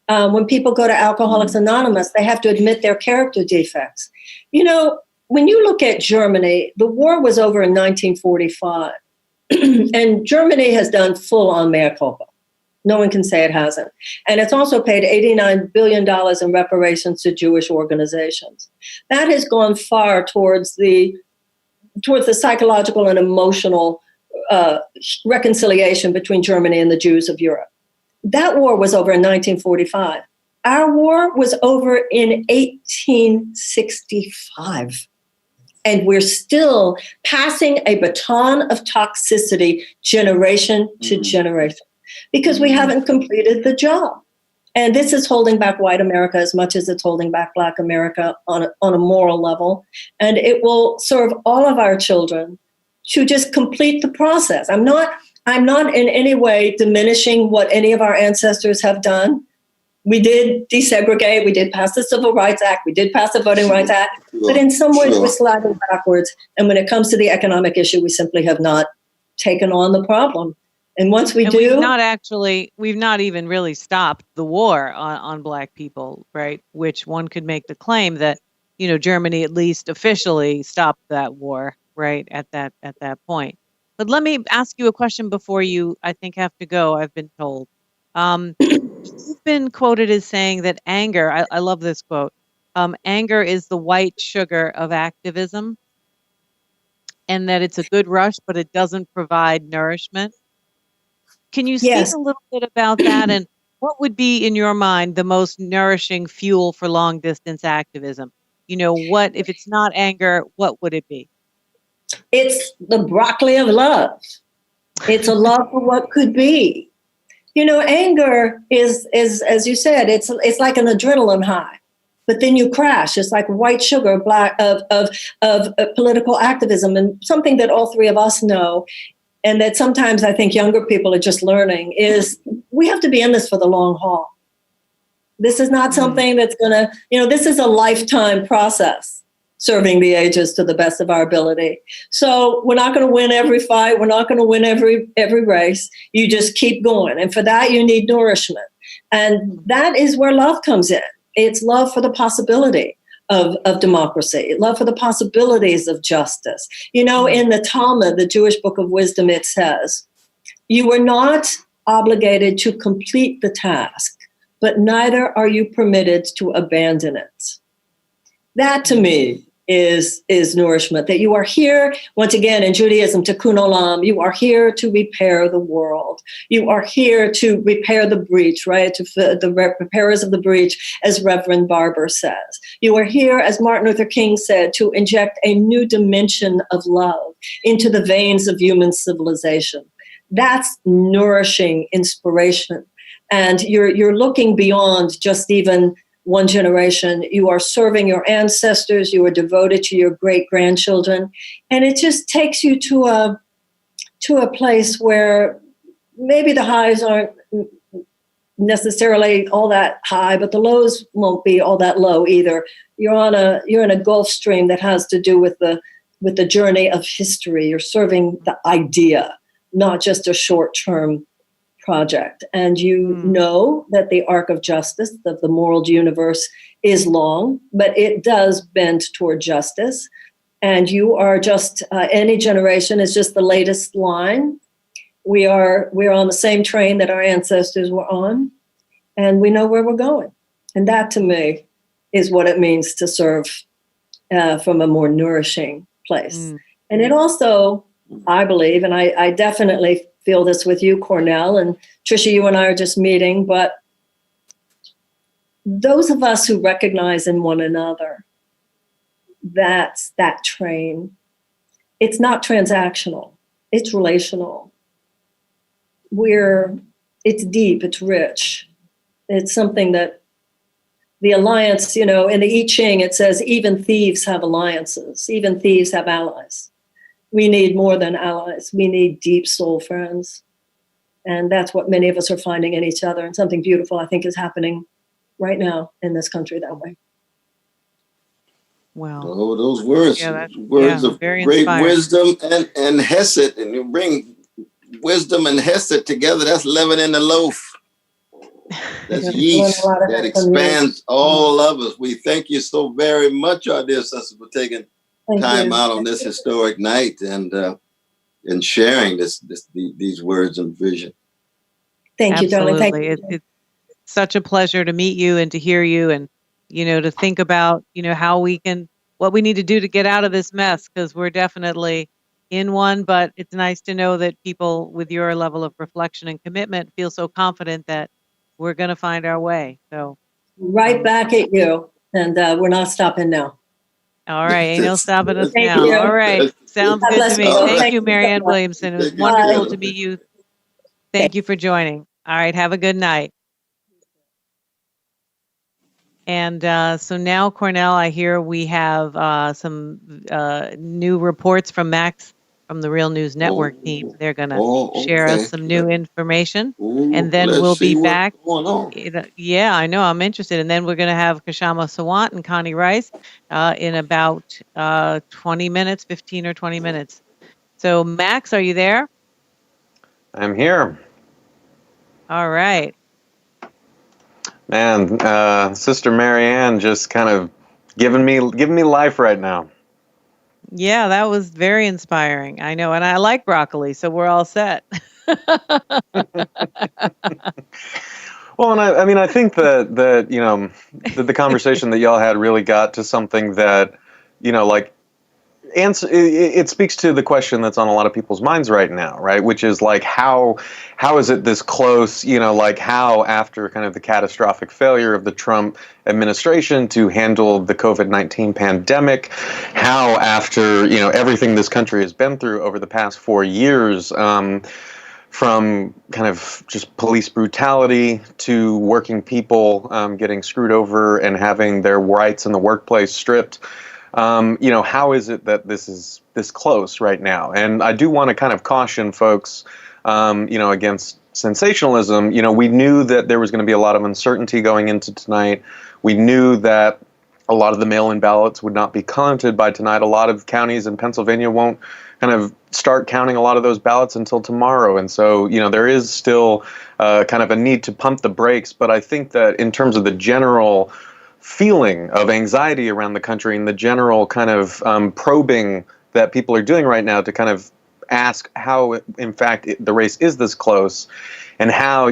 When people go to Alcoholics Anonymous, they have to admit their character defects. When you look at Germany, the war was over in 1945, and Germany has done full-on mea culpa. No one can say it hasn't. And it's also paid $89 billion in reparations to Jewish organizations. That has gone far towards the psychological and emotional reconciliation between Germany and the Jews of Europe. That war was over in 1945. Our war was over in 1865. And we're still passing a baton of toxicity generation to generation because we haven't completed the job. And this is holding back white America as much as it's holding back Black America on a moral level. And it will serve all of our children to just complete the process. I'm not in any way diminishing what any of our ancestors have done. We did desegregate, we did pass the Civil Rights Act, we did pass the Voting Rights Act, but in some ways we're sliding backwards. And when it comes to the economic issue, we simply have not taken on the problem. And once we do, we've not even really stopped the war on Black people, right? Which one could make the claim that, Germany at least officially stopped that war, right, at that point. But let me ask you a question before you, I think, have to go, I've been told. You've been quoted as saying that anger, I love this quote, anger is the white sugar of activism, and that it's a good rush, but it doesn't provide nourishment. Can you speak a little bit about that? And what would be, in your mind, the most nourishing fuel for long distance activism? What, if it's not anger, what would it be? It's the broccoli of love. It's a love for what could be. Anger is, as you said, it's like an adrenaline high, but then you crash. It's like white sugar of political activism, and something that all three of us know, and that sometimes I think younger people are just learning, is we have to be in this for the long haul. This is not something that's going to, this is a lifetime process. serving the ages to the best of our ability. So we're not going to win every fight. We're not going to win every race. You just keep going. And for that, you need nourishment. And that is where love comes in. It's love for the possibility of democracy, love for the possibilities of justice. You know, in the Talmud, the Jewish book of wisdom, it says, you are not obligated to complete the task, but neither are you permitted to abandon it. That to me is nourishment, that you are here, once again, in Judaism, tikkun olam, you are here to repair the world. You are here to repair the breach, right? The repairers of the breach, as Reverend Barber says. You are here, as Martin Luther King said, to inject a new dimension of love into the veins of human civilization. That's nourishing inspiration. And you're looking beyond just even one generation. You are serving your ancestors. You are devoted to your great-grandchildren. And it just takes you to a place where maybe the highs aren't necessarily all that high, but the lows won't be all that low either. You're in a Gulf Stream that has to do with the journey of history. You're serving the idea, not just a short-term project. And you know that the arc of justice, of the moral universe, is long, but it does bend toward justice. And you are just, any generation is just the latest line. We're on the same train that our ancestors were on, and we know where we're going. And that, to me, is what it means to serve from a more nourishing place. And it also, I believe, and I definitely feel this with you, Cornel, and Tricia, you and I are just meeting, but those of us who recognize in one another that's that train, it's not transactional, it's relational. It's deep, it's rich. It's something that the alliance, you know, in the I Ching, it says even thieves have alliances, even thieves have allies. We need more than allies. We need deep soul friends. And that's what many of us are finding in each other. And something beautiful, I think, is happening right now in this country that way. Wow. Oh, those words, words of great wisdom and hesed. And you bring wisdom and hesed together, that's living in the loaf. That's yeast that expands all of us. We thank you so very much, our dear sisters, for taking time out on this historic night and sharing these words and vision. Thank you, darling. Thank you. It's such a pleasure to meet you and to hear you, and to think about how what we need to do to get out of this mess, because we're definitely in one. But it's nice to know that people with your level of reflection and commitment feel so confident that we're going to find our way. So right back at you, and we're not stopping now. All right, ain't no stopping us Thank now. you. All right, sounds good to me. you. Thank you, Marianne Williamson. It was wonderful to meet you. Thank you for joining. All right, have a good night. And so now, Cornel, I hear we have some new reports from Max from the Real News Network team. They're going to share us some new information, and then we'll be back. Yeah, I know. I'm interested. And then we're going to have Kshama Sawant and Connie Rice in about 20 minutes, 15 or 20 minutes. So, Max, are you there? I'm here. All right. Man, Sister Marianne just kind of giving me life right now. Yeah, that was very inspiring. I know, and I like broccoli, so we're all set. Well, and I think that the conversation that y'all had really got to something that, it speaks to the question that's on a lot of people's minds right now, right? Which is like, how is it this close? How after kind of the catastrophic failure of the Trump administration to handle the COVID-19 pandemic, how after everything this country has been through over the past 4 years, from kind of just police brutality to working people getting screwed over and having their rights in the workplace stripped. How is it that this is this close right now? And I do want to kind of caution folks, against sensationalism. We knew that there was going to be a lot of uncertainty going into tonight. We knew that a lot of the mail-in ballots would not be counted by tonight. A lot of counties in Pennsylvania won't kind of start counting a lot of those ballots until tomorrow. And so, there is still kind of a need to pump the brakes. But I think that in terms of the general feeling of anxiety around the country and the general kind of probing that people are doing right now to kind of ask how, in fact, the race is this close, and how,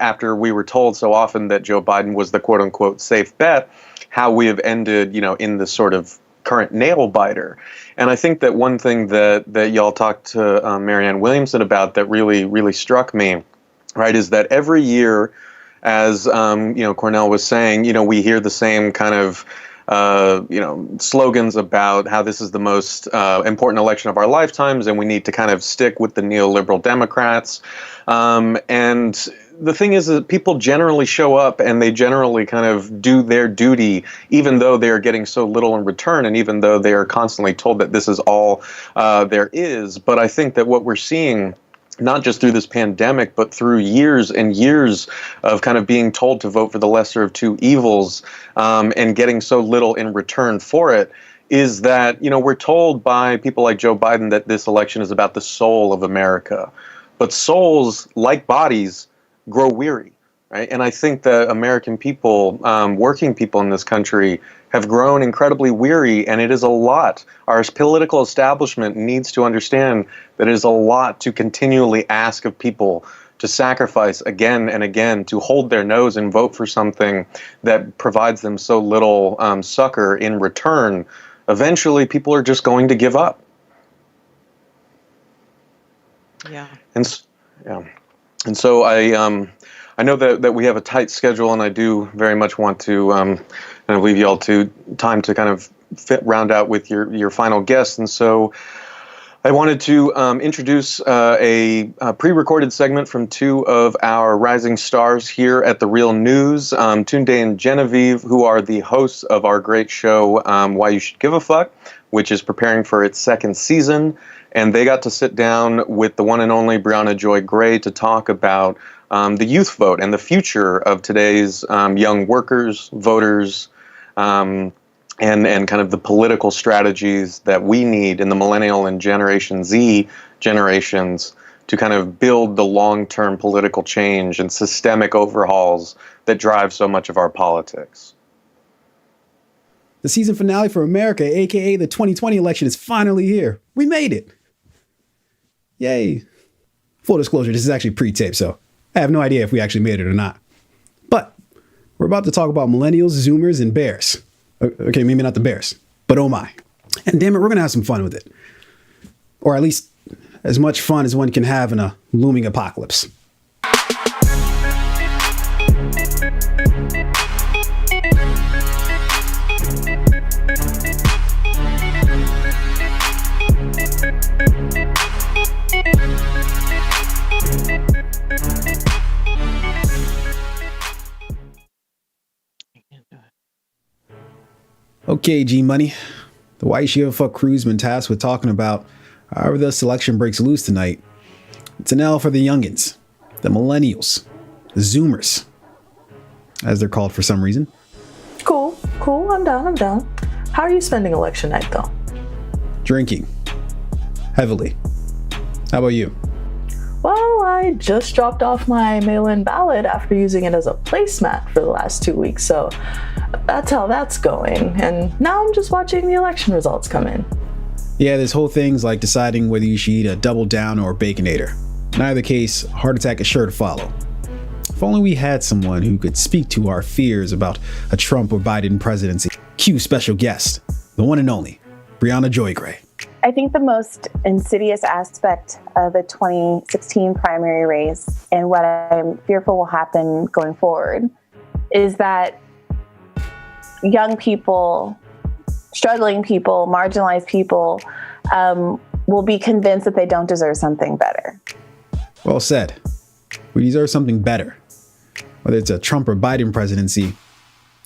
after we were told so often that Joe Biden was the quote-unquote safe bet, how we have ended, in this sort of current nail biter. And I think that one thing that y'all talked to Marianne Williamson about that really, really struck me, right, is that every year, as Cornel was saying, we hear the same kind of slogans about how this is the most important election of our lifetimes, and we need to kind of stick with the neoliberal Democrats. And the thing is that people generally show up and they generally kind of do their duty, even though they are getting so little in return, and even though they are constantly told that this is all there is. But I think that what we're seeing, not just through this pandemic, but through years and years of kind of being told to vote for the lesser of two evils and getting so little in return for it, is that, we're told by people like Joe Biden that this election is about the soul of America. But souls, like bodies, grow weary, right? And I think that American people, working people in this country, have grown incredibly weary, and it is a lot. Our political establishment needs to understand that it is a lot to continually ask of people to sacrifice again and again, to hold their nose and vote for something that provides them so little succor in return. Eventually, people are just going to give up. Yeah. And so I know that we have a tight schedule, and I do very much want to kind of leave you all to time to kind of round out with your final guest. And so I wanted to introduce a pre-recorded segment from two of our rising stars here at The Real News, aTunde and Genevieve, who are the hosts of our great show, Why You Should Give a Fuck, which is preparing for its second season. And they got to sit down with the one and only Brianna Joy Gray to talk about the youth vote and the future of today's young workers, voters, and kind of the political strategies that we need in the Millennial and Generation Z generations to kind of build the long-term political change and systemic overhauls that drive so much of our politics. The season finale for America, aka the 2020 election, is finally here. We made it. Yay. Full disclosure, this is actually pre-taped, so I have no idea if we actually made it or not. But we're about to talk about millennials, Zoomers, and bears. Okay, maybe not the bears, but oh my. And damn it, we're going to have some fun with it. Or at least as much fun as one can have in a looming apocalypse. Okay, G-Money. The Why You Should Give a Fuck crew's been tasked with talking about however this election breaks loose tonight. It's an L for the youngins, the millennials, the Zoomers, as they're called for some reason. Cool. I'm down. How are you spending election night, though? Drinking. Heavily. How about you? Well, I just dropped off my mail-in ballot after using it as a placemat for the last 2 weeks, so that's how that's going. And now I'm just watching the election results come in. Yeah, this whole thing's like deciding whether you should eat a Double Down or a Baconator. In either case, heart attack is sure to follow. If only we had someone who could speak to our fears about a Trump or Biden presidency. Cue special guest, the one and only, Brianna Joy Gray. I think the most insidious aspect of the 2016 primary race and what I'm fearful will happen going forward is that young people, struggling people, marginalized people will be convinced that they don't deserve something better. Well said. We deserve something better. Whether it's a Trump or Biden presidency,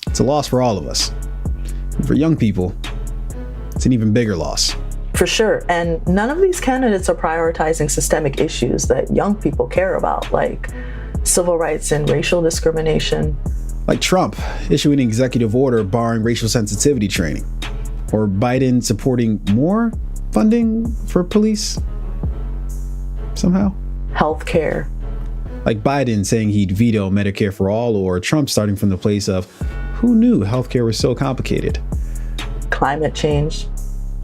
it's a loss for all of us. And for young people, it's an even bigger loss. For sure. And none of these candidates are prioritizing systemic issues that young people care about, like civil rights and racial discrimination, Like Trump issuing an executive order barring racial sensitivity training, or Biden supporting more funding for police somehow. Healthcare. Like Biden saying he'd veto Medicare for all, or Trump starting from the place of who knew healthcare was so complicated. Climate change.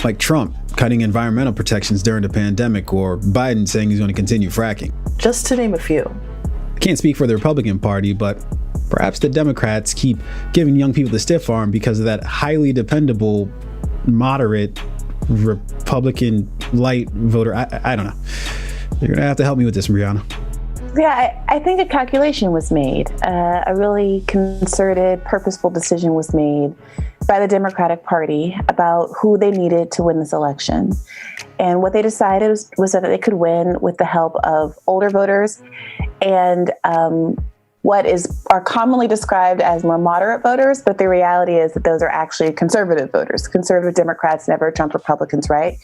Like Trump cutting environmental protections during the pandemic, or Biden saying he's going to continue fracking. Just to name a few. I can't speak for the Republican Party, but perhaps the Democrats keep giving young people the stiff arm because of that highly dependable, moderate Republican light voter. I don't know. You're going to have to help me with this, Marianne. Yeah, I think a calculation was made. A really concerted, purposeful decision was made by the Democratic Party about who they needed to win this election. And what they decided was that they could win with the help of older voters and what are commonly described as more moderate voters, but the reality is that those are actually conservative voters, conservative Democrats, never Trump Republicans, right?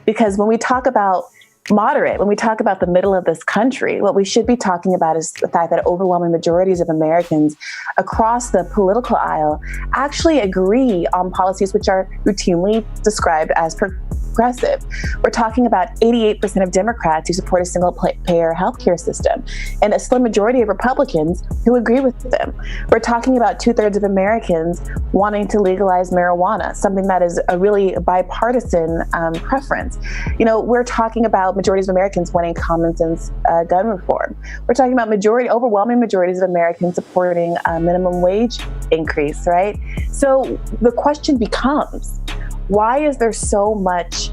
Because when we talk about moderate, when we talk about the middle of this country, what we should be talking about is the fact that overwhelming majorities of Americans across the political aisle actually agree on policies which are routinely described as progressive. We're talking about 88% of Democrats who support a single-payer healthcare system and a slim majority of Republicans who agree with them. We're talking about 2/3 of Americans wanting to legalize marijuana, something that is a really bipartisan preference. You know, we're talking about majorities of Americans wanting common sense gun reform. We're talking about overwhelming majorities of Americans supporting a minimum wage increase, right? So the question becomes, why is there so much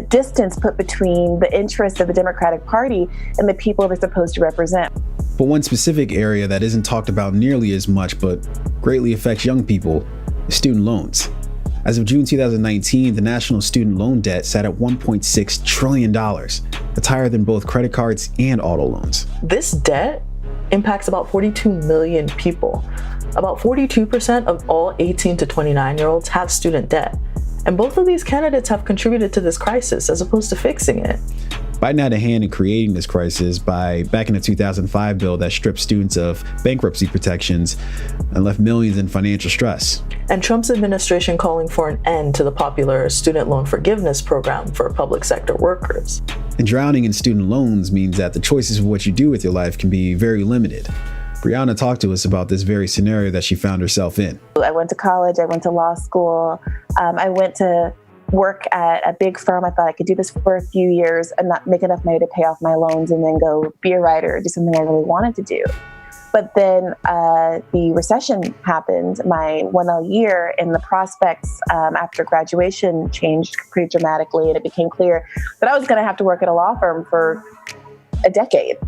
distance put between the interests of the Democratic Party and the people they're supposed to represent? But one specific area that isn't talked about nearly as much but greatly affects young people is student loans. As of June 2019, the national student loan debt sat at $1.6 trillion. That's higher than both credit cards and auto loans. This debt impacts about 42 million people. About 42% of all 18 to 29-year-olds have student debt. And both of these candidates have contributed to this crisis as opposed to fixing it. Biden had a hand in creating this crisis by backing a 2005 bill that stripped students of bankruptcy protections and left millions in financial stress. And Trump's administration calling for an end to the popular student loan forgiveness program for public sector workers. And drowning in student loans means that the choices of what you do with your life can be very limited. Brianna talked to us about this very scenario that she found herself in. I went to college, I went to law school, I went to work at a big firm. I thought I could do this for a few years and not make enough money to pay off my loans and then go be a writer, do something I really wanted to do. But then the recession happened my 1L year, and the prospects after graduation changed pretty dramatically, and it became clear that I was going to have to work at a law firm for a decade.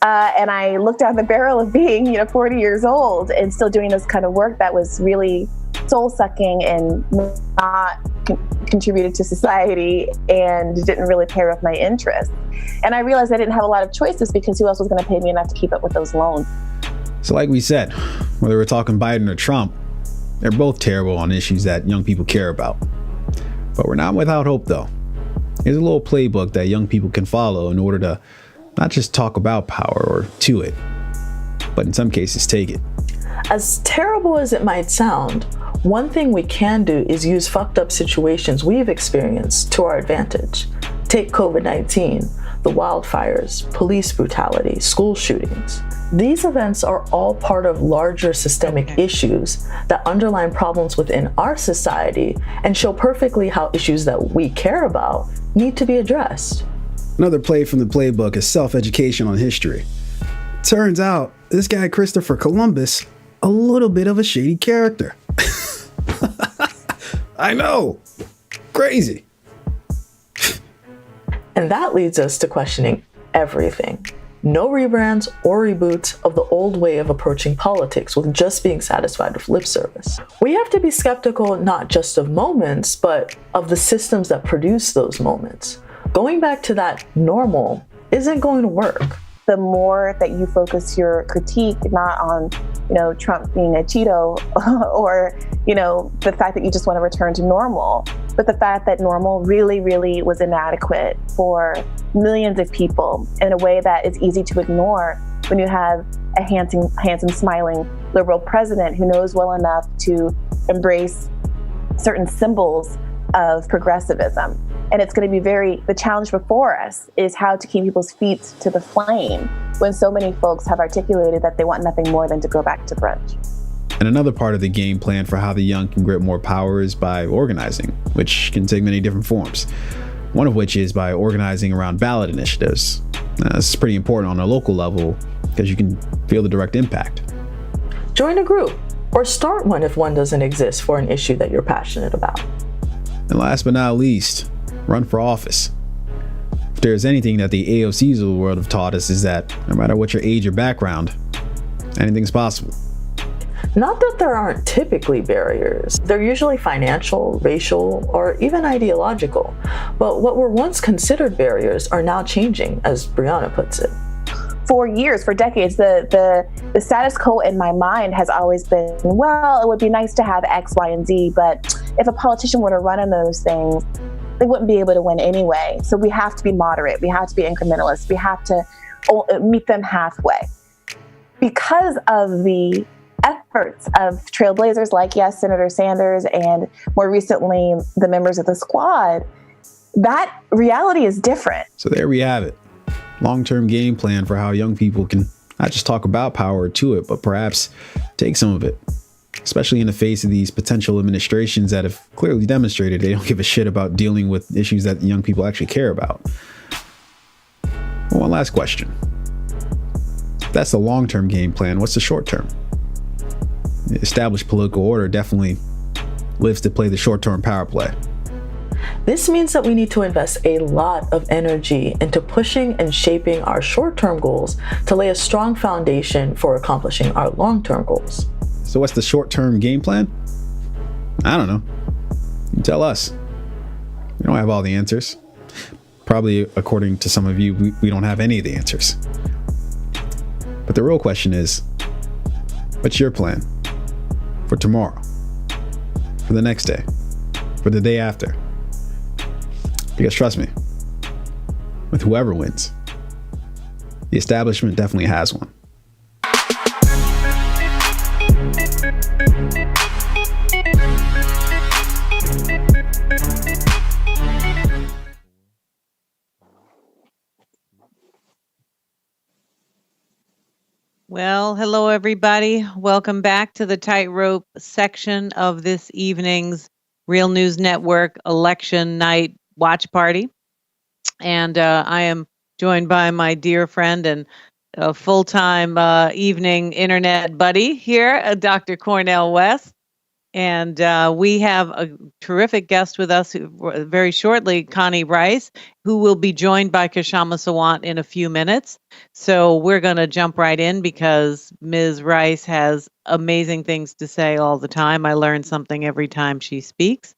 And I looked down the barrel of being, 40 years old and still doing this kind of work that was really soul-sucking and not contributed to society and didn't really pair with my interests. And I realized I didn't have a lot of choices because who else was going to pay me enough to keep up with those loans? So like we said, whether we're talking Biden or Trump, they're both terrible on issues that young people care about. But we're not without hope, though. Here's a little playbook that young people can follow in order to not just talk about power or to it, but in some cases take it. As terrible as it might sound, one thing we can do is use fucked up situations we've experienced to our advantage. Take COVID-19, the wildfires, police brutality, school shootings. These events are all part of larger systemic issues that underline problems within our society and show perfectly how issues that we care about need to be addressed. Another play from the playbook is self-education on history. Turns out, this guy Christopher Columbus, a little bit of a shady character. I know, crazy. And that leads us to questioning everything. No rebrands or reboots of the old way of approaching politics with just being satisfied with lip service. We have to be skeptical not just of moments, but of the systems that produce those moments. Going back to that normal isn't going to work. The more that you focus your critique not on, Trump being a Cheeto or, the fact that you just want to return to normal, but the fact that normal really, really was inadequate for millions of people in a way that is easy to ignore, when you have a handsome, smiling liberal president who knows well enough to embrace certain symbols of progressivism. And it's going to be the challenge before us is how to keep people's feet to the flame when so many folks have articulated that they want nothing more than to go back to brunch. And another part of the game plan for how the young can grip more power is by organizing, which can take many different forms. One of which is by organizing around ballot initiatives. This is pretty important on a local level because you can feel the direct impact. Join a group or start one if one doesn't exist for an issue that you're passionate about. And last but not least, run for office. If there's anything that the AOCs of the world have taught us is that no matter what your age or background, anything's possible. Not that there aren't typically barriers. They're usually financial, racial, or even ideological. But what were once considered barriers are now changing, as Brianna puts it. For years, for decades, the status quo in my mind has always been, well, it would be nice to have X, Y, and Z, but if a politician were to run on those things, they wouldn't be able to win anyway. So we have to be moderate. We have to be incrementalist. We have to meet them halfway. Because of the efforts of trailblazers like, yes, Senator Sanders, and more recently, the members of the squad, that reality is different. So there we have it. Long-term game plan for how young people can not just talk about power to it, but perhaps take some of it, especially in the face of these potential administrations that have clearly demonstrated they don't give a shit about dealing with issues that young people actually care about. One last question. If that's the long-term game plan, what's the short-term? The established political order definitely lives to play the short-term power play. This means that we need to invest a lot of energy into pushing and shaping our short-term goals to lay a strong foundation for accomplishing our long-term goals. So what's the short-term game plan? I don't know. You tell us. We don't have all the answers. Probably, according to some of you, we don't have any of the answers. But the real question is, what's your plan for tomorrow, for the next day, for the day after? Because trust me, with whoever wins, the establishment definitely has one. Well, hello, everybody. Welcome back to the Tightrope section of this evening's Real News Network election night watch party. And I am joined by my dear friend and full-time evening internet buddy here, Dr. Cornel West. And we have a terrific guest with us very shortly, Connie Rice, who will be joined by Kshama Sawant in a few minutes. So we're going to jump right in because Ms. Rice has amazing things to say all the time. I learn something every time she speaks.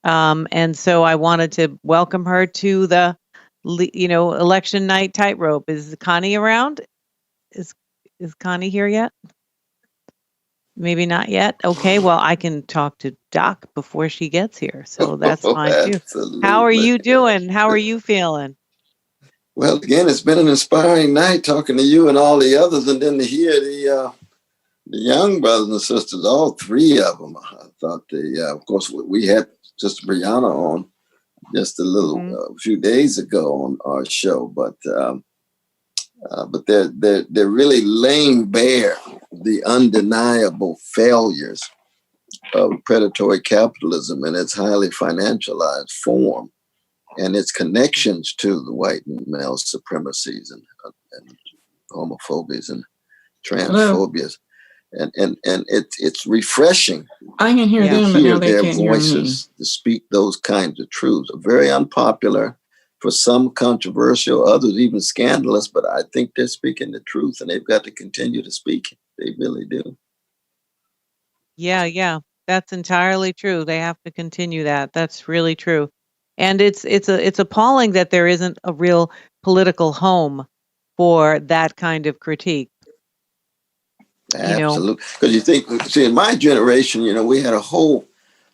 And so I wanted to welcome her to the, election night tightrope. Is Connie around? Is Connie here yet? Maybe not yet. Okay, well, I can talk to Doc before she gets here, so that's fine too. How are you doing? How are you feeling? Well, again, it's been an inspiring night talking to you and all the others, and then to hear the young brothers and sisters, all three of them. I thought of course, we had Sister Brianna on just a few days ago on our show, but they're really laying bare the undeniable failures of predatory capitalism in its highly financialized form and its connections to the white and male supremacies and homophobias and transphobias. And it's refreshing. I can hear them, but now they their can't hear voices to speak those kinds of truths. Very unpopular, for some controversial, others even scandalous, but I think they're speaking the truth and they've got to continue to speak. They really do. Yeah, that's entirely true. They have to continue that. That's really true. And it's appalling that there isn't a real political home for that kind of critique. Absolutely. Because you think, see, in my generation, we had a whole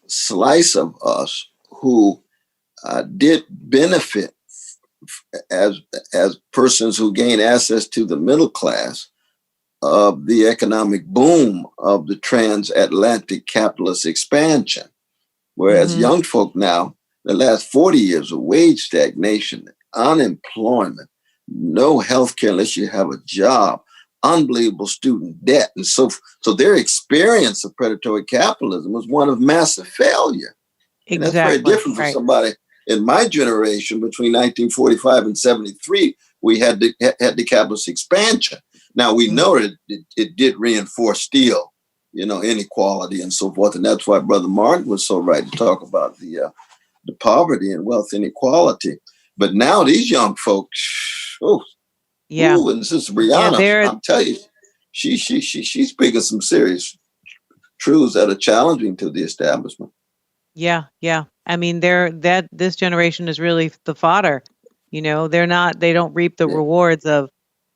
slice of us who did benefit as persons who gained access to the middle class of the economic boom of the transatlantic capitalist expansion. Whereas young folk now, the last 40 years of wage stagnation, unemployment, no healthcare unless you have a job, unbelievable student debt. And so their experience of predatory capitalism was one of massive failure. Exactly. And that's very different from somebody in my generation between 1945 and 73. We had the capitalist expansion. Now we know that it did reinforce still, inequality and so forth. And that's why Brother Martin was so right to talk about the poverty and wealth inequality. But now these young folks, and Sister Brianna, I'm telling you, she's speaking some serious truths that are challenging to the establishment. Yeah. I mean, this generation is really the fodder. They don't reap the rewards of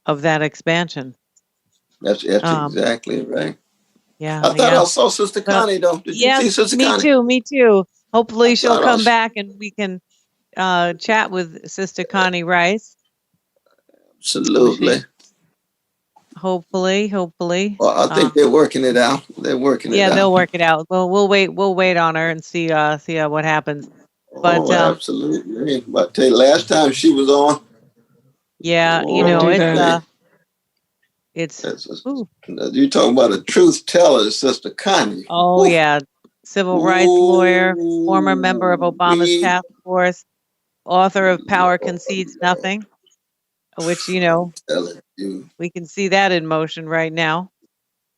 that expansion. That's exactly right. Yeah. I thought I saw Sister Connie though. Did you see Sister Connie? Me too. Hopefully she'll come back and we can chat with Sister Connie Rice. Absolutely. Hopefully. Well, I think they're working it out. They'll work it out. Well, we'll wait on her and see what happens. But absolutely. But I tell you, last time she was on. Yeah, it's you're talking about a truth teller, Sister Connie. Oh yeah, civil rights lawyer, former member of Obama's task force, author of Power Concedes Nothing, which we can see that in motion right now.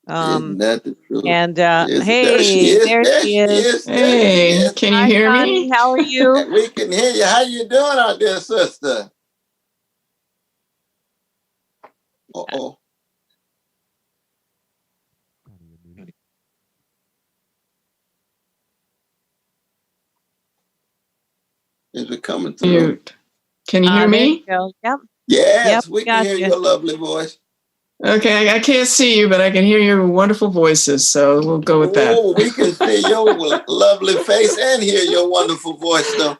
Isn't that the truth? And hey, there she is. Hey, can you hear Connie, me? how are you? We can hear you. How you doing out there, sister? Uh-oh. Is it coming through? Mute. Can you hear me? Yep. Yes, we can hear your lovely voice. Okay, I can't see you, but I can hear your wonderful voices, so we'll go with that. Oh, we can see your lovely face and hear your wonderful voice, though.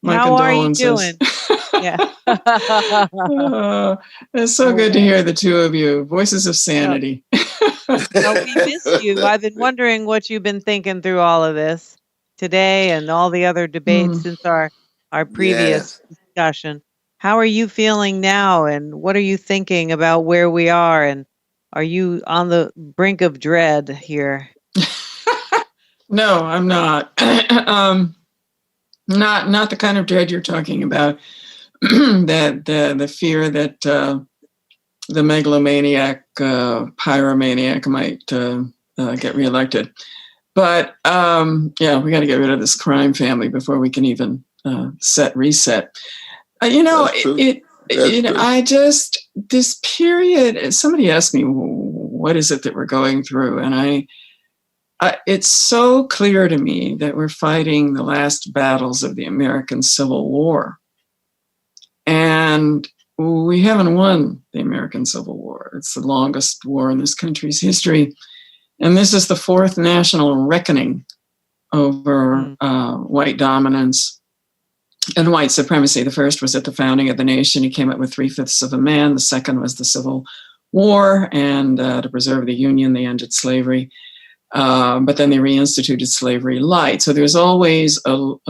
My How are you condolences. doing? Yeah. It's so good to hear the two of you. Voices of sanity. No, we miss you. I've been wondering what you've been thinking through all of this today and all the other debates since our previous discussion. How are you feeling now, and what are you thinking about where we are, and are you on the brink of dread here? No, I'm not. Not the kind of dread you're talking about. That the fear that the megalomaniac, pyromaniac might get reelected. But we got to get rid of this crime family before we can even reset. This period, somebody asked me, what is it that we're going through? And it's so clear to me that we're fighting the last battles of the American Civil War. And we haven't won the American Civil War. It's the longest war in this country's history. And this is the fourth national reckoning over white dominance and white supremacy. The first was at the founding of the nation. He came up with 3/5 of a man. The second was the Civil War, and to preserve the Union, they ended slavery. But then they reinstituted slavery light. So there's always when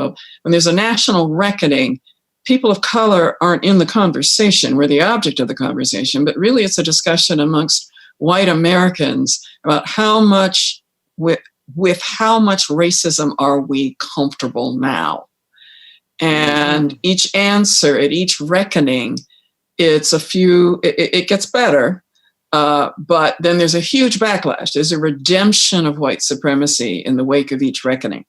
there's a national reckoning, people of color aren't in the conversation. We're the object of the conversation, but really it's a discussion amongst white Americans about how much, with how much racism are we comfortable now? And each answer at each reckoning, it gets better, but then there's a huge backlash. There's a redemption of white supremacy in the wake of each reckoning.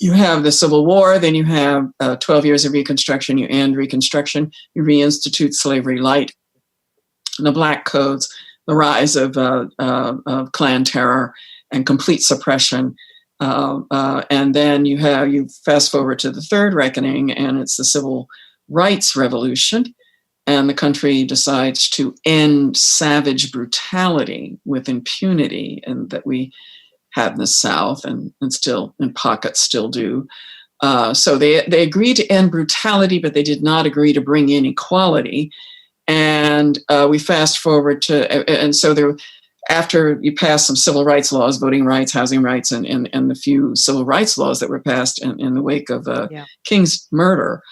You have the Civil War, then you have 12 years of Reconstruction, you end Reconstruction, you reinstitute slavery light, the Black Codes, the rise of Klan terror and complete suppression. And then you fast forward to the third reckoning, and it's the civil rights revolution. And the country decides to end savage brutality with impunity, and that we had in the South and still in pockets still do. So they agreed to end brutality, but they did not agree to bring in equality. And we fast forward to, and so there, after you pass some civil rights laws, voting rights, housing rights, and the few civil rights laws that were passed in the wake of King's murder,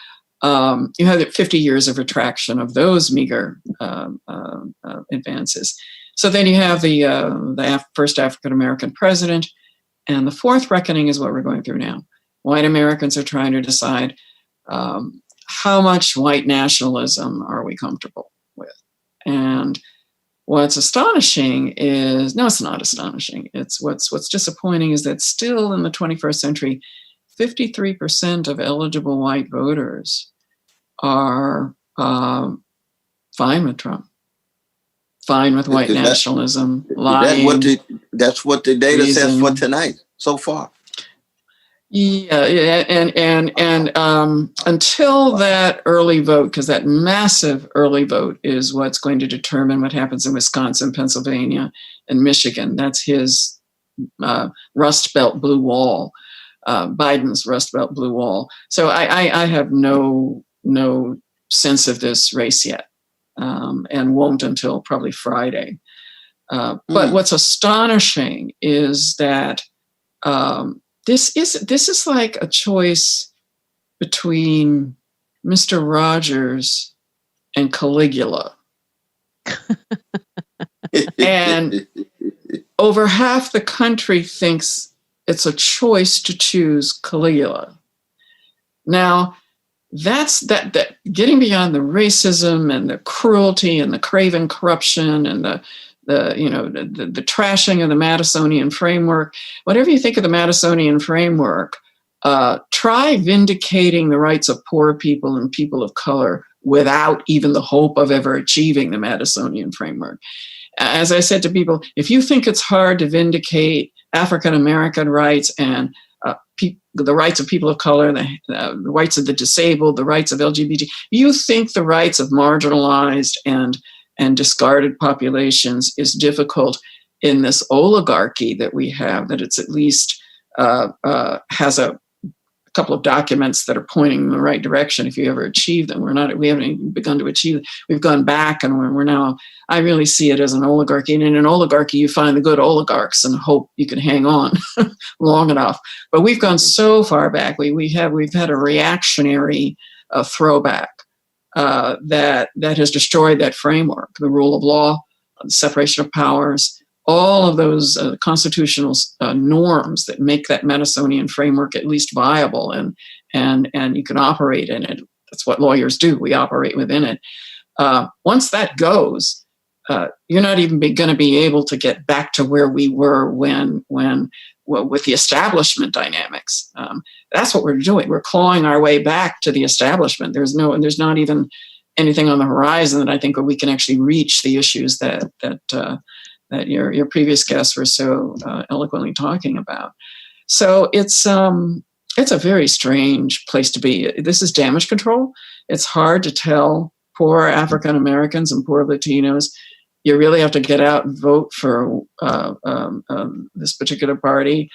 you had 50 years of retraction of those meager advances. So then you have the first African-American president, and the fourth reckoning is what we're going through now. White Americans are trying to decide how much white nationalism are we comfortable with. And what's astonishing is, no, it's not astonishing. It's what's disappointing is that still in the 21st century, 53% of eligible white voters are fine with Trump, fine with white nationalism, lying. That's what the data says for tonight so far. Yeah, and until that early vote, because that massive early vote is what's going to determine what happens in Wisconsin, Pennsylvania, and Michigan. That's his Rust Belt blue wall, Biden's Rust Belt blue wall. So I have no sense of this race yet, and won't until probably Friday. But what's astonishing is that this is like a choice between Mr. Rogers and Caligula. And over half the country thinks it's a choice to choose Caligula. Now, that's that getting beyond the racism and the cruelty and the craven corruption and the trashing of the Madisonian framework. Whatever you think of the Madisonian framework, try vindicating the rights of poor people and people of color without even the hope of ever achieving the Madisonian framework. As I said to people, if you think it's hard to vindicate African-American rights and the rights of people of color, the rights of the disabled, the rights of LGBT, you think the rights of marginalized and discarded populations is difficult in this oligarchy that we have, that it's at least has a couple of documents that are pointing in the right direction if you ever achieve them. We haven't even begun to achieve it. We've gone back and we're now, I really see it as an oligarchy. And in an oligarchy, you find the good oligarchs and hope you can hang on long enough. But we've gone so far back. We've had a reactionary throwback that has destroyed that framework, the rule of law, the separation of powers, all of those constitutional norms that make that Madisonian framework at least viable, and you can operate in it. That's what lawyers do. We operate within it. Once that goes, you're not even going to be able to get back to where we were when with the establishment dynamics. That's what we're doing. We're clawing our way back to the establishment. There's not even anything on the horizon that I think where we can actually reach the issues that your previous guests were so eloquently talking about. So it's a very strange place to be. This is damage control. It's hard to tell poor African Americans and poor Latinos. You really have to get out and vote for this particular party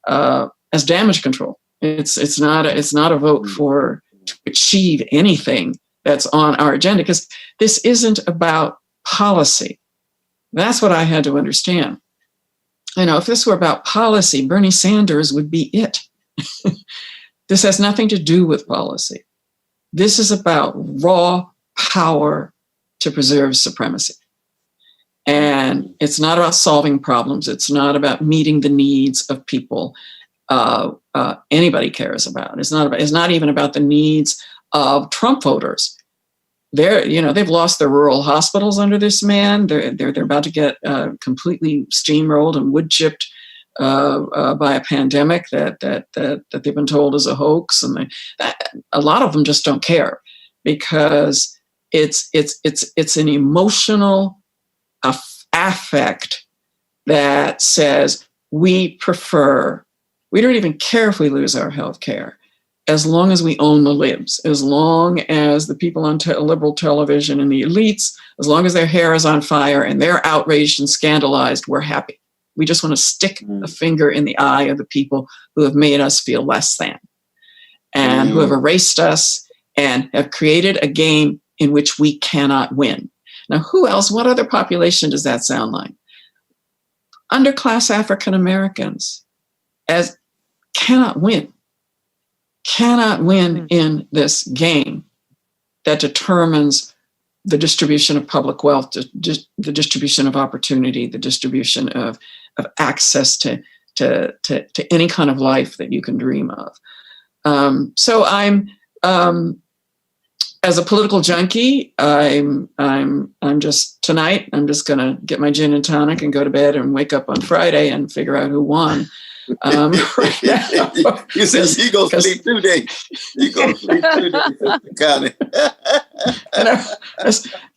as damage control. It's not a vote to achieve anything that's on our agenda, because this isn't about policy. That's what I had to understand. If this were about policy, Bernie Sanders would be it. This has nothing to do with policy. This is about raw power to preserve supremacy. And it's not about solving problems. It's not about meeting the needs of people anybody cares about. It's not even about the needs of Trump voters. They've lost their rural hospitals under this man. They're about to get completely steamrolled and wood chipped by a pandemic that they've been told is a hoax, and a lot of them just don't care, because it's an emotional affect that says we don't even care if we lose our health care, as long as we own the libs, as long as the people on liberal television and the elites, as long as their hair is on fire and they're outraged and scandalized, we're happy. We just want to stick a finger in the eye of the people who have made us feel less than, and who have erased us and have created a game in which we cannot win. Now, who else? What other population does that sound like? Underclass African Americans cannot win in this game that determines the distribution of public wealth, the distribution of opportunity, the distribution of access to any kind of life that you can dream of. So I'm as a political junkie, I'm just tonight, I'm just gonna get my gin and tonic and go to bed and wake up on Friday and figure out who won. You said you go sleep 2 days. You go sleep 2 days, Connie.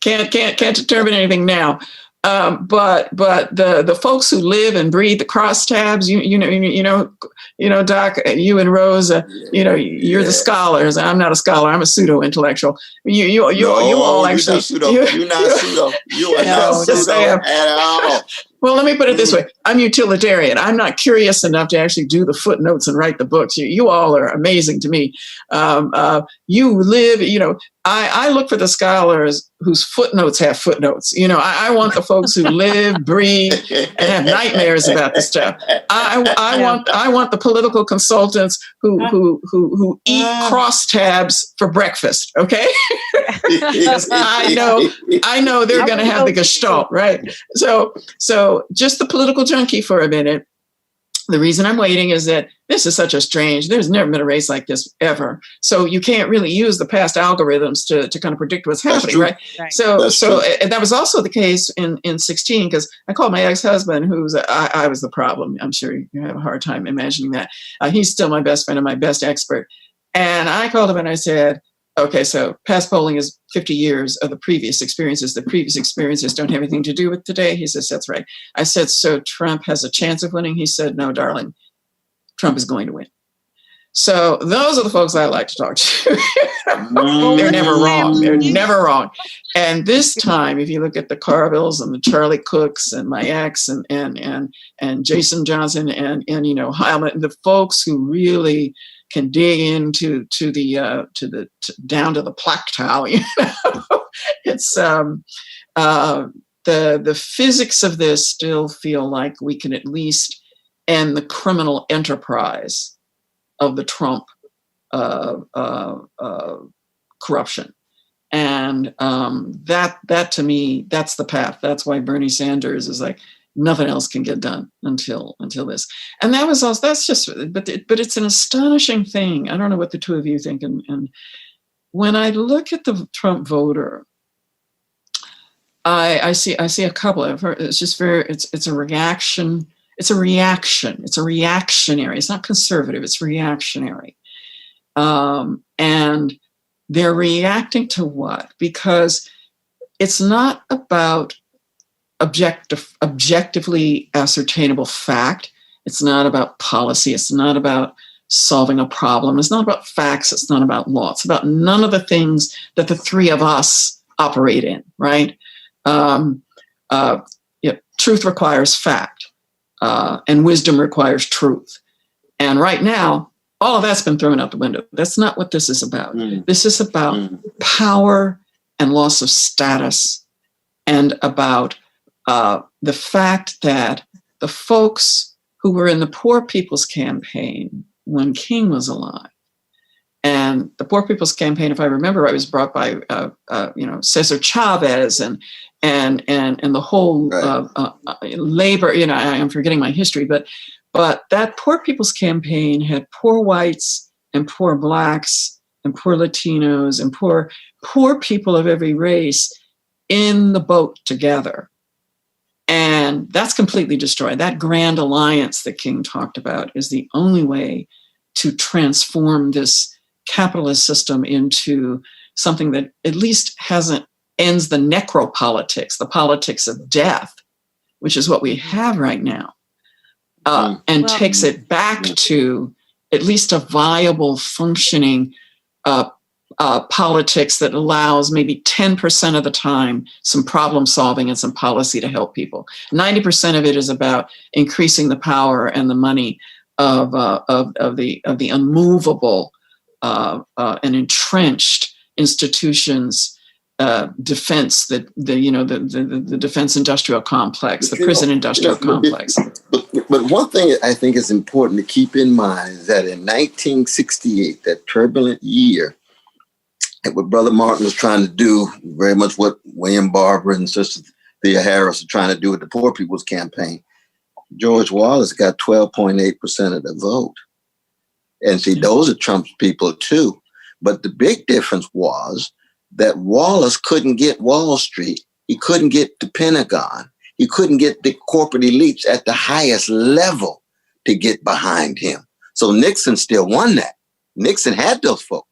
Can't determine anything now. But the folks who live and breathe the crosstabs, you know, Doc, you and Rose, you're the scholars. I'm not a scholar. I'm a pseudo intellectual. You all actually. You're not pseudo. You are not pseudo at all. Well, let me put it this way. I'm utilitarian. I'm not curious enough to actually do the footnotes and write the books. You all are amazing to me. You live, I look for the scholars whose footnotes have footnotes. I want the folks who live, breathe, and have nightmares about this stuff. I want the political consultants who eat crosstabs for breakfast. Okay, because I know they're going to have the gestalt, right? So just the political junkie for a minute. The reason I'm waiting is that this is such a there's never been a race like this ever. So you can't really use the past algorithms to kind of predict what's happening, right? So that was also the case in 16, because I called my ex-husband, I was the problem. I'm sure you have a hard time imagining that. He's still my best friend and my best expert. And I called him and I said, okay, so past polling is 50 years of the previous experiences. The previous experiences don't have anything to do with today. He says, that's right. I said, so Trump has a chance of winning? He said, no, darling, Trump is going to win. So those are the folks I like to talk to. They're never wrong. They're never wrong. And this time, if you look at the Carvilles and the Charlie Cooks and my ex and Jason Johnson and Heilman, the folks who really can dig into down to the plaque tile. It's the physics of this still feel like we can at least end the criminal enterprise of the Trump corruption, and that to me, that's the path. That's why Bernie Sanders is like, nothing else can get done until this. And that was also, that's just, but it's an astonishing thing. I don't know what the two of you think. And when I look at the Trump voter, I see a couple of her. It's just it's a reaction. It's a reaction. It's a reactionary. It's not conservative. It's reactionary. And they're reacting to what? Because it's not about objectively ascertainable fact. It's not about policy. It's not about solving a problem. It's not about facts. It's not about law. It's about none of the things that the three of us operate in, right? Truth requires fact, and wisdom requires truth. And right now, all of that's been thrown out the window. That's not what this is about. This is about power and loss of status, and about the fact that the folks who were in the Poor People's Campaign when King was alive, and the Poor People's Campaign, if I remember right, was brought by Cesar Chavez and the whole labor. I'm forgetting my history, but that Poor People's Campaign had poor whites and poor blacks and poor Latinos and poor people of every race in the boat together. And that's completely destroyed. That grand alliance that King talked about is the only way to transform this capitalist system into something that at least ends the necropolitics, the politics of death, which is what we have right now, and takes it back to at least a viable, functioning politics that allows maybe 10% of the time some problem solving and some policy to help people. 90% of it is about increasing the power and the money of the unmovable and entrenched institutions defense, the defense industrial complex, the prison industrial complex. But one thing I think is important to keep in mind is that in 1968, that turbulent year, and what Brother Martin was trying to do, very much what William Barber and Sister Thea Harris are trying to do with the Poor People's Campaign, George Wallace got 12.8% of the vote. And see, those are Trump's people too. But the big difference was that Wallace couldn't get Wall Street. He couldn't get the Pentagon. He couldn't get the corporate elites at the highest level to get behind him. So Nixon still won that. Nixon had those folks.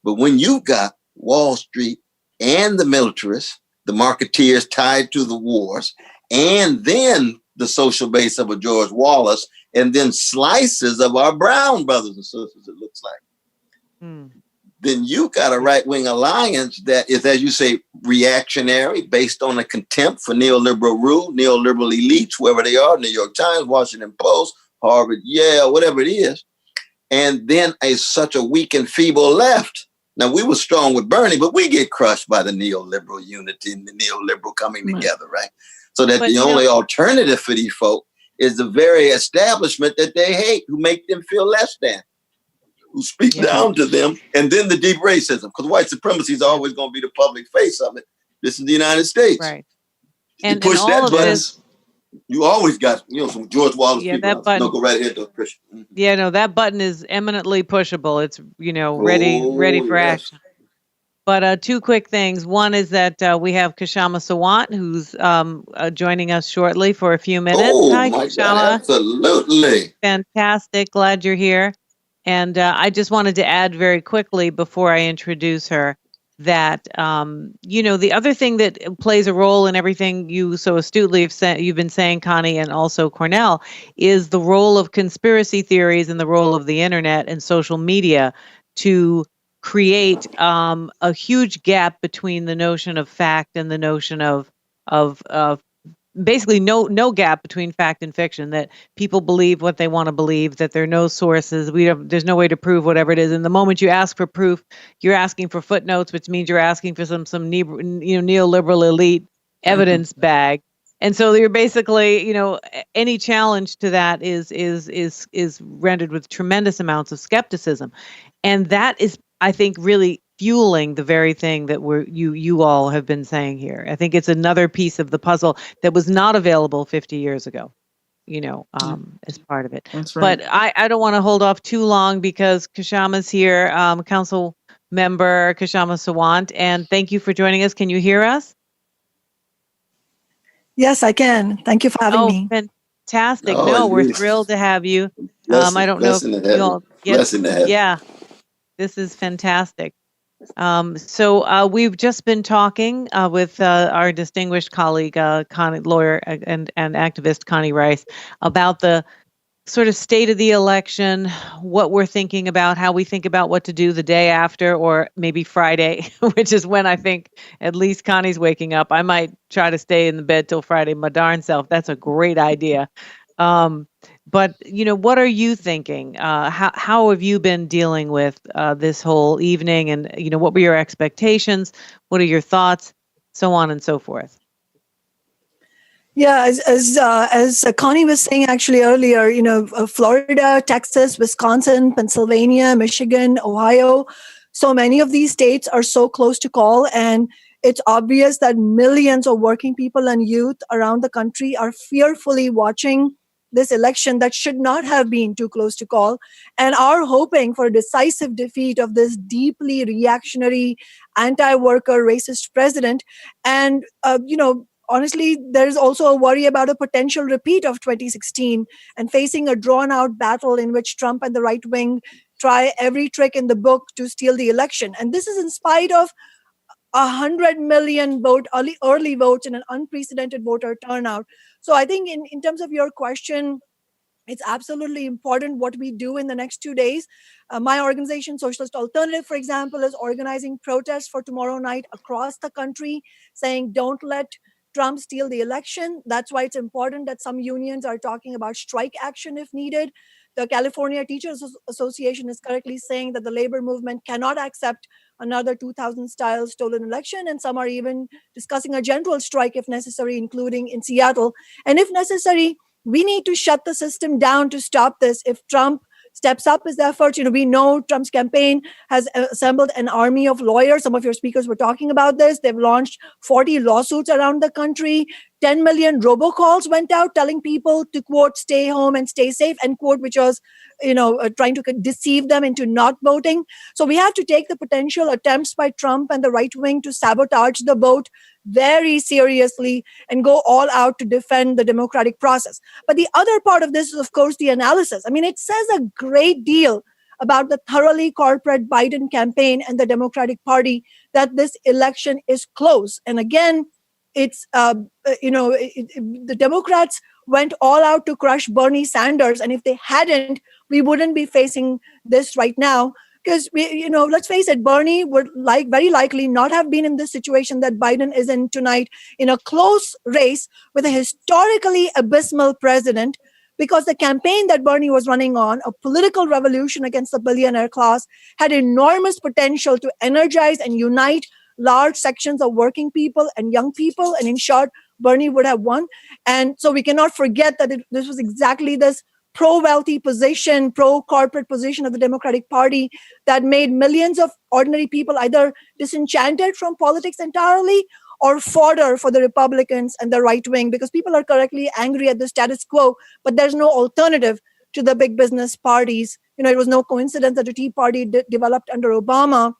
But when you got Wall Street and the militarists, the marketeers tied to the wars, and then the social base of a George Wallace, and then slices of our brown brothers and sisters, it looks like, then you got a right-wing alliance that is, as you say, reactionary, based on a contempt for neoliberal rule, neoliberal elites, wherever they are, New York Times, Washington Post, Harvard, Yale, whatever it is. And then such a weak and feeble left. Now, we were strong with Bernie, but we get crushed by the neoliberal unity and the neoliberal coming together, right? So that the only alternative for these folk is the very establishment that they hate, who make them feel less than, who speak down to them, and then the deep racism, because white supremacy is always going to be the public face of it. This is the United States. Right. You push that button, you always got, some George Wallace people. That button, no, go right ahead, Dr. Tricia. Yeah, no, that button is eminently pushable. It's, ready for action. But two quick things. One is that we have Kshama Sawant, who's joining us shortly for a few minutes. Hi, Kshama. God, absolutely. Fantastic. Glad you're here. And I just wanted to add very quickly before I introduce her that, the other thing that plays a role in everything you so astutely you've been saying, Connie, and also Cornel, is the role of conspiracy theories and the role of the internet and social media to create a huge gap between the notion of fact and the notion of basically no gap between fact and fiction, that people believe what they want to believe, that there are no sources, there's no way to prove whatever it is. And the moment you ask for proof, you're asking for footnotes, which means you're asking for some neoliberal elite evidence bag. And so you're basically, any challenge to that is rendered with tremendous amounts of skepticism. And that is, I think, really fueling the very thing that you all have been saying here. I think it's another piece of the puzzle that was not available 50 years ago, as part of it. That's right. But I don't want to hold off too long because Kshama's here, Councilmember Kshama Sawant, and thank you for joining us. Can you hear us? Yes, I can. Thank you for having me. Fantastic. We're thrilled to have you. I don't know if you all get, yeah, this is fantastic. So we've just been talking with our distinguished colleague, lawyer and activist Connie Rice, about the sort of state of the election, what we're thinking about, how we think about what to do the day after, or maybe Friday, which is when I think at least Connie's waking up. I might try to stay in the bed till Friday, my darn self. That's a great idea. But, what are you thinking? How have you been dealing with this whole evening? And, what were your expectations? What are your thoughts? So on and so forth. Yeah, as Connie was saying actually earlier, Florida, Texas, Wisconsin, Pennsylvania, Michigan, Ohio, so many of these states are so close to call. And it's obvious that millions of working people and youth around the country are fearfully watching this election that should not have been too close to call, and are hoping for a decisive defeat of this deeply reactionary, anti-worker, racist president. And, honestly, there's also a worry about a potential repeat of 2016 and facing a drawn-out battle in which Trump and the right wing try every trick in the book to steal the election. And this is in spite of 100 million early votes and an unprecedented voter turnout. So I think in terms of your question, it's absolutely important what we do in the next 2 days. My organization, Socialist Alternative, for example, is organizing protests for tomorrow night across the country, saying don't let Trump steal the election. That's why it's important that some unions are talking about strike action if needed. The California Teachers Association is correctly saying that the labor movement cannot accept another 2000-style stolen election, and some are even discussing a general strike if necessary, including in Seattle. And if necessary, we need to shut the system down to stop this. If Trump steps up his efforts, we know Trump's campaign has assembled an army of lawyers. Some of your speakers were talking about this. They've launched 40 lawsuits around the country. 10 million robocalls went out telling people to, quote, stay home and stay safe, end quote, which was, trying to deceive them into not voting. So we have to take the potential attempts by Trump and the right wing to sabotage the vote very seriously and go all out to defend the democratic process. But the other part of this is, of course, the analysis. I mean, it says a great deal about the thoroughly corporate Biden campaign and the Democratic Party that this election is close. And again, it's, the Democrats went all out to crush Bernie Sanders. And if they hadn't, we wouldn't be facing this right now. Because, let's face it, Bernie would very likely not have been in this situation that Biden is in tonight, in a close race with a historically abysmal president, because the campaign that Bernie was running on, a political revolution against the billionaire class, had enormous potential to energize and unite large sections of working people and young people. And in short, Bernie would have won. And so we cannot forget that this was exactly this pro-wealthy position, pro-corporate position of the Democratic Party that made millions of ordinary people either disenchanted from politics entirely or fodder for the Republicans and the right wing, because people are correctly angry at the status quo, but there's no alternative to the big business parties. It was no coincidence that the Tea Party developed under Obama,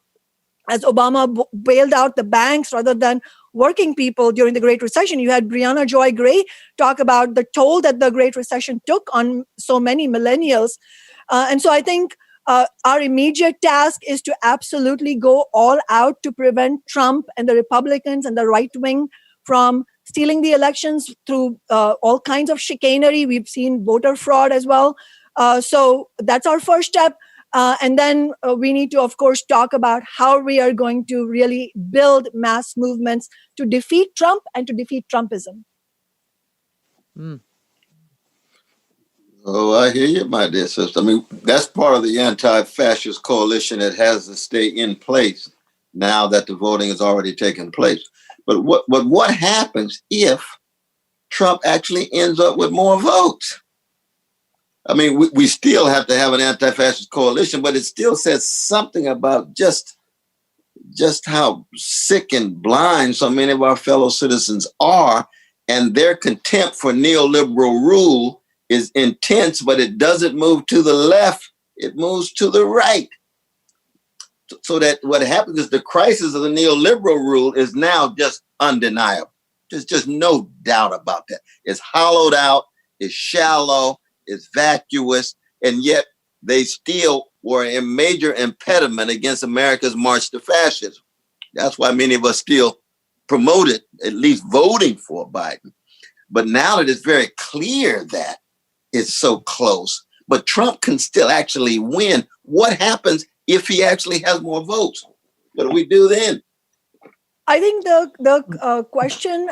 as Obama bailed out the banks rather than working people during the Great Recession. You had Brianna Joy Gray talk about the toll that the Great Recession took on so many millennials. And so I think our immediate task is to absolutely go all out to prevent Trump and the Republicans and the right wing from stealing the elections through all kinds of chicanery. We've seen voter fraud as well. So that's our first step. And then we need to, of course, talk about how we are going to really build mass movements to defeat Trump and to defeat Trumpism. Oh, I hear you, my dear sister. I mean, that's part of the anti-fascist coalition that has to stay in place now that the voting has already taken place. But what happens if Trump actually ends up with more votes? I mean, we still have to have an anti-fascist coalition, but it still says something about just how sick and blind so many of our fellow citizens are, and their contempt for neoliberal rule is intense, but it doesn't move to the left, it moves to the right. So that what happens is the crisis of the neoliberal rule is now just undeniable. There's just no doubt about that. It's hollowed out, it's shallow, it's vacuous, and yet they still were a major impediment against America's march to fascism. That's why many of us still promoted at least voting for Biden. But now that it's very clear that it's so close, but Trump can still actually win, what happens if he actually has more votes? What do we do then? I think the question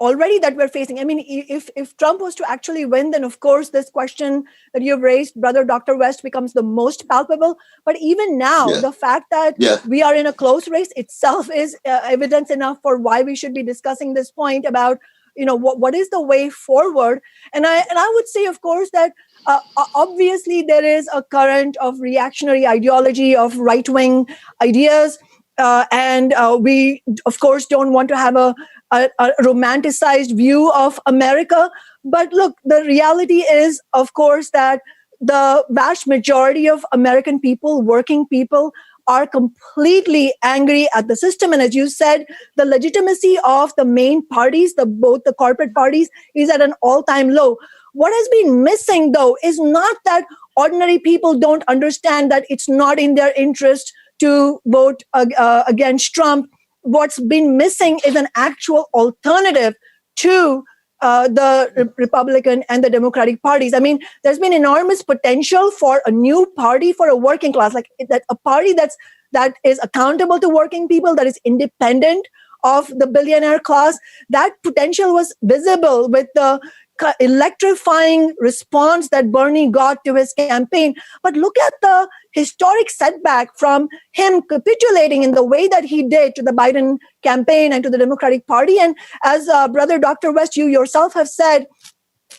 already that we're facing, I mean, if Trump was to actually win, then of course this question that you've raised, Brother Dr. West, becomes the most palpable. But even now, the fact that we are in a close race itself is evidence enough for why we should be discussing this point about, what is the way forward. And I would say, of course, that obviously there is a current of reactionary ideology, of right-wing ideas. And we, of course, don't want to have a romanticized view of America. But look, the reality is, of course, that the vast majority of American people, working people, are completely angry at the system. And as you said, the legitimacy of the main parties, both the corporate parties, is at an all-time low. What has been missing, though, is not that ordinary people don't understand that it's not in their interest to vote against Trump. What's been missing is an actual alternative to the Republican and the Democratic parties. I mean, there's been enormous potential for a new party for a working class, like that, a party that is accountable to working people, that is independent of the billionaire class. That potential was visible with the electrifying response that Bernie got to his campaign. But look at the historic setback from him capitulating in the way that he did to the Biden campaign and to the Democratic Party. And as Brother Dr. West, you yourself have said,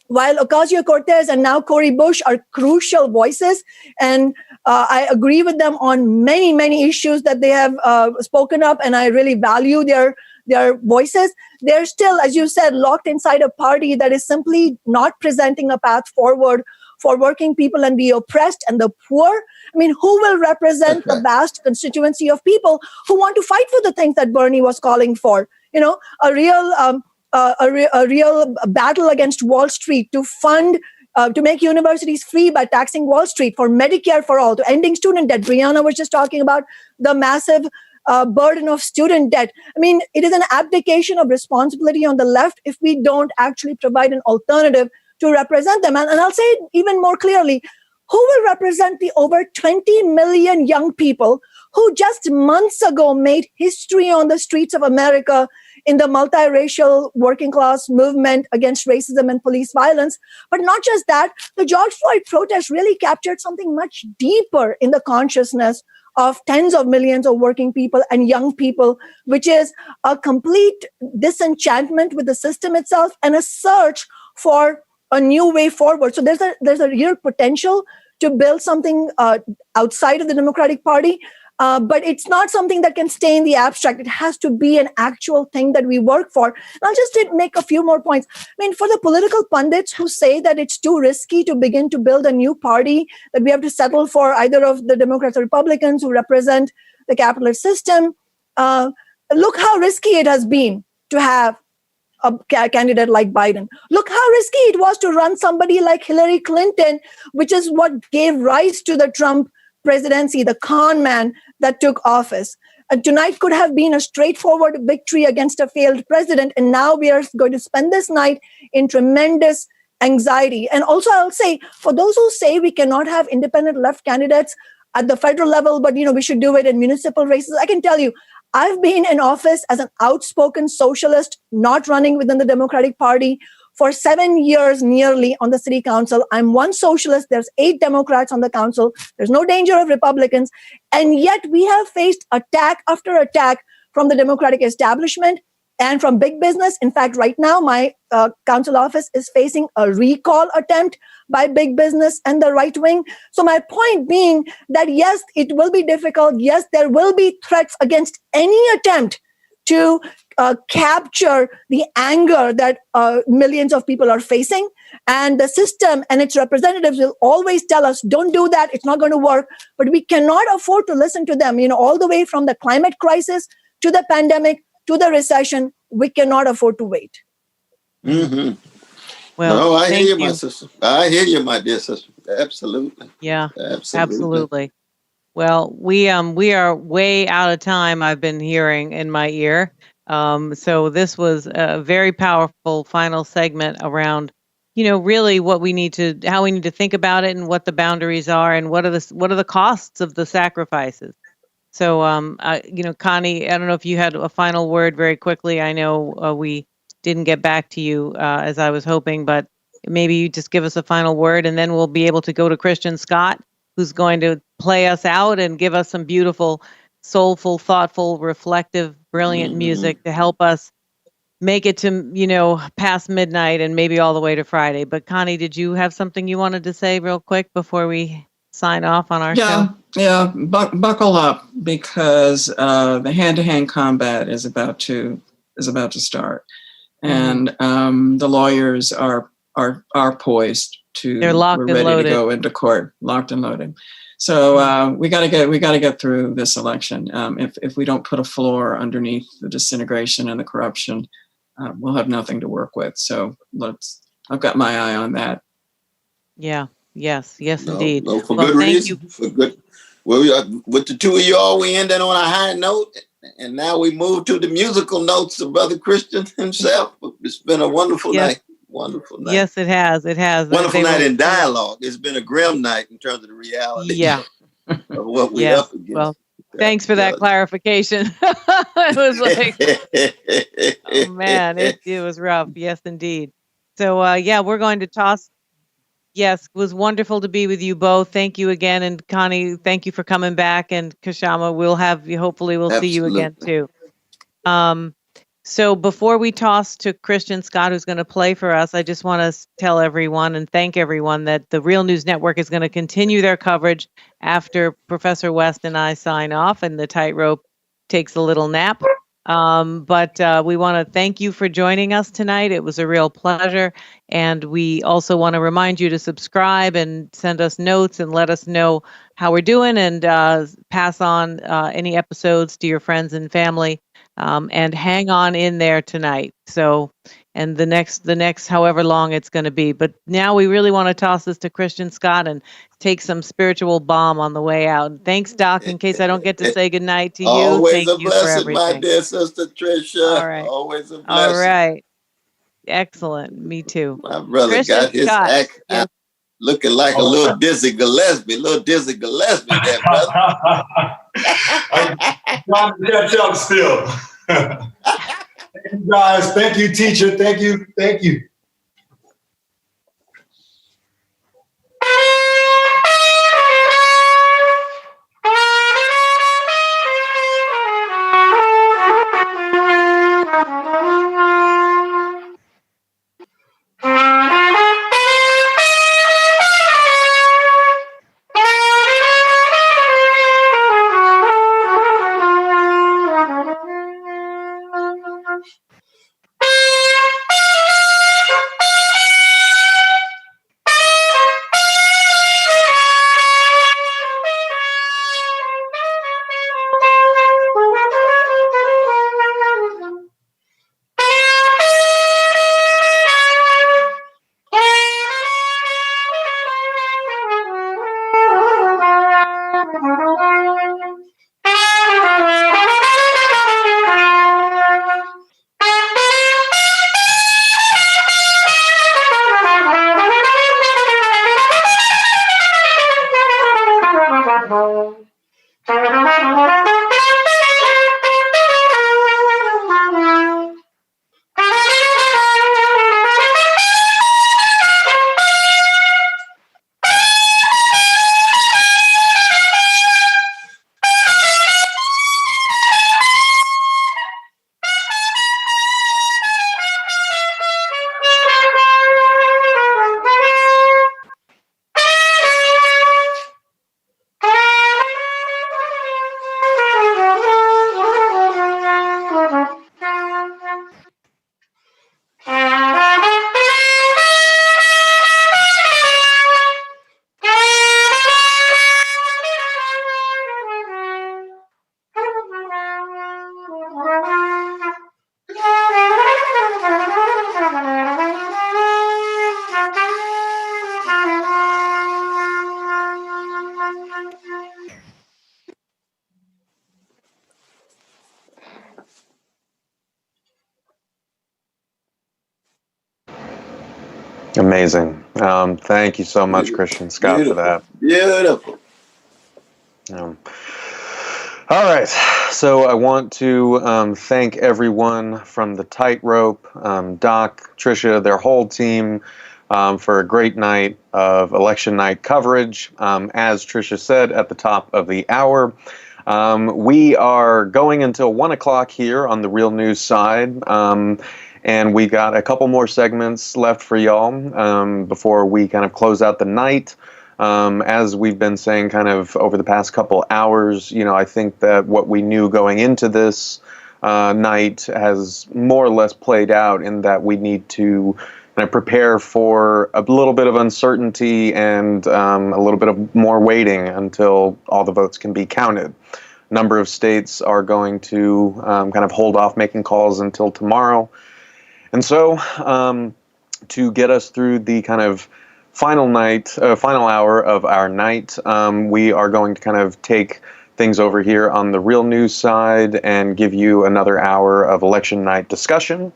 while Ocasio-Cortez and now Cori Bush are crucial voices, and I agree with them on many, many issues that they have spoken up, and I really value their voices, they're still, as you said, locked inside a party that is simply not presenting a path forward for working people and the oppressed and the poor. I mean, who will represent the vast constituency of people who want to fight for the things that Bernie was calling for? You know, a real battle against Wall Street to fund, to make universities free by taxing Wall Street, for Medicare for all, to ending student debt. Brianna was just talking about the massive burden of student debt. I mean, it is an abdication of responsibility on the left if we don't actually provide an alternative to represent them. And I'll say it even more clearly, who will represent the over 20 million young people who just months ago made history on the streets of America in the multiracial working class movement against racism and police violence? But not just that, the George Floyd protest really captured something much deeper in the consciousness of tens of millions of working people and young people, which is a complete disenchantment with the system itself and a search for a new way forward. So there's a real potential to build something outside of the Democratic Party, but it's not something that can stay in the abstract. It has to be an actual thing that we work for. And I'll just make a few more points. I mean, for the political pundits who say that it's too risky to begin to build a new party, that we have to settle for either of the Democrats or Republicans who represent the capitalist system, look how risky it has been to have a candidate like Biden. Look how risky it was to run somebody like Hillary Clinton, which is what gave rise to the Trump presidency, the con man that took office. And tonight could have been a straightforward victory against a failed president. And now we are going to spend this night in tremendous anxiety. And also I'll say, for those who say we cannot have independent left candidates at the federal level, but we should do it in municipal races, I can tell you, I've been in office as an outspoken socialist, not running within the Democratic Party, for 7 years nearly on the city council. I'm one socialist. There's 8 Democrats on the council. There's no danger of Republicans. And yet we have faced attack after attack from the Democratic establishment and from big business. In fact, right now, my council office is facing a recall attempt by big business and the right wing. So my point being that, yes, it will be difficult. Yes, there will be threats against any attempt to capture the anger that millions of people are facing. And the system and its representatives will always tell us, don't do that. It's not going to work. But we cannot afford to listen to them. All the way from the climate crisis to the pandemic to the recession, we cannot afford to wait. Mm-hmm. Well, no, I hear you, my sister. I hear you, my dear sister. Absolutely. Yeah, absolutely. Well, we are way out of time, I've been hearing in my ear. So this was a very powerful final segment around, really what we need to, how we need to think about it and what the boundaries are and what are the costs of the sacrifices. So, Connie, I don't know if you had a final word very quickly. I know we didn't get back to you as I was hoping, but maybe you just give us a final word and then we'll be able to go to Christian Scott, who's going to play us out and give us some beautiful, soulful, thoughtful, reflective, brilliant music to help us make it to, past midnight and maybe all the way to Friday. But Connie, did you have something you wanted to say real quick before we sign off on our show? Yeah, buckle up because the hand-to-hand combat is about to start, and the lawyers are poised to. They're locked and ready loaded. To go into court, locked and loaded. So we got to get through this election. If we don't put a floor underneath the disintegration and the corruption, we'll have nothing to work with. So I've got my eye on that. Yeah. Yes, indeed. No, for good reason. For good. Well, with the two of y'all, we ended on a high note, and now we move to the musical notes of Brother Christian himself. It's been a wonderful night. Wonderful night. Yes, it has. Wonderful night in dialogue. It's been a grim night in terms of the reality of what we're up against. Well, thanks for that clarification. It was like, oh man, it was rough. Yes, indeed. So yeah, we're going to toss. Yes, it was wonderful to be with you both. Thank you again, and Connie, thank you for coming back. And Kshama, we'll have you. Hopefully, we'll see you again too. So before we toss to Christian Scott, who's going to play for us, I just want to tell everyone and thank everyone that the Real News Network is going to continue their coverage after Professor West and I sign off and the Tightrope takes a little nap. But we want to thank you for joining us tonight. It was a real pleasure. And we also want to remind you to subscribe and send us notes and let us know how we're doing, and pass on any episodes to your friends and family. And hang on in there tonight. So, and the next however long it's going to be. But now we really want to toss this to Christian Scott and take some spiritual balm on the way out. And thanks, Doc, in case I don't get to say goodnight to you. Always Thank a you blessing, for my everything. dear sister Tricia. All right. Always a blessing. All right. Excellent. Me too. My brother Christian got his Scott. act out, looking like a little Dizzy Gillespie, there, brother. I'm trying to catch up still. Thank you guys. Thank you, teacher. Thank you. Thank you. Amazing. Thank you so much, Christian Scott, for that. Beautiful. All right. So I want to thank everyone from the Tightrope, Doc, Tricia, their whole team, for a great night of election night coverage. As Tricia said at the top of the hour, we are going until 1 o'clock here on the Real News side. And we got a couple more segments left for y'all before we kind of close out the night. As we've been saying kind of over the past couple hours, you know, I think that what we knew going into this night has more or less played out, in that we need to kind of prepare for a little bit of uncertainty and a little bit of more waiting until all the votes can be counted. A number of states are going to kind of hold off making calls until tomorrow. And so, to get us through the kind of final hour of our night, we are going to kind of take things over here on the Real News side and give you another hour of election night discussion.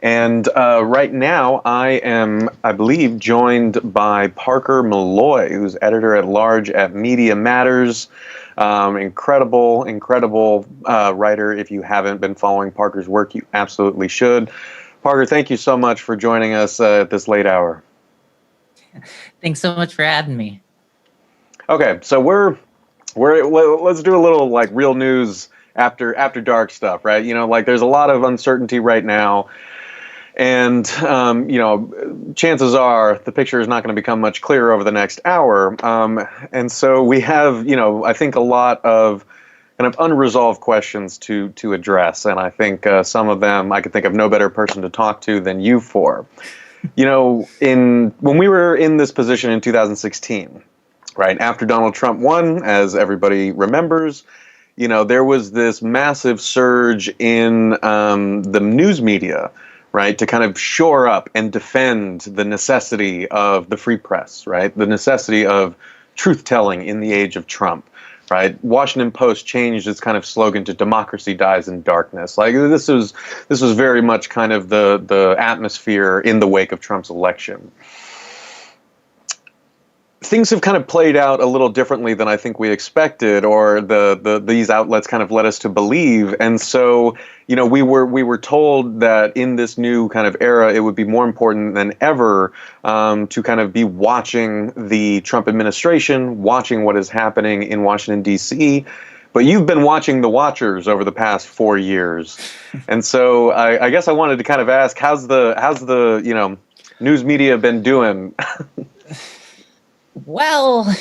And right now, I am, I believe, joined by Parker Molloy, who's editor-at-large at Media Matters. Incredible writer. If you haven't been following Parker's work, you absolutely should. Parker, thank you so much for joining us at this late hour. Thanks so much for having me. Okay, so let's do a little like real news after dark stuff, right? You know, like there's a lot of uncertainty right now. And, you know, chances are the picture is not going to become much clearer over the next hour. And so we have, you know, I think a lot of kind of unresolved questions to address. And I think some of them I could think of no better person to talk to than you for. You know, when we were in this position in 2016, right, after Donald Trump won, as everybody remembers, you know, there was this massive surge in the news media, right, to kind of shore up and defend the necessity of the free press, right, the necessity of truth-telling in the age of Trump, right? Washington Post changed its kind of slogan to "Democracy dies in darkness." Like this was very much kind of the atmosphere in the wake of Trump's election. Things have kind of played out a little differently than I think we expected, or these outlets kind of led us to believe. And so, you know, we were told that in this new kind of era, it would be more important than ever to kind of be watching the Trump administration, watching what is happening in Washington, D.C. But you've been watching the watchers over the past 4 years, and so I guess I wanted to kind of ask, how's the you know, news media been doing? Well,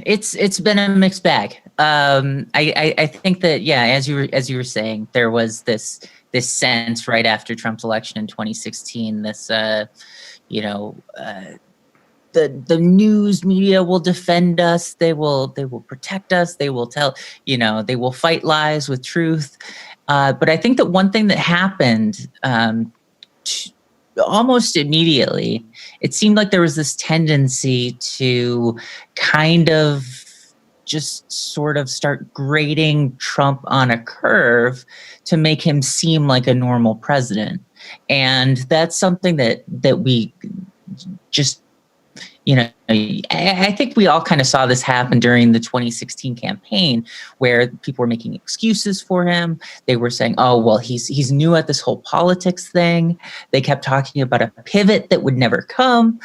it's been a mixed bag. I think that, yeah, as you were saying, there was this sense right after Trump's election in 2016, this you know, the news media will defend us, they will protect us, they will tell, you know, they will fight lies with truth. But I think that one thing that happened almost immediately, it seemed like there was this tendency to kind of just sort of start grading Trump on a curve to make him seem like a normal president. And that's something that we just, you know, I think we all kind of saw this happen during the 2016 campaign, where people were making excuses for him. They were saying, oh, well, he's new at this whole politics thing. They kept talking about a pivot that would never come.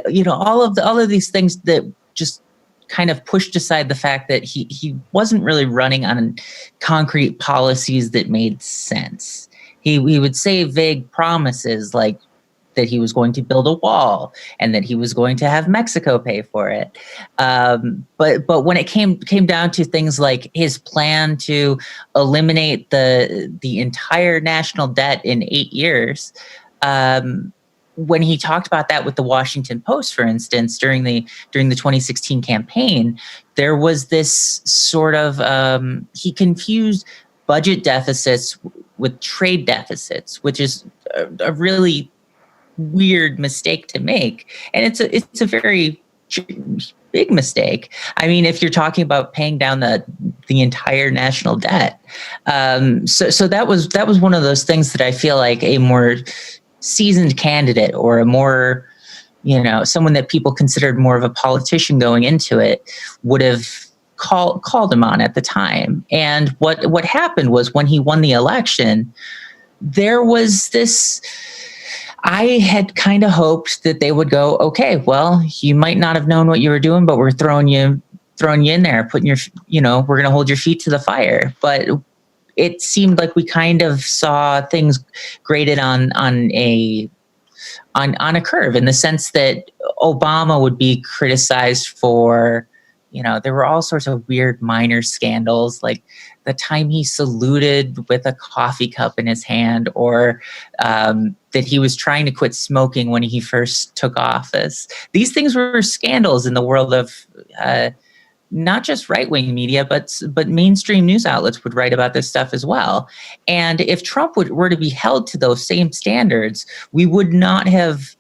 You know, all of these things that just kind of pushed aside the fact that he wasn't really running on concrete policies that made sense. He would say vague promises like that he was going to build a wall and that he was going to have Mexico pay for it. But when it came down to things like his plan to eliminate the entire national debt in 8 years, when he talked about that with the Washington Post, for instance, during the 2016 campaign, there was this sort of he confused budget deficits with trade deficits, which is a really weird mistake to make, and it's a very big mistake. I mean, if you're talking about paying down the entire national debt, so that was one of those things that I feel like a more seasoned candidate, or a more, you know, someone that people considered more of a politician going into it, would have called him on at the time. And what happened was, when he won the election, there was this. I had kind of hoped that they would go, okay, well, you might not have known what you were doing, but we're throwing you in there, putting your, you know, we're going to hold your feet to the fire. But it seemed like we kind of saw things graded on a curve, in the sense that Obama would be criticized for, you know, there were all sorts of weird minor scandals, like the time he saluted with a coffee cup in his hand, or that he was trying to quit smoking when he first took office. These things were scandals in the world of not just right-wing media, but mainstream news outlets would write about this stuff as well. And if Trump were to be held to those same standards, we would not have.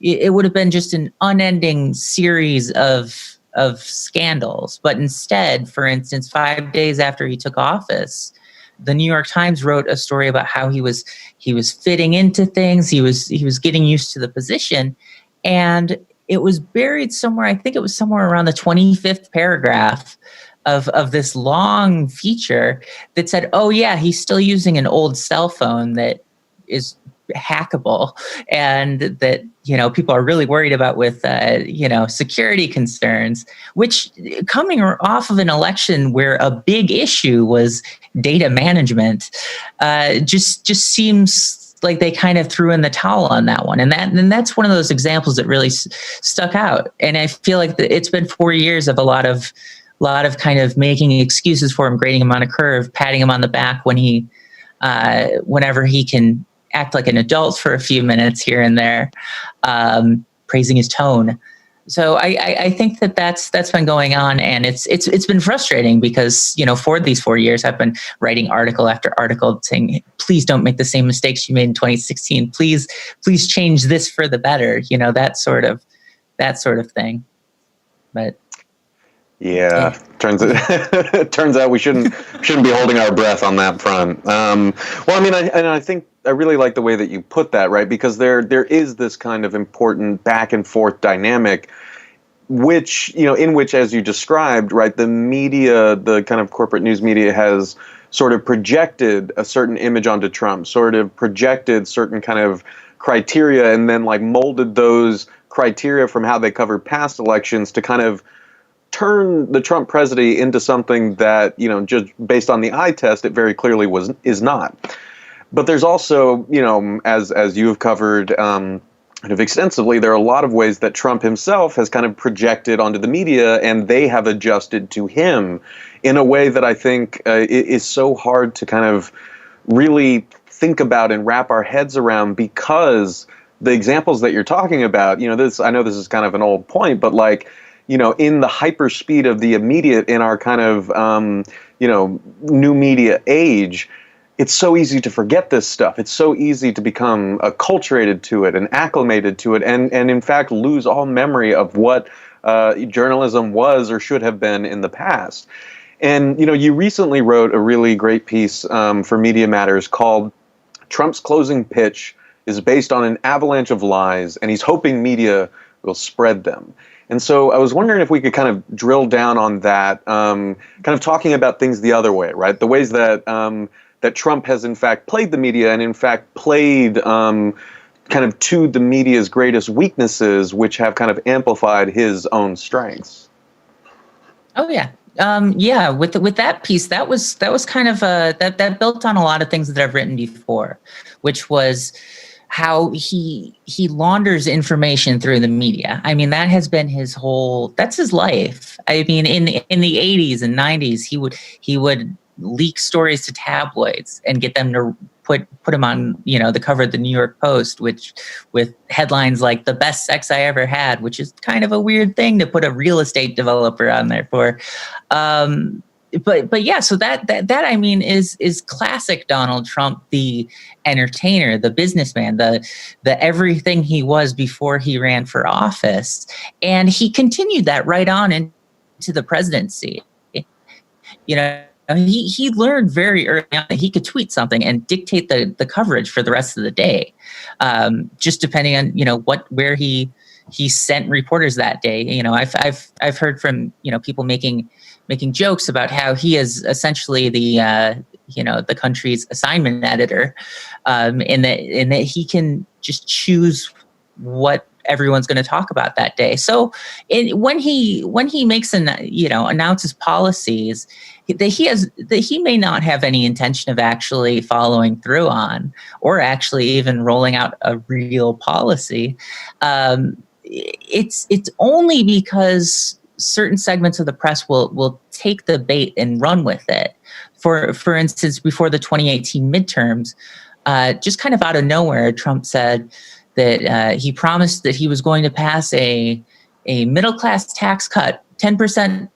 It would have been just an unending series of scandals. But instead, for instance, 5 days after he took office, the New York Times wrote a story about how he was fitting into things. He was getting used to the position, and it was buried somewhere. I think it was somewhere around the 25th paragraph of this long feature that said, "Oh yeah, he's still using an old cell phone that is hackable, and that, people are really worried about with, security concerns, which, coming off of an election where a big issue was data management, just seems like they kind of threw in the towel on that one. And that's one of those examples that really stuck out. And I feel like it's been 4 years of a lot of kind of making excuses for him, grading him on a curve, patting him on the back when he, whenever he can act like an adult for a few minutes here and there, praising his tone. So I think that's been going on, and it's been frustrating because, for these 4 years, I've been writing article after article saying, please don't make the same mistakes you made in 2016. Please change this for the better. That sort of thing. But yeah, turns out we shouldn't be holding our breath on that front. I think I really like the way that you put that, right? Because there is this kind of important back and forth dynamic, which, in which, as you described, right, the media, the kind of corporate news media has sort of projected a certain image onto Trump, sort of projected certain kind of criteria, and then like molded those criteria from how they covered past elections to kind of turn the Trump presidency into something that, just based on the eye test, it very clearly is not. But there's also, as you have covered kind of extensively, there are a lot of ways that Trump himself has kind of projected onto the media, and they have adjusted to him in a way that I think is so hard to kind of really think about and wrap our heads around, because the examples that you're talking about, I know this is kind of an old point, but like, in the hyperspeed of the immediate, in our kind of, new media age, it's so easy to forget this stuff. It's so easy to become acculturated to it and acclimated to it, and in fact lose all memory of what journalism was or should have been in the past. And, you recently wrote a really great piece for Media Matters called "Trump's Closing Pitch is Based on an Avalanche of Lies, and He's Hoping Media Will Spread Them." And so I was wondering if we could kind of drill down on that, kind of talking about things the other way, right? The ways that that Trump has in fact played the media, and in fact played kind of to the media's greatest weaknesses, which have kind of amplified his own strengths. Oh yeah. With that piece, that was kind of that built on a lot of things that I've written before, which was how he launders information through the media. I mean, that has been that's his life. I mean, in the 80s and 90s, he would leak stories to tabloids and get them to put them on, the cover of the New York Post, with headlines like "The Best Sex I Ever Had," which is kind of a weird thing to put a real estate developer on there for. But yeah, so that I mean is classic Donald Trump, the entertainer, the businessman, the everything he was before he ran for office, and he continued that right on into the presidency. He learned very early on that he could tweet something and dictate the coverage for the rest of the day, just depending on where he sent reporters that day. I've heard from people making jokes about how he is essentially the country's assignment editor, in that he can just choose what everyone's going to talk about that day. So when he makes announces policies that he may not have any intention of actually following through on, or actually even rolling out a real policy, it's only because certain segments of the press will take the bait and run with it. For instance, before the 2018 midterms, just kind of out of nowhere, Trump said that he promised that he was going to pass a middle-class tax cut, 10%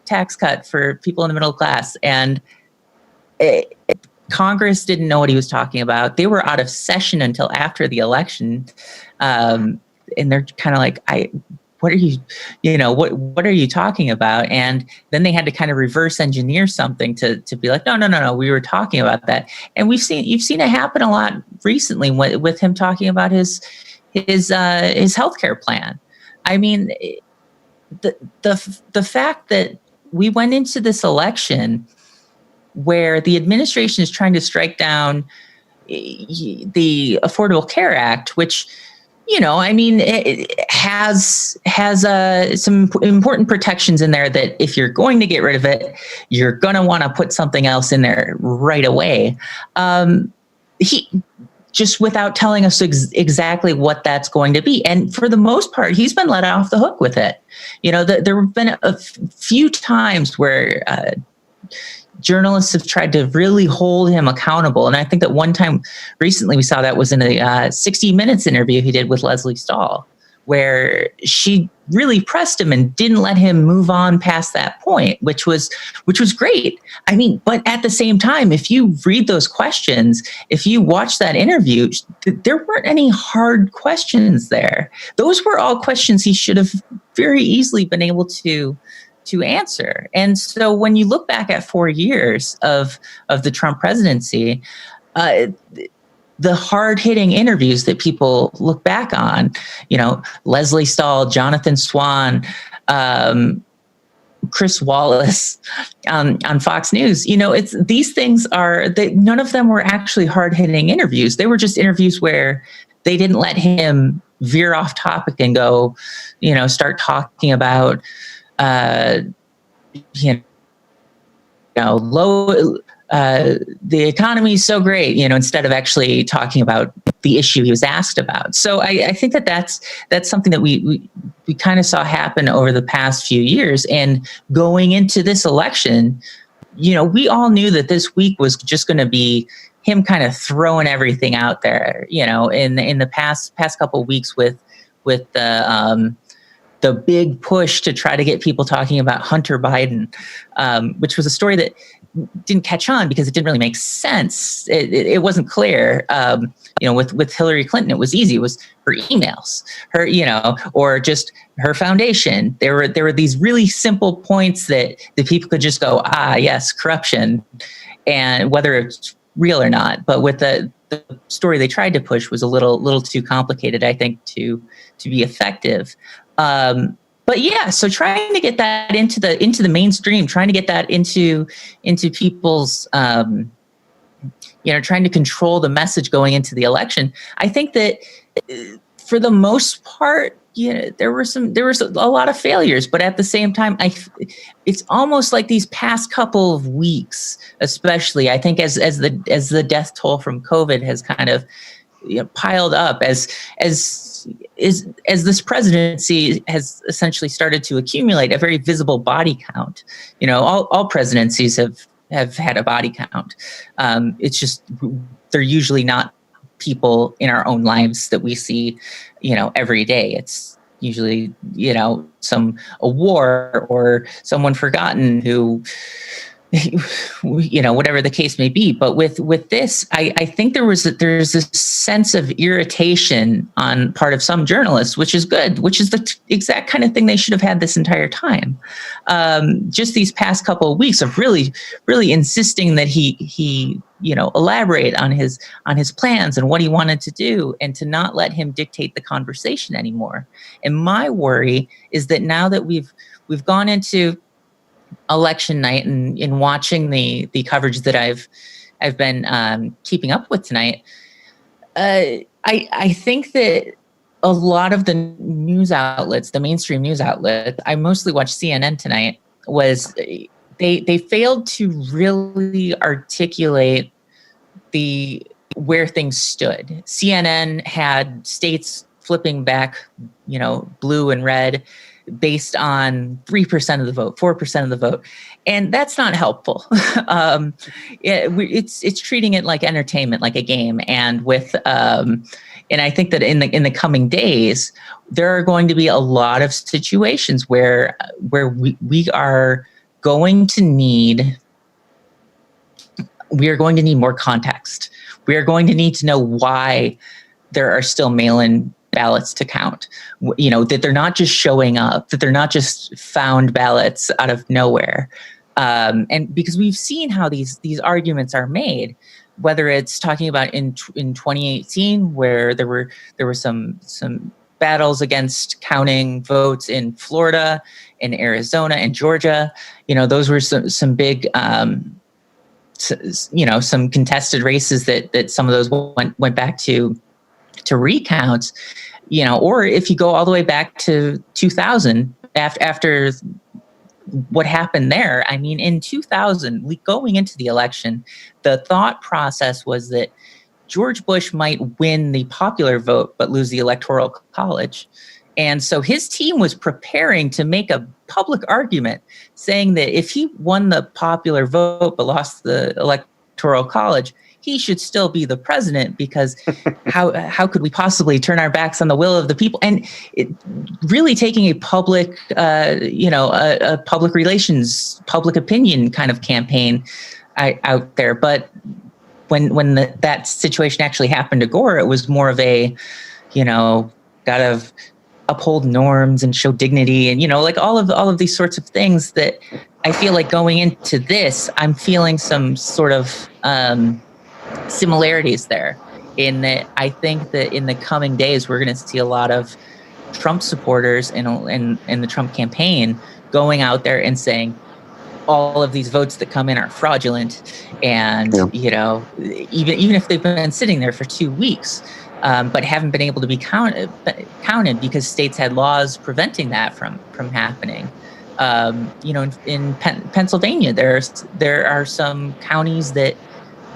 tax cut for people in the middle class. And Congress didn't know what he was talking about. They were out of session until after the election. And they're kind of like, what are you, what are you talking about? And then they had to kind of reverse engineer something to be like, no, we were talking about that. And you've seen it happen a lot recently with him talking about his healthcare plan. I mean, the fact that we went into this election where the administration is trying to strike down the Affordable Care Act, which, it has some important protections in there that if you're going to get rid of it, you're going to want to put something else in there right away. He just without telling us exactly what that's going to be. And for the most part, he's been let off the hook with it. There have been a few times where journalists have tried to really hold him accountable. And I think that one time recently we saw that was in a 60 Minutes interview he did with Lesley Stahl, where she really pressed him and didn't let him move on past that point, which was great. But at the same time, if you read those questions, if you watch that interview, there weren't any hard questions there. Those were all questions he should have very easily been able to answer. And so when you look back at 4 years of the Trump presidency, the hard-hitting interviews that people look back on, Lesley Stahl, Jonathan Swan, Chris Wallace on Fox News, these things none of them were actually hard-hitting interviews. They were just interviews where they didn't let him veer off topic and go, start talking about the economy is so great, instead of actually talking about the issue he was asked about. So I think that's something that we kind of saw happen over the past few years. And going into this election, we all knew that this week was just going to be him kind of throwing everything out there, in the past couple of weeks with the big push to try to get people talking about Hunter Biden, which was a story that didn't catch on because it didn't really make sense. It wasn't clear. With Hillary Clinton, it was easy. It was her emails, or just her foundation. There were these really simple points that people could just go, yes, corruption, and whether it's real or not. But with the story they tried to push was a little too complicated, I think, to be effective. But yeah, so trying to get that into the mainstream, trying to get that into people's, trying to control the message going into the election. I think that for the most part, there was a lot of failures, but at the same time, it's almost like these past couple of weeks, especially, I think as the death toll from COVID has kind of piled up as this presidency has essentially started to accumulate a very visible body count. All presidencies have had a body count. It's just they're usually not people in our own lives that we see, every day. It's usually, a war or someone forgotten who, whatever the case may be. But with this, I think there's this sense of irritation on part of some journalists, which is good, which is the exact kind of thing they should have had this entire time. Just these past couple of weeks of really, really insisting that he elaborate on his plans and what he wanted to do, and to not let him dictate the conversation anymore. And my worry is that now that we've gone into election night and in watching the coverage that I've been keeping up with tonight, I think that a lot of the news outlets, the mainstream news outlets, I mostly watched CNN tonight, was they failed to really articulate where things stood. CNN had states flipping back, blue and red, based on 3% of the vote, 4% of the vote. And that's not helpful. It's treating it like entertainment, like a game. And and I think that in the coming days, there are going to be a lot of situations where we are going to need more context. We are going to need to know why there are still mail-in ballots to count, that they're not just showing up, that they're not just found ballots out of nowhere. And because we've seen how these arguments are made, whether it's talking about in 2018, where there were some battles against counting votes in Florida, in Arizona, and Georgia. Those were some big some contested races that some of those went back to recounts, or if you go all the way back to 2000, after what happened there. I mean, in 2000, going into the election, the thought process was that George Bush might win the popular vote but lose the Electoral College. And so his team was preparing to make a public argument saying that if he won the popular vote but lost the Electoral College, he should still be the president, because how could we possibly turn our backs on the will of the people? And it really taking a public, a public relations, public opinion kind of campaign out there. But when that situation actually happened to Gore, it was more of a, gotta uphold norms and show dignity, and all of these sorts of things that I feel like going into this, I'm feeling some sort of similarities there, in that I think that in the coming days we're going to see a lot of Trump supporters and the Trump campaign going out there and saying all of these votes that come in are fraudulent, and even if they've been sitting there for 2 weeks, but haven't been able to be counted because states had laws preventing that from happening. In Pennsylvania, there are some counties that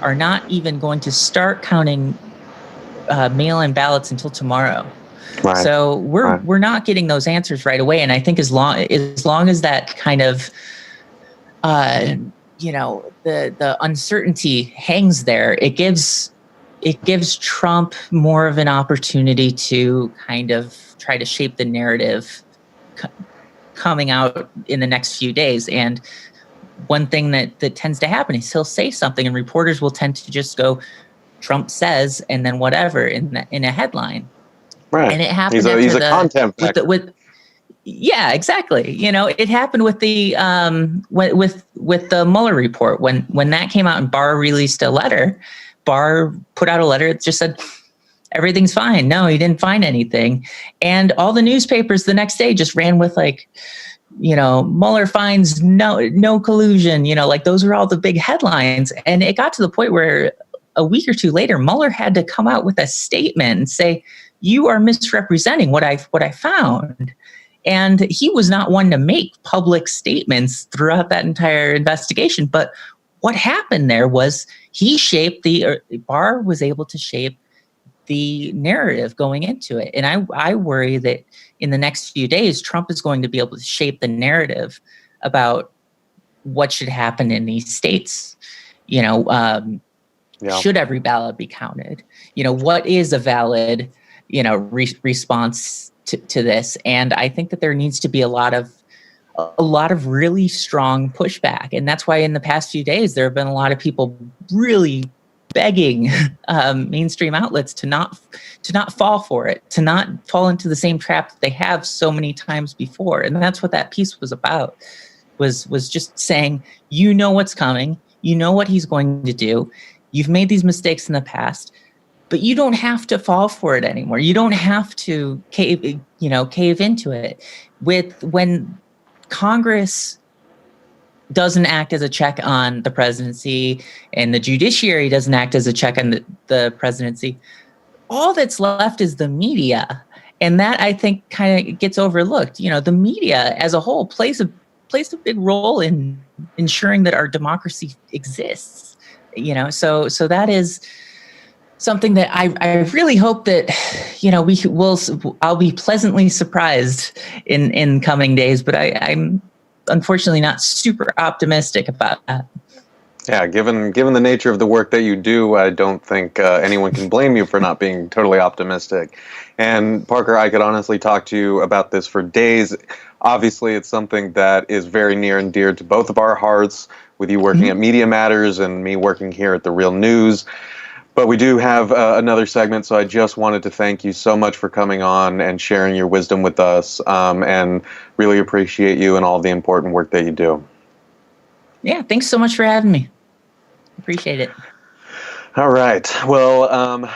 are not even going to start counting mail-in ballots until tomorrow. Right. So we're not getting those answers right away. And I think as long as that kind of the uncertainty hangs there, it gives Trump more of an opportunity to kind of try to shape the narrative coming out in the next few days. And one thing that tends to happen is he'll say something and reporters will tend to just go, Trump says, and then whatever in a headline. Right. And it happened he's a content yeah, exactly. It happened with the with the Mueller report when that came out and Barr released a letter. Barr put out a letter that just said everything's fine. No, he didn't find anything. And all the newspapers the next day just ran with Mueller finds no collusion, those were all the big headlines. And it got to the point where a week or two later, Mueller had to come out with a statement and say, you are misrepresenting what I found. And he was not one to make public statements throughout that entire investigation. But what happened there was Barr was able to shape the narrative going into it. And I worry that in the next few days, Trump is going to be able to shape the narrative about what should happen in these states. Should every ballot be counted? What is a valid, response to this? And I think that there needs to be a lot of really strong pushback. And that's why in the past few days, there have been a lot of people really begging mainstream outlets to not fall for it, to not fall into the same trap that they have so many times before. And that's what that piece was about, was just saying, what's coming, what he's going to do. You've made these mistakes in the past, but you don't have to fall for it anymore. You don't have to cave into it. When Congress doesn't act as a check on the presidency and the judiciary doesn't act as a check on the presidency, all that's left is the media. And that, I think, kind of gets overlooked. The media as a whole plays a big role in ensuring that our democracy exists. So that is something that I really hope that, I'll be pleasantly surprised in coming days, but I'm unfortunately not super optimistic about that. Yeah, given the nature of the work that you do, I don't think anyone can blame you for not being totally optimistic. And Parker, I could honestly talk to you about this for days. Obviously, it's something that is very near and dear to both of our hearts, with you working at Media Matters and me working here at The Real News. But we do have another segment, so I just wanted to thank you so much for coming on and sharing your wisdom with us, and really appreciate you and all the important work that you do. Yeah, thanks so much for having me. Appreciate it. All right. Well,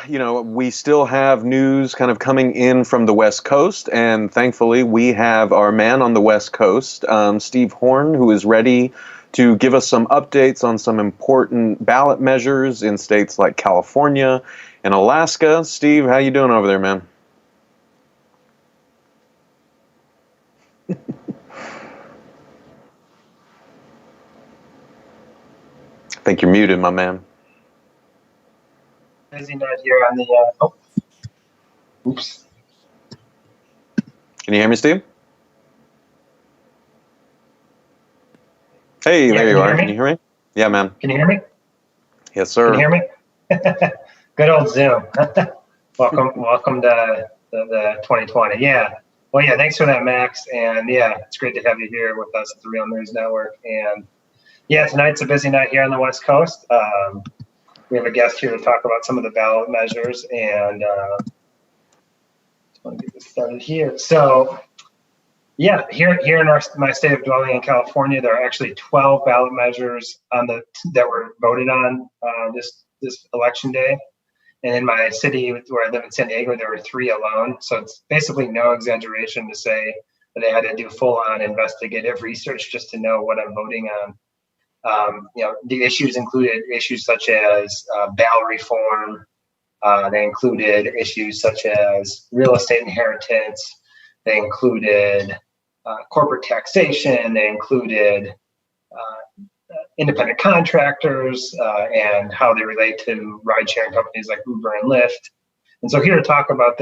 we still have news kind of coming in from the West Coast, and thankfully we have our man on the West Coast, Steve Horn, who is ready to give us some updates on some important ballot measures in states like California and Alaska. Steve, how you doing over there, man? I think you're muted, my man. Busy night here on the, oops. Can you hear me, Steve? Hey, there you are. Can you hear me? Yeah, man. Can you hear me? Yes, sir. Can you hear me? Good old Zoom. welcome to the 2020. Yeah. Well, yeah, thanks for that, Max. And yeah, it's great to have you here with us at the Real News Network. And yeah, tonight's a busy night here on the West Coast. We have a guest here to talk about some of the ballot measures, and just want to get this started here. So, yeah, here in my state of dwelling in California, there are actually 12 ballot measures that were voted on this election day. And in my city where I live in San Diego, there were 3 alone. So it's basically no exaggeration to say that I had to do full-on investigative research just to know what I'm voting on. The issues included issues such as bail reform. They included issues such as real estate inheritance. They included corporate taxation. They included independent contractors and how they relate to ride-sharing companies like Uber and Lyft. And so here to talk about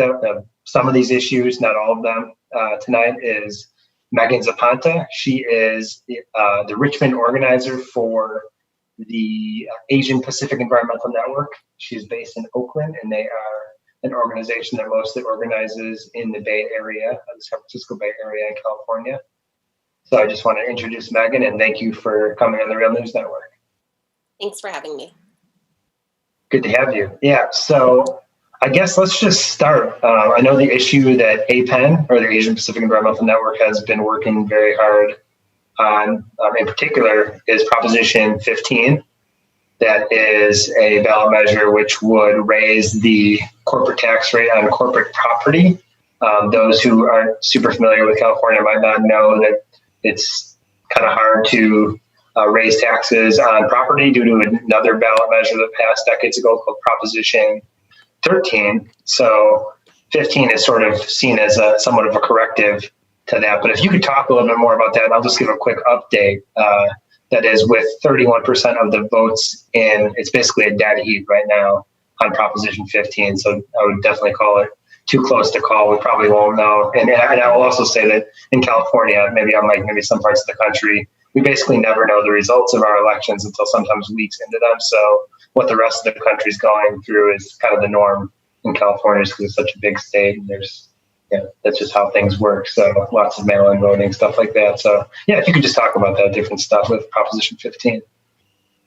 some of these issues, not all of them, tonight is Megan Zapata. She is the Richmond organizer for the Asian Pacific Environmental Network. She's based in Oakland, and they are an organization that mostly organizes in the Bay Area, the San Francisco Bay Area in California. So I just want to introduce Megan and thank you for coming on the Real News Network. Thanks for having me. Good to have you. Yeah, so I guess let's just start. I know the issue that APEN, or the Asian Pacific Environmental Network, has been working very hard on, in particular, is Proposition 15. That is a ballot measure which would raise the corporate tax rate on corporate property. Those who aren't super familiar with California might not know that it's kind of hard to raise taxes on property due to another ballot measure that passed decades ago called Proposition 13. So 15 is sort of seen as somewhat of a corrective to that. But if you could talk a little bit more about that, and I'll just give a quick update. That is, with 31% of the votes in, it's basically a dead heat right now on Proposition 15. So I would definitely call it too close to call. We probably won't know. And I will also say that in California, maybe unlike maybe some parts of the country, we basically never know the results of our elections until sometimes weeks into them. So what the rest of the country is going through is kind of the norm in California because it's such a big state, and there's, that's just how things work. So lots of mail-in voting, stuff like that. So yeah, if you could just talk about that different stuff with Proposition 15.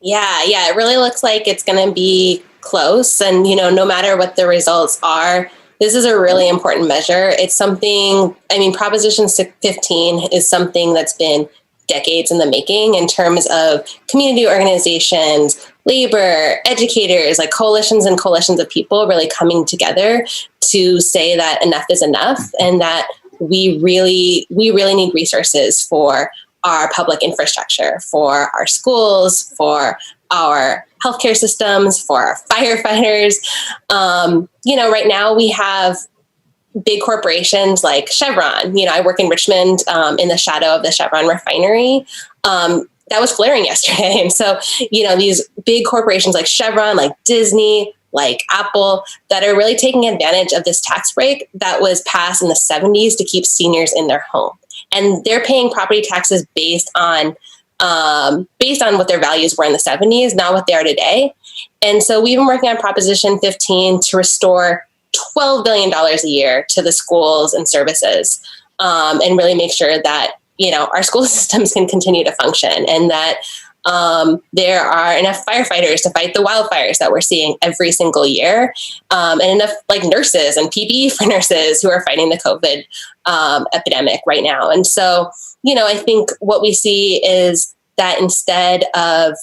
Yeah, it really looks like it's going to be close. And, no matter what the results are, this is a really important measure. It's something, Proposition 15 is something that's been decades in the making in terms of community organizations, labor, educators, like coalitions and coalitions of people really coming together to say that enough is enough and that we really need resources for our public infrastructure, for our schools, for our healthcare systems, for our firefighters. Right now we have big corporations like Chevron. I work in Richmond in the shadow of the Chevron refinery. That was flaring yesterday. And so, these big corporations like Chevron, like Disney, like Apple, that are really taking advantage of this tax break that was passed in the 70s to keep seniors in their home. And they're paying property taxes based on what their values were in the 70s, not what they are today. And so we've been working on Proposition 15 to restore $12 billion a year to the schools and services, and really make sure that, our school systems can continue to function and that there are enough firefighters to fight the wildfires that we're seeing every single year, and enough nurses and PPE for nurses who are fighting the COVID epidemic right now. And so, I think what we see is that instead of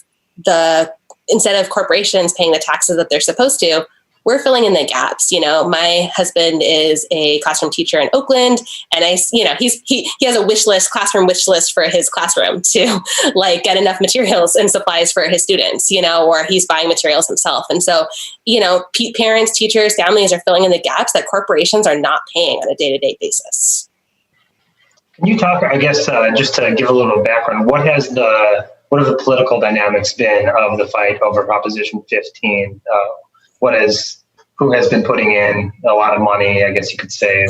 corporations paying the taxes that they're supposed to, we're filling in the gaps. My husband is a classroom teacher in Oakland, and he has a classroom wish list for his classroom to like get enough materials and supplies for his students, or he's buying materials himself. And so, parents, teachers, families are filling in the gaps that corporations are not paying on a day-to-day basis. Can you talk, I guess, just to give a little background, what have the political dynamics been of the fight over Proposition 15? Who has been putting in a lot of money, I guess you could say?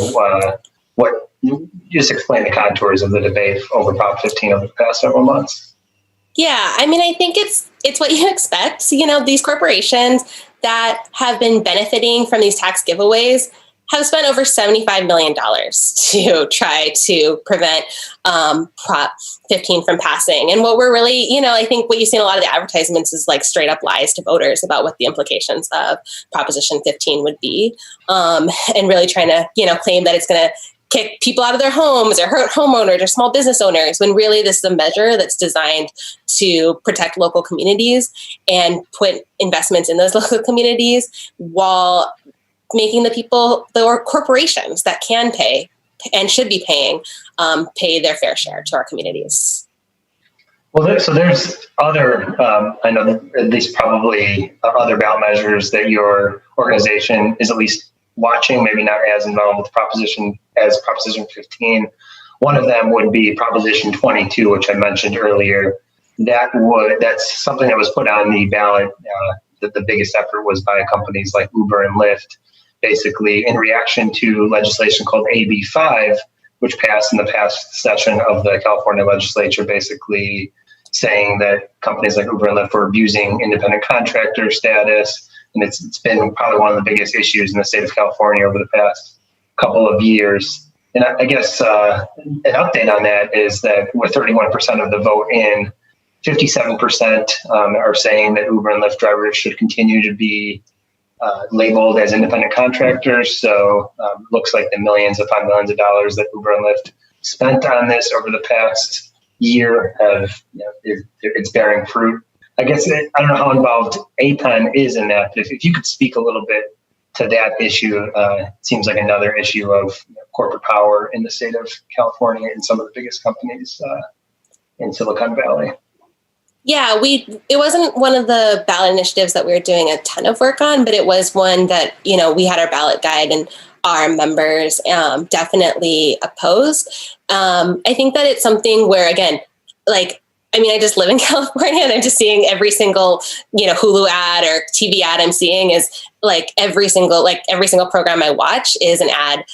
Just explain the contours of the debate over Prop 15 over the past several months. Yeah, I mean, I think it's what you expect. These corporations that have been benefiting from these tax giveaways have spent over $75 million to try to prevent Prop 15 from passing. And what we're really, I think what you see in a lot of the advertisements is like straight up lies to voters about what the implications of Proposition 15 would be, and really trying to, claim that it's going to kick people out of their homes or hurt homeowners or small business owners, when really this is a measure that's designed to protect local communities and put investments in those local communities while making the corporations that can pay and should be paying, pay their fair share to our communities. Well, there's other, I know at least probably other ballot measures that your organization is at least watching, maybe not as involved with Proposition 15. One of them would be Proposition 22, which I mentioned earlier. That's something that was put on the ballot. The biggest effort was by companies like Uber and Lyft, basically in reaction to legislation called AB 5, which passed in the past session of the California legislature, basically saying that companies like Uber and Lyft were abusing independent contractor status. And it's been probably one of the biggest issues in the state of California over the past couple of years. And I guess an update on that is that with 31% of the vote in, 57% are saying that Uber and Lyft drivers should continue to be labeled as independent contractors. So looks like the millions upon millions of dollars that Uber and Lyft spent on this over the past year it's bearing fruit. I guess I don't know how involved aTunde is in that, but if you could speak a little bit to that issue, it seems like another issue of corporate power in the state of California and some of the biggest companies in Silicon Valley. Yeah, it wasn't one of the ballot initiatives that we were doing a ton of work on, but it was one that, we had our ballot guide and our members definitely opposed. I think that it's something where, again, I just live in California and I'm just seeing every single, Hulu ad or TV ad I'm seeing is every single program I watch is an ad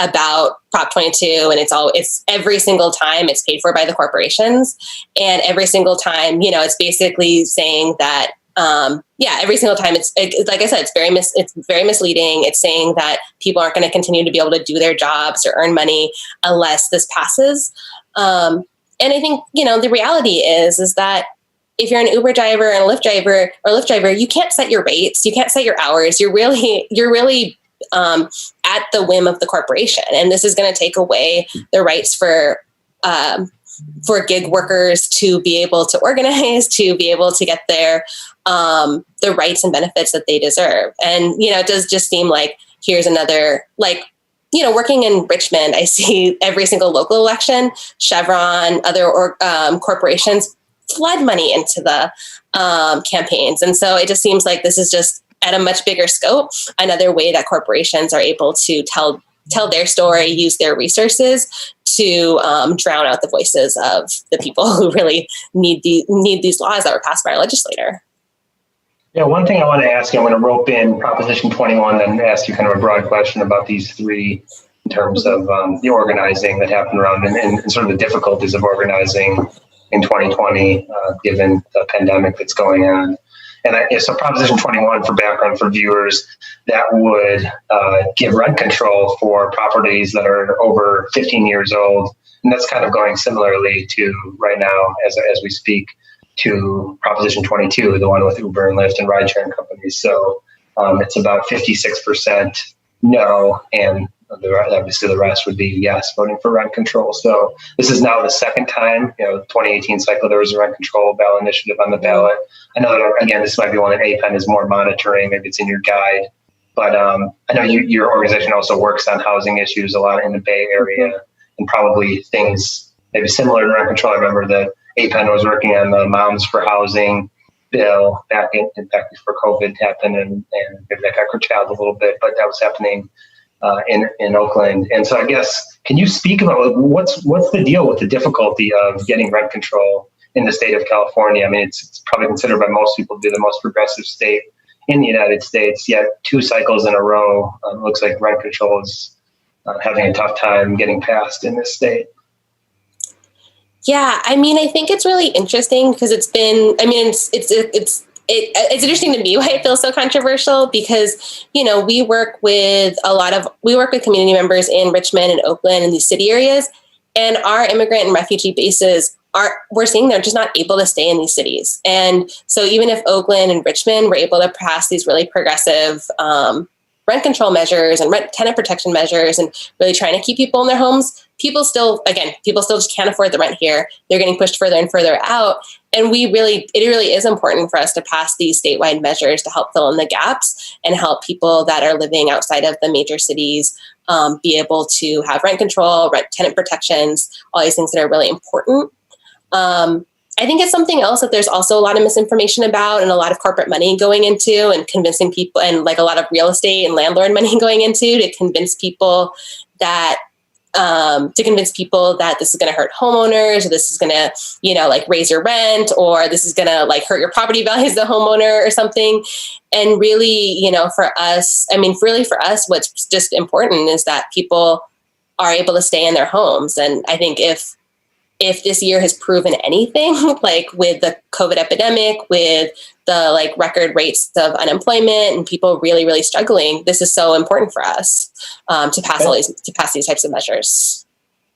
about Prop 22, and it's every single time it's paid for by the corporations, and every single time, it's basically saying that, every single time it's like I said, it's very misleading. It's saying that people aren't going to continue to be able to do their jobs or earn money unless this passes. And I think, the reality is that if you're an Uber driver and a Lyft driver, you can't set your rates, you can't set your hours. You're really at the whim of the corporation. And this is going to take away the rights for gig workers to be able to organize, to be able to get the rights and benefits that they deserve. And, it does just seem like here's another, working in Richmond, I see every single local election, Chevron, other corporations flood money into the campaigns. And so it just seems like this is just at a much bigger scope, another way that corporations are able to tell their story, use their resources to drown out the voices of the people who really need these laws that were passed by our legislator. Yeah, one thing I want to ask you, I'm going to rope in Proposition 21 and ask you kind of a broad question about these three in terms of the organizing that happened around and sort of the difficulties of organizing in 2020, given the pandemic that's going on. And so Proposition 21, for background for viewers, that would give rent control for properties that are over 15 years old. And that's kind of going similarly to right now, as we speak, to Proposition 22, the one with Uber and Lyft and ride-sharing companies. So it's about 56% no and obviously the rest would be yes, voting for rent control. So this is now the second time, 2018 cycle, there was a rent control ballot initiative on the ballot. I know that, again, this might be one that APEN is more monitoring, maybe it's in your guide, but I know your organization also works on housing issues a lot in the Bay Area, and probably things maybe similar to rent control. I remember that APEN was working on the Moms for Housing bill back before COVID happened, and maybe that got curtailed a little bit, but that was happening in Oakland. And so I guess, can you speak about what's the deal with the difficulty of getting rent control in the state of California? I mean, it's probably considered by most people to be the most progressive state in the United States, yet 2 cycles in a row, looks like rent control is having a tough time getting passed in this state. Yeah, I mean, I think it's really interesting because it's interesting to me why it feels so controversial, because, we work with community members in Richmond and Oakland and these city areas, and our immigrant and refugee bases we're seeing they're just not able to stay in these cities. And so even if Oakland and Richmond were able to pass these really progressive rent control measures and tenant protection measures and really trying to keep people in their homes, people still just can't afford the rent here. They're getting pushed further and further out. And it really is important for us to pass these statewide measures to help fill in the gaps and help people that are living outside of the major cities be able to have rent control, tenant protections, all these things that are really important. I think it's something else that there's also a lot of misinformation about, and a lot of corporate money going into, and convincing people, and like a lot of real estate and landlord money going into to convince people that this is going to hurt homeowners, or this is going to, raise your rent, or this is going to hurt your property value as the homeowner or something. And really, for us, what's just important is that people are able to stay in their homes. And I think if this year has proven anything, with the COVID epidemic, with the record rates of unemployment and people really, really struggling, this is so important for us to pass these types of measures.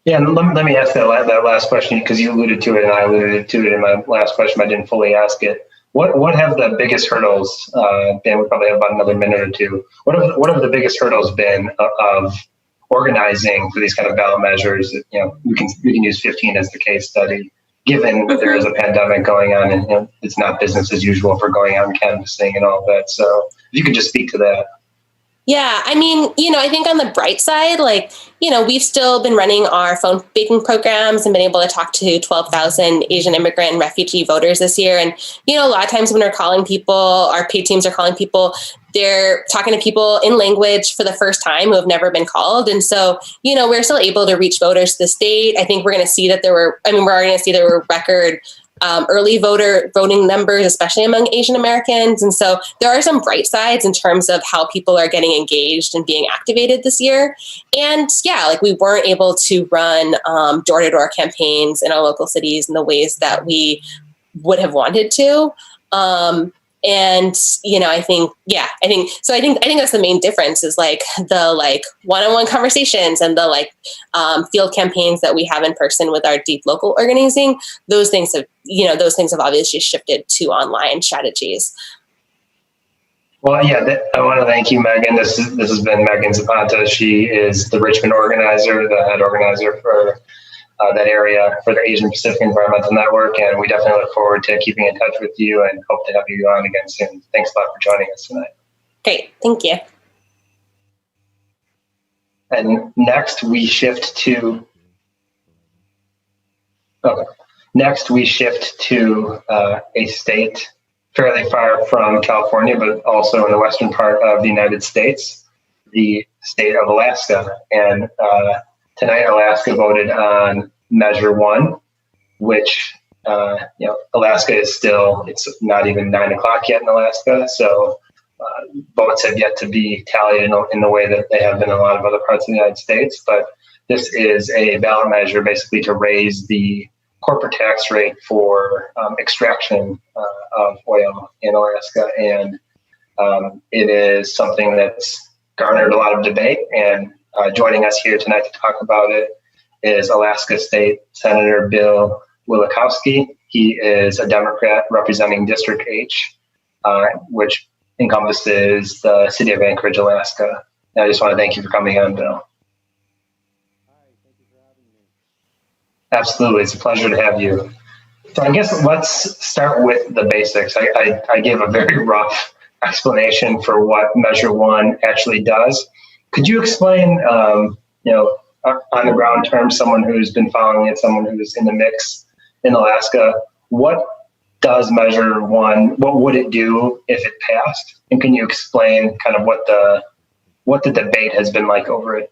Yeah, and let me ask that last question, because you alluded to it and I alluded to it in my last question, but I didn't fully ask it. What have the biggest hurdles been? We probably have about another minute or two. What have the biggest hurdles been of organizing for these kind of ballot measures? We can use 15 as the case study, given that there is a pandemic going on, and it's not business as usual for going out and canvassing and all that. So if you could just speak to that. Yeah, I think on the bright side, we've still been running our phone banking programs and been able to talk to 12,000 Asian immigrant and refugee voters this year. And, a lot of times when we're calling people, our paid teams are calling people, they're talking to people in language for the first time who have never been called. And so, we're still able to reach voters to the state. I think we're going to see that there were record early voting numbers, especially among Asian Americans. And so there are some bright sides in terms of how people are getting engaged and being activated this year. And we weren't able to run door-to-door campaigns in our local cities in the ways that we would have wanted to. I think that's the main difference is the one-on-one conversations and the field campaigns that we have in person with our deep local organizing. Those things have obviously shifted to online strategies. Well, yeah, I want to thank you, Megan. This has been Megan Zapata. She is the Richmond organizer, the head organizer for that area for the Asian Pacific Environmental Network, and we definitely look forward to keeping in touch with you and hope to have you on again soon. Thanks a lot for joining us tonight. Great, thank you. And next we shift to a state fairly far from California, but also in the western part of the United States, the state of Alaska. And tonight, Alaska voted on Measure 1, which, Alaska is still, it's not even 9 o'clock yet in Alaska. So votes have yet to be tallied in the way that they have been in a lot of other parts of the United States. But this is a ballot measure basically to raise the corporate tax rate for extraction of oil in Alaska. And it is something that's garnered a lot of debate, and joining us here tonight to talk about it is Alaska State Senator Bill Wielechowski. He is a Democrat representing District H, which encompasses the city of Anchorage, Alaska. And I just want to thank you for coming on, Bill. Absolutely. It's a pleasure to have you. So I guess let's start with the basics. I gave a very rough explanation for what Measure 1 actually does. Could you explain, on the ground terms, someone who's been following it, someone who's in the mix in Alaska, what does Measure 1, what would it do if it passed? And can you explain kind of what the debate has been like over it?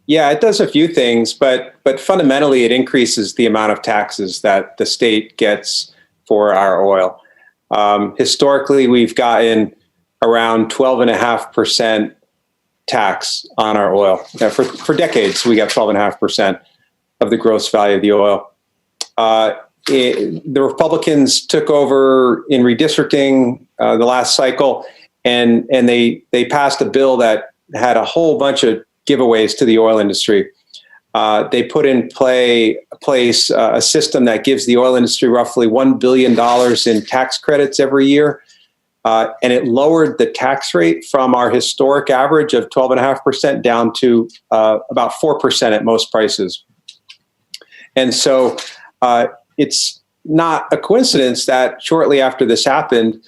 Yeah, it does a few things, but fundamentally it increases the amount of taxes that the state gets for our oil. Historically, we've gotten around 12.5% tax on our oil. For decades, we got 12.5% of the gross value of the oil. The Republicans took over in redistricting the last cycle, and they passed a bill that had a whole bunch of giveaways to the oil industry. They put in place a system that gives the oil industry roughly $1 billion in tax credits every year. And it lowered the tax rate from our historic average of 12.5% down to about 4% at most prices. And so it's not a coincidence that shortly after this happened,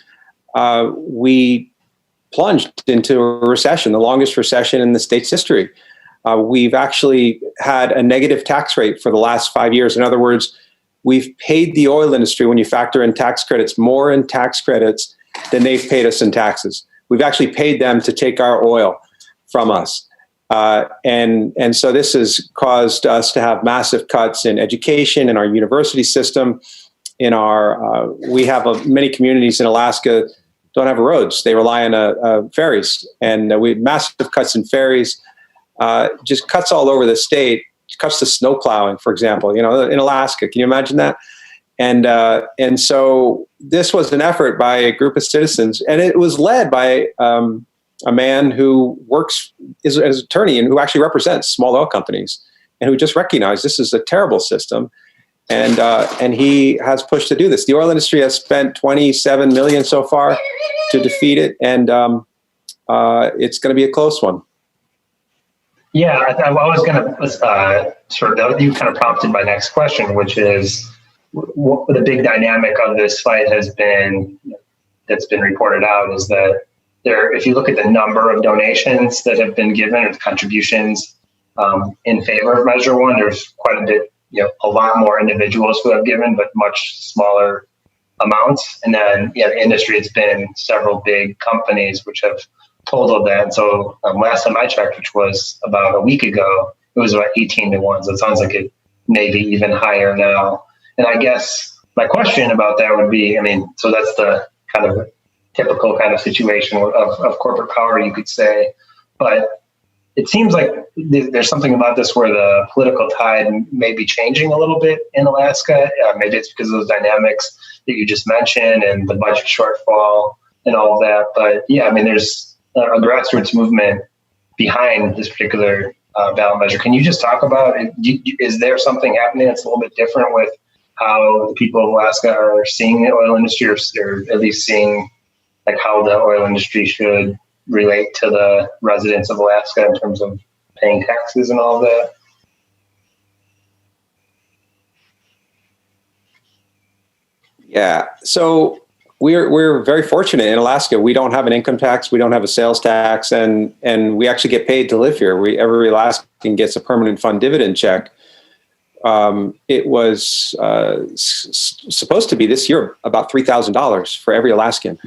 we plunged into a recession, the longest recession in the state's history. We've actually had a negative tax rate for the last 5 years. In other words, we've paid the oil industry, when you factor in tax credits, more in tax credits than they've paid us in taxes. We've actually paid them to take our oil from us. And so this has caused us to have massive cuts in education, in our university system, we have many communities in Alaska don't have roads. They rely on ferries, and we have massive cuts in ferries, just cuts all over the state, cuts to snow plowing, for example, in Alaska. Can you imagine that? And so this was an effort by a group of citizens, and it was led by a man who is an attorney and who actually represents small oil companies, and who just recognized this is a terrible system. And he has pushed to do this. The oil industry has spent $27 million so far to defeat it, and it's going to be a close one. Yeah, I was going to you kind of prompted my next question, which is what the big dynamic of this fight has been, that's been reported out, is that if you look at the number of donations that have been given, or the contributions in favor of Measure 1, there's quite a bit. A lot more individuals who have given, but much smaller amounts. And then, the industry, it's been several big companies which have totaled that. And so last time I checked, which was about a week ago, it was about 18-1. So it sounds like it may be even higher now. And I guess my question about that would be, so that's the kind of typical kind of situation of corporate power, you could say. But it seems like there's something about this where the political tide may be changing a little bit in Alaska. Maybe it's because of those dynamics that you just mentioned and the budget shortfall and all of that. But there's a grassroots movement behind this particular ballot measure. Can you just talk about it? Is there something happening that's a little bit different with how the people of Alaska are seeing the oil industry, or at least seeing like how the oil industry should relate to the residents of Alaska in terms of paying taxes and all of that? Yeah, so we're very fortunate in Alaska. We don't have an income tax, we don't have a sales tax, and we actually get paid to live here. Every Alaskan gets a permanent fund dividend check. It was supposed to be this year about $3,000 for every Alaskan.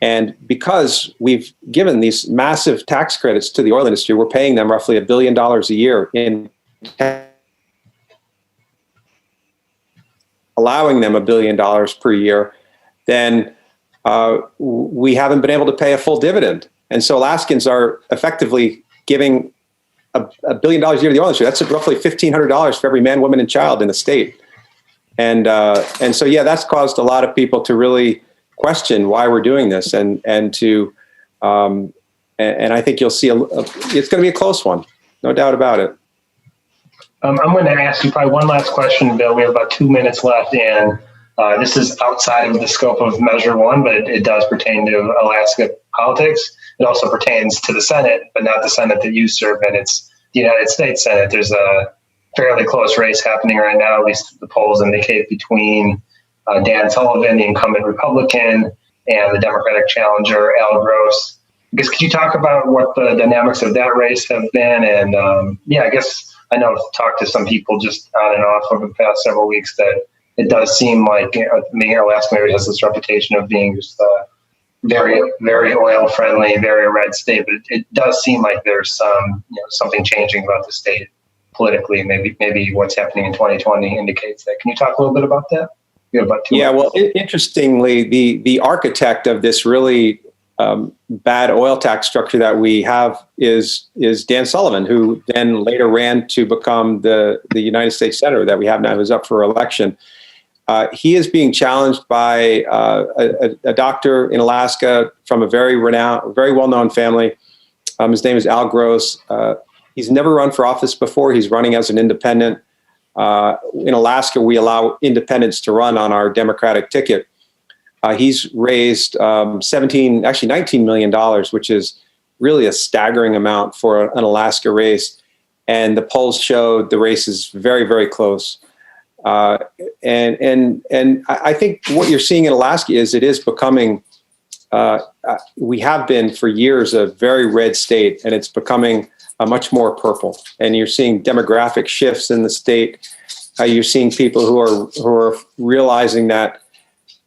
And because we've given these massive tax credits to the oil industry, we're paying them roughly $1 billion a year in tax, allowing them $1 billion per year, then we haven't been able to pay a full dividend. And so Alaskans are effectively giving $1 billion a year to the oil industry. That's roughly $1,500 for every man, woman, and child in the state. And so, that's caused a lot of people to really question why we're doing this, and I think you'll see it's going to be a close one, no doubt about it. I'm going to ask you probably one last question, Bill. We have about 2 minutes left, and this is outside of the scope of Measure 1, but it does pertain to Alaska politics. It also pertains to the Senate, but not the Senate that you serve in. It's the United States Senate. There's a fairly close race happening right now, at least the polls indicate, between Dan Sullivan, the incumbent Republican, and the Democratic challenger, Al Gross. I guess, could you talk about what the dynamics of that race have been? And I guess I know I've talked to some people just on and off over the past several weeks that it does seem like, Alaska maybe has this reputation of being just very, very oil friendly, very red state, but it does seem like there's something changing about the state politically. Maybe what's happening in 2020 indicates that. Can you talk a little bit about that? You have about 2 minutes. Well, interestingly, the architect of this really bad oil tax structure that we have is Dan Sullivan, who then later ran to become the United States Senator that we have now, who's up for election. He is being challenged by a doctor in Alaska from a very well-known family. His name is Al Gross. He's never run for office before. He's running as an independent. In Alaska, we allow independents to run on our Democratic ticket. He's raised $19 million, which is really a staggering amount for an Alaska race. And the polls showed the race is very, very close. And I think what you're seeing in Alaska is it is becoming, we have been for years a very red state, and it's becoming much more purple. And you're seeing demographic shifts in the state. You're seeing people who are realizing that,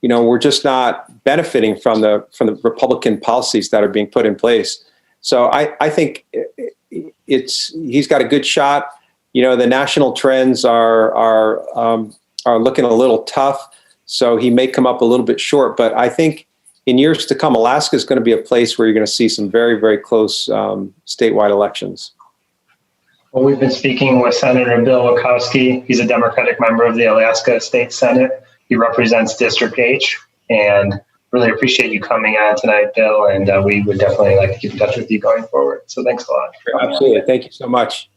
we're just not benefiting from the Republican policies that are being put in place. So I think he's got a good shot. The national trends are looking a little tough, so he may come up a little bit short. But I think in years to come, Alaska is going to be a place where you're going to see some very, very close statewide elections. Well, we've been speaking with Senator Bill Wachowski. He's a Democratic member of the Alaska State Senate. He represents District H, and really appreciate you coming on tonight, Bill. And we would definitely like to keep in touch with you going forward. So thanks a lot. Absolutely. Thank you so much.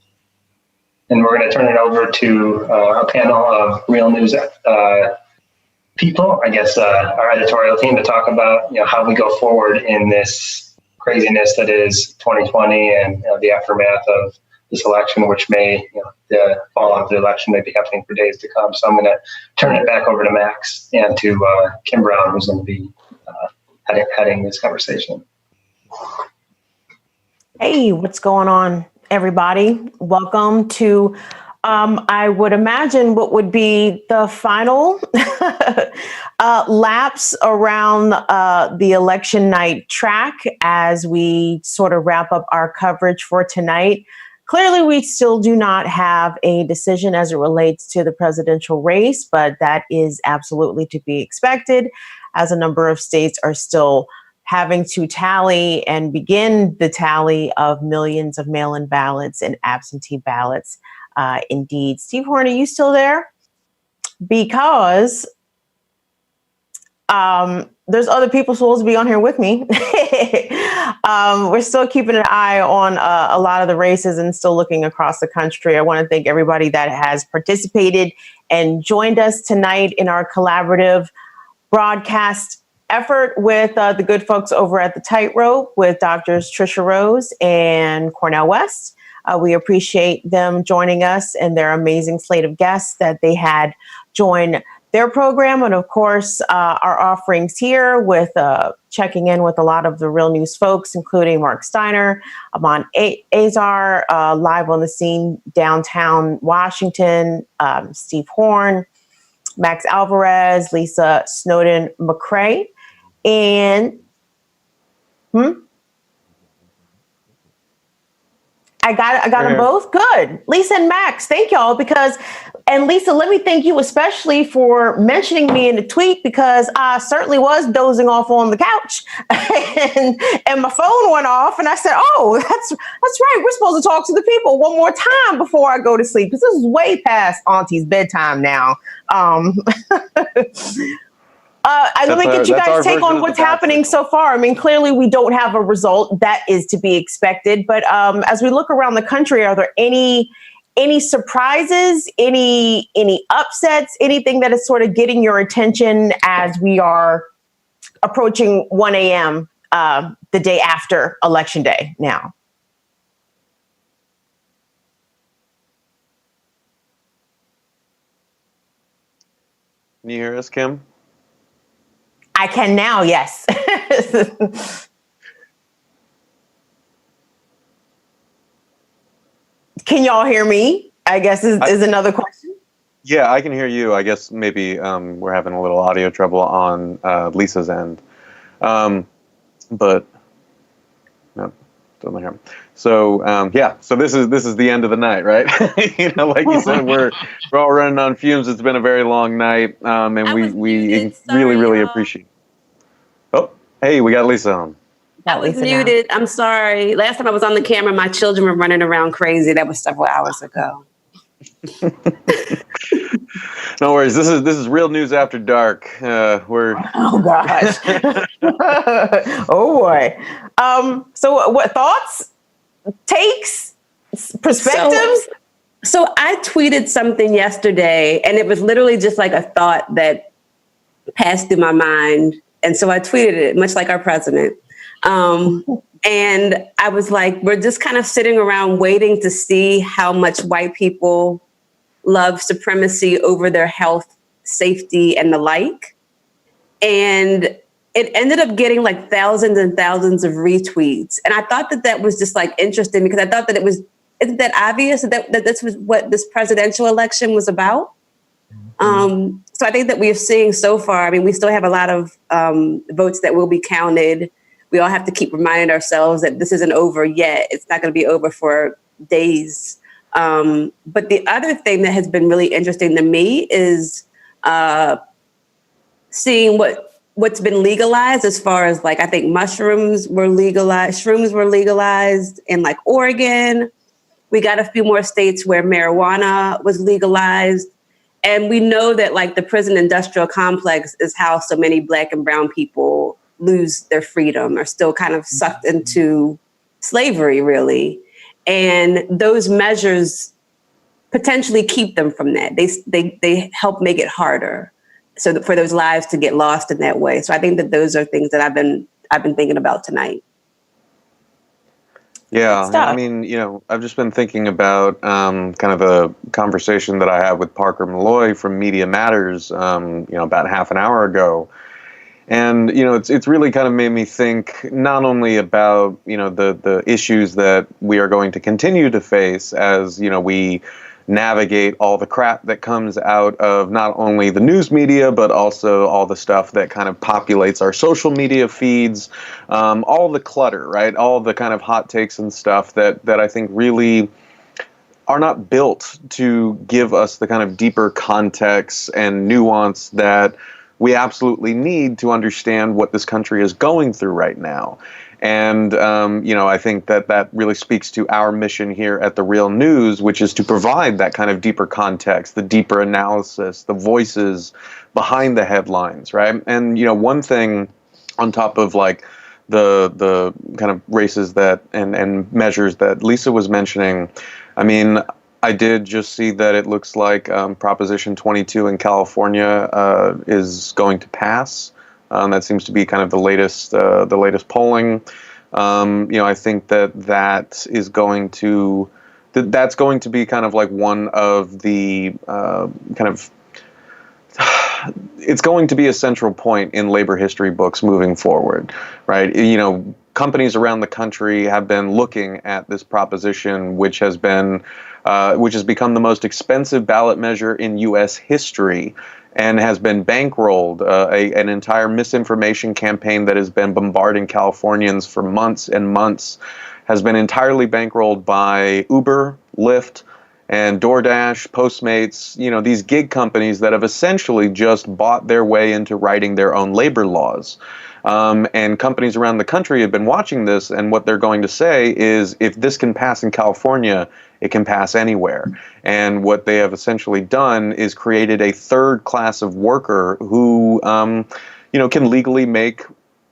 And we're going to turn it over to a panel of real news people, I guess our editorial team, to talk about how we go forward in this craziness that is 2020 and the aftermath of this election, which may, the fallout of the election may be happening for days to come. So I'm going to turn it back over to Max and to Kim Brown, who's going to be heading this conversation. Hey, what's going on, everybody? Welcome to, I would imagine, what would be the final laps around the election night track as we sort of wrap up our coverage for tonight. Clearly, we still do not have a decision as it relates to the presidential race, but that is absolutely to be expected, as a number of states are still having to tally and begin the tally of millions of mail-in ballots and absentee ballots. Indeed. Steve Horn, are you still there? Because there's other people supposed to be on here with me. We're still keeping an eye on a lot of the races and still looking across the country. I want to thank everybody that has participated and joined us tonight in our collaborative broadcast effort with the good folks over at the Tightrope with Drs. Tricia Rose and Cornel West. We appreciate them joining us and their amazing slate of guests that they had join their program. And of course, our offerings here with checking in with a lot of the real news folks, including Mark Steiner, Amon Azar, live on the scene downtown Washington, Steve Horn, Max Alvarez, Lisa Snowden McCrae, and I got them both. Good. Lisa and Max, thank y'all. And Lisa, let me thank you especially for mentioning me in the tweet, because I certainly was dozing off on the couch and my phone went off and I said, oh, that's right. We're supposed to talk to the people one more time before I go to sleep, because this is way past Auntie's bedtime now. Let me get you guys' take on what's happening so far. I mean, clearly we don't have a result. That is to be expected. But as we look around the country, are there any surprises, any upsets, anything that is sort of getting your attention as we are approaching 1 a.m. The day after Election Day now? Can you hear us, Kim? I can now, yes. Can y'all hear me? I guess is another question. Yeah, I can hear you. I guess maybe we're having a little audio trouble on Lisa's end. But no, don't hear me. So yeah, so this is the end of the night, right? You know, like you said, we're all running on fumes. It's been a very long night, and we really appreciate it. Oh, hey, we got Lisa on. I was muted. I'm sorry. Last time I was on the camera, my children were running around crazy. That was several hours ago. No worries. This is Real News After Dark. We're oh gosh. Oh boy. So what thoughts, takes, perspectives? So I tweeted something yesterday, and it was literally just like a thought that passed through my mind. And so I tweeted it, much like our president. And I was like, we're just kind of sitting around waiting to see how much white people love supremacy over their health, safety, and the like. And it ended up getting like thousands and thousands of retweets. And I thought that was just like interesting, because I thought that isn't that obvious that this was what this presidential election was about? So I think that we are seeing so far, I mean, we still have a lot of votes that will be counted. We all have to keep reminding ourselves that this isn't over yet. It's not going to be over for days. But the other thing that has been really interesting to me is seeing what's been legalized, as far as like, I think shrooms were legalized in like Oregon. We got a few more states where marijuana was legalized. And we know that like the prison industrial complex is how so many Black and brown people lose their freedom, or still kind of sucked into slavery, really. And those measures potentially keep them from that. They help make it harder, so that for those lives to get lost in that way. So I think that those are things that I've been thinking about tonight. Yeah, I mean, you know, I've just been thinking about kind of a conversation that I had with Parker Molloy from Media Matters, you know, about half an hour ago. And, you know, it's really kind of made me think not only about, you know, the issues that we are going to continue to face as, you know, we navigate all the crap that comes out of not only the news media, but also all the stuff that kind of populates our social media feeds, all the clutter, right? All the kind of hot takes and stuff that I think really are not built to give us the kind of deeper context and nuance that we absolutely need to understand what this country is going through right now. And, you know, I think that really speaks to our mission here at The Real News, which is to provide that kind of deeper context, the deeper analysis, the voices behind the headlines, right? And, you know, one thing on top of like the kind of races that and measures that Lisa was mentioning, I mean, I did just see that it looks like Proposition 22 in California is going to pass. That seems to be kind of the latest polling. You know, I think that is going to that's going to be kind of like one of the kind of it's going to be a central point in labor history books moving forward, right? You know, companies around the country have been looking at this proposition, which has become the most expensive ballot measure in U.S. history, and has been bankrolled, an entire misinformation campaign that has been bombarding Californians for months and months, has been entirely bankrolled by Uber, Lyft, and DoorDash, Postmates, you know, these gig companies that have essentially just bought their way into writing their own labor laws. And companies around the country have been watching this, and what they're going to say is, if this can pass in California, it can pass anywhere. And what they have essentially done is created a third class of worker who, you know, can legally make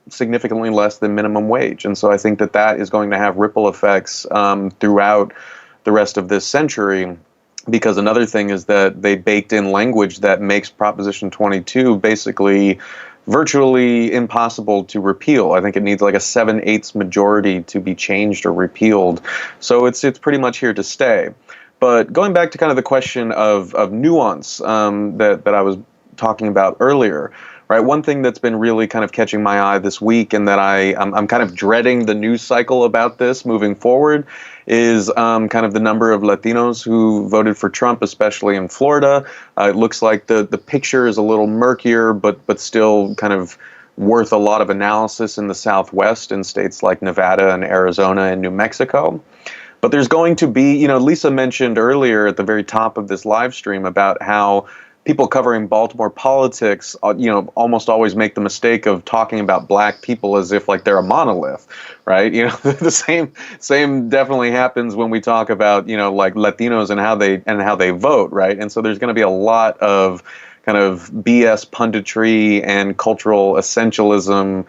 significantly less than minimum wage. And so I think that is going to have ripple effects throughout the rest of this century, because another thing is that they baked in language that makes Proposition 22 basically virtually impossible to repeal. I think it needs like a 7/8 majority to be changed or repealed. So it's pretty much here to stay. But going back to kind of the question of nuance that I was talking about earlier, right? One thing that's been really kind of catching my eye this week, and that I'm kind of dreading the news cycle about this moving forward, is kind of the number of Latinos who voted for Trump, especially in Florida. It looks like the picture is a little murkier, but still kind of worth a lot of analysis in the Southwest, in states like Nevada and Arizona and New Mexico. But there's going to be, Lisa mentioned earlier at the very top of this live stream about how people covering Baltimore politics, almost always make the mistake of talking about black people as if like they're a monolith, right? The same definitely happens when we talk about, like Latinos and how they vote, right? And so there's going to be a lot of kind of BS punditry and cultural essentialism,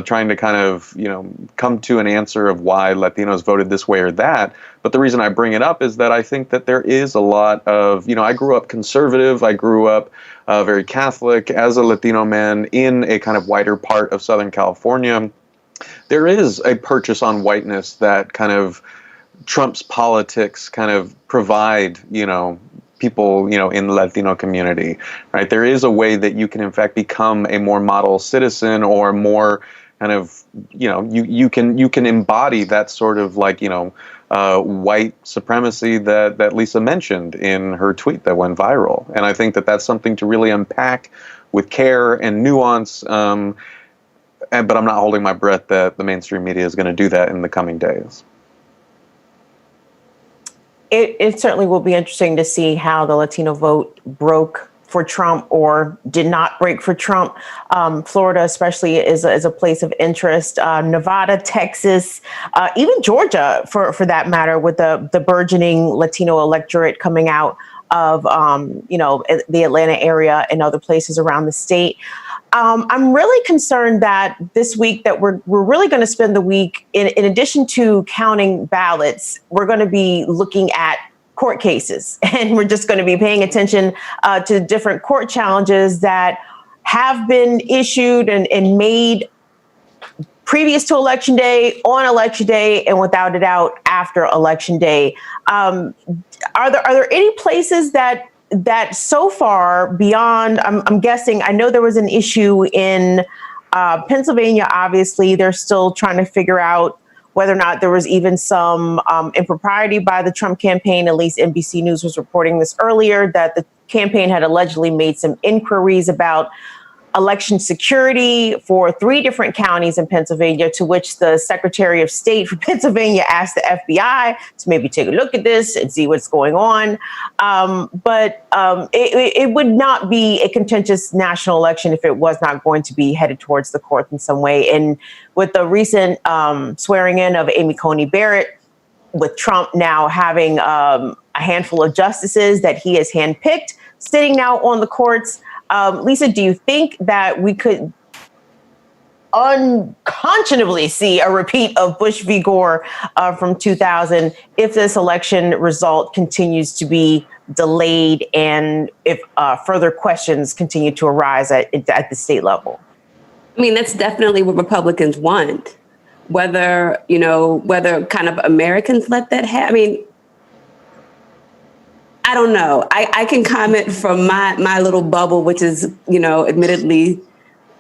trying to kind of, come to an answer of why Latinos voted this way or that. But the reason I bring it up is that I think that there is a lot of, I grew up conservative. I grew up very Catholic as a Latino man in a kind of whiter part of Southern California. There is a purchase on whiteness that kind of Trump's politics kind of provide, people, in the Latino community, right? There is a way that you can, in fact, become a more model citizen, or more kind of, you can embody that sort of like, white supremacy that Lisa mentioned in her tweet that went viral. And I think that that's something to really unpack with care and nuance. But I'm not holding my breath that the mainstream media is going to do that in the coming days. It certainly will be interesting to see how the Latino vote broke for Trump or did not break for Trump. Florida especially is a place of interest. Nevada, Texas, even Georgia, for that matter, with the burgeoning Latino electorate coming out of the Atlanta area and other places around the state. I'm really concerned that this week that we're really going to spend the week, in addition to counting ballots, we're going to be looking at court cases, and we're just going to be paying attention to different court challenges that have been issued and made previous to Election Day, on Election Day, and without a doubt after Election Day. Are there any places that so far beyond, I'm guessing, I know there was an issue in Pennsylvania, obviously. They're still trying to figure out whether or not there was even some impropriety by the Trump campaign. At least NBC News was reporting this earlier, that the campaign had allegedly made some inquiries about election security for 3 different counties in Pennsylvania, to which the Secretary of State for Pennsylvania asked the FBI to maybe take a look at this and see what's going on. But it would not be a contentious national election if it was not going to be headed towards the court in some way. And with the recent swearing in of Amy Coney Barrett, with Trump now having a handful of justices that he has handpicked sitting now on the courts, Lisa, do you think that we could unconscionably see a repeat of Bush v. Gore from 2000 if this election result continues to be delayed and if further questions continue to arise at the state level? I mean, that's definitely what Republicans want. Whether kind of Americans let that happen. I mean, I don't know. I can comment from my little bubble, which is, admittedly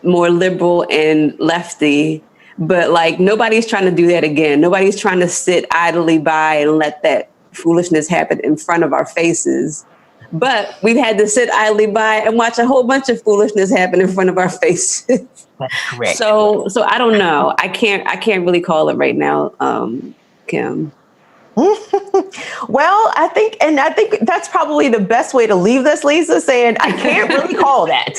more liberal and lefty, but like nobody's trying to do that again. Nobody's trying to sit idly by and let that foolishness happen in front of our faces. But we've had to sit idly by and watch a whole bunch of foolishness happen in front of our faces. That's correct. So I don't know. I can't really call it right now, Kim. Well, I think that's probably the best way to leave this, Lisa, saying I can't really call that.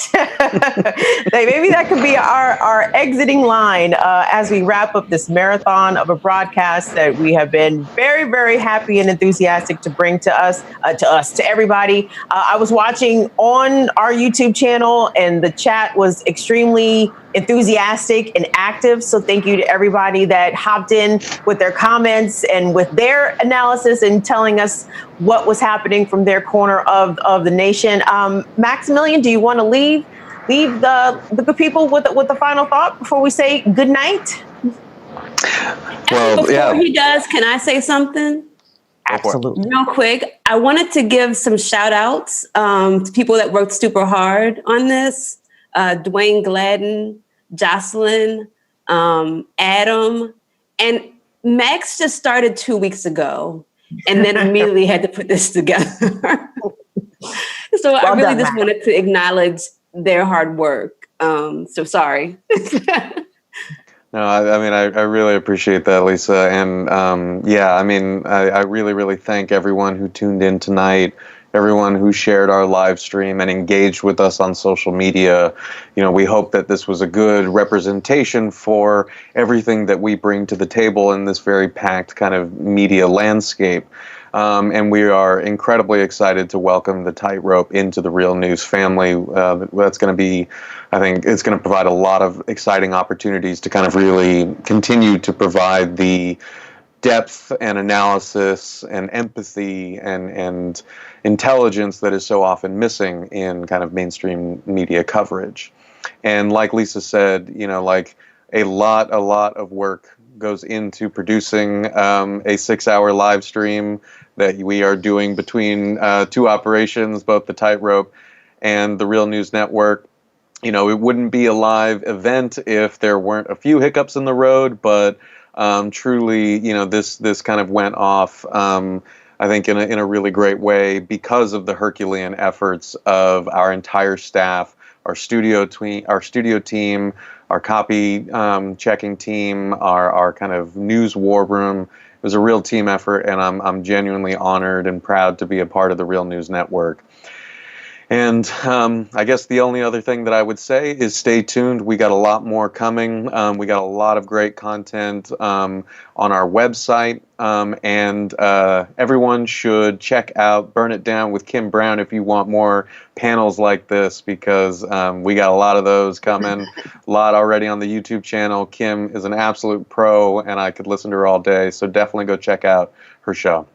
Maybe that could be our exiting line as we wrap up this marathon of a broadcast that we have been very, very happy and enthusiastic to bring to everybody. I was watching on our YouTube channel, and the chat was extremely enthusiastic and active. So thank you to everybody that hopped in with their comments and with their analysis and telling us what was happening from their corner of the nation. Maximilian, do you want to leave the good people with the final thought before we say good night? Well, before he does, can I say something? Absolutely. Real quick, I wanted to give some shout outs to people that worked super hard on this. Dwayne Gladden, Jocelyn, Adam, and Max just started 2 weeks ago and then immediately had to put this together. So I really just wanted to acknowledge their hard work. So sorry. No, I mean, I really appreciate that, Lisa. And I really, really thank everyone who tuned in tonight, everyone who shared our live stream and engaged with us on social media. You know, we hope that this was a good representation for everything that we bring to the table in this very packed kind of media landscape. And we are incredibly excited to welcome the Tightrope into the Real News family. That's going to be, I think it's going to provide a lot of exciting opportunities to kind of really continue to provide the depth and analysis and empathy and intelligence that is so often missing in kind of mainstream media coverage. And like Lisa said, you know, like a lot of work goes into producing a 6-hour live stream that we are doing between two operations, both the Tightrope and the Real News Network. You know, it wouldn't be a live event if there weren't a few hiccups in the road, but truly, you know, this kind of went off, I think, in a really great way because of the Herculean efforts of our entire staff, our studio team, our copy checking team, our kind of news war room. It was a real team effort, and I'm genuinely honored and proud to be a part of the Real News Network. And I guess the only other thing that I would say is stay tuned. We got a lot more coming. We got a lot of great content on our website. And everyone should check out Burn It Down with Kim Brown if you want more panels like this, because we got a lot of those coming. A lot already on the YouTube channel. Kim is an absolute pro, and I could listen to her all day. So definitely go check out her show.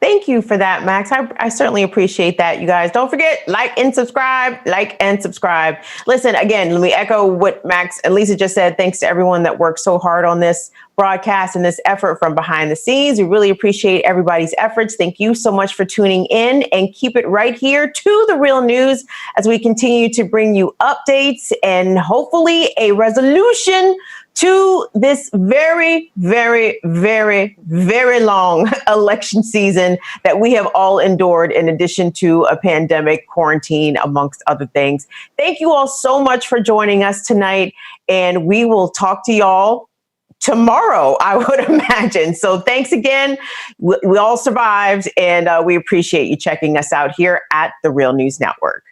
Thank you for that, Max. I certainly appreciate that, you guys. Don't forget, like and subscribe. Listen, again, let me echo what Max and Lisa just said. Thanks to everyone that worked so hard on this broadcast and this effort from behind the scenes. We really appreciate everybody's efforts. Thank you so much for tuning in, and keep it right here to The Real News as we continue to bring you updates and hopefully a resolution to this very, very, very, very long election season that we have all endured, in addition to a pandemic, quarantine, amongst other things. Thank you all so much for joining us tonight, and we will talk to y'all tomorrow, I would imagine. So thanks again. We all survived, and we appreciate you checking us out here at the Real News Network.